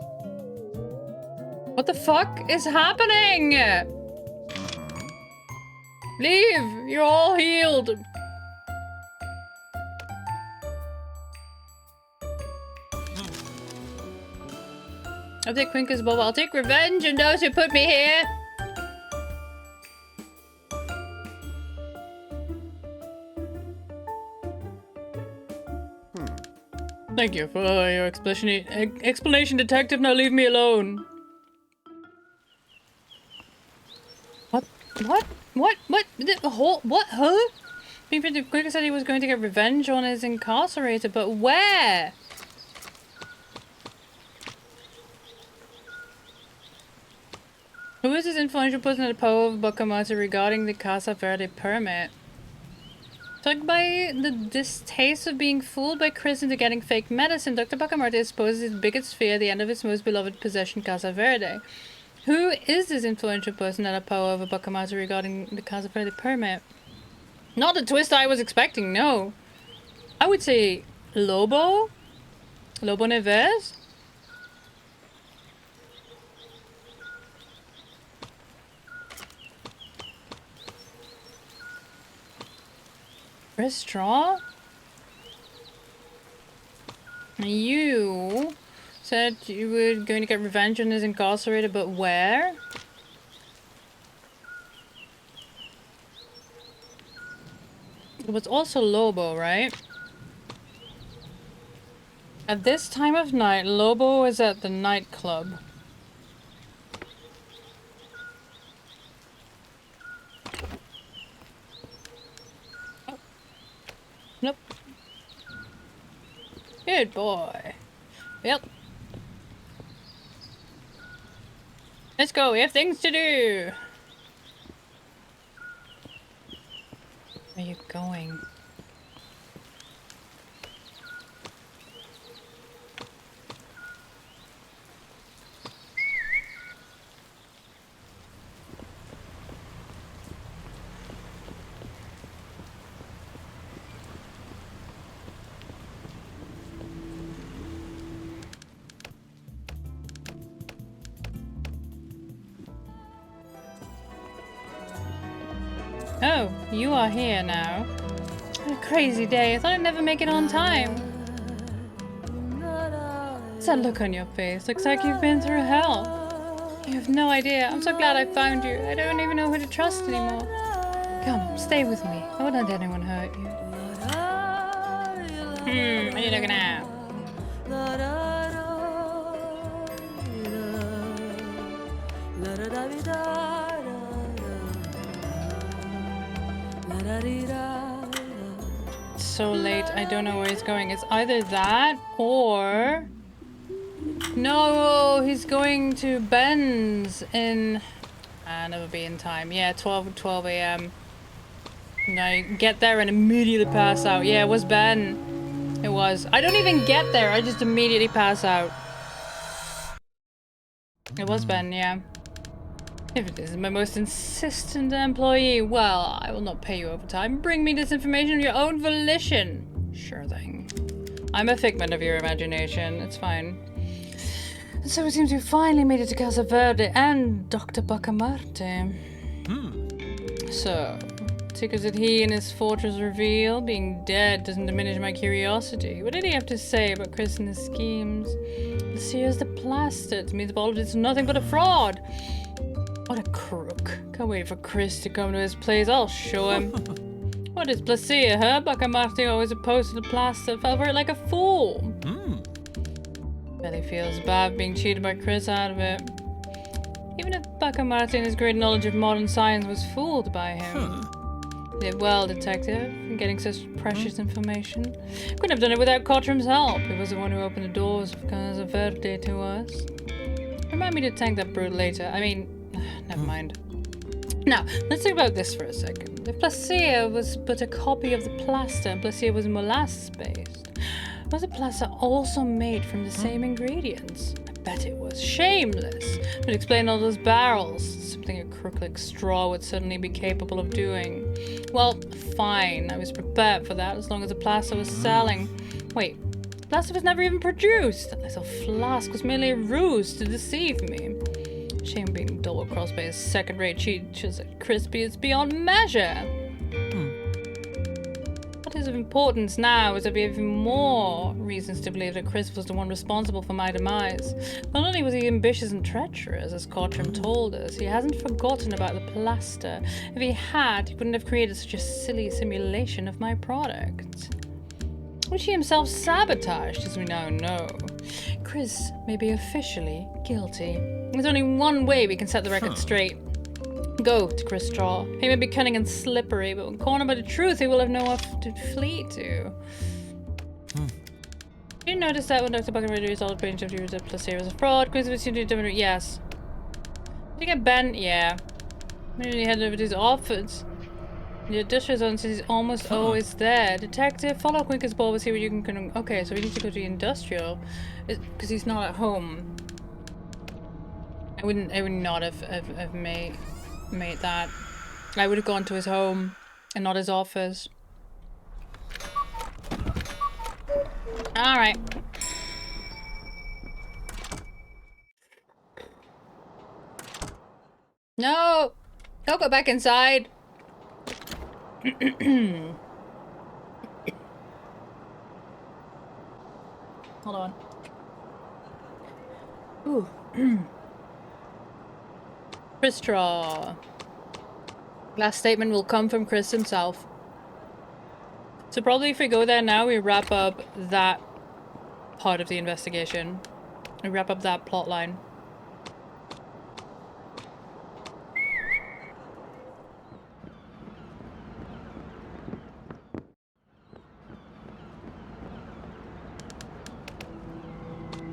What the fuck is happening? Leave! You're all healed! I'll take Quinka's bubble. I'll take revenge on those who put me here! Thank you for your explanation, detective. Now leave me alone. What? What? What? What? What? Huh? Quinka said he was going to get revenge on his incarcerator, but where? Who is this influential person at the power of Bacamarte regarding the Casa Verde permit? Struck by the distaste of being fooled by Chris into getting fake medicine, Dr. Bacamarte exposes his biggest fear, the end of his most beloved possession, Casa Verde. Who is this influential person at the power of Bacamarte regarding the Casa Verde permit? Not the twist I was expecting, no. I would say Lobo? Lobo Neves? Chris Straw? You said you were going to get revenge on his incarcerator, but where? It was also Lobo, right? At this time of night, Lobo is at the nightclub. Nope. Good boy. Yep. Let's go, we have things to do. Where are you going? Oh, you are here now. What a crazy day. I thought I'd never make it on time. What's that look on your face? Looks like you've been through hell. You have no idea. I'm so glad I found you. I don't even know who to trust anymore. Come, stay with me. I won't let anyone hurt you. What are you looking at? So late, I don't know where he's going. It's either that or... No, he's going to Ben's in... never be in time. Yeah, 12 a.m. No, you get there and immediately pass out. Yeah, it was Ben. It was. I don't even get there, I just immediately pass out. It was Ben, yeah. If it is my most insistent employee, well, I will not pay you overtime. Bring me this information of your own volition. Sure thing. I'm a figment of your imagination. It's fine. And so it seems you finally made it to Casa Verde and Dr. Bacamarte. So, secrets that he and his fortress reveal. Being dead doesn't diminish my curiosity. What did he have to say about Chris and his schemes? Lucia's the plaster. To me, the apologist is nothing but a fraud. What a crook. Can't wait for Chris to come to his place. I'll show him. What is Placia, huh? Bacamarte always opposed to the plaster. Fell for it like a fool. Really feels bad being cheated by Chris out of it. Even if Bacamarte in his great knowledge of modern science was fooled by him. Did well, detective, in getting such precious information. Couldn't have done it without Cottram's help. He was the one who opened the doors of Casa Verde to us. Remind me to thank that brute later. I mean... Never mind. Now, let's think about this for a second. If Placia was but a copy of the plaster and Placia was molasses-based, was the plaster also made from the same ingredients? I bet it was. Shameless. Would explain all those barrels. Something a crook like Straw would suddenly be capable of doing. Well, fine. I was prepared for that as long as the plaster was selling. Wait, the plaster was never even produced. That little flask was merely a ruse to deceive me. Shame being double-crossed by a second-rate cheat just at Crispy is beyond measure. What is of importance now is that we have even more reasons to believe that Chris was the one responsible for my demise. Not only was he ambitious and treacherous, as Cottram told us, he hasn't forgotten about the plaster. If he had, he wouldn't have created such a silly simulation of my product, which he himself sabotaged, as we now know. Chris may be officially guilty. There's only one way we can set the record straight. Go to Chris Straw. He may be cunning and slippery, but when cornered by the truth, he will have nowhere to flee to. Did you notice that when Dr. Buckenrider resolved the range of viewers that Placia was a fraud? Chris was to do yes. Did you get Ben? Yeah. Maybe he headed over to his office. The industrial zone says he's almost always there. Detective, follow quick as ball to see what you can... Okay, so we need to go to the industrial. Because he's not at home. I would not have made that. I would have gone to his home and not his office. Alright. No! Don't go back inside! Hold on. Ooh. Chris Straw. Last statement will come from Chris himself. So probably if we go there now, we wrap up that part of the investigation. We wrap up that plot line.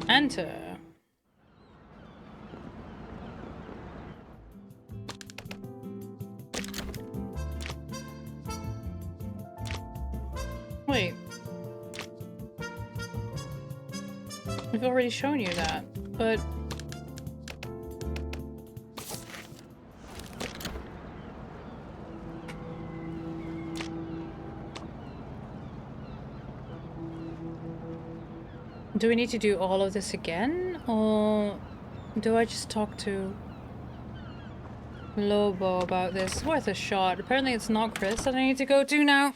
Enter. Wait. We've already shown you that, but... Do we need to do all of this again? Or do I just talk to Lobo about this? It's worth a shot. Apparently it's not Chris that I need to go to now.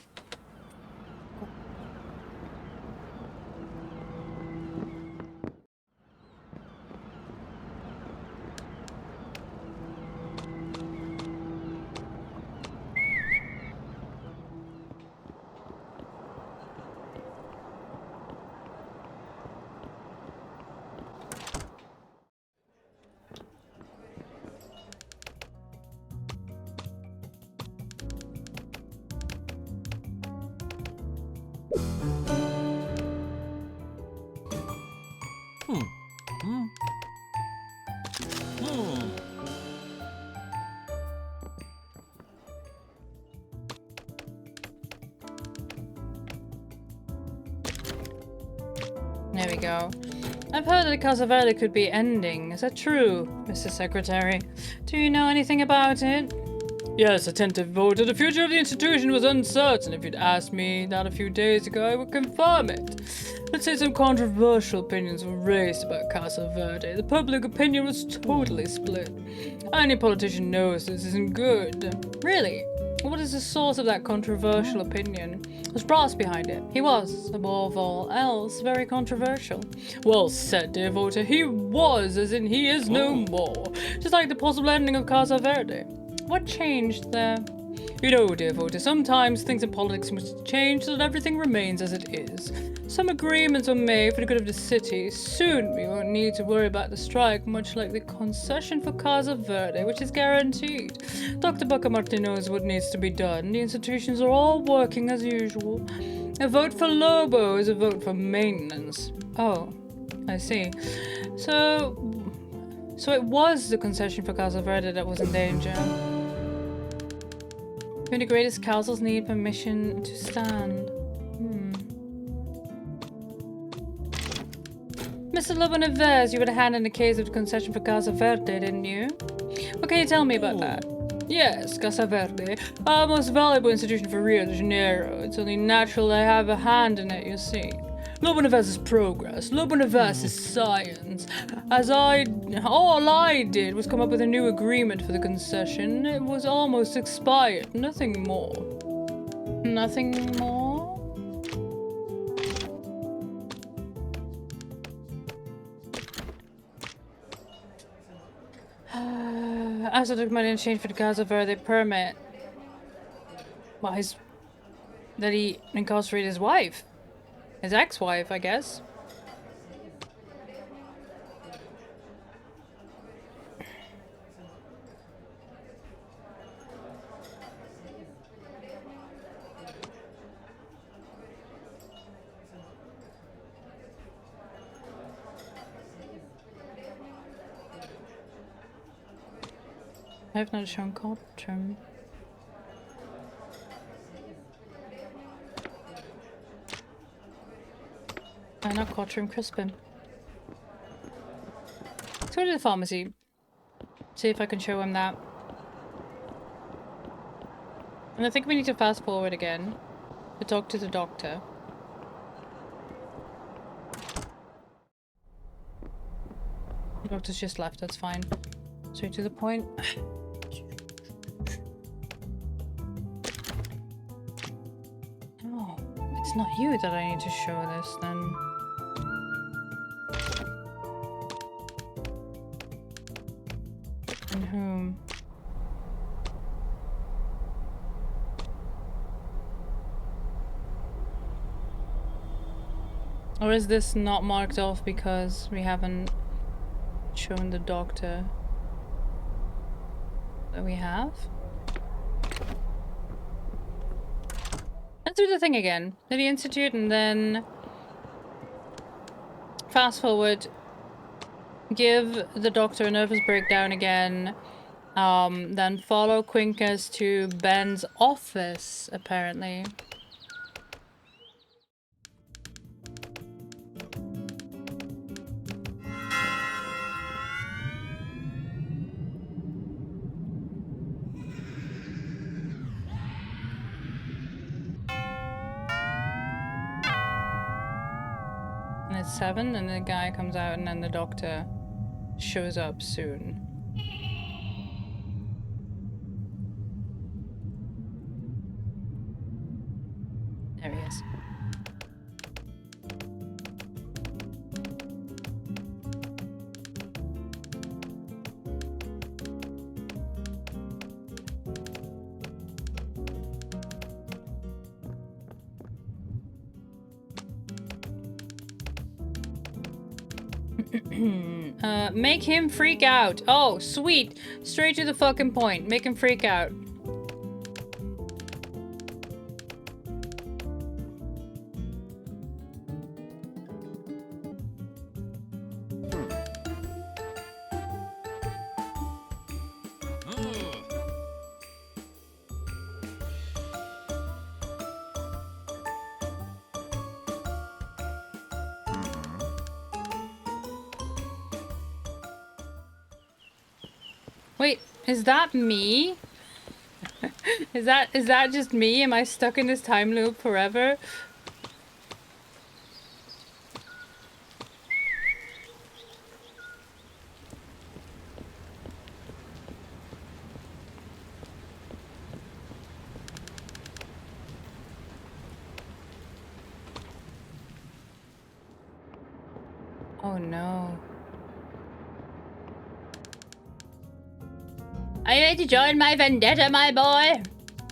There we go. I've heard that Casa Verde could be ending. Is that true, Mr. Secretary? Do you know anything about it? Yes, attentive voter. The future of the institution was uncertain. If you'd asked me that a few days ago, I would confirm it. Let's say some controversial opinions were raised about Casa Verde. The public opinion was totally split. Any politician knows this isn't good. Really? What is the source of that controversial opinion? Was Brass behind it? He was, above all else, very controversial. Well said, dear voter. He was, as in he is no more. Just like the possible ending of Casa Verde. What changed there? You know, dear voter, sometimes things in politics must change so that everything remains as it is. Some agreements were made for the good of the city. Soon we won't need to worry about the strike, much like the concession for Casa Verde, which is guaranteed. Dr. Buccamarty knows what needs to be done. The institutions are all working as usual. A vote for Lobo is a vote for maintenance. Oh, I see. So it was the concession for Casa Verde that was in danger. Even the greatest councils need permission to stand. Mr. Lobo Neves, you had a hand in the case of the concession for Casa Verde, didn't you? What can you tell me about that? Yes, Casa Verde, our most valuable institution for Rio de Janeiro. It's only natural I have a hand in it, you see. Lobo Neves is progress. Lobo Neves is science. All I did was come up with a new agreement for the concession. It was almost expired. Nothing more. Nothing more? As I took money in exchange for the Casa Verde permit. Well, that he incarcerated his wife. His ex-wife, I guess. I have not shown Cotram. Not Cotram, Crispin. Let's go to the pharmacy. See if I can show him that. And I think we need to fast forward again to talk to the doctor. The doctor's just left, that's fine. Straight to the point. Oh, it's not you that I need to show this then. And whom? Or is this not marked off because we haven't shown the doctor that we have? Let's do the thing again. Do the institute and then fast forward. Give the doctor a nervous breakdown again. Then follow Quincus to Ben's office, apparently. it's 7 and the guy comes out and then the doctor shows up soon. There he is. Make him freak out. Oh, sweet. Straight to the fucking point. Make him freak out. Wait, is that me? Is that just me? Am I stuck in this time loop forever? Oh no. Are you ready to join my vendetta, my boy?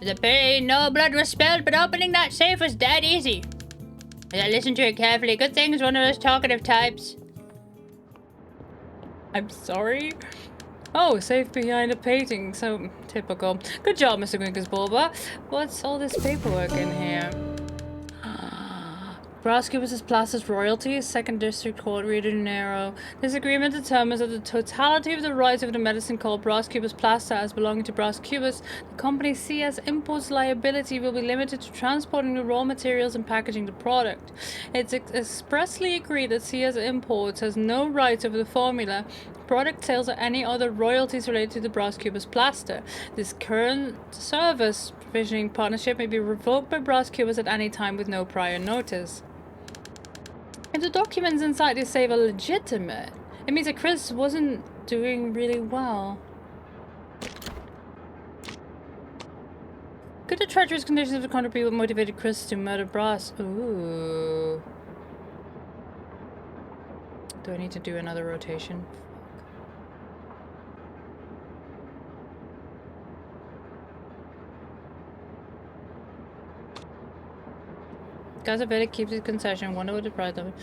It's a pity no blood was spilled, but opening that safe was dead easy. As I listened to it carefully, good thing is one of those talkative types. I'm sorry. Oh, safe behind a painting. So typical. Good job, Mr. Grinkus Bulba. What's all this paperwork in here? Brass Cubus is Plaza's royalty, 2nd District Court, Rio de Janeiro. This agreement determines that the totality of the rights of the medicine called Brass Cubus Plaza as belonging to Brass Cubus, the company CS Imports liability will be limited to transporting the raw materials and packaging the product. It's expressly agreed that CS Imports has no rights over the formula, product sales, or any other royalties related to the Brass Cubus plaster. This current service provisioning partnership may be revoked by Brass Cubus at any time with no prior notice. If the documents inside this safe are legitimate, it means that Chris wasn't doing really well. Could the treacherous conditions of the contract be what motivated Chris to murder Brass? Ooh. Do I need to do another rotation? Gazabetta keeps his concession. Wonder what the price of it.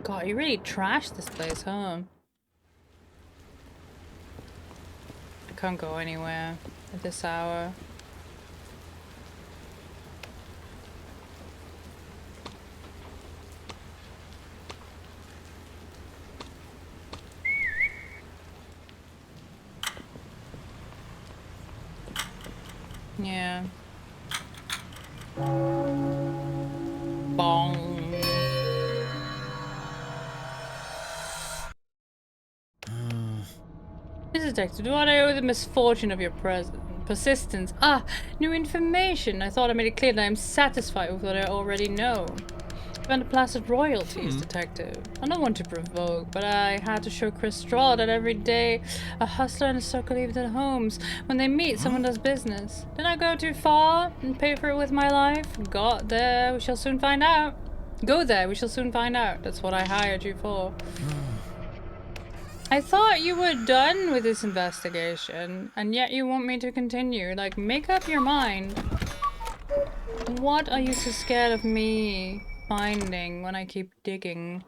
God, you really trashed this place, huh? I can't go anywhere at this hour. Yeah. Bong. Mrs. Detective, do I owe the misfortune of your persistence? Ah, new information. I thought I made it clear that I am satisfied with what I already know. Found the placid royalties, Detective. I don't want to provoke, but I had to show Chris Straw that every day a hustler and a sucker leave their homes. When they meet, someone does business. Did I go too far and pay for it with my life? Got there, we shall soon find out. Go there, we shall soon find out. That's what I hired you for. I thought you were done with this investigation, and yet you want me to continue. Like, make up your mind. What are you so scared of me finding when I keep digging?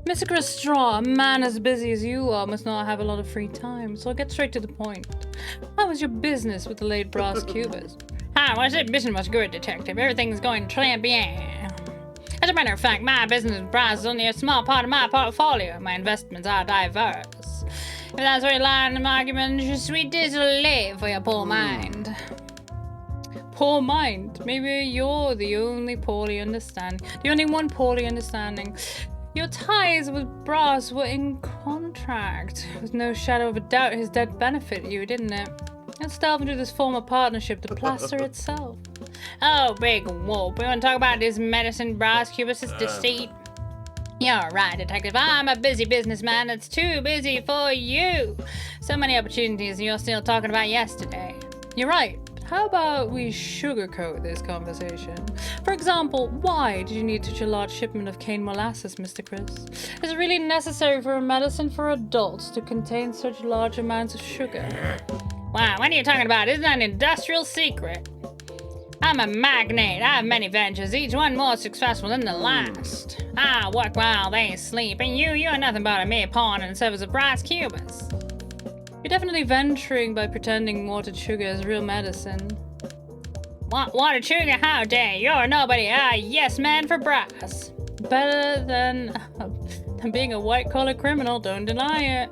Mr. Chris Straw, a man as busy as you are must not have a lot of free time, so I'll get straight to the point. How was your business with the late Brass Cubas? How was it? Business was good, Detective. Everything's going très bien. As a matter of fact, my business with Brass is only a small part of my portfolio. My investments are diverse. If that's where you lie in the argument, je suis désolé for your poor mind. Poor mind? Maybe you're the only poorly understanding. The only one poorly understanding. Your ties with Brass were in contract. With no shadow of a doubt, his debt benefited you, didn't it? Let's delve into this form of partnership, the plaster itself. Oh, big whoop. We want to talk about this medicine Brass Cubus' deceit? You're right, Detective. I'm a busy businessman that's too busy for you. So many opportunities you're still talking about yesterday. You're right. How about we sugarcoat this conversation? For example, why did you need such a large shipment of cane molasses, Mr. Chris? Is it really necessary for a medicine for adults to contain such large amounts of sugar? Wow, what are you talking about? Isn't that an industrial secret? I'm a magnate. I have many ventures, each one more successful than the last. I work while they sleep, and you're nothing but a mere pawn in the service of Brass Cubas. You're definitely venturing by pretending watered sugar is real medicine. Watered sugar? How dare you? You're nobody. Yes man for Brass. Better than being a white-collar criminal, don't deny it.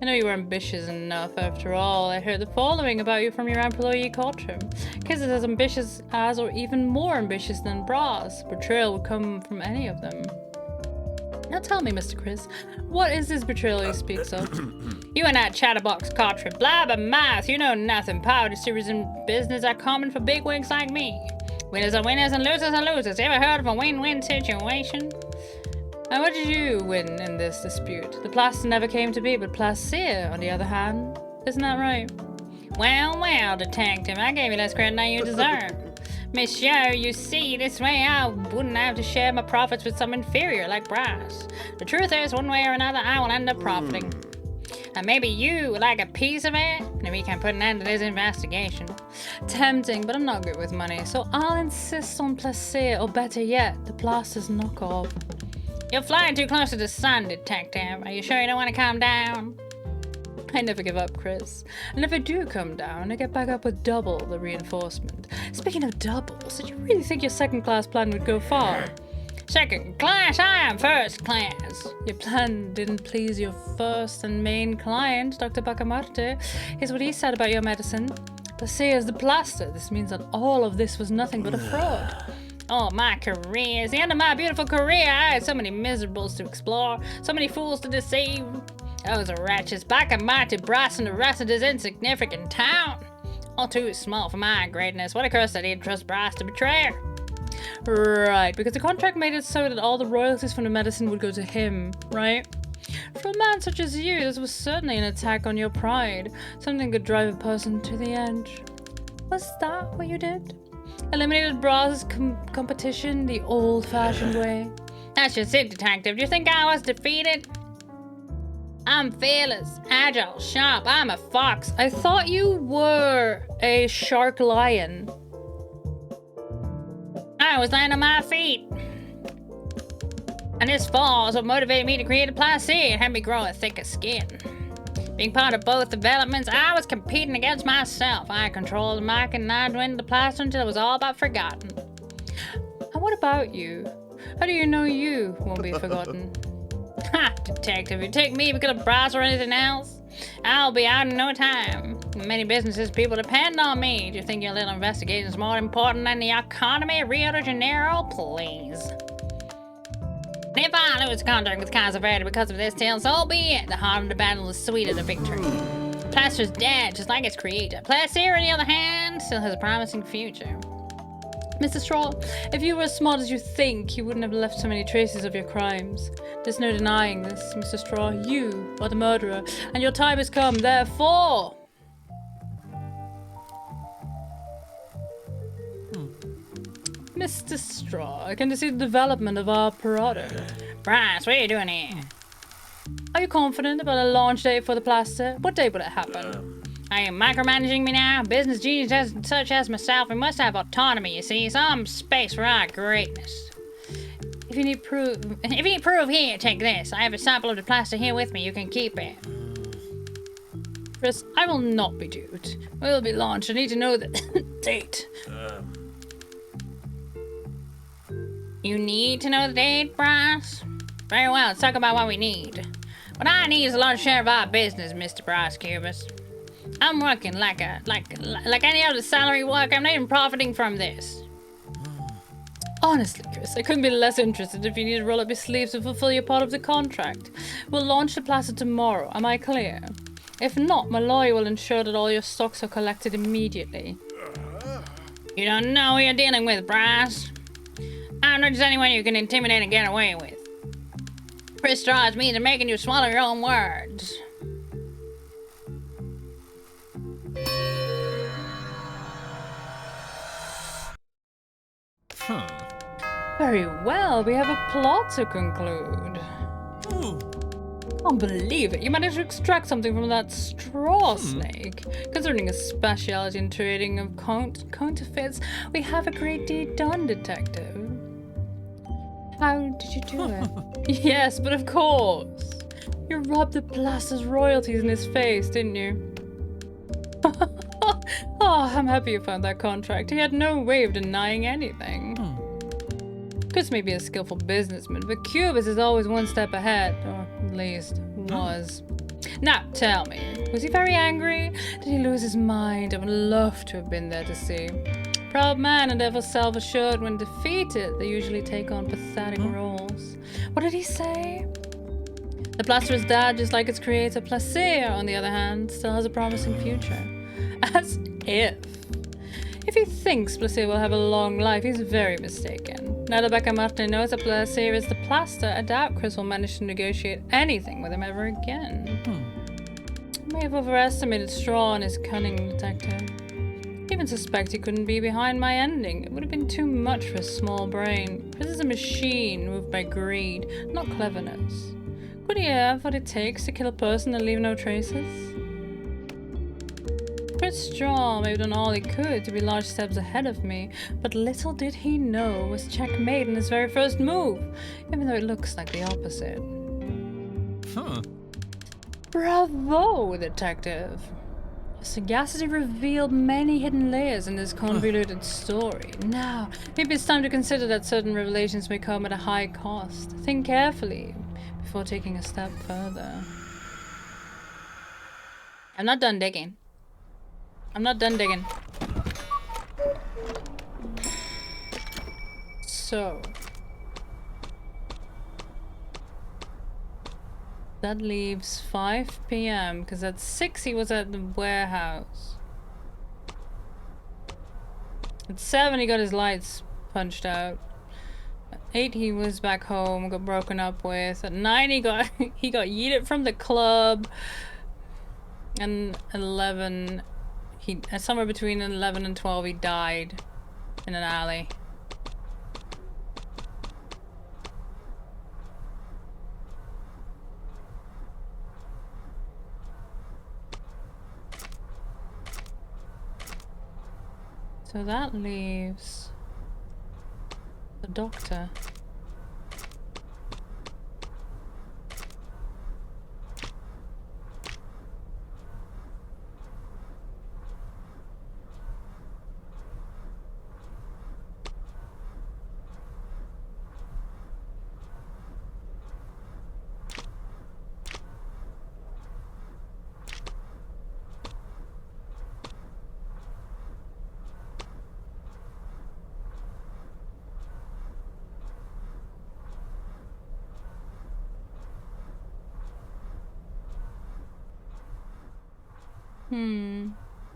I know you were ambitious enough, after all. I heard the following about you from your employee culture. Kids as ambitious as, or even more ambitious than Brass. Betrayal would come from any of them. Now tell me, Mr. Chris, what is this betrayal he speaks of? You and that chatterbox cartridge, blabber mouth, you know nothing. Power series in business are common for bigwigs like me. Winners are winners and losers are losers. Ever heard of a win-win situation? And what did you win in this dispute? The plaster never came to be, but placer, on the other hand. Isn't that right? Well, Detective, I gave you less credit than you deserve. Monsieur, you see, this way I wouldn't have to share my profits with some inferior like Brass. The truth is, one way or another, I will end up profiting. And maybe you would like a piece of it, and we can put an end to this investigation. Tempting, but I'm not good with money, so I'll insist on placer, or better yet, the plaster's knockoff. You're flying too close to the sun, Detective. Are you sure you don't want to calm down? I never give up, Chris. And if I do come down, I get back up with double the reinforcement. Speaking of doubles, did you really think your second-class plan would go far? Second class? I am first class. Your plan didn't please your first and main client, Dr. Bacamarte. Here's what he said about your medicine. Placer is the plaster. This means that all of this was nothing but a fraud. Oh, my career. It's the end of my beautiful career. I had so many miserables to explore, so many fools to deceive. Those wretches, Bacamarte, Brass, and the rest of this insignificant town. All too small for my greatness. What a curse that he'd trust Brass to betray her. Right, because the contract made it so that all the royalties from the medicine would go to him, right? For a man such as you, this was certainly an attack on your pride. Something could drive a person to the edge. Was that what you did? Eliminated Brass's competition the old-fashioned way? That's just it, Detective. Do you think I was defeated? I'm fearless, agile, sharp. I'm a fox. I thought you were a shark lion. I was landing on my feet. And this fall is what motivated me to create a placer and have me grow a thicker skin. Being part of both developments, I was competing against myself. I controlled the market and I dwindled the plaster until it was all but forgotten. And what about you? How do you know you won't be forgotten? Ha! Detective, you take me because of Brass or anything else? I'll be out in no time. Many businesses people depend on me. Do you think your little investigation is more important than the economy of Rio de Janeiro? Please. And if I lose contact with Kaiser Verde because of this tale, so be it. The heart of the battle is sweeter than victory. Plaster's dead, just like its creator. Placer, on the other hand, still has a promising future. Mr. Straw, if you were as smart as you think, you wouldn't have left so many traces of your crimes. There's no denying this, Mr. Straw. You are the murderer, and your time has come, therefore... Mr. Straw, I can see the development of our product. Brass, what are you doing here? Are you confident about a launch date for the plaster? What day will it happen? Are you micromanaging me now? Business genius such as myself, we must have autonomy, you see. Some space for our greatness. If you need proof, here, take this. I have a sample of the plaster here with me. You can keep it. Chris, I will not be duped. We'll be launched. I need to know the date. You need to know the date, Bryce? Very well, let's talk about what we need. What I need is a large share of our business, Mr. Bryce Cubis. I'm working like any other salary work. I'm not even profiting from this. Honestly, Chris, I couldn't be less interested if you need to roll up your sleeves to fulfill your part of the contract. We'll launch the plaza tomorrow, am I clear? If not, my lawyer will ensure that all your stocks are collected immediately. You don't know who you're dealing with, Bryce. I'm not just anyone you can intimidate and get away with. Chris draws me into making you swallow your own words. Very well, we have a plot to conclude. Can't believe it. You managed to extract something from that straw snake. Concerning a speciality in trading of counterfeits, we have a great deed done, detective. How did you do it? Yes, but of course. You rubbed the plaster's royalties in his face, didn't you? Oh, I'm happy you found that contract. He had no way of denying anything. Chris may be a skillful businessman, but Cubis is always one step ahead, or at least was. Now, tell me, was he very angry? Did he lose his mind? I would love to have been there to see. Proud man and ever self-assured, when defeated, they usually take on pathetic roles. What did he say? The plaster is dead, just like its creator. Placer, on the other hand, still has a promising future. As if. If he thinks Placer will have a long life, he's very mistaken. Now that Becca Martin knows that Placer is the plaster, I doubt Chris will manage to negotiate anything with him ever again. I may have overestimated Straw and his cunning, detective. I even suspect he couldn't be behind my ending. It would have been too much for his small brain. Chris is a machine moved by greed, not cleverness. Could he have what it takes to kill a person and leave no traces? Chris Straw may have done all he could to be large steps ahead of me, but little did he know was checkmate in his very first move, even though it looks like the opposite. Bravo, detective! Your sagacity revealed many hidden layers in this convoluted story. Now, maybe it's time to consider that certain revelations may come at a high cost. Think carefully before taking a step further. I'm not done digging. I'm not done digging. So, that leaves 5 p.m. because at 6 he was at the warehouse. At 7 he got his lights punched out. At 8 he was back home, got broken up with. At 9 he got yeeted from the club. And 11 somewhere between 11 and 12 he died in an alley. So that leaves the doctor.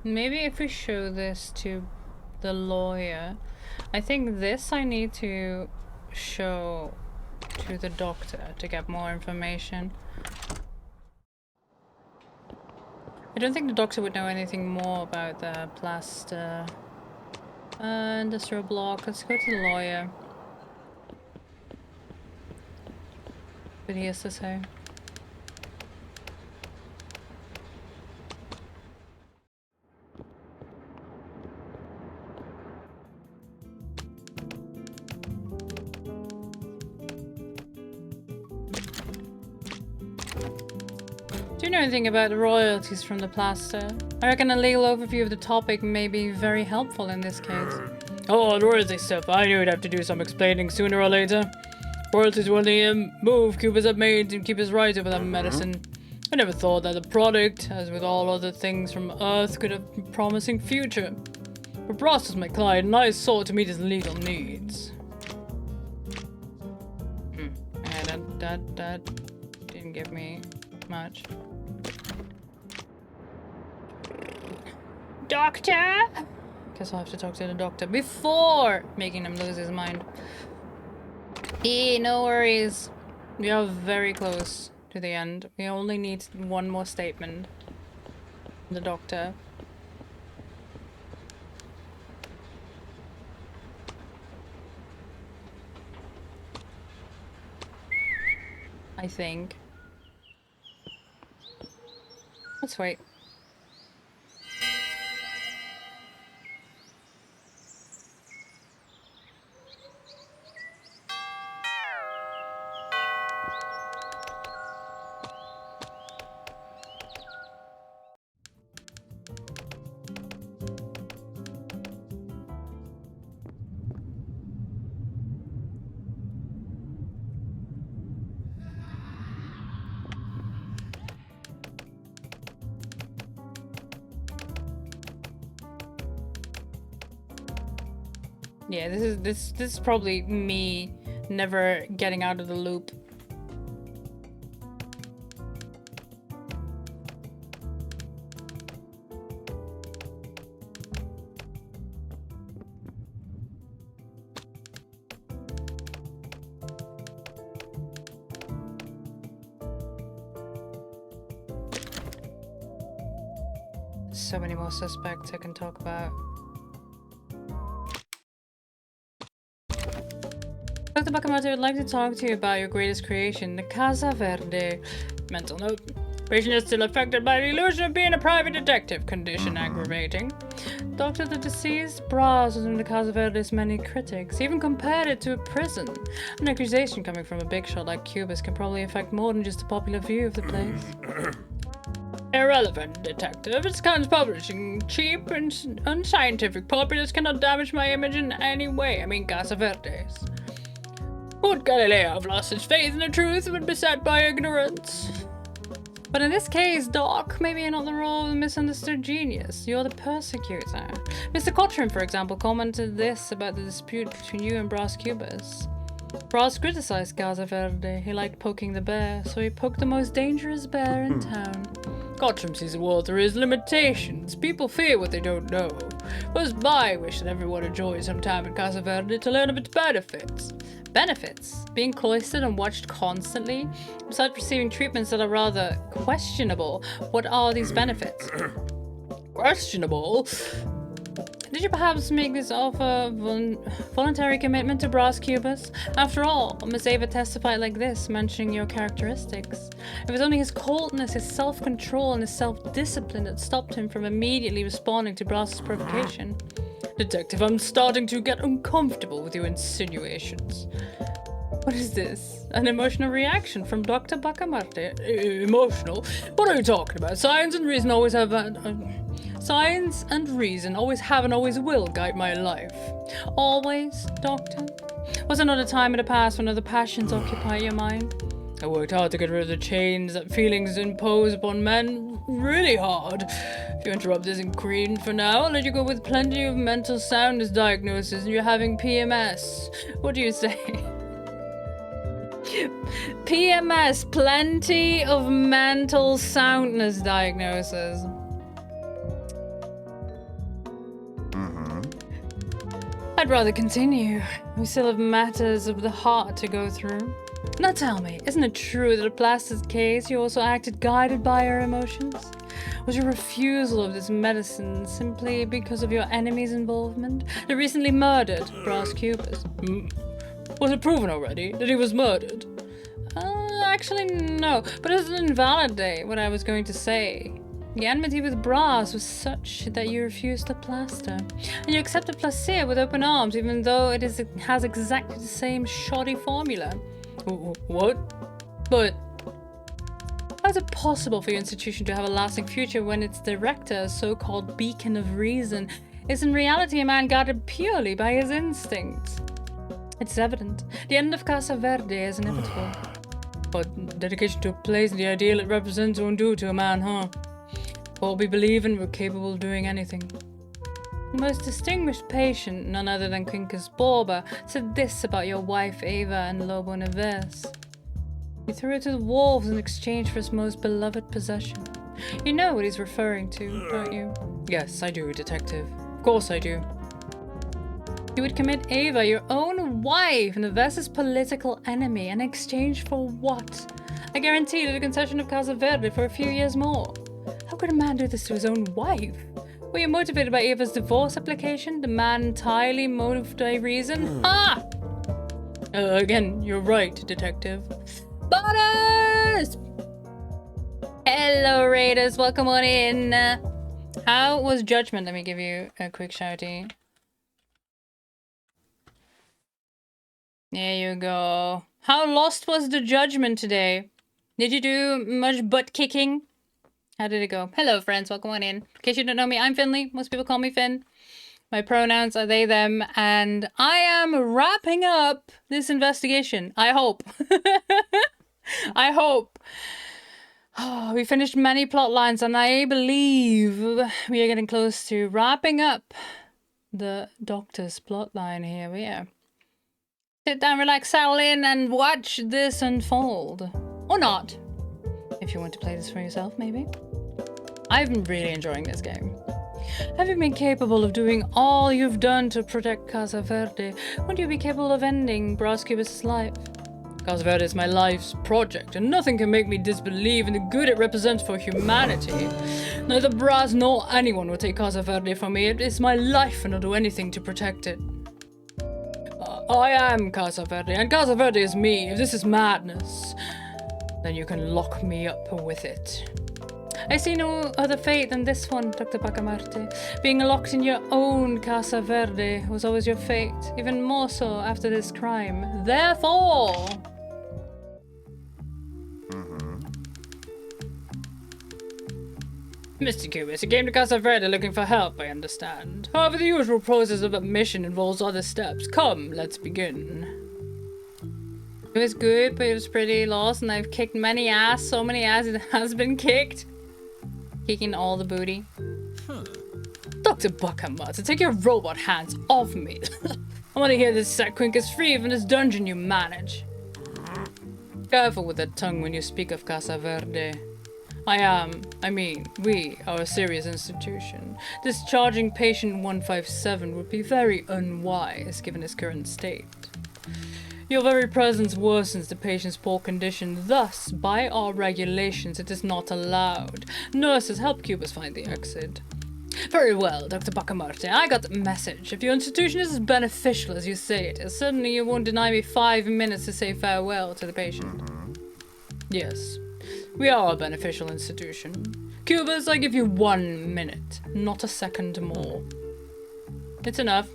Maybe if we show this to the lawyer, I think this I need to show to the doctor to get more information. I don't think the doctor would know anything more about the plaster industrial block. Let's go to the lawyer. What he has to say. Do you know anything about the royalties from the plaster? I reckon a legal overview of the topic may be very helpful in this case. Oh, the royalty stuff. I knew I'd have to do some explaining sooner or later. Royalties were the move Cubans have made to keep his rights over that medicine. I never thought that the product, as with all other things from Earth, could have a promising future. But Ross was my client, and I sought to meet his legal needs. Yeah, that didn't give me much. Doctor? Guess I'll have to talk to the doctor before making him lose his mind. No worries. We are very close to the end. We only need one more statement. The doctor. I think. Let's wait. Yeah, this is probably me never getting out of the loop. So many more suspects I can talk about. Dr. Bakamoto would like to talk to you about your greatest creation, the Casa Verde. Mental note. Patient is still affected by the illusion of being a private detective. Condition aggravating. Doctor, the deceased browsed in the Casa Verde's many critics, even compared it to a prison. An accusation coming from a big shot like Cubis can probably affect more than just a popular view of the place. Irrelevant, detective. It's kind of publishing cheap and unscientific populace cannot damage my image in any way. I mean, Casa Verdes. Would Galileo have lost his faith in the truth when beset by ignorance? But in this case, Doc, maybe you're not the role of a misunderstood genius. You're the persecutor. Mr. Cochran, for example, commented this about the dispute between you and Brass Cubas. Brass criticized Casa Verde. He liked poking the bear, so he poked the most dangerous bear in town. Gottram sees the world through his limitations. People fear what they don't know. It was my wish that everyone enjoy some time at Casa Verde to learn of its benefits. Benefits? Being cloistered and watched constantly? Besides receiving treatments that are rather questionable, what are these benefits? Questionable? Did you perhaps make this offer voluntary commitment to Brass Cubas? After all, Miss Ava testified like this, mentioning your characteristics. It was only his coldness, his self-control, and his self-discipline that stopped him from immediately responding to Brass's provocation. Detective, I'm starting to get uncomfortable with your insinuations. What is this? An emotional reaction from Dr. Bacamarte? Emotional? What are you talking about? Science and reason always have Science and reason always have and always will guide my life. Always, Doctor? Was there not a time in the past when other passions occupied your mind? I worked hard to get rid of the chains that feelings impose upon men. Really hard. If you interrupt this inquiry for now, I'll let you go with plenty of mental soundness diagnosis and you're having PMS. What do you say? PMS, plenty of mental soundness diagnosis. I'd rather continue. We still have matters of the heart to go through. Now tell me, isn't it true that in Plaster's case you also acted guided by your emotions? Was your refusal of this medicine simply because of your enemy's involvement? The recently murdered Brass Cubas. Was it proven already that he was murdered? Actually no, but it doesn't invalidate what I was going to say. The enmity with Brass was such that you refused the plaster, and you accepted Placer with open arms, even though it has exactly the same shoddy formula. What? But How is it possible for your institution to have a lasting future when its director, a so-called beacon of reason, is in reality a man guided purely by his instincts? It's evident. The end of Casa Verde is inevitable. But dedication to a place and the ideal it represents won't do to a man, huh? What we believe in, we're capable of doing anything. The most distinguished patient, none other than Quincus Borba, said this about your wife Ava and Lobo Neves. He threw her to the wolves in exchange for his most beloved possession. You know what he's referring to, don't you? Yes, I do, detective. Of course I do. You would commit Ava, your own wife, Neves's political enemy, in exchange for what? I guarantee you the concession of Casa Verde for a few years more. How could a man do this to his own wife? Were you motivated by Ava's divorce application? The man entirely motivated by reason? Ah! Again, you're right, detective. Butters! Hello, Raiders. Welcome on in. How was Judgment? Let me give you a quick shouty. There you go. How lost was the Judgment today? Did you do much butt kicking? How did it go? Hello, friends. Welcome on in. In case you don't know me, I'm Finley. Most people call me Finn. My pronouns are they, them, and I am wrapping up this investigation. I hope. I hope. Oh, we finished many plot lines, and I believe we are getting close to wrapping up the Doctor's plot line here. We are. Sit down, relax, settle in, and watch this unfold. Or not. If you want to play this for yourself, maybe. I've been really enjoying this game. Having been capable of doing all you've done to protect Casa Verde, wouldn't you be capable of ending Brass Cubus' life? Casa Verde is my life's project, and nothing can make me disbelieve in the good it represents for humanity. Neither Brass nor anyone will take Casa Verde from me. It is my life, and I'll do anything to protect it. I am Casa Verde, and Casa Verde is me. If this is madness, then you can lock me up with it. I see no other fate than this one, Dr. Bacamarte. Being locked in your own Casa Verde was always your fate, even more so after this crime. Therefore... Mr. Cubis, you came to Casa Verde looking for help, I understand. However, the usual process of admission involves other steps. Come, let's begin. It was good, but it was pretty lost, and I've kicked many ass. So many ass it has been kicked. Kicking all the booty. Dr. Buckamut, take your robot hands off me. I want to hear this set Quincus free from this dungeon you manage. Careful with that tongue when you speak of Casa Verde. We are a serious institution. Discharging patient 157 would be very unwise given his current state. Your very presence worsens the patient's poor condition. Thus, by our regulations, it is not allowed. Nurses, help Cubus find the exit. Very well, Dr. Bacamarte. I got the message. If your institution is as beneficial as you say it is, certainly you won't deny me 5 minutes to say farewell to the patient. Yes, we are a beneficial institution. Cubus, I give you 1 minute, not a second more. It's enough.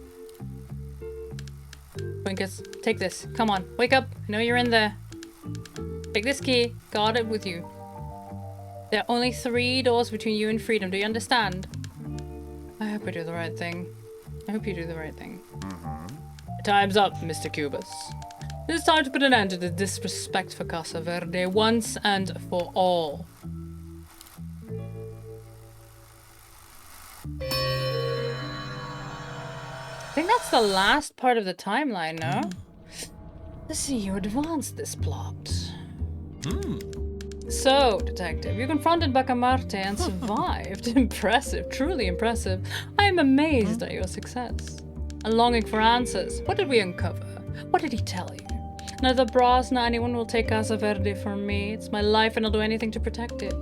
Quincus, take this. Come on, wake up. I know you're in there. Take this key. Guard it with you. There are only 3 doors between you and freedom. Do you understand? I hope I do the right thing. I hope you do the right thing. Time's up, Mr. Cubus. It is time to put an end to the disrespect for Casa Verde once and for all. I think that's the last part of the timeline, no? Let's see, you advanced this plot. So, detective, you confronted Bacamarte and survived. Impressive, truly impressive. I am amazed at your success. A longing for answers. What did we uncover? What did he tell you? Neither Brass nor anyone will take Casa Verde from me. It's my life and I'll do anything to protect it.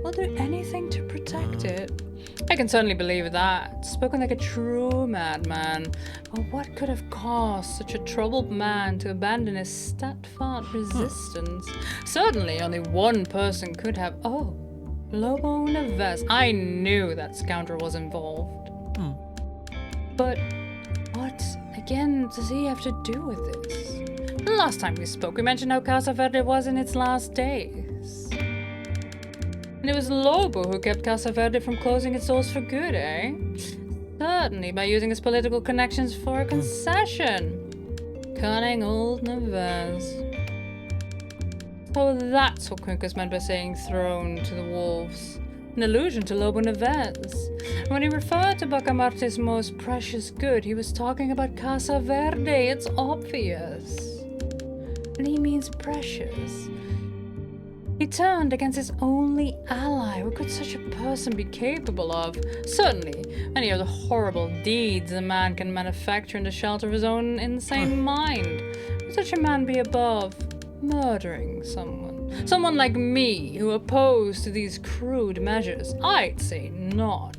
We'll do anything to protect it. I can certainly believe that. Spoken like a true madman. But what could have caused such a troubled man to abandon his steadfast resistance? Certainly only one person could have... Oh, Lobo Neves. I knew that scoundrel was involved. But what, again, does he have to do with this? The last time we spoke, we mentioned how Casa Verde was in its last days. And it was Lobo who kept Casa Verde from closing its doors for good, eh? Certainly by using his political connections for a concession. Cunning old Neves. So that's what Quincus meant by saying thrown to the wolves. An allusion to Lobo Neves. When he referred to Bacamarte's most precious good, he was talking about Casa Verde. It's obvious. And he means precious. He turned against his only ally. What could such a person be capable of? Certainly, many of the horrible deeds a man can manufacture in the shelter of his own insane mind. Would such a man be above murdering someone? Someone like me, who opposed to these crude measures? I'd say not.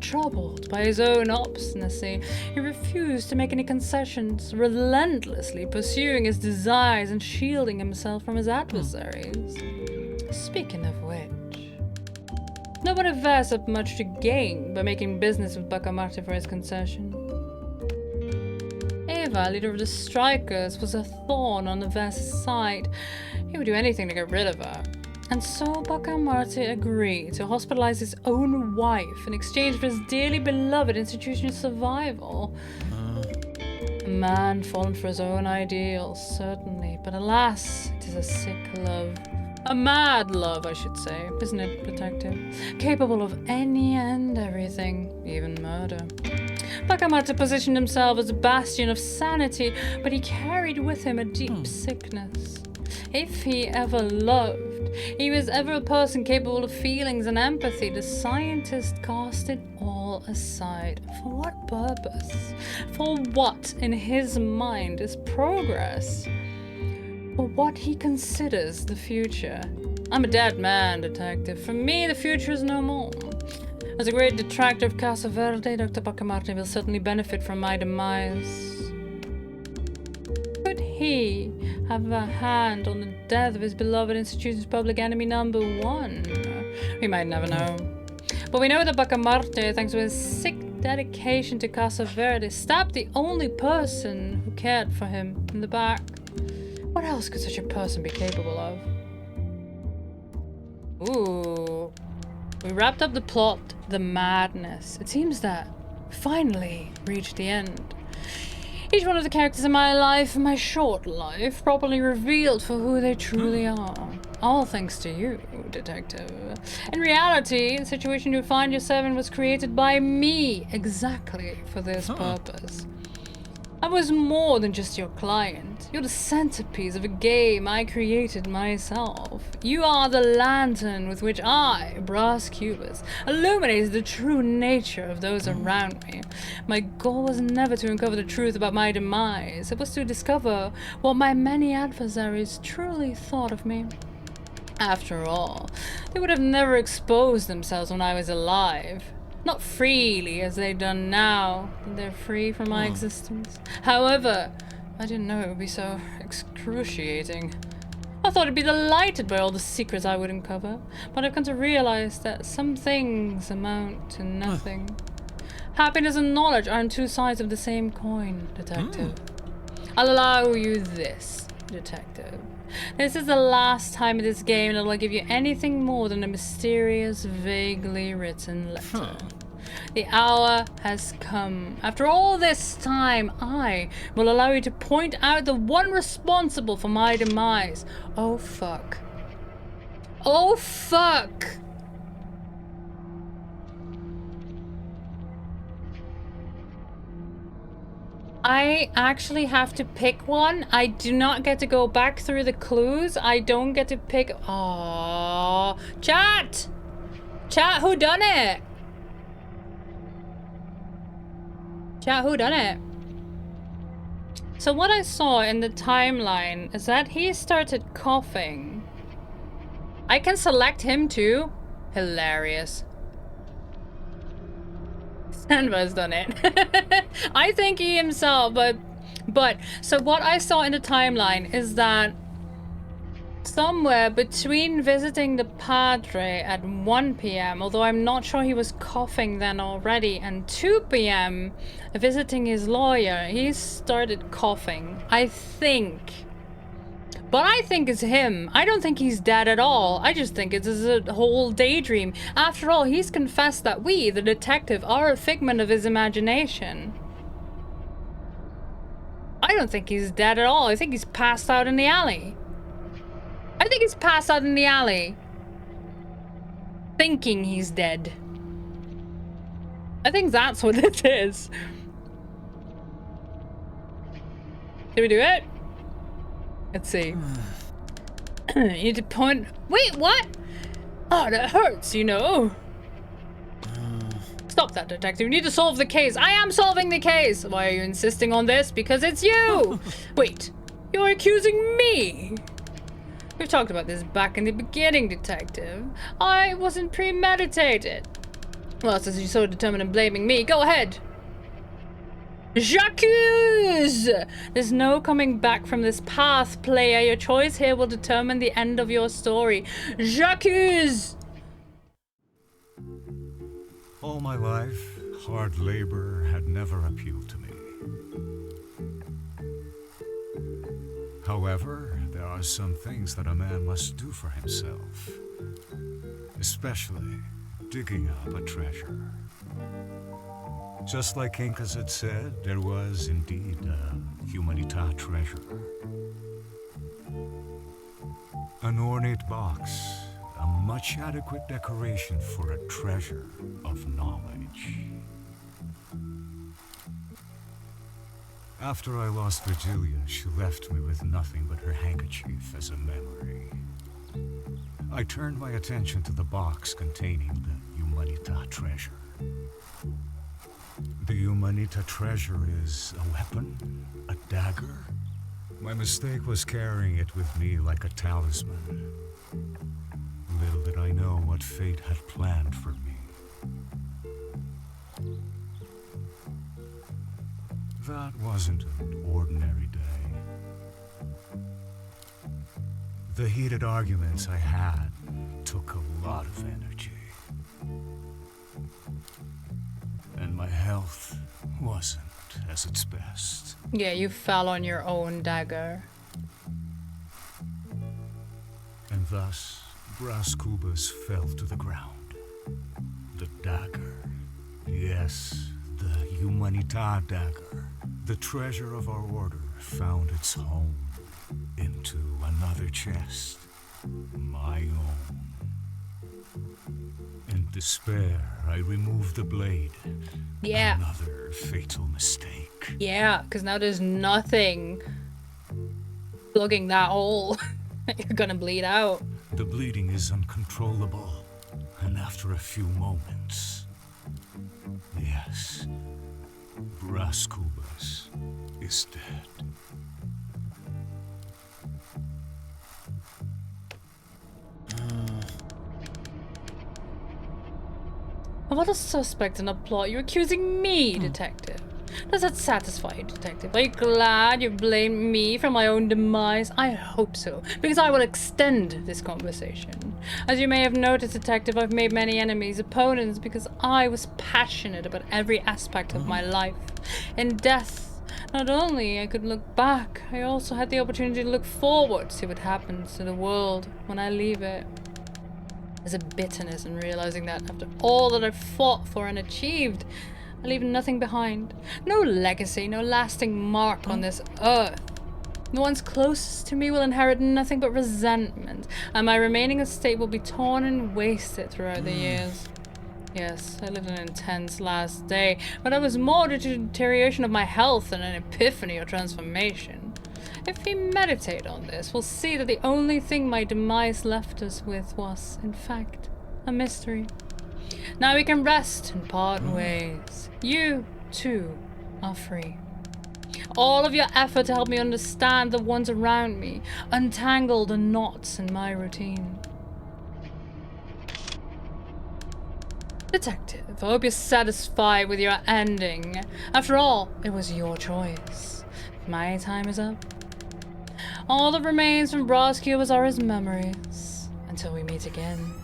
Troubled by his own obstinacy, he refused to make any concessions, relentlessly pursuing his desires and shielding himself from his adversaries. Speaking of which, nobody Neves had much to gain by making business with Bacamarte for his concession. Eva, leader of the strikers, was a thorn on Neves' side. He would do anything to get rid of her. And so Bacamarte agreed to hospitalize his own wife in exchange for his dearly beloved institution's survival. A man fallen for his own ideals, certainly, but alas, it is a sick love. A mad love, I should say, isn't it, detective? Capable of any and everything, even murder. Bacamarte positioned himself as a bastion of sanity, but he carried with him a deep sickness. If he ever loved, he was ever a person capable of feelings and empathy, the scientist cast it all aside. For what purpose? For what, in his mind, is progress? For what he considers the future. I'm a dead man, detective. For me, the future is no more. As a great detractor of Casa Verde, Dr. Bacamarte will certainly benefit from my demise. Could he have a hand on the death of his beloved institution's public enemy number one? We might never know. But we know that Bacamarte, thanks to his sick dedication to Casa Verde, stabbed the only person who cared for him in the back. What else could such a person be capable of? Ooh. We wrapped up the plot, the madness. It seems that we finally reached the end. Each one of the characters in my life, my short life, properly revealed for who they truly are. All thanks to you, detective. In reality, the situation you find yourself in was created by me exactly for this purpose. I was more than just your client. You're the centerpiece of a game I created myself. You are the lantern with which I, Brass Cubus, illuminated the true nature of those around me. My goal was never to uncover the truth about my demise. It was to discover what my many adversaries truly thought of me. After all, they would have never exposed themselves when I was alive. Not freely, as they've done now, that they're free from my existence. However, I didn't know it would be so excruciating. I thought I'd be delighted by all the secrets I would uncover, but I've come to realize that some things amount to nothing. Happiness and knowledge are on two sides of the same coin, detective. I'll allow you this, detective. This is the last time in this game that I'll give you anything more than a mysterious, vaguely written letter. The hour has come. After all this time, I will allow you to point out the one responsible for my demise. Oh, fuck. Oh, fuck! I actually have to pick one. I do not get to go back through the clues. I don't get to pick. Aww. Chat! Chat, who done it? Chat, who done it? So what I saw in the timeline is that he started coughing. I can select him too. Hilarious. Sandva's done it. I think he himself, but so what I saw in the timeline is that somewhere between visiting the Padre at 1 p.m., although I'm not sure he was coughing then already, and 2 p.m. visiting his lawyer, he started coughing. I think. But I think it's him. I don't think he's dead at all. I just think it's a whole daydream. After all, he's confessed that we, the detective, are a figment of his imagination. I don't think he's dead at all. I think he's passed out in the alley. I think he's passed out in the alley. Thinking he's dead. I think that's what it is. Can we do it? Let's see. You need to point. Wait, what? Oh, that hurts, you know. Stop that, detective. You need to solve the case. I am solving the case. Why are you insisting on this? Because it's you. Wait, you're accusing me? We've talked about this back in the beginning, detective. I wasn't premeditated. Well, since you're so determined in blaming me, go ahead. J'accuse! There's no coming back from this path, player. Your choice here will determine the end of your story. J'accuse! All my life, hard labor had never appealed to me. However, there are some things that a man must do for himself, especially digging up a treasure. Just like Incas had said, there was indeed a Humanita treasure. An ornate box, a much adequate decoration for a treasure of knowledge. After I lost Virgilia, she left me with nothing but her handkerchief as a memory. I turned my attention to the box containing the Humanita treasure. The Humanita treasure is a weapon? A dagger? My mistake was carrying it with me like a talisman. Little did I know what fate had planned for me. That wasn't an ordinary day. The heated arguments I had took a lot of energy. And my health wasn't as its best. Yeah, you fell on your own dagger. And thus, Brass Cubas fell to the ground. The dagger. Yes, the Humanita dagger. The treasure of our order found its home into another chest. My own. In despair, I removed the blade. Yeah. Another fatal mistake. Yeah, because now there's nothing plugging that hole. You're gonna bleed out. The bleeding is uncontrollable, and after a few moments, yes, Brass Cubas is dead. What a suspect in a plot. You're accusing me, detective. Does that satisfy you, detective? Are you glad you blamed me for my own demise? I hope so, because I will extend this conversation. As you may have noticed, detective, I've made many enemies, opponents, because I was passionate about every aspect of my life. In death, not only I could look back, I also had the opportunity to look forward, see what happens to the world when I leave it. There's a bitterness in realizing that after all that I've fought for and achieved, I leave nothing behind. No legacy, no lasting mark on this earth. The ones closest to me will inherit nothing but resentment, and my remaining estate will be torn and wasted throughout the years. Yes, I lived an intense last day, but I was more due to deterioration of my health than an epiphany or transformation. If we meditate on this, we'll see that the only thing my demise left us with was, in fact, a mystery. Now we can rest and part ways. You, too, are free. All of your effort to help me understand the ones around me, untangle the knots in my routine. Detective, I hope you're satisfied with your ending. After all, it was your choice. My time is up. All that remains from Brass Cubas are his memories. Until we meet again.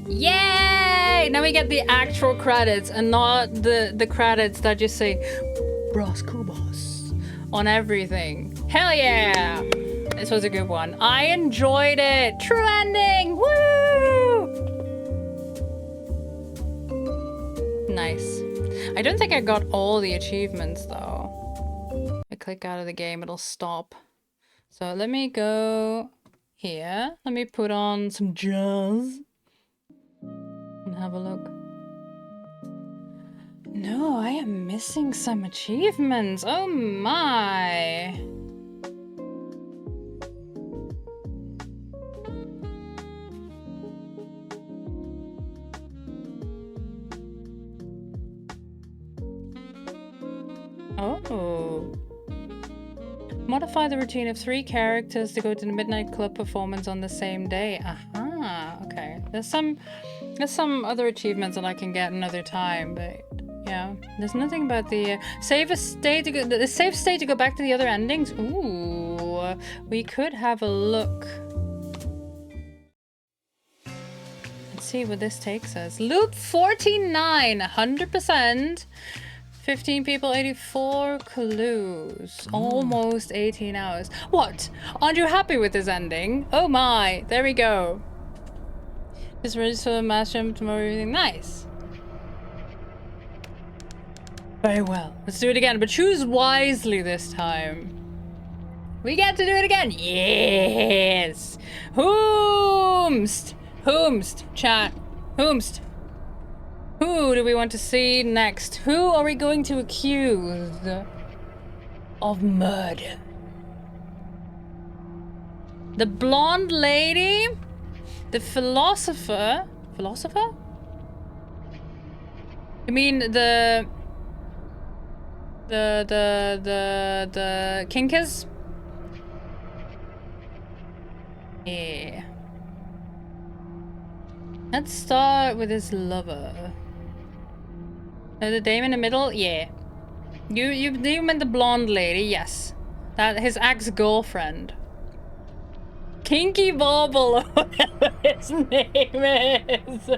Yay! Now we get the actual credits and not the credits that just say Brass kubas on everything. Hell yeah! This was a good one. I enjoyed it. True ending. Woo! Nice. I don't think I got all the achievements though. If I click out of the game, it'll stop. So let me go here. Let me put on some jazz and have a look. No, I am missing some achievements. Oh my. Oh. Modify the routine of 3 characters to go to the Midnight Club performance on the same day. Aha, okay. There's some other achievements that I can get another time, but yeah. There's nothing about the save state to go back to the other endings. Ooh, we could have a look. Let's see what this takes us. Loop 49, 100%. 15 people, 84 clues. Almost 18 hours. What? Aren't you happy with this ending? Oh my, there we go. Just register the mass jump tomorrow evening. Nice. Very well. Let's do it again, but choose wisely this time. We get to do it again. Yes. Whomst. Whomst. Chat. Whomst. Who do we want to see next? Who are we going to accuse of murder? The blonde lady? The philosopher? Philosopher? You mean the kinkers? Yeah. Let's start with his lover. The dame in the middle? Yeah. You meant the blonde lady, yes. That his ex-girlfriend. Kinky Bobble, or whatever his name is.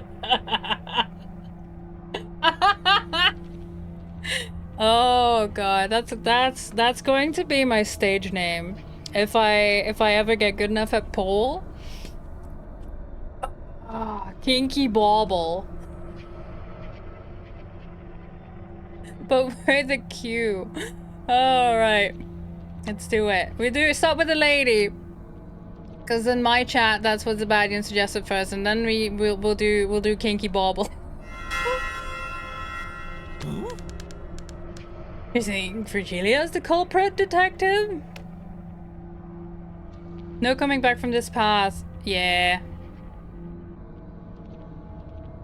Oh god, that's going to be my stage name. If I ever get good enough at pole. Kinky Bobble. But where's the Q? Alright. Let's do it. We start with the lady. Because in my chat, that's what Zebadian suggested first, and then we'll do Kinky Bobble. You think Virgilia's the culprit, detective? No coming back from this path. Yeah.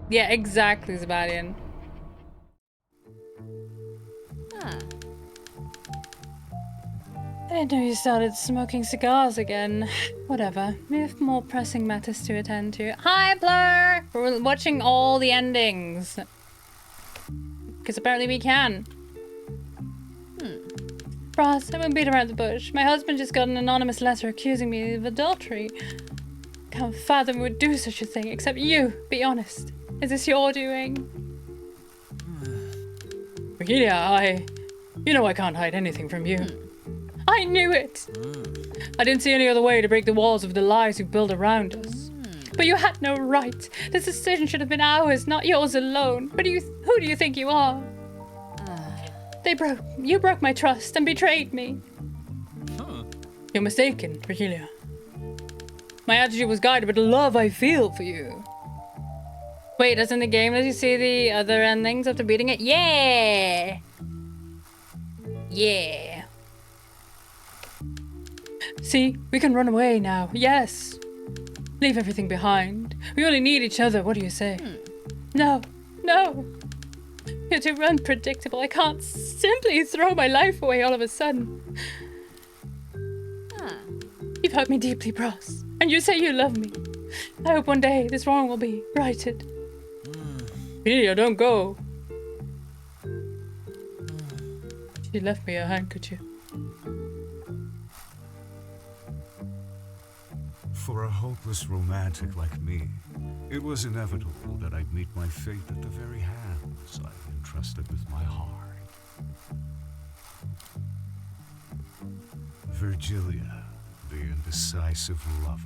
Yeah, exactly, Zebadian. I didn't know you started smoking cigars again. Whatever. We have more pressing matters to attend to. Hi, Blur! We're watching all the endings. Because apparently we can. Ross, I won't beat around the bush. My husband just got an anonymous letter accusing me of adultery. Can't fathom would do such a thing, except you. Be honest. Is this your doing? Virgilia, you know I can't hide anything from you. I knew it! I didn't see any other way to break the walls of the lies you built around us. But you had no right. This decision should have been ours, not yours alone. But who do you think you are? You broke my trust and betrayed me. You're mistaken, Virgilia. My attitude was guided by the love I feel for you. Wait, as in the game, did you see the other endings after beating it? Yeah! Yeah. See, we can run away now. Yes. Leave everything behind. We only need each other. What do you say? No. No. You're too unpredictable. I can't simply throw my life away all of a sudden. You've hurt me deeply, Bros. And you say you love me. I hope one day this wrong will be righted. Virgilia, don't go. She left me a handkerchief. For a hopeless romantic like me, it was inevitable that I'd meet my fate at the very hands I entrusted with my heart. Virgilia, the indecisive lover.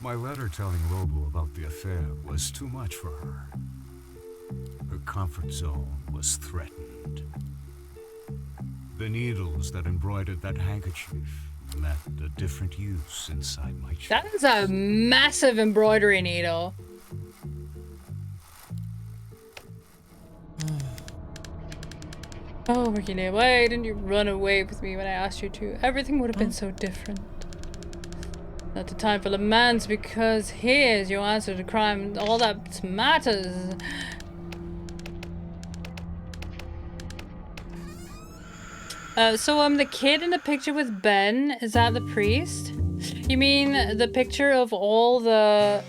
My letter telling Lobo about the affair was too much for her. Her comfort zone was threatened. The needles that embroidered that handkerchief met a different use inside my chest. That is a massive embroidery needle. Oh, Virginia, why didn't you run away with me when I asked you to? Everything would have been so different. Not the time for laments, because here's your answer to crime. All that matters. So the kid in the picture with Ben, is that the priest? You mean the picture of all the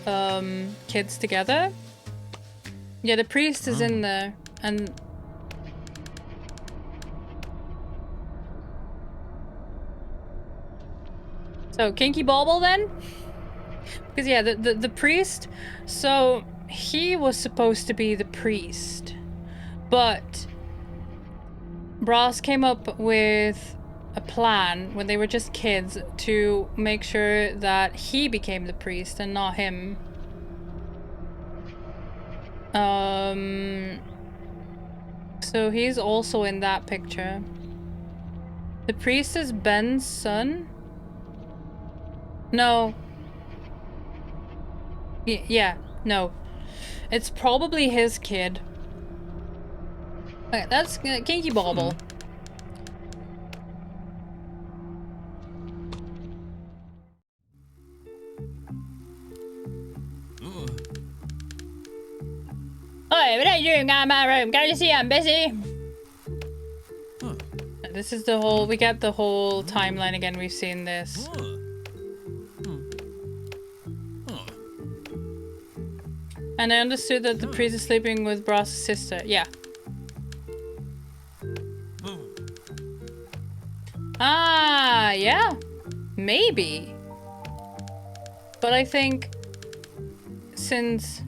kids together? Yeah, the priest is in there, and so Kinky Bauble then? Because yeah, the priest, so he was supposed to be the priest, but Brass came up with a plan when they were just kids to make sure that he became the priest and not him. So he's also in that picture. The priest is Ben's son? No. Yeah, no. It's probably his kid. Okay, that's Kinky Bauble. Oi, what are you doing out of my room? Can't you see I'm busy? This is the whole, we get the whole timeline again. We've seen this. And I understood that the priest is sleeping with Brass's sister. Yeah. Ah, yeah. Maybe. But I think since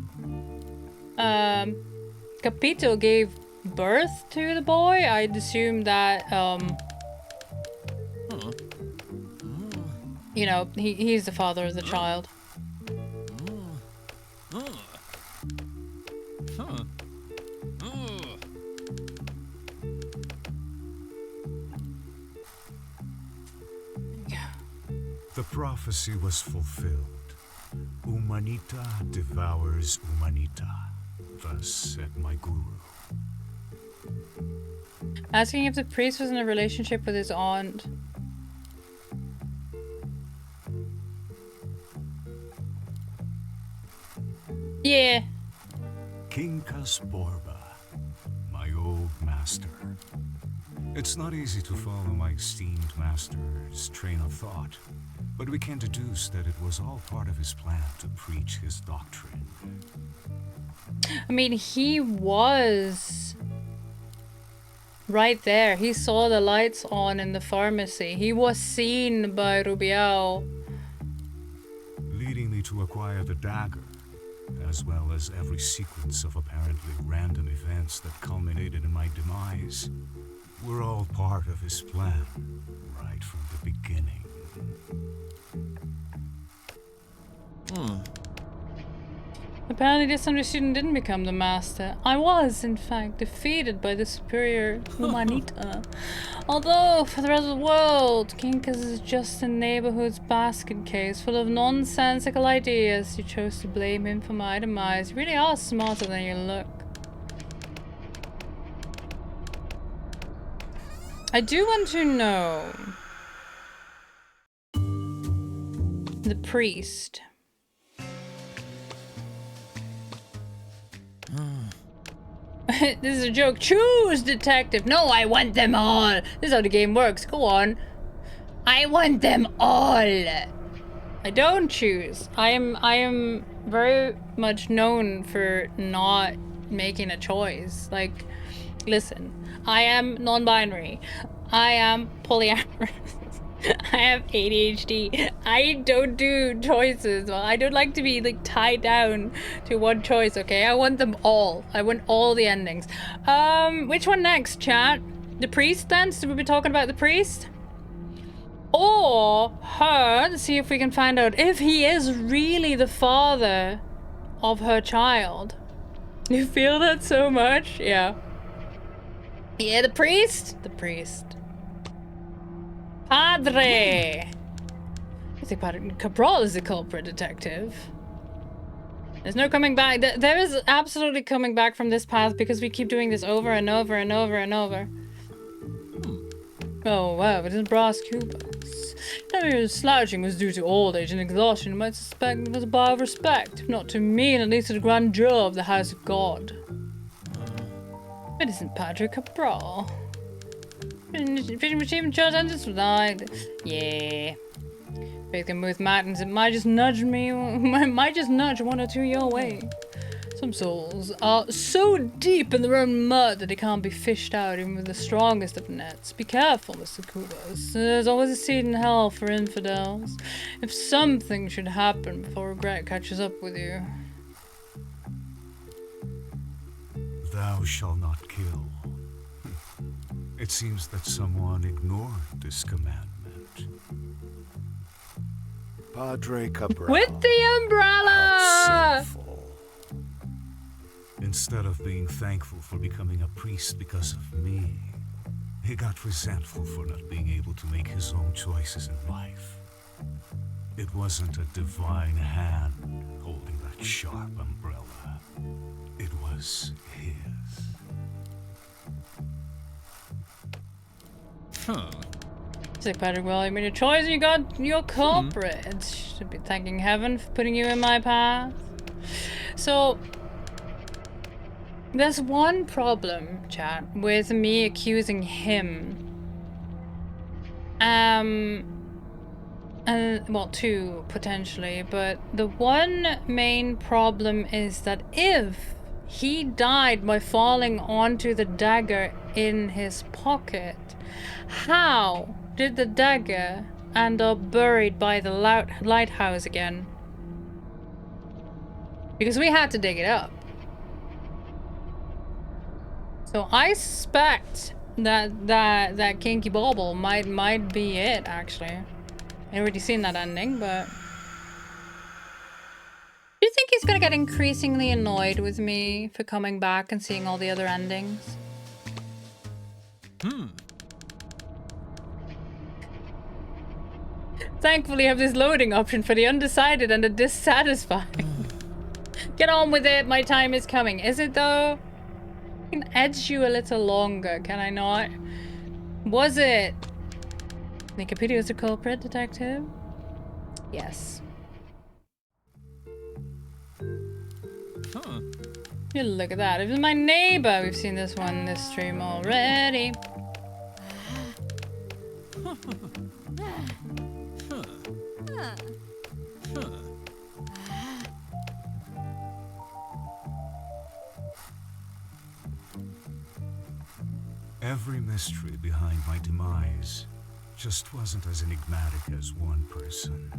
Capito gave birth to the boy, I'd assume that you know, he's the father of the child. The prophecy was fulfilled. Humanita devours humanita. Thus said my guru. Asking if the priest was in a relationship with his aunt. Yeah. Quincas Borba, my old master. It's not easy to follow my esteemed master's train of thought, but we can deduce that it was all part of his plan to preach his doctrine. I mean, he was right there. He saw the lights on in the pharmacy. He was seen by Rubial. Leading me to acquire the dagger, as well as every sequence of apparently random events that culminated in my demise, were all part of his plan, right from the beginning. Apparently this understudent didn't become the master. I was, in fact, defeated by the superior Humanita. Although, for the rest of the world, Quincas is just a neighborhood's basket case full of nonsensical ideas. You chose to blame him for my demise. You really are smarter than you look. I do want to know the priest. This is a joke. Choose, detective. No, I want them all. This is how the game works. Go on. I want them all. I don't choose. I am very much known for not making a choice. Like, listen, I am non-binary. I am polyamorous. I have ADHD. I don't do choices. Well, I don't like to be like tied down to one choice, okay? I want them all. I want all the endings. Which one next, chat? The priest then? Should we be talking about the priest? Or her, to see if we can find out if he is really the father of her child. You feel that so much? Yeah. Yeah, the priest? The priest. Padre! I think Padre Cabral is the culprit, detective. There's no coming back. There is absolutely coming back from this path because we keep doing this over and over and over and over. Oh wow, it is brass cubas. His slouching was due to old age and exhaustion. You might suspect it was a bar of respect, if not to me, and at least to the grandeur of the house of God. It isn't Padre Cabral. Fishing machine church engines tonight. Yeah. Faith can move mountains. It might just nudge me. Might just nudge one or two your way. Some souls are so deep in their own mud that they can't be fished out even with the strongest of nets. Be careful, Mr. Kubas. There's always a seed in hell for infidels. If something should happen before regret catches up with you. Thou shalt not kill. It seems that someone ignored this commandment. Padre Cabral. With the umbrella! How sinful. Instead of being thankful for becoming a priest because of me, he got resentful for not being able to make his own choices in life. It wasn't a divine hand holding that sharp umbrella. It was his. Huh. Sick Patrick, well, you made a choice and you got your culprit. Should be thanking heaven for putting you in my path. So, there's one problem, chat, with me accusing him. Well, two, potentially, but the one main problem is that if he died by falling onto the dagger in his pocket, how did the dagger end up buried by the lighthouse again? Because we had to dig it up. So I suspect that Kinky Bauble might be it, actually. I've already seen that ending, but... Do you think he's gonna get increasingly annoyed with me for coming back and seeing all the other endings? Thankfully, I have this loading option for the undecided and the dissatisfied. Get on with it, my time is coming. Is it though? I can edge you a little longer, can I not? Was it? Nicopedia was the culprit, detective? Yes. Huh. You look at that. It was my neighbor. We've seen this one in this stream already. Every mystery behind my demise just wasn't as enigmatic as one person.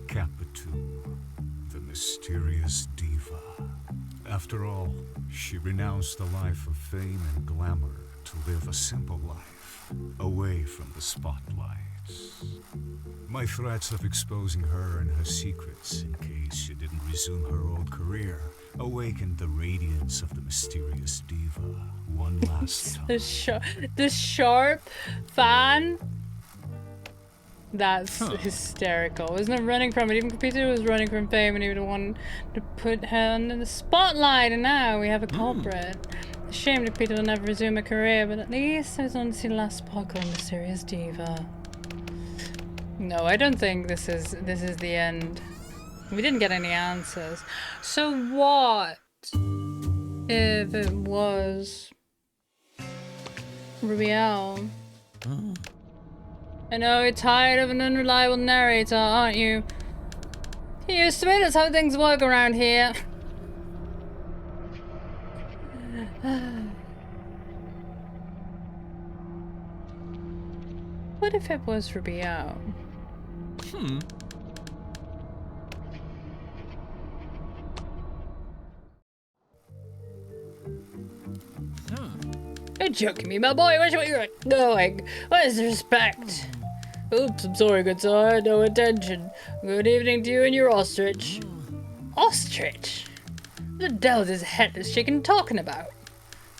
Capitu, the mysterious diva. After all, she renounced a life of fame and glamour to live a simple life, away from the spotlights. My threats of exposing her and her secrets in case she didn't resume her old career awakened the radiance of the mysterious diva one last time. The sharp fan. That's hysterical. Wasn't it running from it? Even Peter was running from fame and he would have wanted to put her in the spotlight, and now we have a culprit. A shame that Peter will never resume a career, but at least there's on to the last sparkle of mysterious diva. No, I don't think this is the end. We didn't get any answers. So what if it was Rubiel? I know you're tired of an unreliable narrator, aren't you? You're used to it, that's how things work around here. What if it was Rubiel? You're joking me, my boy. Which way you're going? What is the respect? Oops, I'm sorry, good sir. I had no intention. Good evening to you and your ostrich. Ostrich? What the devil is this headless chicken talking about?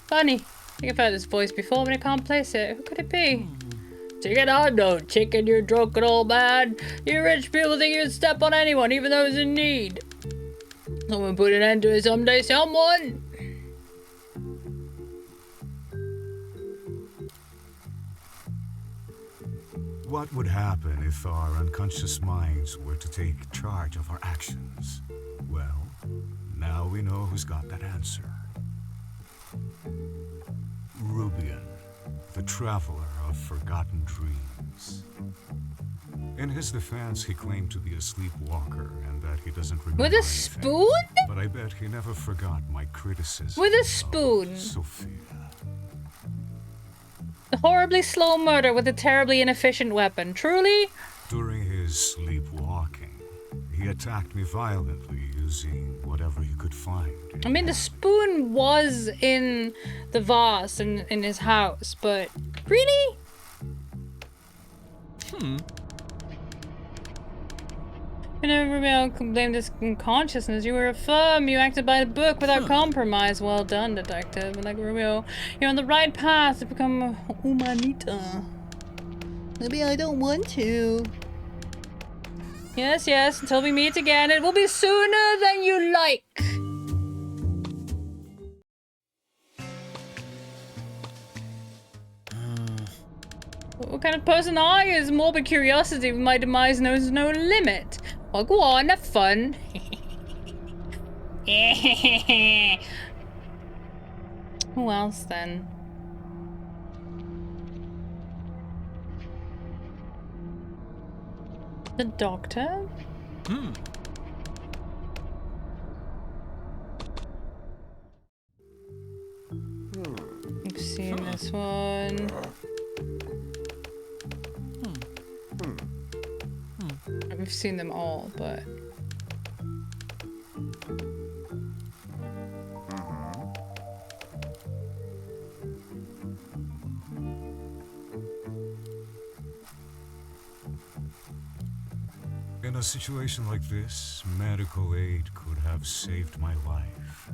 Funny. I think I've heard this voice before, but I can't place it. Who could it be? Chicken, I'm no chicken, you drunken old man. You rich people think you can step on anyone, even those in need. Someone put an end to it someday, someone. What would happen if our unconscious minds were to take charge of our actions? Well, now we know who's got that answer. Rubian, the traveler of forgotten dreams. In his defense, he claimed to be a sleepwalker and that he doesn't remember With a anything. spoon? But I bet he never forgot my criticism. With a of spoon? Sophia. A horribly slow murder with a terribly inefficient weapon. Truly? During his sleepwalking, he attacked me violently using whatever he could find. I mean, the spoon was in the vase in his house, but really? You never be able to blame this unconsciousness. You were firm. You acted by the book without compromise. Well done, detective. But like Romeo, you're on the right path to become a humanita. Maybe I don't want to. Yes, yes, until we meet again. It will be sooner than you like. What kind of person are you? Is morbid curiosity with my demise knows no limit. Well, go on, have fun. Who else then? The doctor? I've seen this one. We've seen them all, but... In a situation like this, medical aid could have saved my life.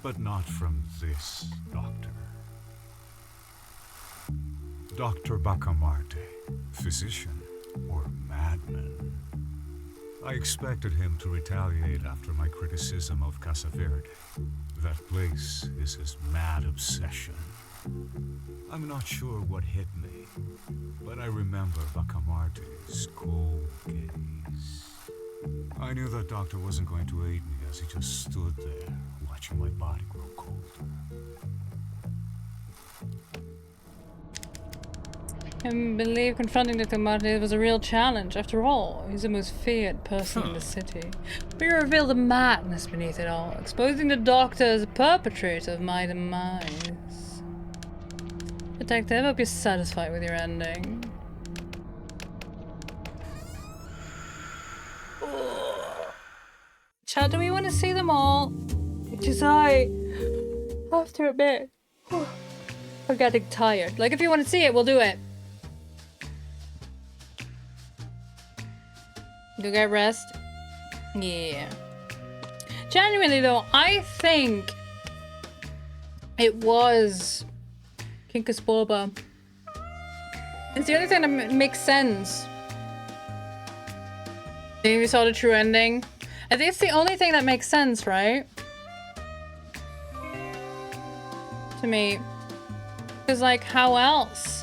But not from this doctor. Dr. Bacamarte, physician or madman. I expected him to retaliate after my criticism of Casa Verde. That place is his mad obsession. I'm not sure what hit me, but I remember Bacamarte's cold gaze. I knew that doctor wasn't going to aid me as he just stood there, watching my body grow colder. I believe confronting Dr. Martin was a real challenge. After all, he's the most feared person in the city. We reveal the madness beneath it all, exposing the doctor as a perpetrator of my demise. Detective, I hope you're satisfied with your ending. Chad, do we want to see them all? Because I have to admit, I'm getting tired. Like, if you want to see it, we'll do it. Go get rest? Yeah. Genuinely though, I think it was Kinkus Boba. It's the only thing that makes sense. Maybe we saw the true ending. I think it's the only thing that makes sense, right? To me. Because like, how else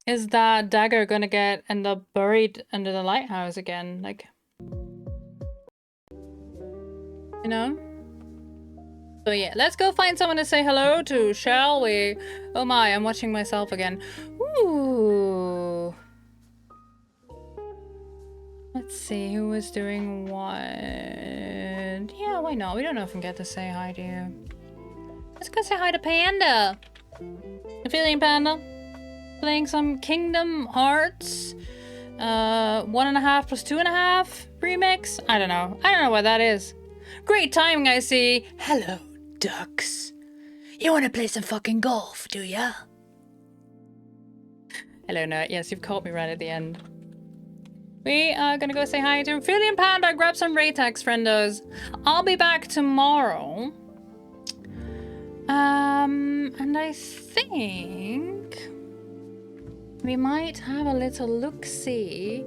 is that dagger gonna end up buried under the lighthouse again? Like, you know? So yeah, let's go find someone to say hello to, shall we? Oh my, I'm watching myself again. Ooh. Let's see who is doing what. Yeah, why not? We don't often get to say hi to you. Let's go say hi to Panda. You feeling, Panda? Playing some Kingdom Hearts 1.5 plus 2.5 remix? I don't know. I don't know what that is. Great timing, I see. Hello, ducks. You want to play some fucking golf, do ya? Hello, nerd. Yes, you've caught me right at the end. We are gonna go say hi to Amphibian Panda, grab some Raytax, friendos. I'll be back tomorrow. And I think we might have a little look-see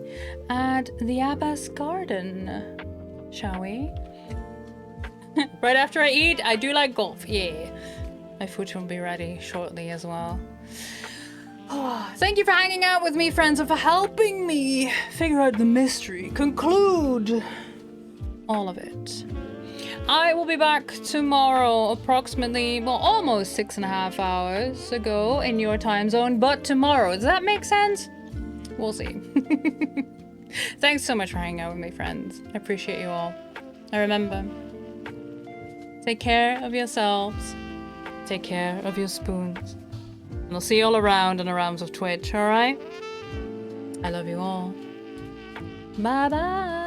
at the Abbas Garden, shall we? Right after I eat, I do like golf, yeah. My food will be ready shortly as well. Oh, thank you for hanging out with me, friends, and for helping me figure out the mystery, conclude all of it. I will be back tomorrow, approximately, well, almost 6.5 hours ago in your time zone, but tomorrow. Does that make sense? We'll see. Thanks so much for hanging out with me, friends. I appreciate you all. And remember, take care of yourselves. Take care of your spoons. And I'll see you all around in the realms of Twitch, alright? I love you all. Bye-bye.